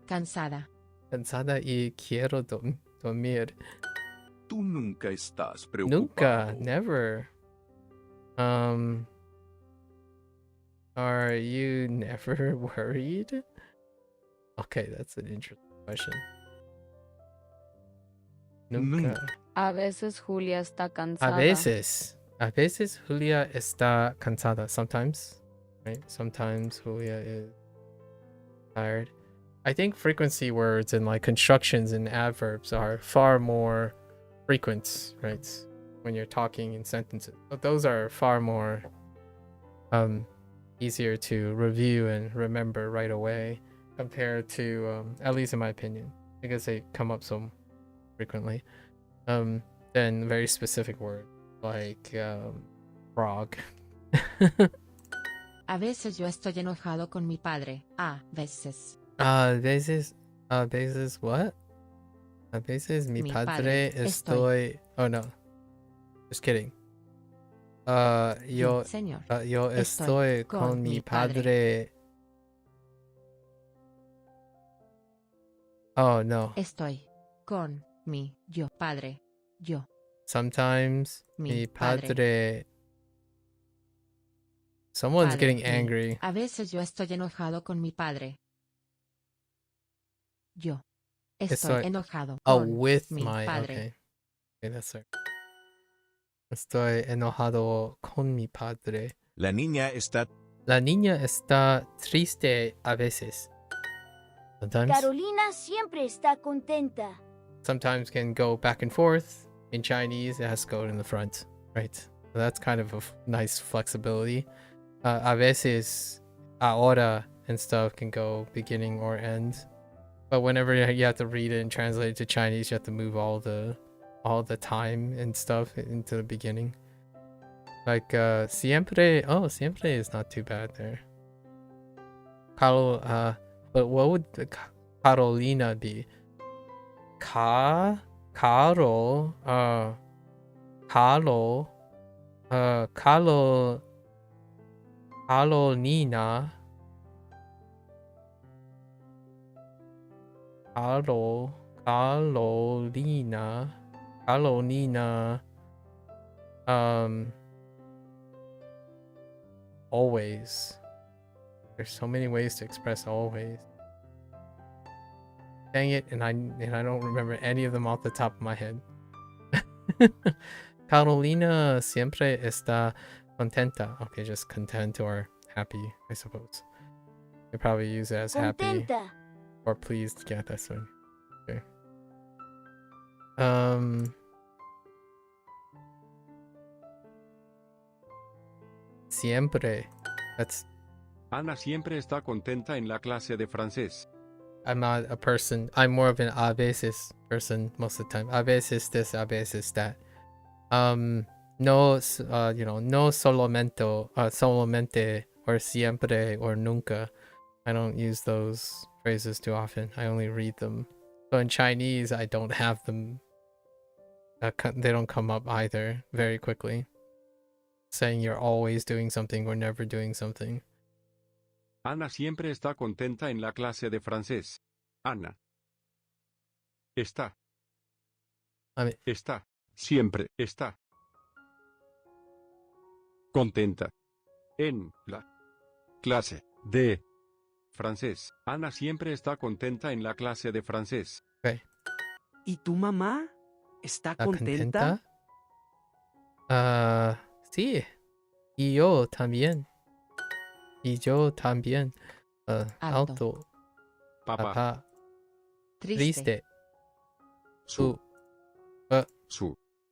Cansada. Cansada y quiero dormir. Tú nunca estás preocupado. Nunca, never. Are you never worried? Okay, that's an interesting question. Nunca. A veces Julia está cansada. A veces Julia está cansada. Sometimes, right? Sometimes Julia is tired. I think frequency words and like constructions and adverbs are far more frequent, right? When you're talking in sentences. But those are far more easier to review and remember right away compared to, at least in my opinion, because they come up so frequently, than very specific words like frog. A veces yo estoy enojado con mi padre. A veces. Veces what? A veces mi padre estoy. Oh no, just kidding. Yo Señor. Yo estoy con mi padre. Oh no. Estoy con mi padre. Yo. Sometimes mi padre. padre. Someone's Padre, getting mi. angry. A veces yo estoy enojado con mi padre. Yo. Estoy enojado Oh, con with mi my padre. okay. Okay, that's right. Estoy enojado con mi padre. La niña está La niña está triste a veces. Sometimes. Carolina siempre está contenta. Sometimes can go back and forth. In Chinese, it has to go in the front, right? So that's kind of a nice flexibility. A veces, ahora and stuff can go beginning or end. But whenever you have to read it and translate it to Chinese, you have to move all the time and stuff into the beginning. Like siempre. Oh, siempre is not too bad there. But what would the Carolina be? Carol, Carlo, Carolina, Carolina, always. There's so many ways to express always. Dang it, and I don't remember any of them off the top of my head. Carolina siempre está contenta. Okay, just content or happy, I suppose. They probably use it as happy Contenta. or pleased. Yeah, that's one. Okay. Siempre. That's. Ana siempre está contenta en la clase de francés. I'm not a person. I'm more of an a veces person most of the time. A veces this, a veces that. No, no solamente or siempre or nunca. I don't use those phrases too often. I only read them. So in Chinese, I don't have them. They don't come up either very quickly. Saying you're always doing something or never doing something. Ana siempre está contenta en la clase de francés. Ana. Está. Está. Siempre está. Contenta. En la clase de francés. Ana siempre está contenta en la clase de francés. Okay. ¿Y tu mamá? ¿Está contenta? contenta? Sí. Y yo también. Y yo también. Alto. Papá. Triste. Su.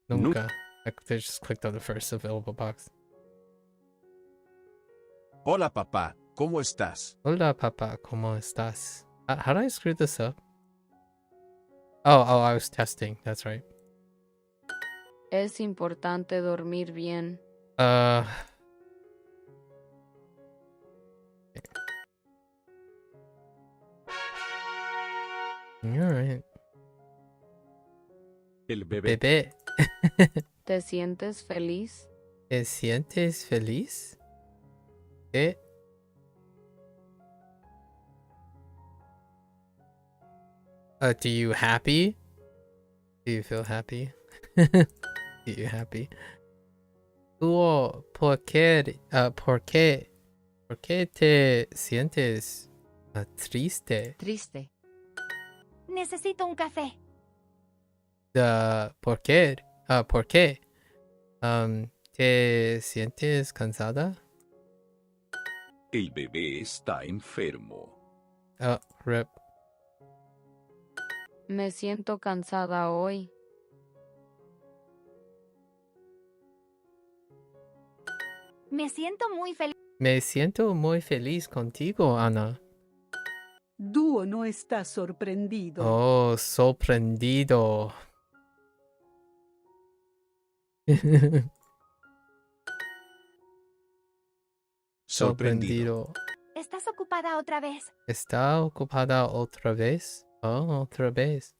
Nunca. I just clicked on the first available box. Hola papá, ¿cómo estás? Hola, papá, ¿cómo estás? How did I screw this up? Oh, I was testing. That's right. Es importante dormir bien. Alright. El bebé. Bebé. ¿Te sientes feliz? ¿Te sientes feliz? ¿Qué? Do you happy? Do you feel happy? Do you happy? ¿Por qué te sientes triste? Triste. Necesito un café. ¿Por qué? ¿Por qué? ¿Te sientes cansada? El bebé está enfermo. Rip. Me siento cansada hoy. Me siento muy feliz. Me siento muy feliz contigo, Ana. Dúo no está sorprendido. Oh, sorprendido. Sorprendido. ¿Estás ocupada otra vez? ¿Está ocupada otra vez? Oh, otra vez.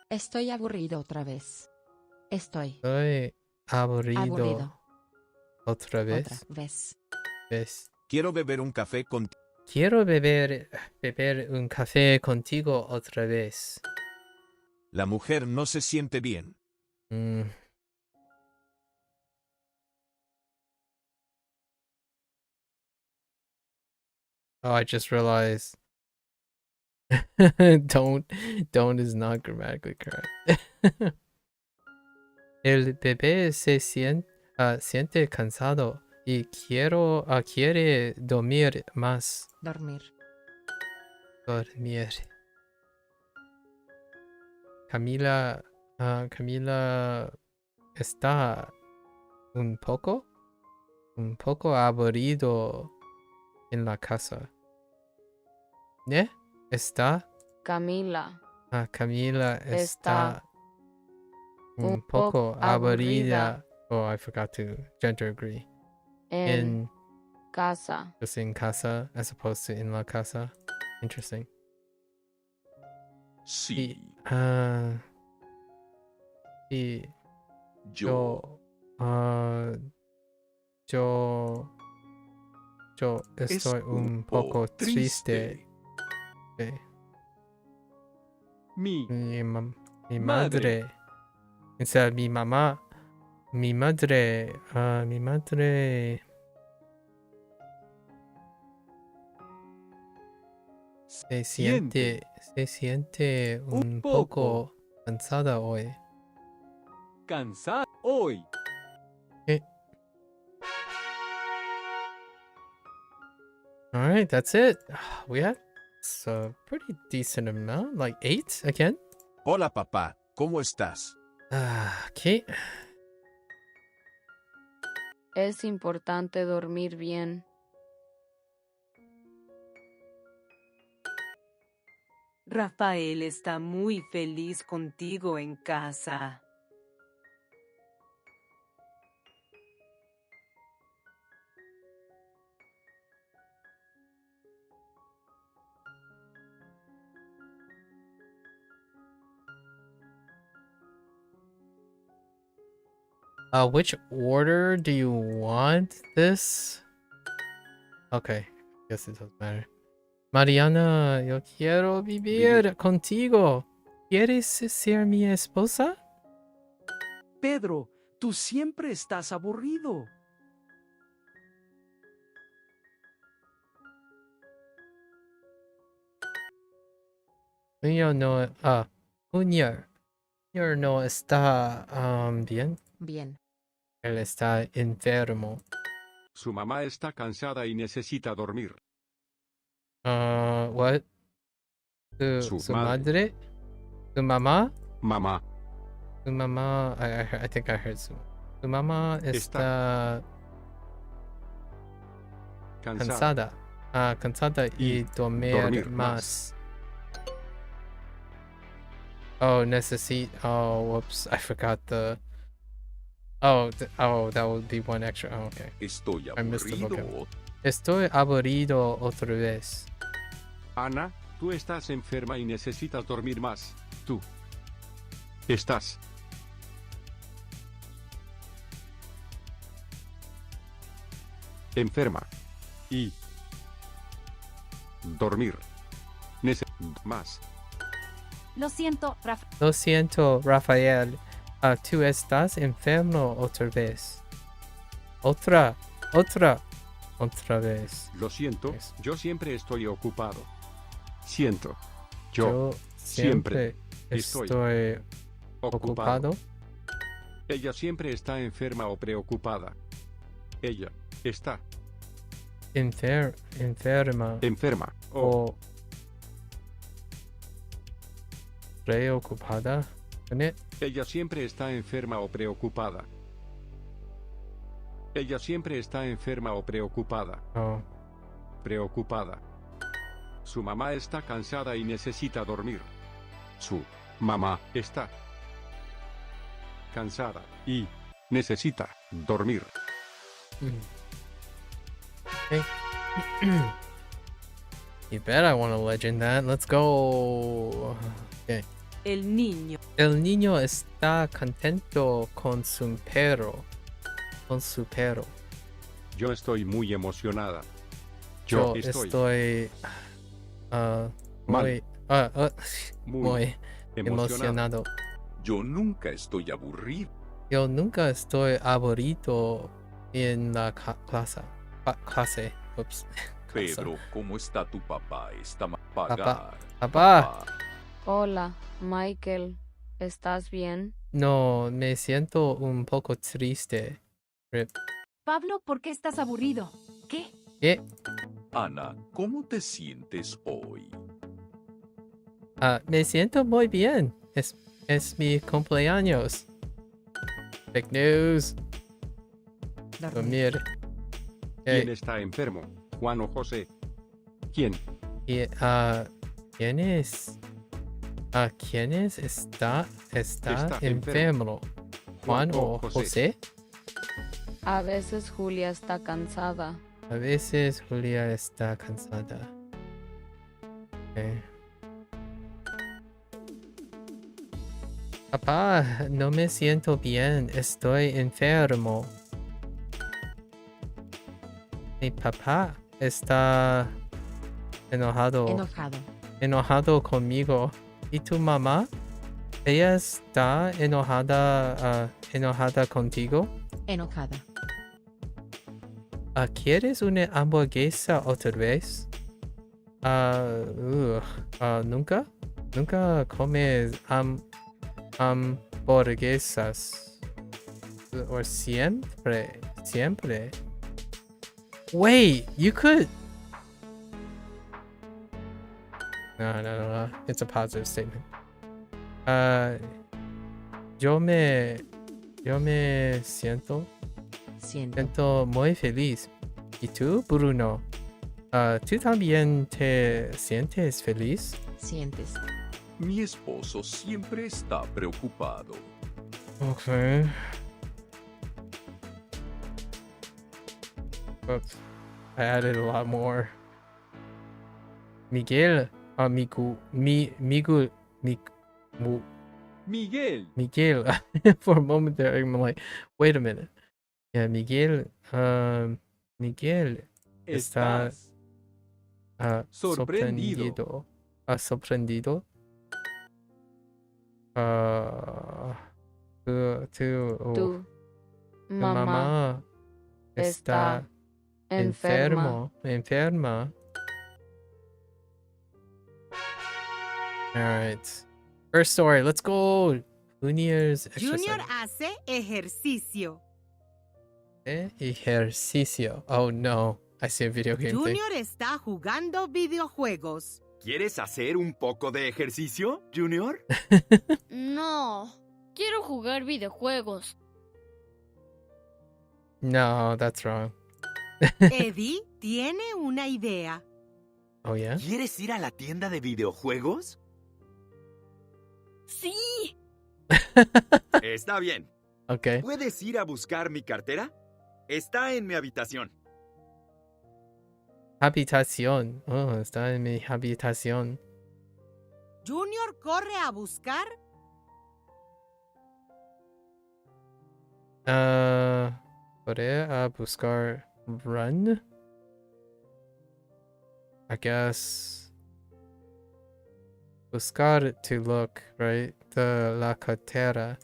Estoy aburrido otra vez. Estoy aburrido. aburrido. ¿Otra vez? Otra vez. ¿Ves? Quiero beber un café contigo. Quiero beber un café contigo otra vez. La mujer no se siente bien. Oh, I just realized Don't is not grammatically correct. El bebé se siente cansado y quiere dormir más. Dormir. Dormir. Camila está un poco aburrido en la casa. ¿Eh? Está. Camila Camila está un poco poco aburrida. Oh, I forgot to gender agree. en casa. Just in casa as opposed to in la casa. Interesting. Sí, Y yo yo estoy un poco triste. Sí. Mi Mi madre. O sea, mi mamá. Mi madre. Se siente un poco cansada hoy. Cansado hoy. All right, that's it. We had a pretty decent amount, like 8 again. Hola papá, ¿cómo estás? Okay. Es importante dormir bien. Rafael está muy feliz contigo en casa. Which order do you want this? Okay, guess it doesn't matter. Mariana, yo quiero vivir contigo. ¿Quieres ser mi esposa? Pedro, tú siempre estás aburrido. Junior no, Junior no está bien. Bien. Él está enfermo. Su mamá está cansada y necesita dormir. What? Su Su madre. madre? Su mamá? Mamá Su mamá, I think I heard su mamá está cansada. Cansada y dormir dormir más. Oh, whoops, I forgot the. That would be one extra. Oh, okay. Estoy I missed the aburrido. vocab. Estoy aburrido otra vez. Ana, tú estás enferma y necesitas dormir más. Tú estás enferma y dormir más. Lo siento, Lo siento, Rafael. Tú estás enfermo otra vez. Otra vez. Lo siento, Yes. yo siempre estoy ocupado. Siento. Yo Yo siempre estoy ocupado. Ella siempre está enferma o preocupada. Ella está Enferma enferma o o preocupada. ella siempre está enferma o preocupada. Ella siempre está enferma o preocupada. Oh. Preocupada. Su mamá está cansada y necesita dormir. Su mamá está cansada y necesita dormir. Okay. You bet I want to legend that. Let's go. Okay. El niño. El niño está contento con su perro. Yo estoy muy emocionada. Yo Yo estoy muy, muy emocionado. Yo nunca estoy aburrido. Yo nunca estoy aburrido en la clase. Clase. Ups. Casa. Pedro, ¿cómo está tu papá? ¿Está mal? Pagar. Papá. Hola, Michael. ¿Estás bien? No, me siento un poco triste. Rip. Pablo, ¿por qué estás aburrido? ¿Qué? ¿Qué? Ana, ¿cómo te sientes hoy? Me siento muy bien. Es mi cumpleaños. Fake news. Dormir. ¿Quién está enfermo? ¿Juan o José? ¿Quién? ¿Quién es? ¿Quién es? Está enfermo. ¿Juan o José? A veces Julia está cansada. A veces Julia está cansada. Okay. Papá, no me siento bien. Estoy enfermo. Mi papá está enojado. Enojado conmigo. ¿Y tu mamá? ¿Ella está enojada contigo? Enojada. ¿Quieres una hamburguesa otra vez? ¿Nunca? ¿Nunca comes hamburguesas? ¿O siempre? ¿Siempre? Wait, you could... No. It's a positive statement. Yo me siento muy feliz. ¿Y tú, Bruno? ¿Tú también te sientes feliz? Sientes. Mi esposo siempre está preocupado. Okay. Oops. I added a lot more. Miguel. Miguel. Miguel. For a moment there, I'm like, wait a minute. Yeah, Miguel. Miguel está sorprendido. Sorprendido. Tu mamá está enferma. Alright. First story, let's go. Junior's exercise. Junior hace ejercicio. Ejercicio. Oh no. I see a video game thing. Junior está jugando videojuegos. ¿Quieres hacer un poco de ejercicio, Junior? No, quiero jugar videojuegos. No, that's wrong. Eddie tiene una idea. Oh yeah? ¿Quieres ir a la tienda de videojuegos? Sí. Está bien. Okay. ¿Puedes ir a buscar mi cartera? Está en mi habitación. Habitación. Oh, está en mi habitación. Junior corre a buscar. Corre a buscar run. I guess buscar to look, right? La cartera.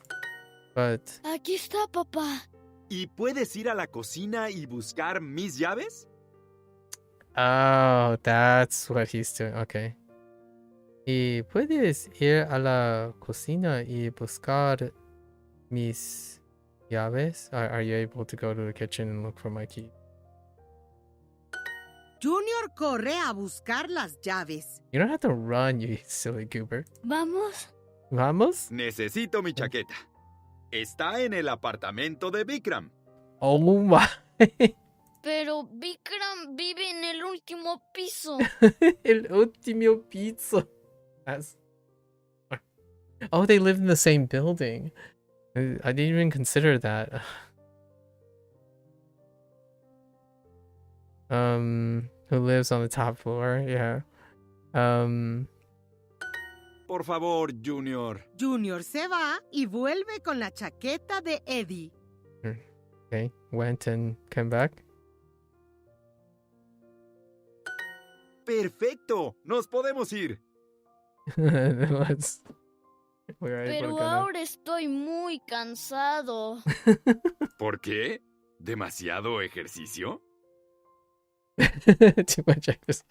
But Aquí está, papá. ¿Y puedes ir a la cocina y buscar mis llaves? oh, that's what he's doing. Okay. ¿Y puedes ir a la cocina y buscar mis llaves? Are you able to go to the kitchen and look for my key? Junior corre a buscar las llaves. You don't have to run, you silly goober. ¿Vamos? ¿Vamos? Necesito mi chaqueta. Está en el apartamento de Vikram. Oh my. Pero Vikram vive en el último piso. El último piso. That's... Oh, they live in the same building. I didn't even consider that. Who lives on the top floor? Yeah. Por favor, Junior. Junior se va y vuelve con la chaqueta de Eddie. Okay, went and came back. Perfecto, nos podemos ir. Let's... We're able to Pero go now. ahora estoy muy cansado. ¿Por qué? ¿Demasiado ejercicio? Too much exercise.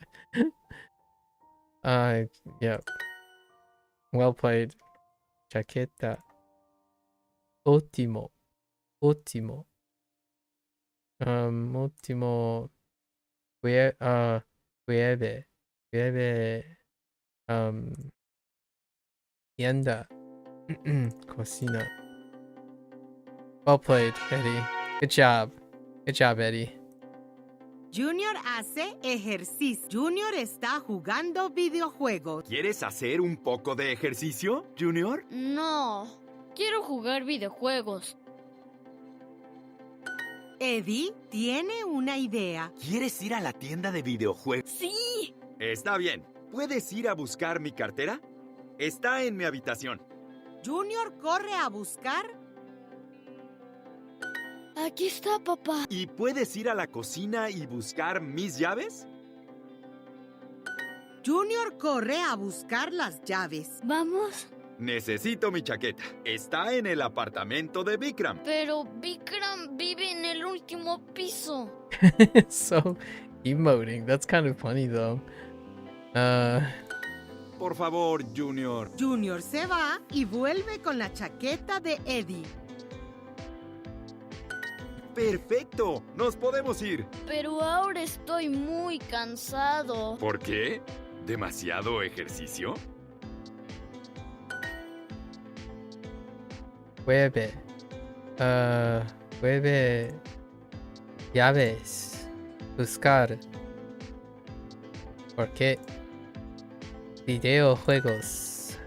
Yeah. Well played. Chaqueta. Ottimo. Ottimo. Ottimo. Gueve. Gueve. Tienda. Cocina. Well played, Eddie. Good job. Good job, Eddie. Junior hace ejercicio. Junior está jugando videojuegos. ¿Quieres hacer un poco de ejercicio, Junior? No, quiero jugar videojuegos. Eddie tiene una idea. ¿Quieres ir a la tienda de videojuegos? ¡Sí! Está bien. ¿Puedes ir a buscar mi cartera? Está en mi habitación. Junior corre a buscar. Aquí está, papá. ¿Y puedes ir a la cocina y buscar mis llaves? Junior corre a buscar las llaves. ¿Vamos? Necesito mi chaqueta. Está en el apartamento de Vikram. Pero Vikram vive en el último piso. So emoting. That's kind of funny though. Por favor, Junior. Junior se va y vuelve con la chaqueta de Eddie. ¡Perfecto! ¡Nos podemos ir! Pero ahora estoy muy cansado. ¿Por qué? ¿Demasiado ejercicio? Jueve. Jueve. Llaves. Buscar. ¿Por qué? Videojuegos.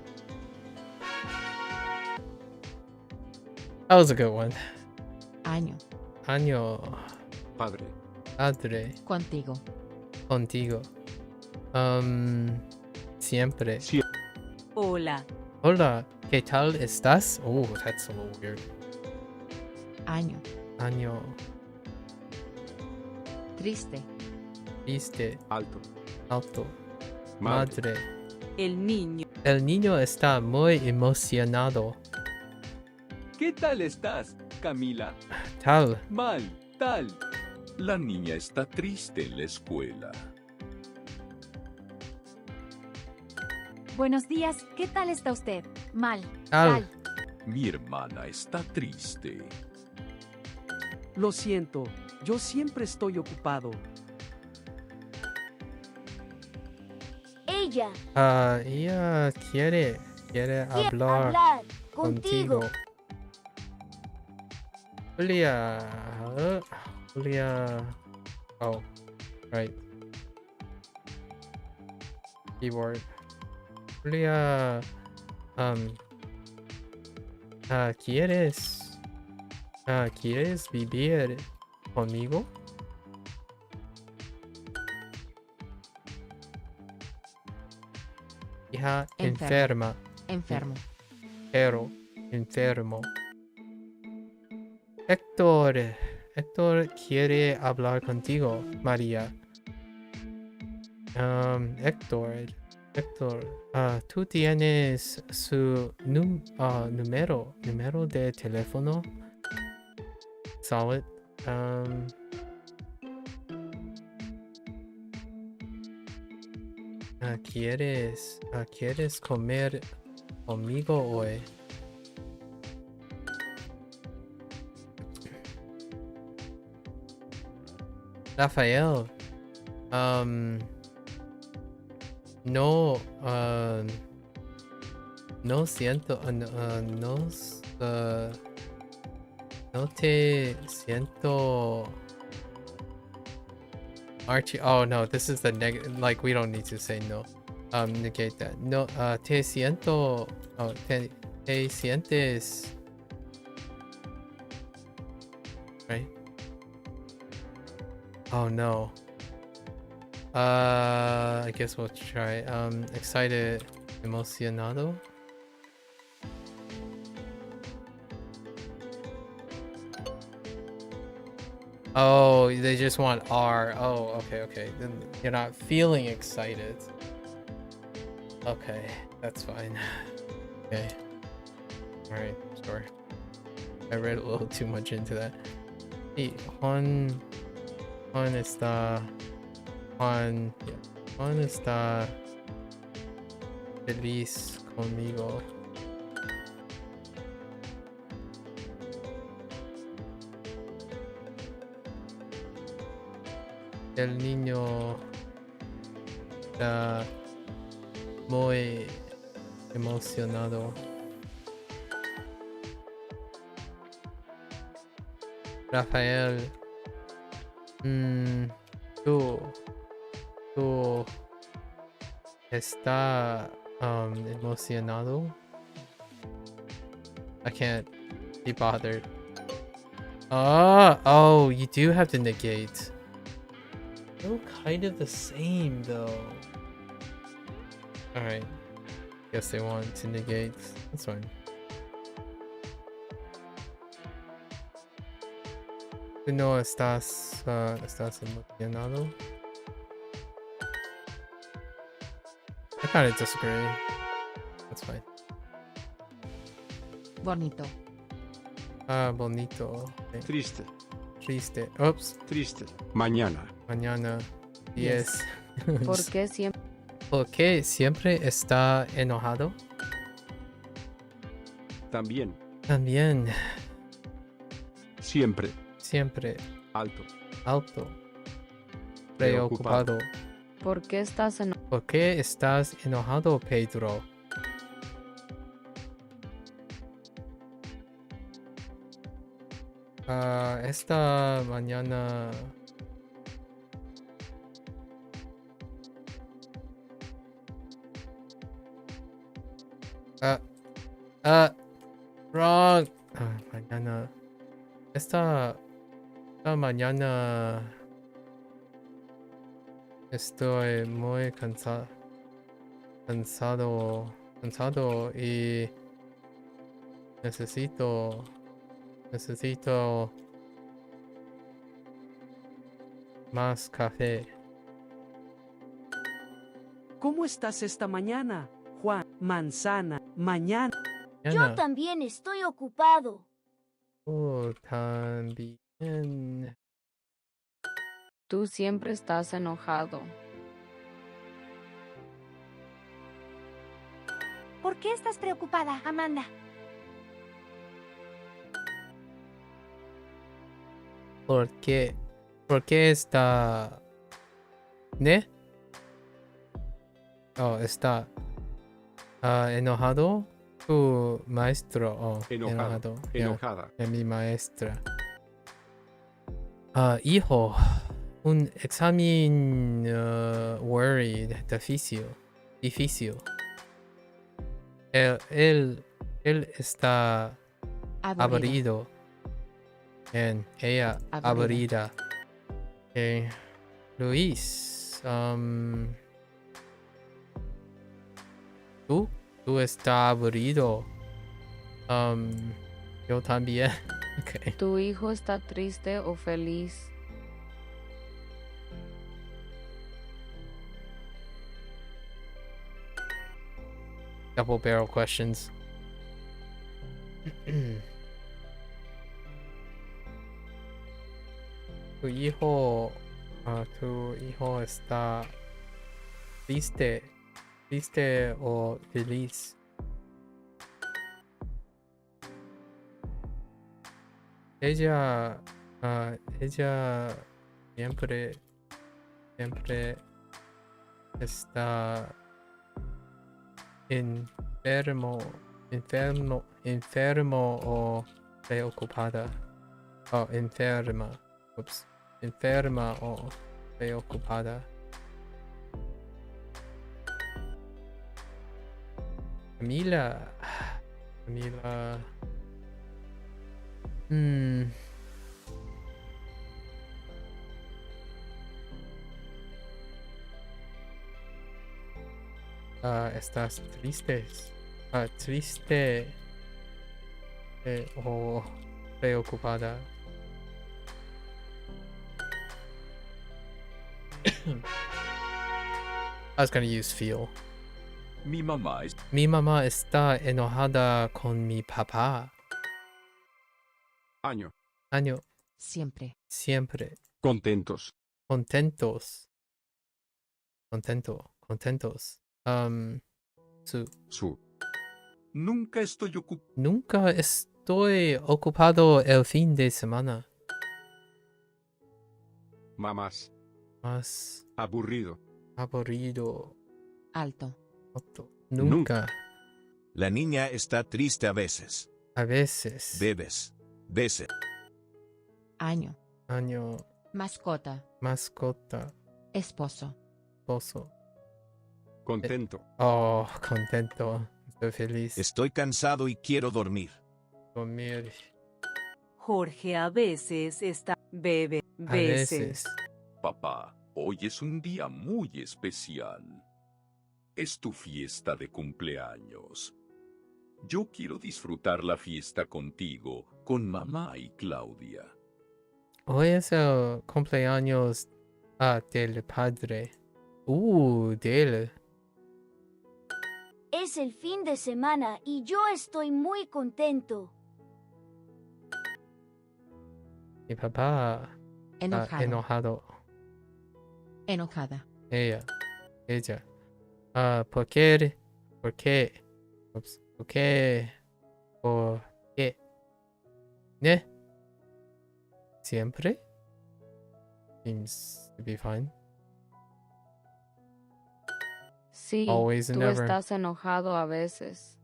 That was a good one. Año. Año. Padre. Padre. Contigo. Contigo. Siempre. Hola. Hola. ¿Qué tal estás? Oh, that's a little weird. Año. Año. Triste. Triste. Alto. Alto. Madre. Madre. El niño. El niño está muy emocionado. ¿Qué tal estás, Camila? Tal. Mal, tal. La niña está triste en la escuela. Buenos días. ¿Qué tal está usted? Mal. Tal. Mi hermana está triste. Lo siento, yo siempre estoy ocupado. Ella Ella quiere hablar contigo. Julia. Julia. Oh, right. Keyboard. Julia. ¿Quieres vivir conmigo? Hija enferma. Enfermo. Pero enfermo. Héctor quiere hablar contigo, María. Héctor, ¿tú tienes su número de teléfono? Solid. ¿Quieres comer conmigo hoy? Rafael, no siento, no te siento. Archie, oh no, this is the negative, like we don't need to say no. Negate that. No, te siento, te sientes, right? Oh no. I guess we'll try. Excited, emocionado. Oh, they just want R. Oh, okay. Then you're not feeling excited. Okay, that's fine. Okay. Alright, sure. I read a little too much into that. Hey, Juan está feliz conmigo. El niño está muy emocionado. Rafael, tú está emocionado? I can't be bothered. Oh, you do have to negate. They're kind of the same though. Alright. Guess they want to negate. That's fine. Tú no estás emocionado? I kind of disagree. That's fine. Bonito. Bonito. Okay. Triste. Triste. Oops. Triste. Mañana. Mañana. Yes. ¿Por qué ¿Por qué siempre? siempre está enojado? También. También. Siempre. Siempre. Alto. Alto. Preocupado. ¿Por qué estás en... ¿Por qué estás enojado, Pedro? Esta mañana... Wrong. Mañana... Esta mañana... Estoy muy cansado y necesito más café. ¿Cómo estás esta mañana, Juan? Manzana. Mañana. Yo también estoy ocupado. También. Tú siempre estás enojado. ¿Por qué estás preocupada, Amanda? ¿Por qué está... ¿Ne? Oh, está... enojado tu maestro. Oh, Enojado. Yeah, Enojada. mi maestra. Hijo, un examen worried, difícil. Él está aburrido. And ella aburrida. Okay. Luis, tú estás aburrido. Yo también. Okay. ¿Tu hijo está triste o feliz? Double barrel questions. Tu hijo está triste o feliz. Ella siempre está enfermo o preocupada. Oh, enferma. Ups. Enferma o preocupada. Camila. ¿Estás triste? Triste o preocupada. I was gonna use feel. Mi mamá está enojada con mi papá. Año. Siempre. Contentos. Contentos. Su. Nunca estoy ocupado. Nunca estoy ocupado el fin de semana. Mamás. Más Aburrido. aburrido. Alto. Nunca. La niña está triste a veces. A veces. Bebes. Veces. Año. Año. Mascota. Mascota. Esposo. Esposo. Contento. Oh, contento. Estoy feliz. Estoy cansado y quiero dormir. Dormir. Jorge a veces está bebe. A veces. Papá, hoy es un día muy especial. Es tu fiesta de cumpleaños. Yo quiero disfrutar la fiesta contigo, con mamá y Claudia. Hoy es el cumpleaños del padre. Del. Es el fin de semana y yo estoy muy contento. Mi papá. Enojado. Enojado. Enojada. Ella. ¿Por qué? ¿Por qué? Ups. ¿Por qué? ¿Por qué? ¿Ne? ¿Siempre? Seems to be fine. Sí, Always and tú never. estás enojado a veces.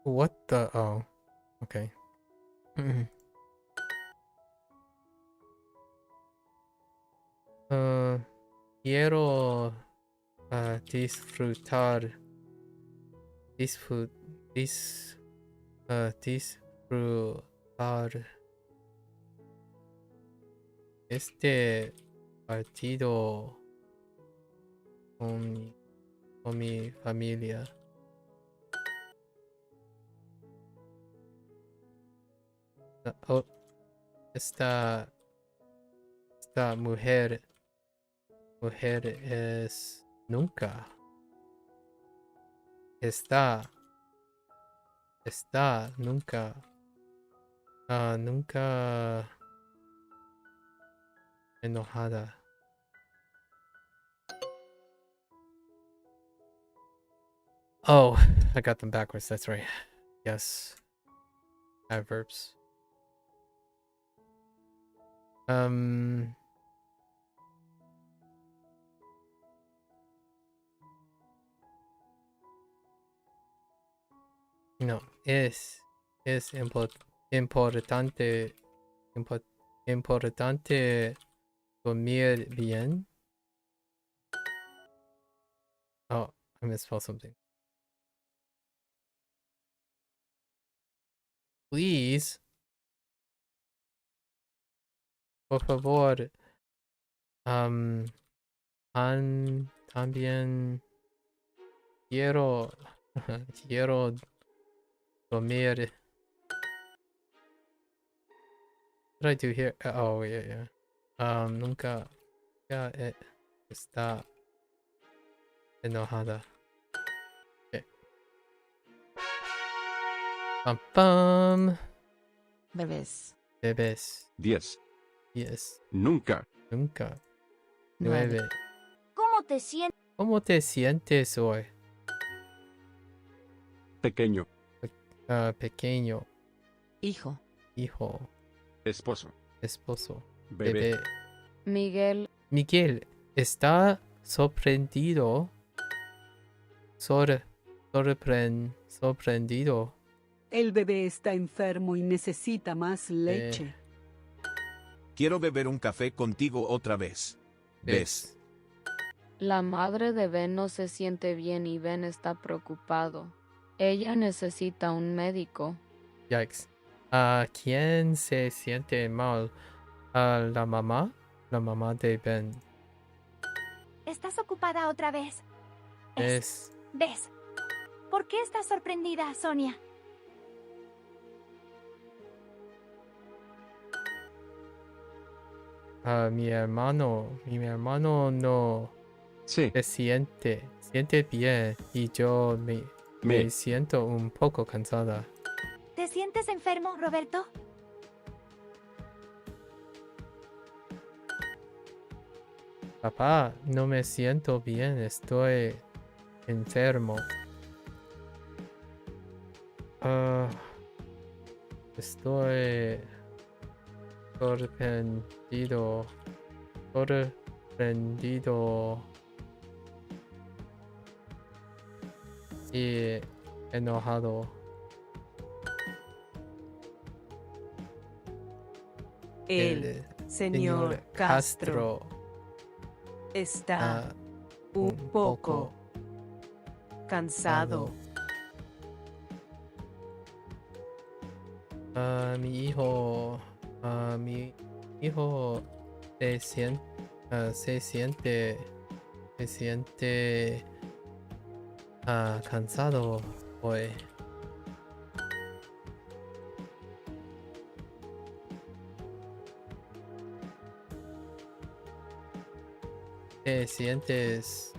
What the? Oh. Okay. Quiero disfrutar este partido con mi familia. Oh, esta mujer es nunca. Está nunca. Nunca enojada. Oh, I got them backwards. That's right. Yes. Adverbs. No, es importante dormir bien. Oh, I misspelled something. Please, por favor, también quiero dormir. What did I do here? Oh, yeah. Nunca está enojada. Okay. Pam. Bebés. Bebés. 10. 10. Nunca. 9. ¿Cómo te sientes? hoy? Pequeño. Pequeño. Hijo. Esposo. Bebé. Miguel. Está sorprendido. Sorprendido. El bebé está enfermo y necesita más leche. Quiero beber un café contigo otra vez. ¿Ves? La madre de Ben no se siente bien y Ben está preocupado. Ella necesita un médico. Yikes. ¿Quién se siente mal? La mamá. La mamá de Ben. ¿Estás ocupada otra vez? ¿Ves? ¿Por qué estás sorprendida, Sonia? Mi hermano no se siente bien y yo me siento un poco cansada. ¿Te sientes enfermo, Roberto? Papá, no me siento bien, estoy enfermo. Estoy sorprendido. Sorprendido. Y enojado. El señor Castro está un poco cansado. Mi hijo se siente cansado hoy. ¿Te sientes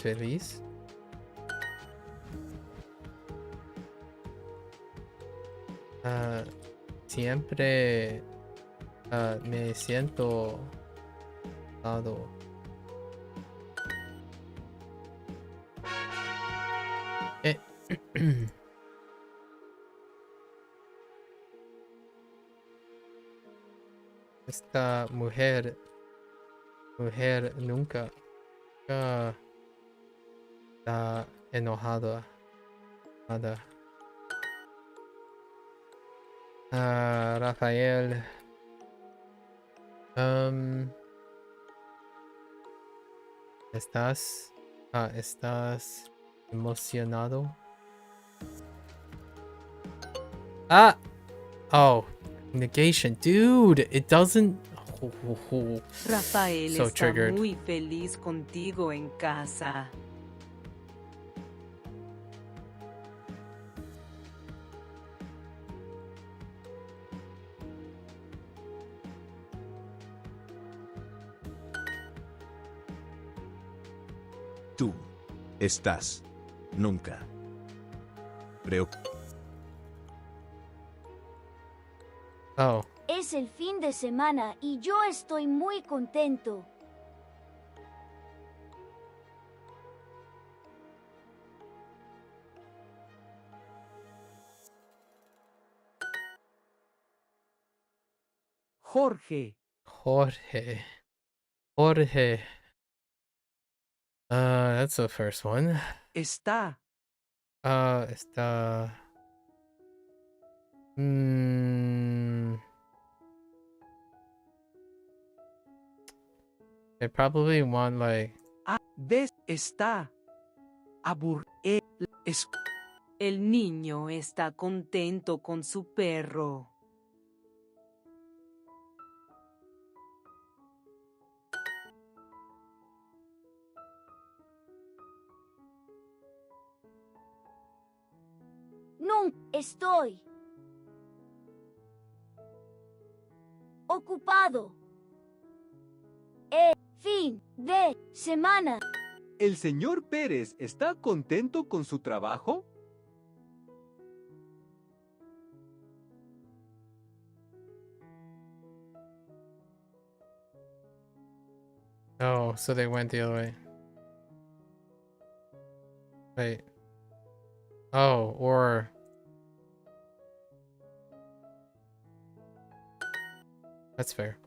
feliz? Siempre me siento cansado. Esta mujer nunca está enojada. Nada. Rafael. ¿Estás emocionado? Oh, negation, dude. It doesn't. Rafael So está triggered. muy feliz contigo en casa. Tú estás nunca Oh. Es el fin de semana y yo estoy muy contento. Jorge. That's the first one. Está. Está. They probably want like. Está. El niño está contento con su perro. Nunca estoy ocupado. El fin de semana. ¿El señor Pérez está contento con su trabajo? Oh, so they went the other way. Wait. Oh, or. That's fair.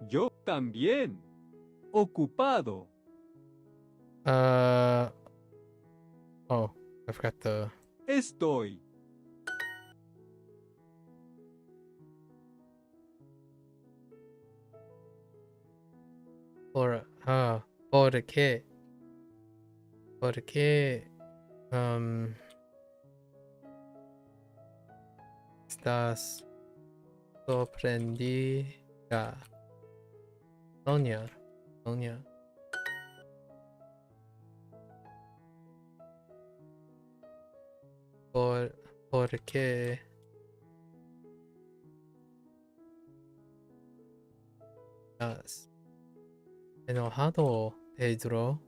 Yo también. Ocupado. Oh, I forgot the. Estoy. ¿Por qué? Estás sorprendida. Sonia. ¿Por qué? ¿Estás enojado, Pedro?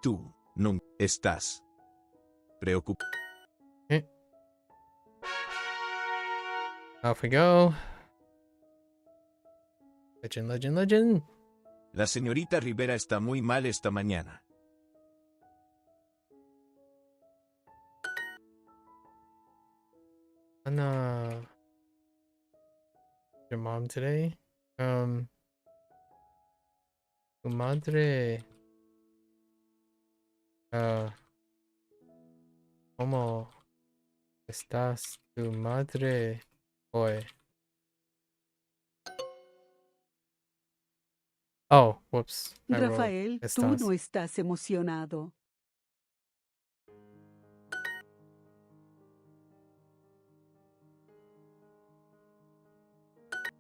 Tú no estás preocupado. Okay. Off we go. Legend. La señorita Rivera está muy mal esta mañana. Anna. Your mom today? Tu madre. ¿Cómo estás tu madre hoy? Oh, whoops. I wrote Rafael, tú estás. no estás emocionado.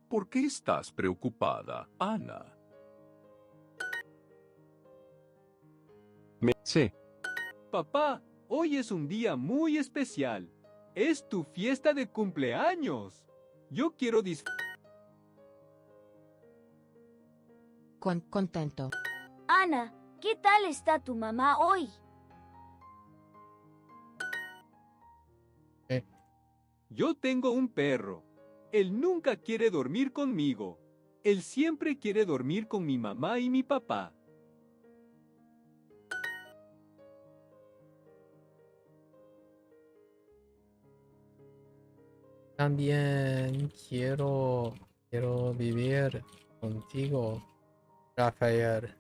¿Por qué estás preocupada, Ana? Sí. Papá, hoy es un día muy especial. Es tu fiesta de cumpleaños. Yo quiero Contento. Ana, ¿qué tal está tu mamá hoy? Yo tengo un perro. Él nunca quiere dormir conmigo. Él siempre quiere dormir con mi mamá y mi papá. También quiero vivir contigo, Rafael.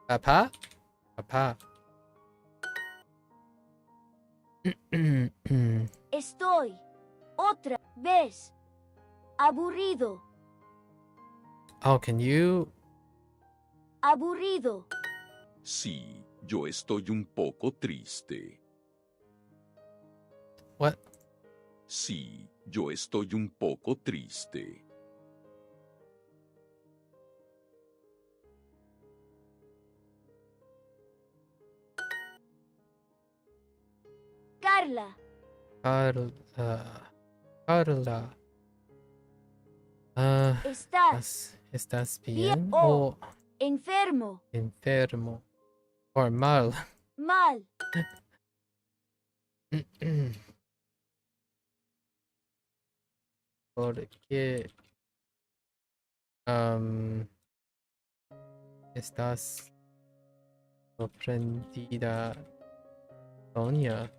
Papá. Estoy otra vez aburrido. Oh, can you? Aburrido. Sí, yo estoy un poco triste. What? Sí, yo estoy un poco triste. Carla. Carla. ¿Estás bien o enfermo? Enfermo. O mal. Mal. Porque estás sorprendida, Sonia.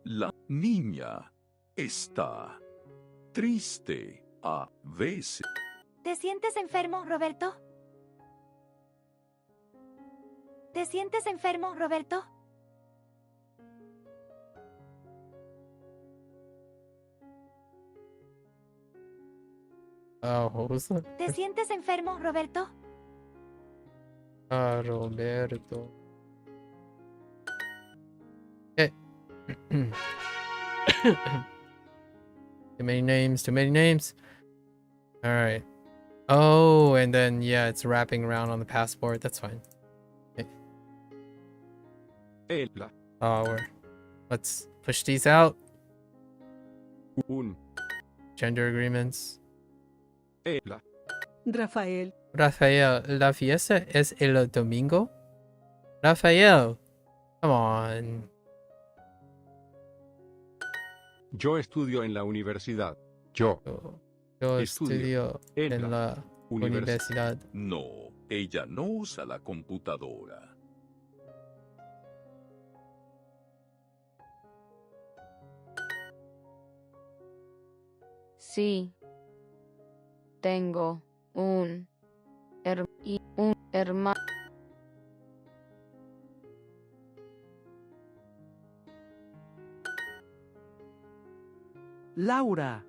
La niña está triste a veces. ¿Te sientes enfermo, Roberto? ¿Te sientes enfermo, Roberto? What was that? ¿Te sientes enfermo, Roberto? Roberto. Okay. Too many names. All right. Oh, and then yeah, it's wrapping around on the passport. That's fine. Okay. Let's push these out. Gender agreements. Rafael. Rafael, ¿la fiesta es el domingo? Rafael, come on. Yo estudio en la universidad. Yo estudio en la universidad. No, ella no usa la computadora. Sí. Tengo un hermano. Laura.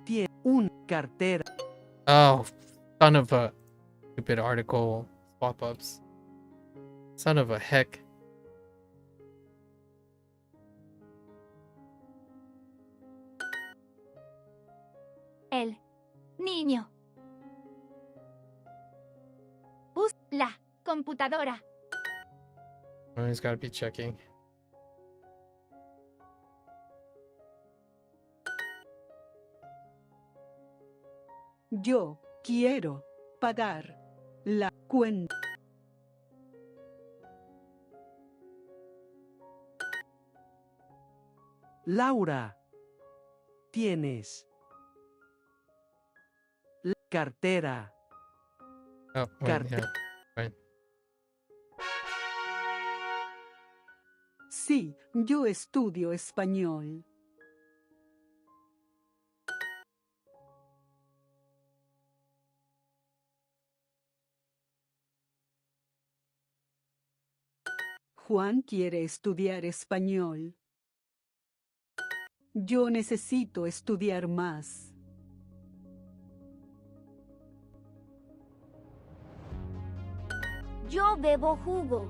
Tiene una cartera. Oh, son of a stupid article swap ups. Son of a heck. El niño. La computadora. Always gotta be checking. Yo quiero pagar la cuenta. Laura, tienes la cartera. Oh, wait, yeah. Right. Sí, yo estudio español. Juan quiere estudiar español. Yo necesito estudiar más. Yo bebo jugo.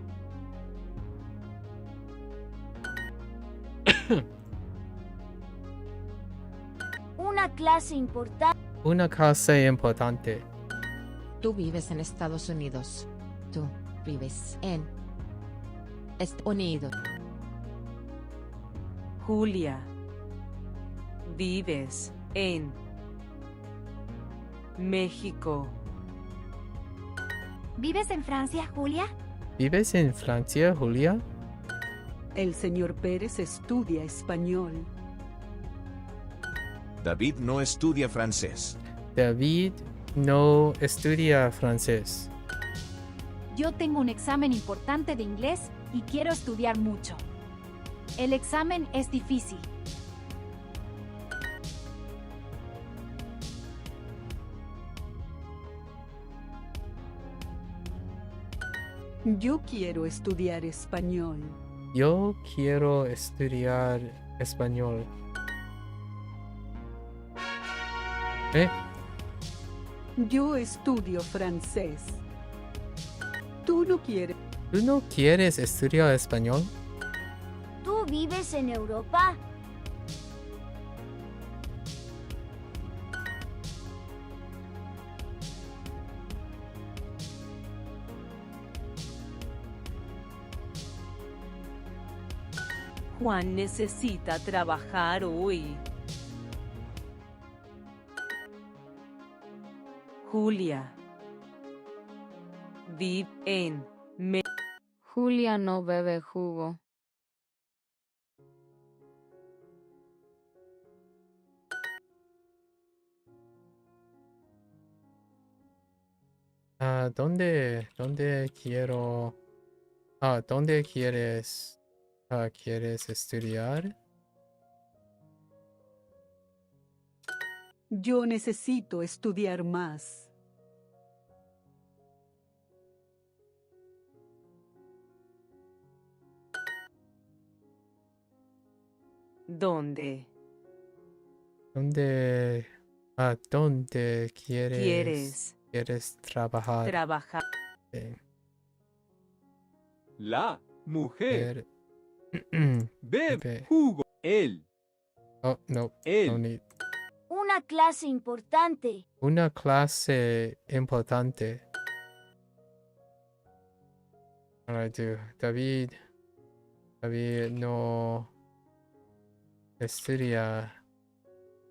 Una clase importante. Una clase importante. Tú vives en Estados Unidos. Tú vives en Estados Unidos. Julia, vives en México. ¿Vives en Francia, Julia? ¿Vives en Francia, Julia? El señor Pérez estudia español. David no estudia francés. David no estudia francés. Yo tengo un examen importante de inglés y quiero estudiar mucho. El examen es difícil. Yo quiero estudiar español. Yo quiero estudiar español. Yo estudio francés. ¿Tú no quieres? ¿Tú no quieres estudiar español? ¿Tú vives en Europa? Juan necesita trabajar hoy. Julia, vive en México. Julia no bebe jugo. ¿Dónde quiero? ¿Dónde quieres estudiar? Yo necesito estudiar más. ¿Dónde ¿Dónde quieres trabajar? trabajar? La mujer. Bebe Bebe. jugo. Él. Oh, no. Él. No need. Una clase importante. Una clase importante. Alright, dude. David no estudia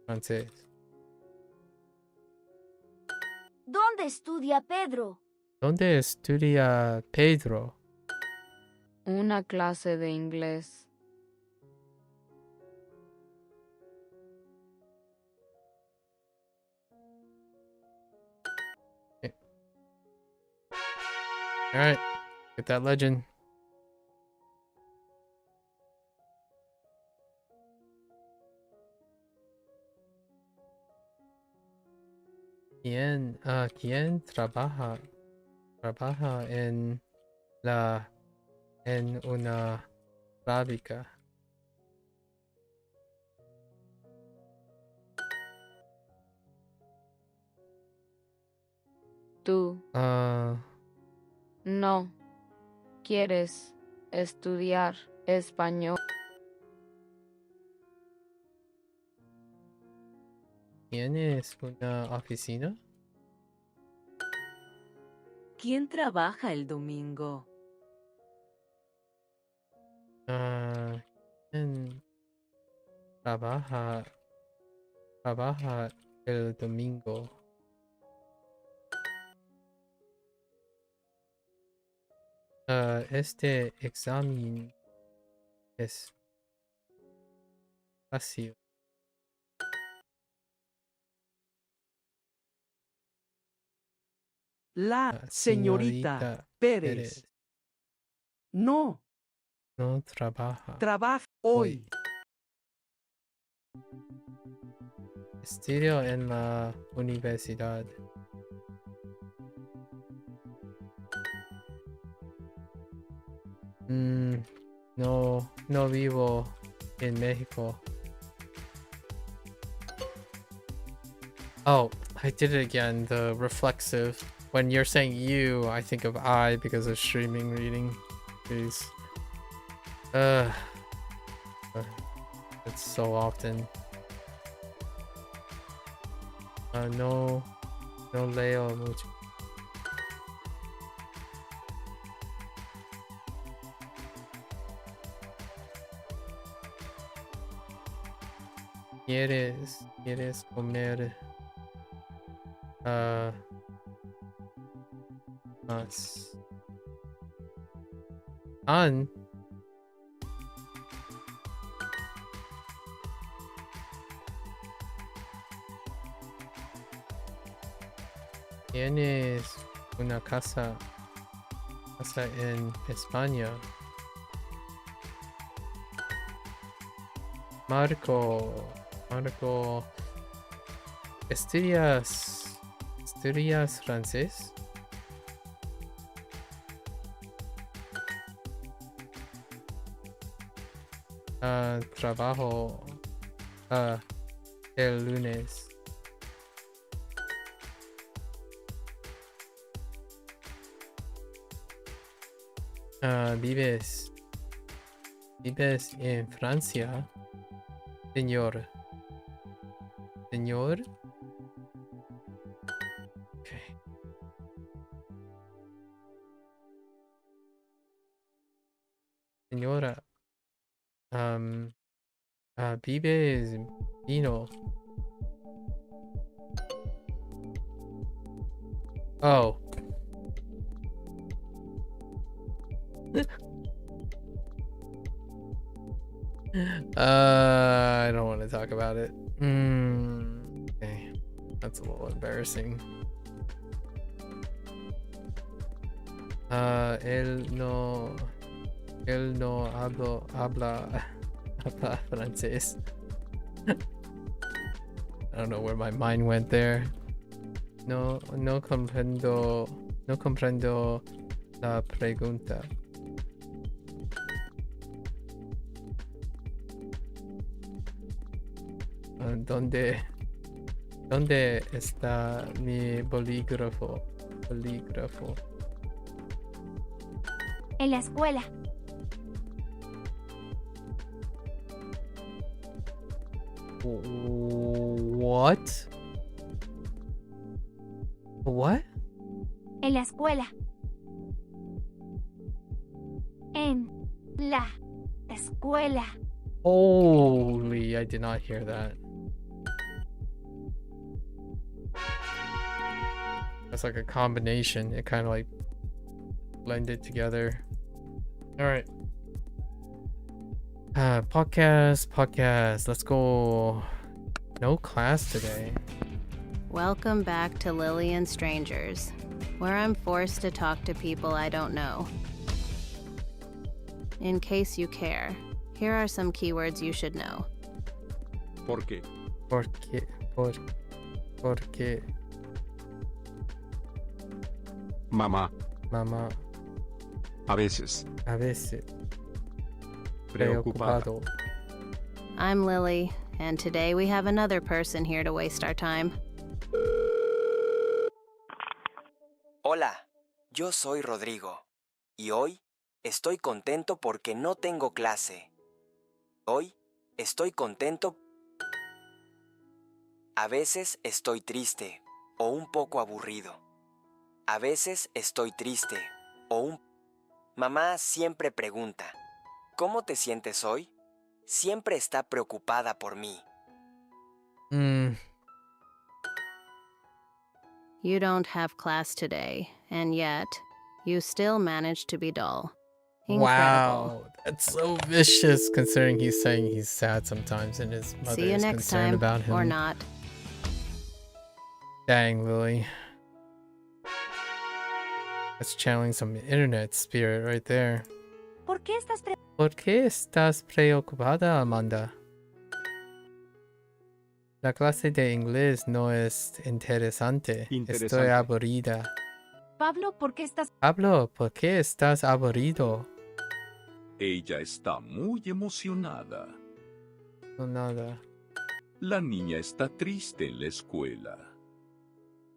francés. ¿Dónde estudia Pedro? ¿Dónde estudia Pedro? Una clase de inglés. Alright, get that legend. ¿Quién trabaja en una fábrica? Tú no quieres estudiar español. ¿Tienes una oficina? ¿Quién trabaja el domingo? ¿Quién trabaja el domingo? Este examen es fácil. La señorita Pérez no trabaja hoy. Estudio en la universidad. No vivo en México. Oh, I did it again. The reflexive. When you're saying you, I think of I because of streaming reading. Jeez. It's so often. No leo mucho. ¿Quieres comer más? ¿Tienes una casa en España? Marco, ¿estudias francés? Trabajo el lunes. ¿Vives en Francia? Señor. Okay. Señora. ¿Vives vino? Oh. I don't want to talk about it. Okay. That's a little embarrassing. Él no habla francés. I don't know where my mind went there. No comprendo la pregunta. ¿Dónde está mi bolígrafo? En la escuela. What? En la escuela. En la escuela. Holy, I did not hear that. That's like a combination. It kind of like blended together. All right. Podcast. Let's go. No class today. Welcome back to Lillian Strangers, where I'm forced to talk to people I don't know. In case you care, here are some keywords you should know. ¿Por qué? Porque. Mamá. A veces. Preocupado. I'm Lily, and today we have another person here to waste our time. Hola, yo soy Rodrigo, y hoy estoy contento porque no tengo clase. Hoy estoy contento. A veces estoy triste o un poco aburrido. A veces estoy triste o un... Mamá siempre pregunta, ¿Cómo te sientes hoy? Siempre está preocupada por mí. You don't have class today, and yet, you still manage to be dull. Incredible. Wow, that's so vicious considering he's saying he's sad sometimes and his mother See you is next concerned time, about him. or not. Dang, Lily. That's channeling some internet spirit right there. ¿Por qué estás preocupada, Amanda? La clase de inglés no es interesante. Estoy aburrida. Pablo, ¿por qué estás aburrido? Ella está muy emocionada. No, nada. La niña está triste en la escuela.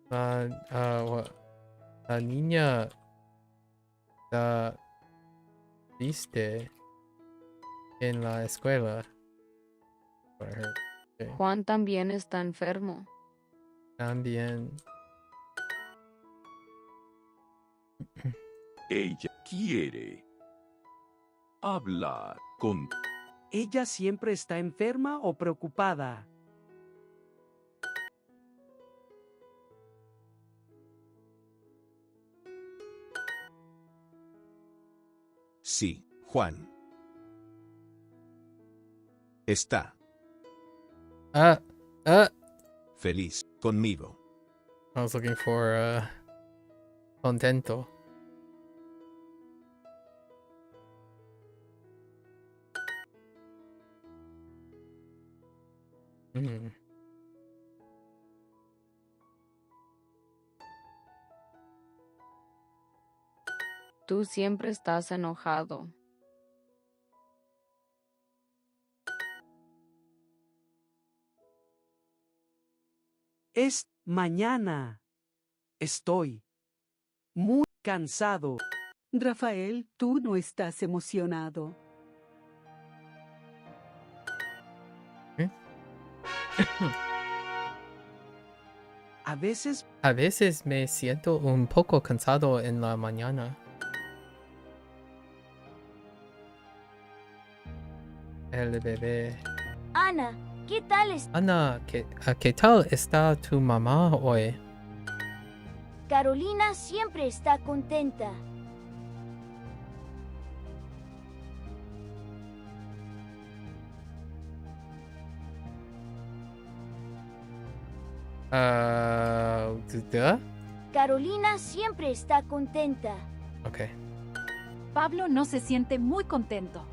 La niña está triste en la escuela. Juan también está enfermo. También. Ella quiere hablar con... ¿Ella siempre está enferma o preocupada? Sí, Juan. Está feliz conmigo. I was looking for contento. Tú siempre estás enojado. Es mañana. Estoy muy cansado. Rafael, tú no estás emocionado. A veces me siento un poco cansado en la mañana. El bebé. Ana, ¿qué tal estás? Ana, ¿qué tal está tu mamá hoy? Carolina siempre está contenta. Carolina siempre está contenta. Okay. Pablo no se siente muy contento.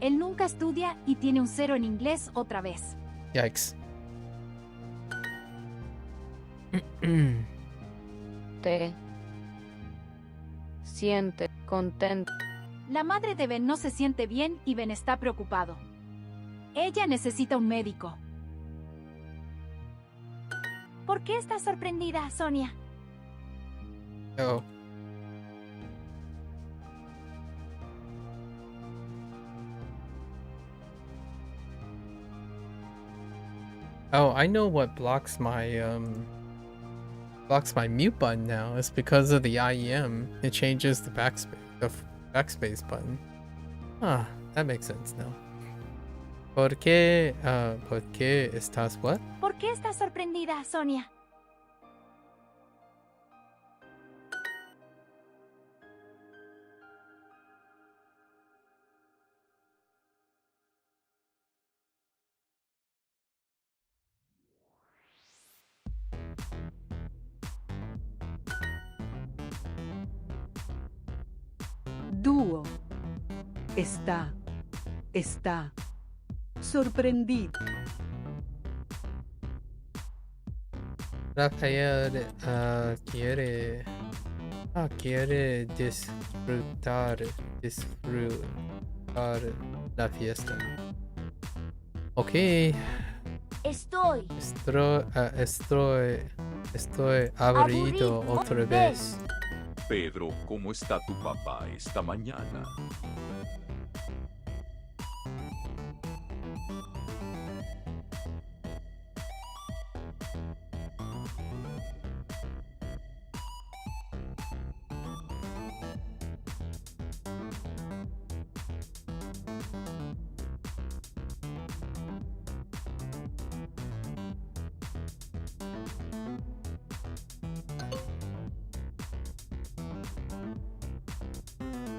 Él nunca estudia y tiene un 0 en inglés otra vez. Yikes. Te siente contento. La madre de Ben no se siente bien y Ben está preocupado. Ella necesita un médico. ¿Por qué estás sorprendida, Sonia? Oh. Oh, I know what blocks my mute button now. It's because of the IEM. It changes the backspace button. Ah, that makes sense now. ¿Por qué estás what? ¿Por qué estás sorprendida, Sonia? Dúo. Está sorprendido. Rafael quiere disfrutar la fiesta. Okay. Estoy aburrido otra vez. Pedro, ¿cómo está tu papá esta mañana?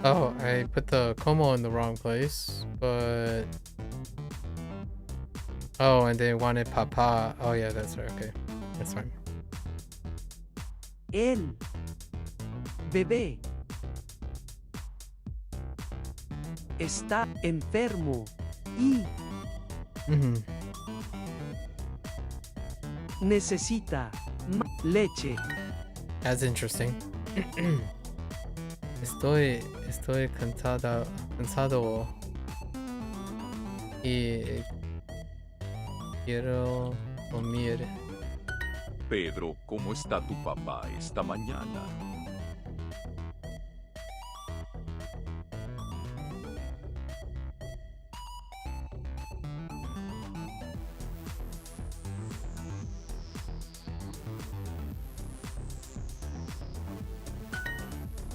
Oh, I put the como in the wrong place, but... Oh, and they wanted papa. Oh yeah, that's right, okay. That's fine. El bebé está enfermo y necesita leche. That's interesting. Estoy cansado y quiero dormir. Pedro, ¿cómo está tu papá esta mañana?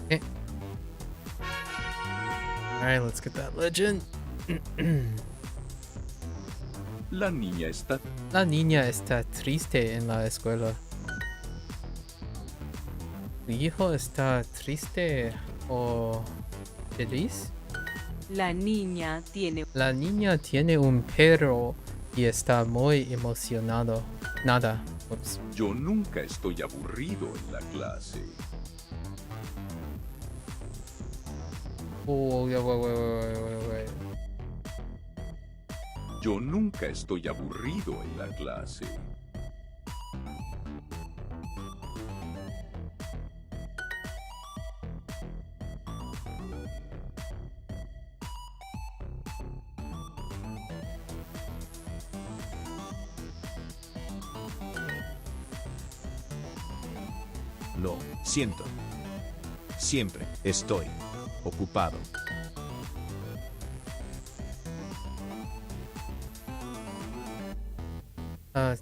Okay. Alright, let's get that legend. La niña está triste en la escuela. ¿Tu hijo está triste o feliz? La niña tiene un perro y está muy emocionado. Nada. Ups. Yo nunca estoy aburrido en la clase. Oh, yeah, wait. Yo nunca estoy aburrido en la clase. Lo siento. Siempre estoy ocupado.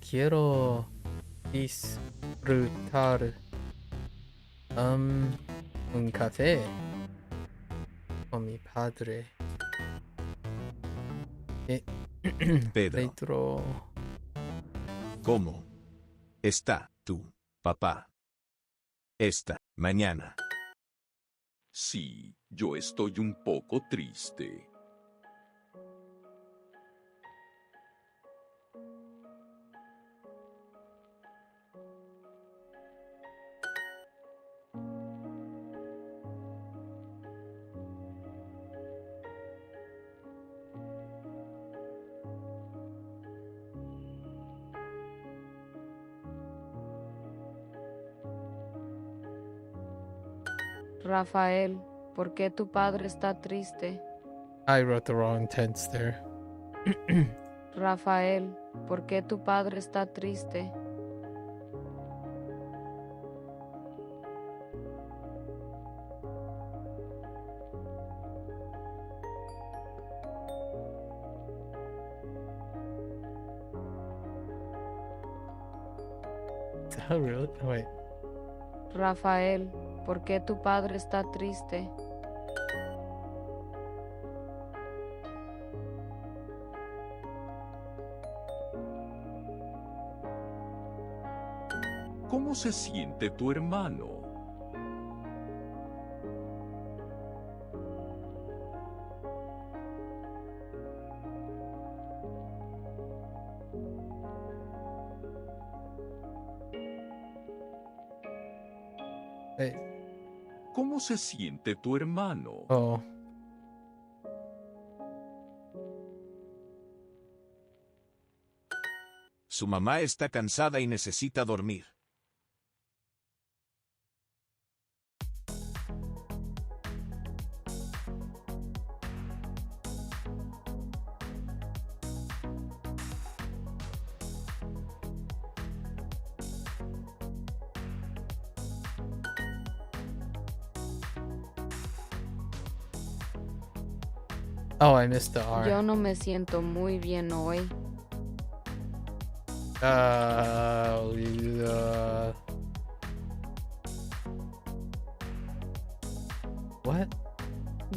Quiero disfrutar un café con mi padre. Pedro, ¿cómo está tu papá esta mañana? Sí, yo estoy un poco triste. Rafael, ¿por qué tu padre está triste? I wrote the wrong tense there. Rafael, ¿por qué tu padre está triste? Oh, really? Oh, wait. Rafael, ¿por qué tu padre está triste? ¿Cómo se siente tu hermano? ¿Cómo se siente tu hermano? Oh. Su mamá está cansada y necesita dormir. Oh, I missed the R. Yo no me siento muy bien hoy. What?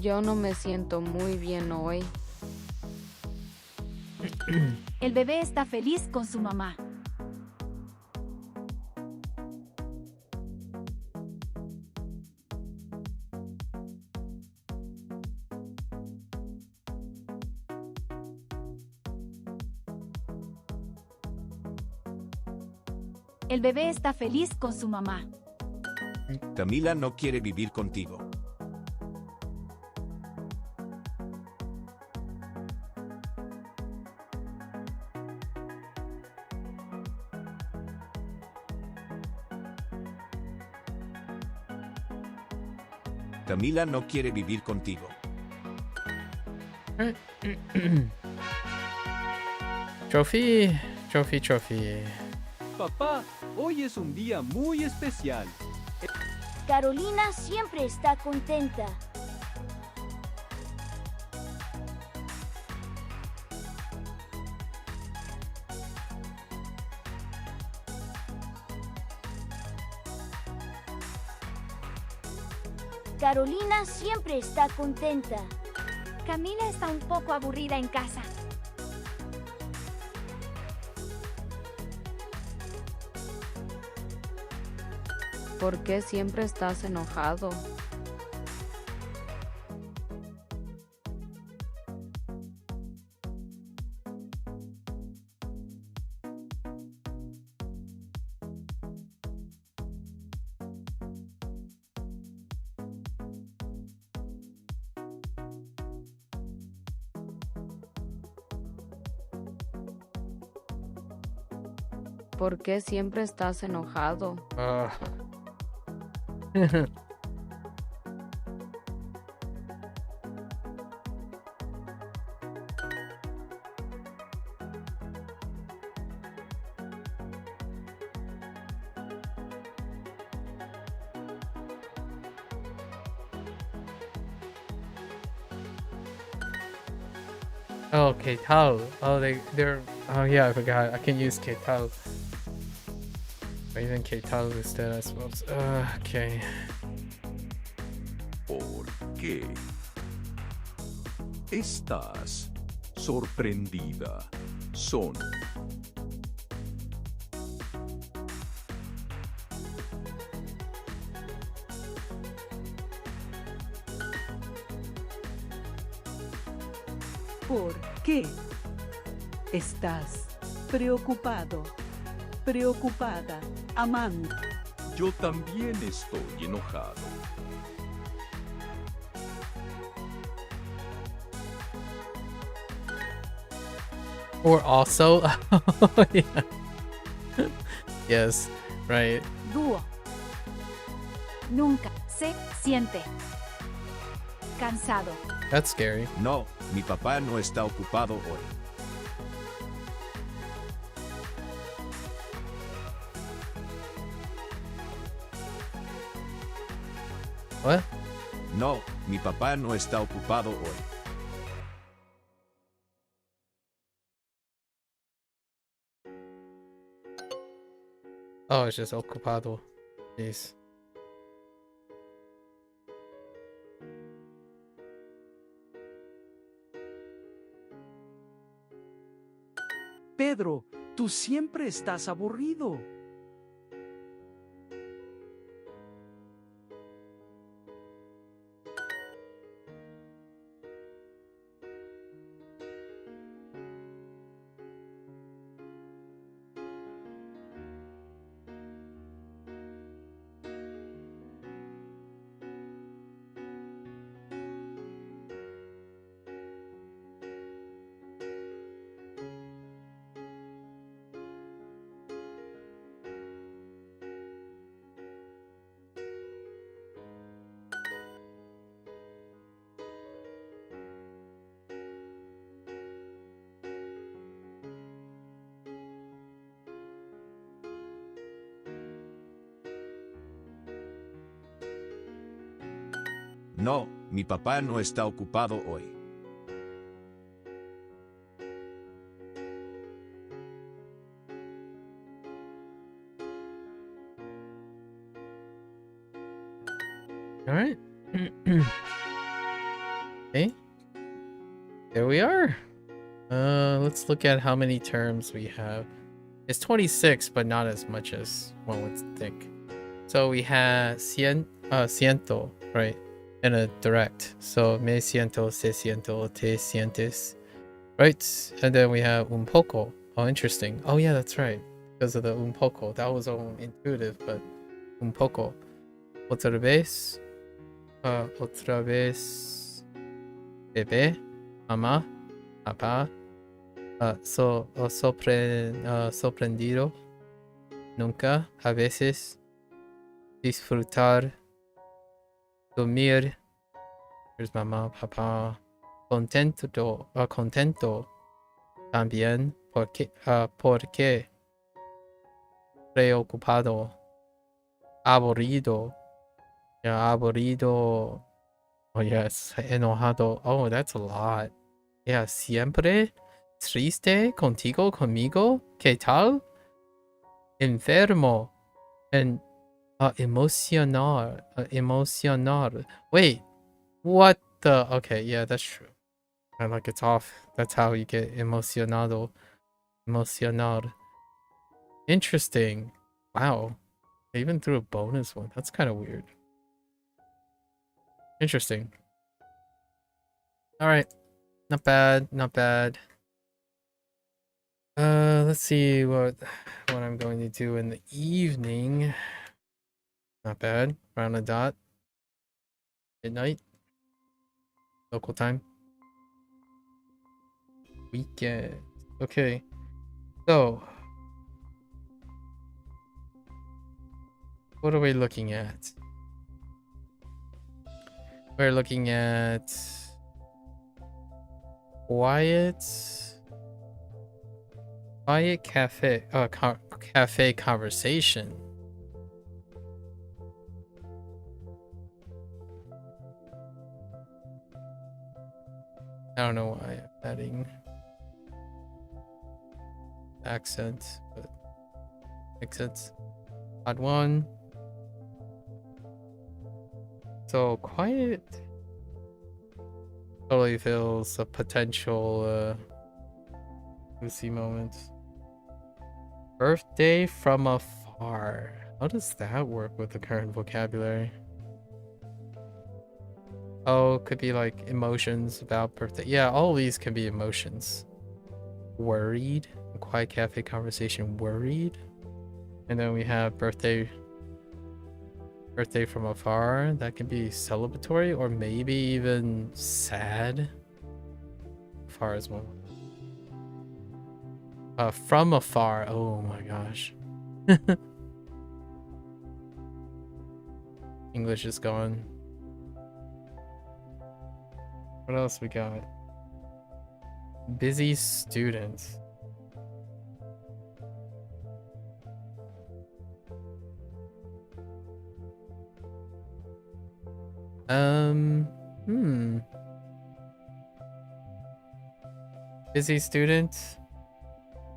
Yo no me siento muy bien hoy. El bebé está feliz con su mamá. El bebé está feliz con su mamá. Camila no quiere vivir contigo. Camila no quiere vivir contigo. Trophy, trophy, trophy. Papá, hoy es un día muy especial. Carolina siempre está contenta. Carolina siempre está contenta. Camila está un poco aburrida en casa. ¿Por qué siempre estás enojado? ¿Por qué siempre estás enojado? Oh, Ketal. Oh, they're. Oh yeah, I forgot. I can use Ketal. Or even Ketal instead, I suppose. Okay. ¿Por qué? Estás sorprendida. Son. ¿Por qué? Estás preocupado, preocupada, amando. Yo también estoy enojado. Or also. Oh, yeah. Yes, right. Dúo. Nunca se siente cansado. That's scary. No, mi papá no está ocupado hoy. What? No, mi papá no está ocupado hoy. Oh, it's just ocupado. Jeez. Pedro, tú siempre estás aburrido. No, mi papá no está ocupado hoy. All right. Okay. There we are. Let's look at how many terms we have. It's 26, but not as much as one would think. So we have siento, right? And a direct. So me siento, se siento, te sientes. Right? And then we have un poco. Oh, interesting. Oh yeah, that's right. because of the un poco. That was all intuitive, but un poco. Otra vez. Otra vez. Bebé. Mamá. Papá. Sorprendido. Nunca. A veces. Disfrutar. Dormir. Here's mamá, papá. Contento. Contento. También. Porque. Preocupado. Aburrido. Yeah, aburrido. Oh, yes. Enojado. Oh, that's a lot. Yeah, siempre. Triste. Contigo. Conmigo. ¿Qué tal? Enfermo. And emocionar. Emocionar. Wait. What the? Okay, yeah, that's true. And like it's off. That's how you get emocionado. Emocionar. Interesting. Wow. They even threw a bonus one. That's kind of weird. Interesting. Alright. Not bad. Not bad. Let's see what I'm going to do in the evening. Not bad. Around the dot. Midnight. Local time. Weekend. Okay. So. What are we looking at? We're looking at quiet cafe cafe conversation. I don't know why I'm adding accent, but makes sense. Odd one. So quiet totally feels a potential Lucy moment. Birthday from afar. How does that work with the current vocabulary? Oh, could be like emotions about birthday. Yeah, all these can be emotions. Worried. Quiet cafe conversation. Worried. And then we have birthday from afar. That can be celebratory or maybe even sad. Afar as well. From afar. Oh my gosh. English is gone. What else we got? Busy student. Busy student.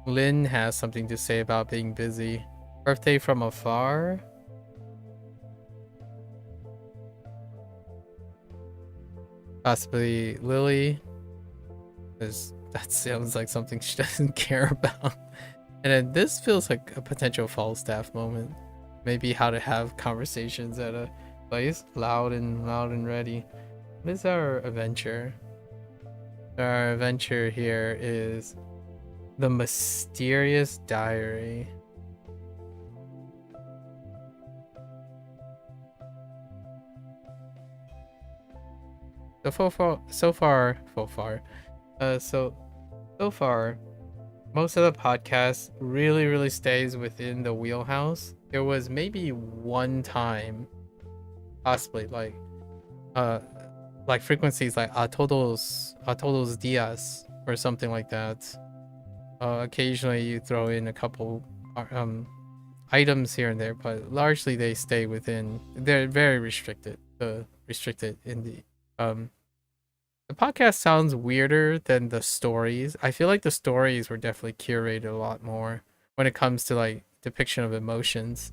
Lynn has something to say about being busy. Birthday from afar. Possibly Lily, because that sounds like something she doesn't care about. And then this feels like a potential Falstaff moment. Maybe how to have conversations at a place. Loud and ready. What is our adventure? Our adventure here is the mysterious diary. So far, most of the podcast really stays within the wheelhouse. There was maybe one time, possibly like frequencies like a todos días or something like that. Occasionally you throw in a couple items here and there, but largely they stay within. They're very restricted. Restricted in the podcast sounds weirder than the stories. I feel like the stories were definitely curated a lot more when it comes to like depiction of emotions.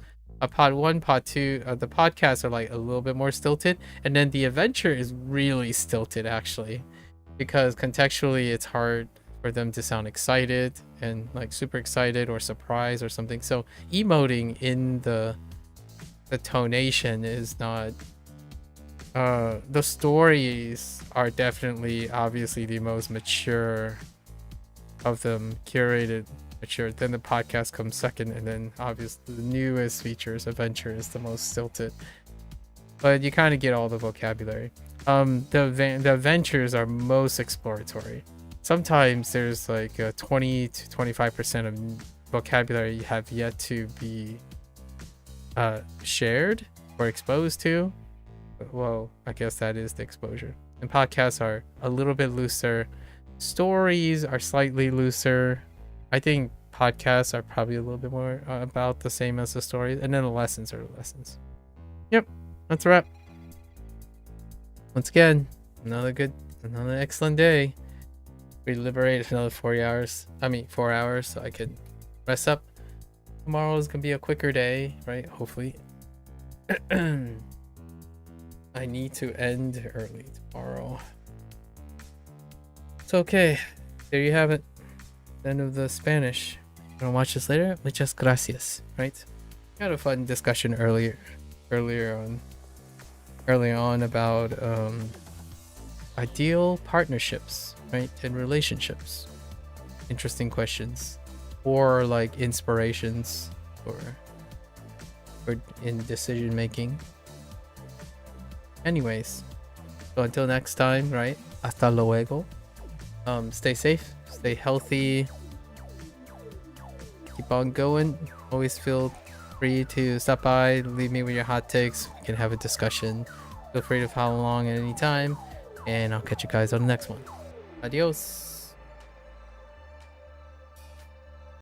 Pod 1, pod 2, the podcasts are like a little bit more stilted, and then the adventure is really stilted actually, because contextually it's hard for them to sound excited and like super excited or surprised or something. So emoting in the tonation is not. The stories are definitely obviously the most mature of them, curated Sure, then the podcast comes second, and then obviously the newest features, adventure, is the most stilted. But you kind of get all the vocabulary. The adventures are most exploratory. Sometimes there's like 20 to 25% of vocabulary you have yet to be shared or exposed to. Well, I guess that is the exposure. And podcasts are a little bit looser. Stories are slightly looser. I think podcasts are probably a little bit more about the same as the stories, and then the lessons are the lessons. Yep, that's a wrap. Once again, another excellent day. We liberated another 4 hours, so I can rest up. Tomorrow is gonna be a quicker day, right? Hopefully. I need to end early tomorrow. It's okay. There you have it. End of the Spanish. Gonna watch this later? Muchas gracias, right? We had a fun discussion early on about ideal partnerships, right? And relationships. Interesting questions. Or like inspirations or in decision making. Anyways, so until next time, right? Hasta luego. Stay safe, stay healthy, keep on going. Always feel free to stop by, leave me with your hot takes. We can have a discussion. Feel free to follow along at any time, and I'll catch you guys on the next one. Adios.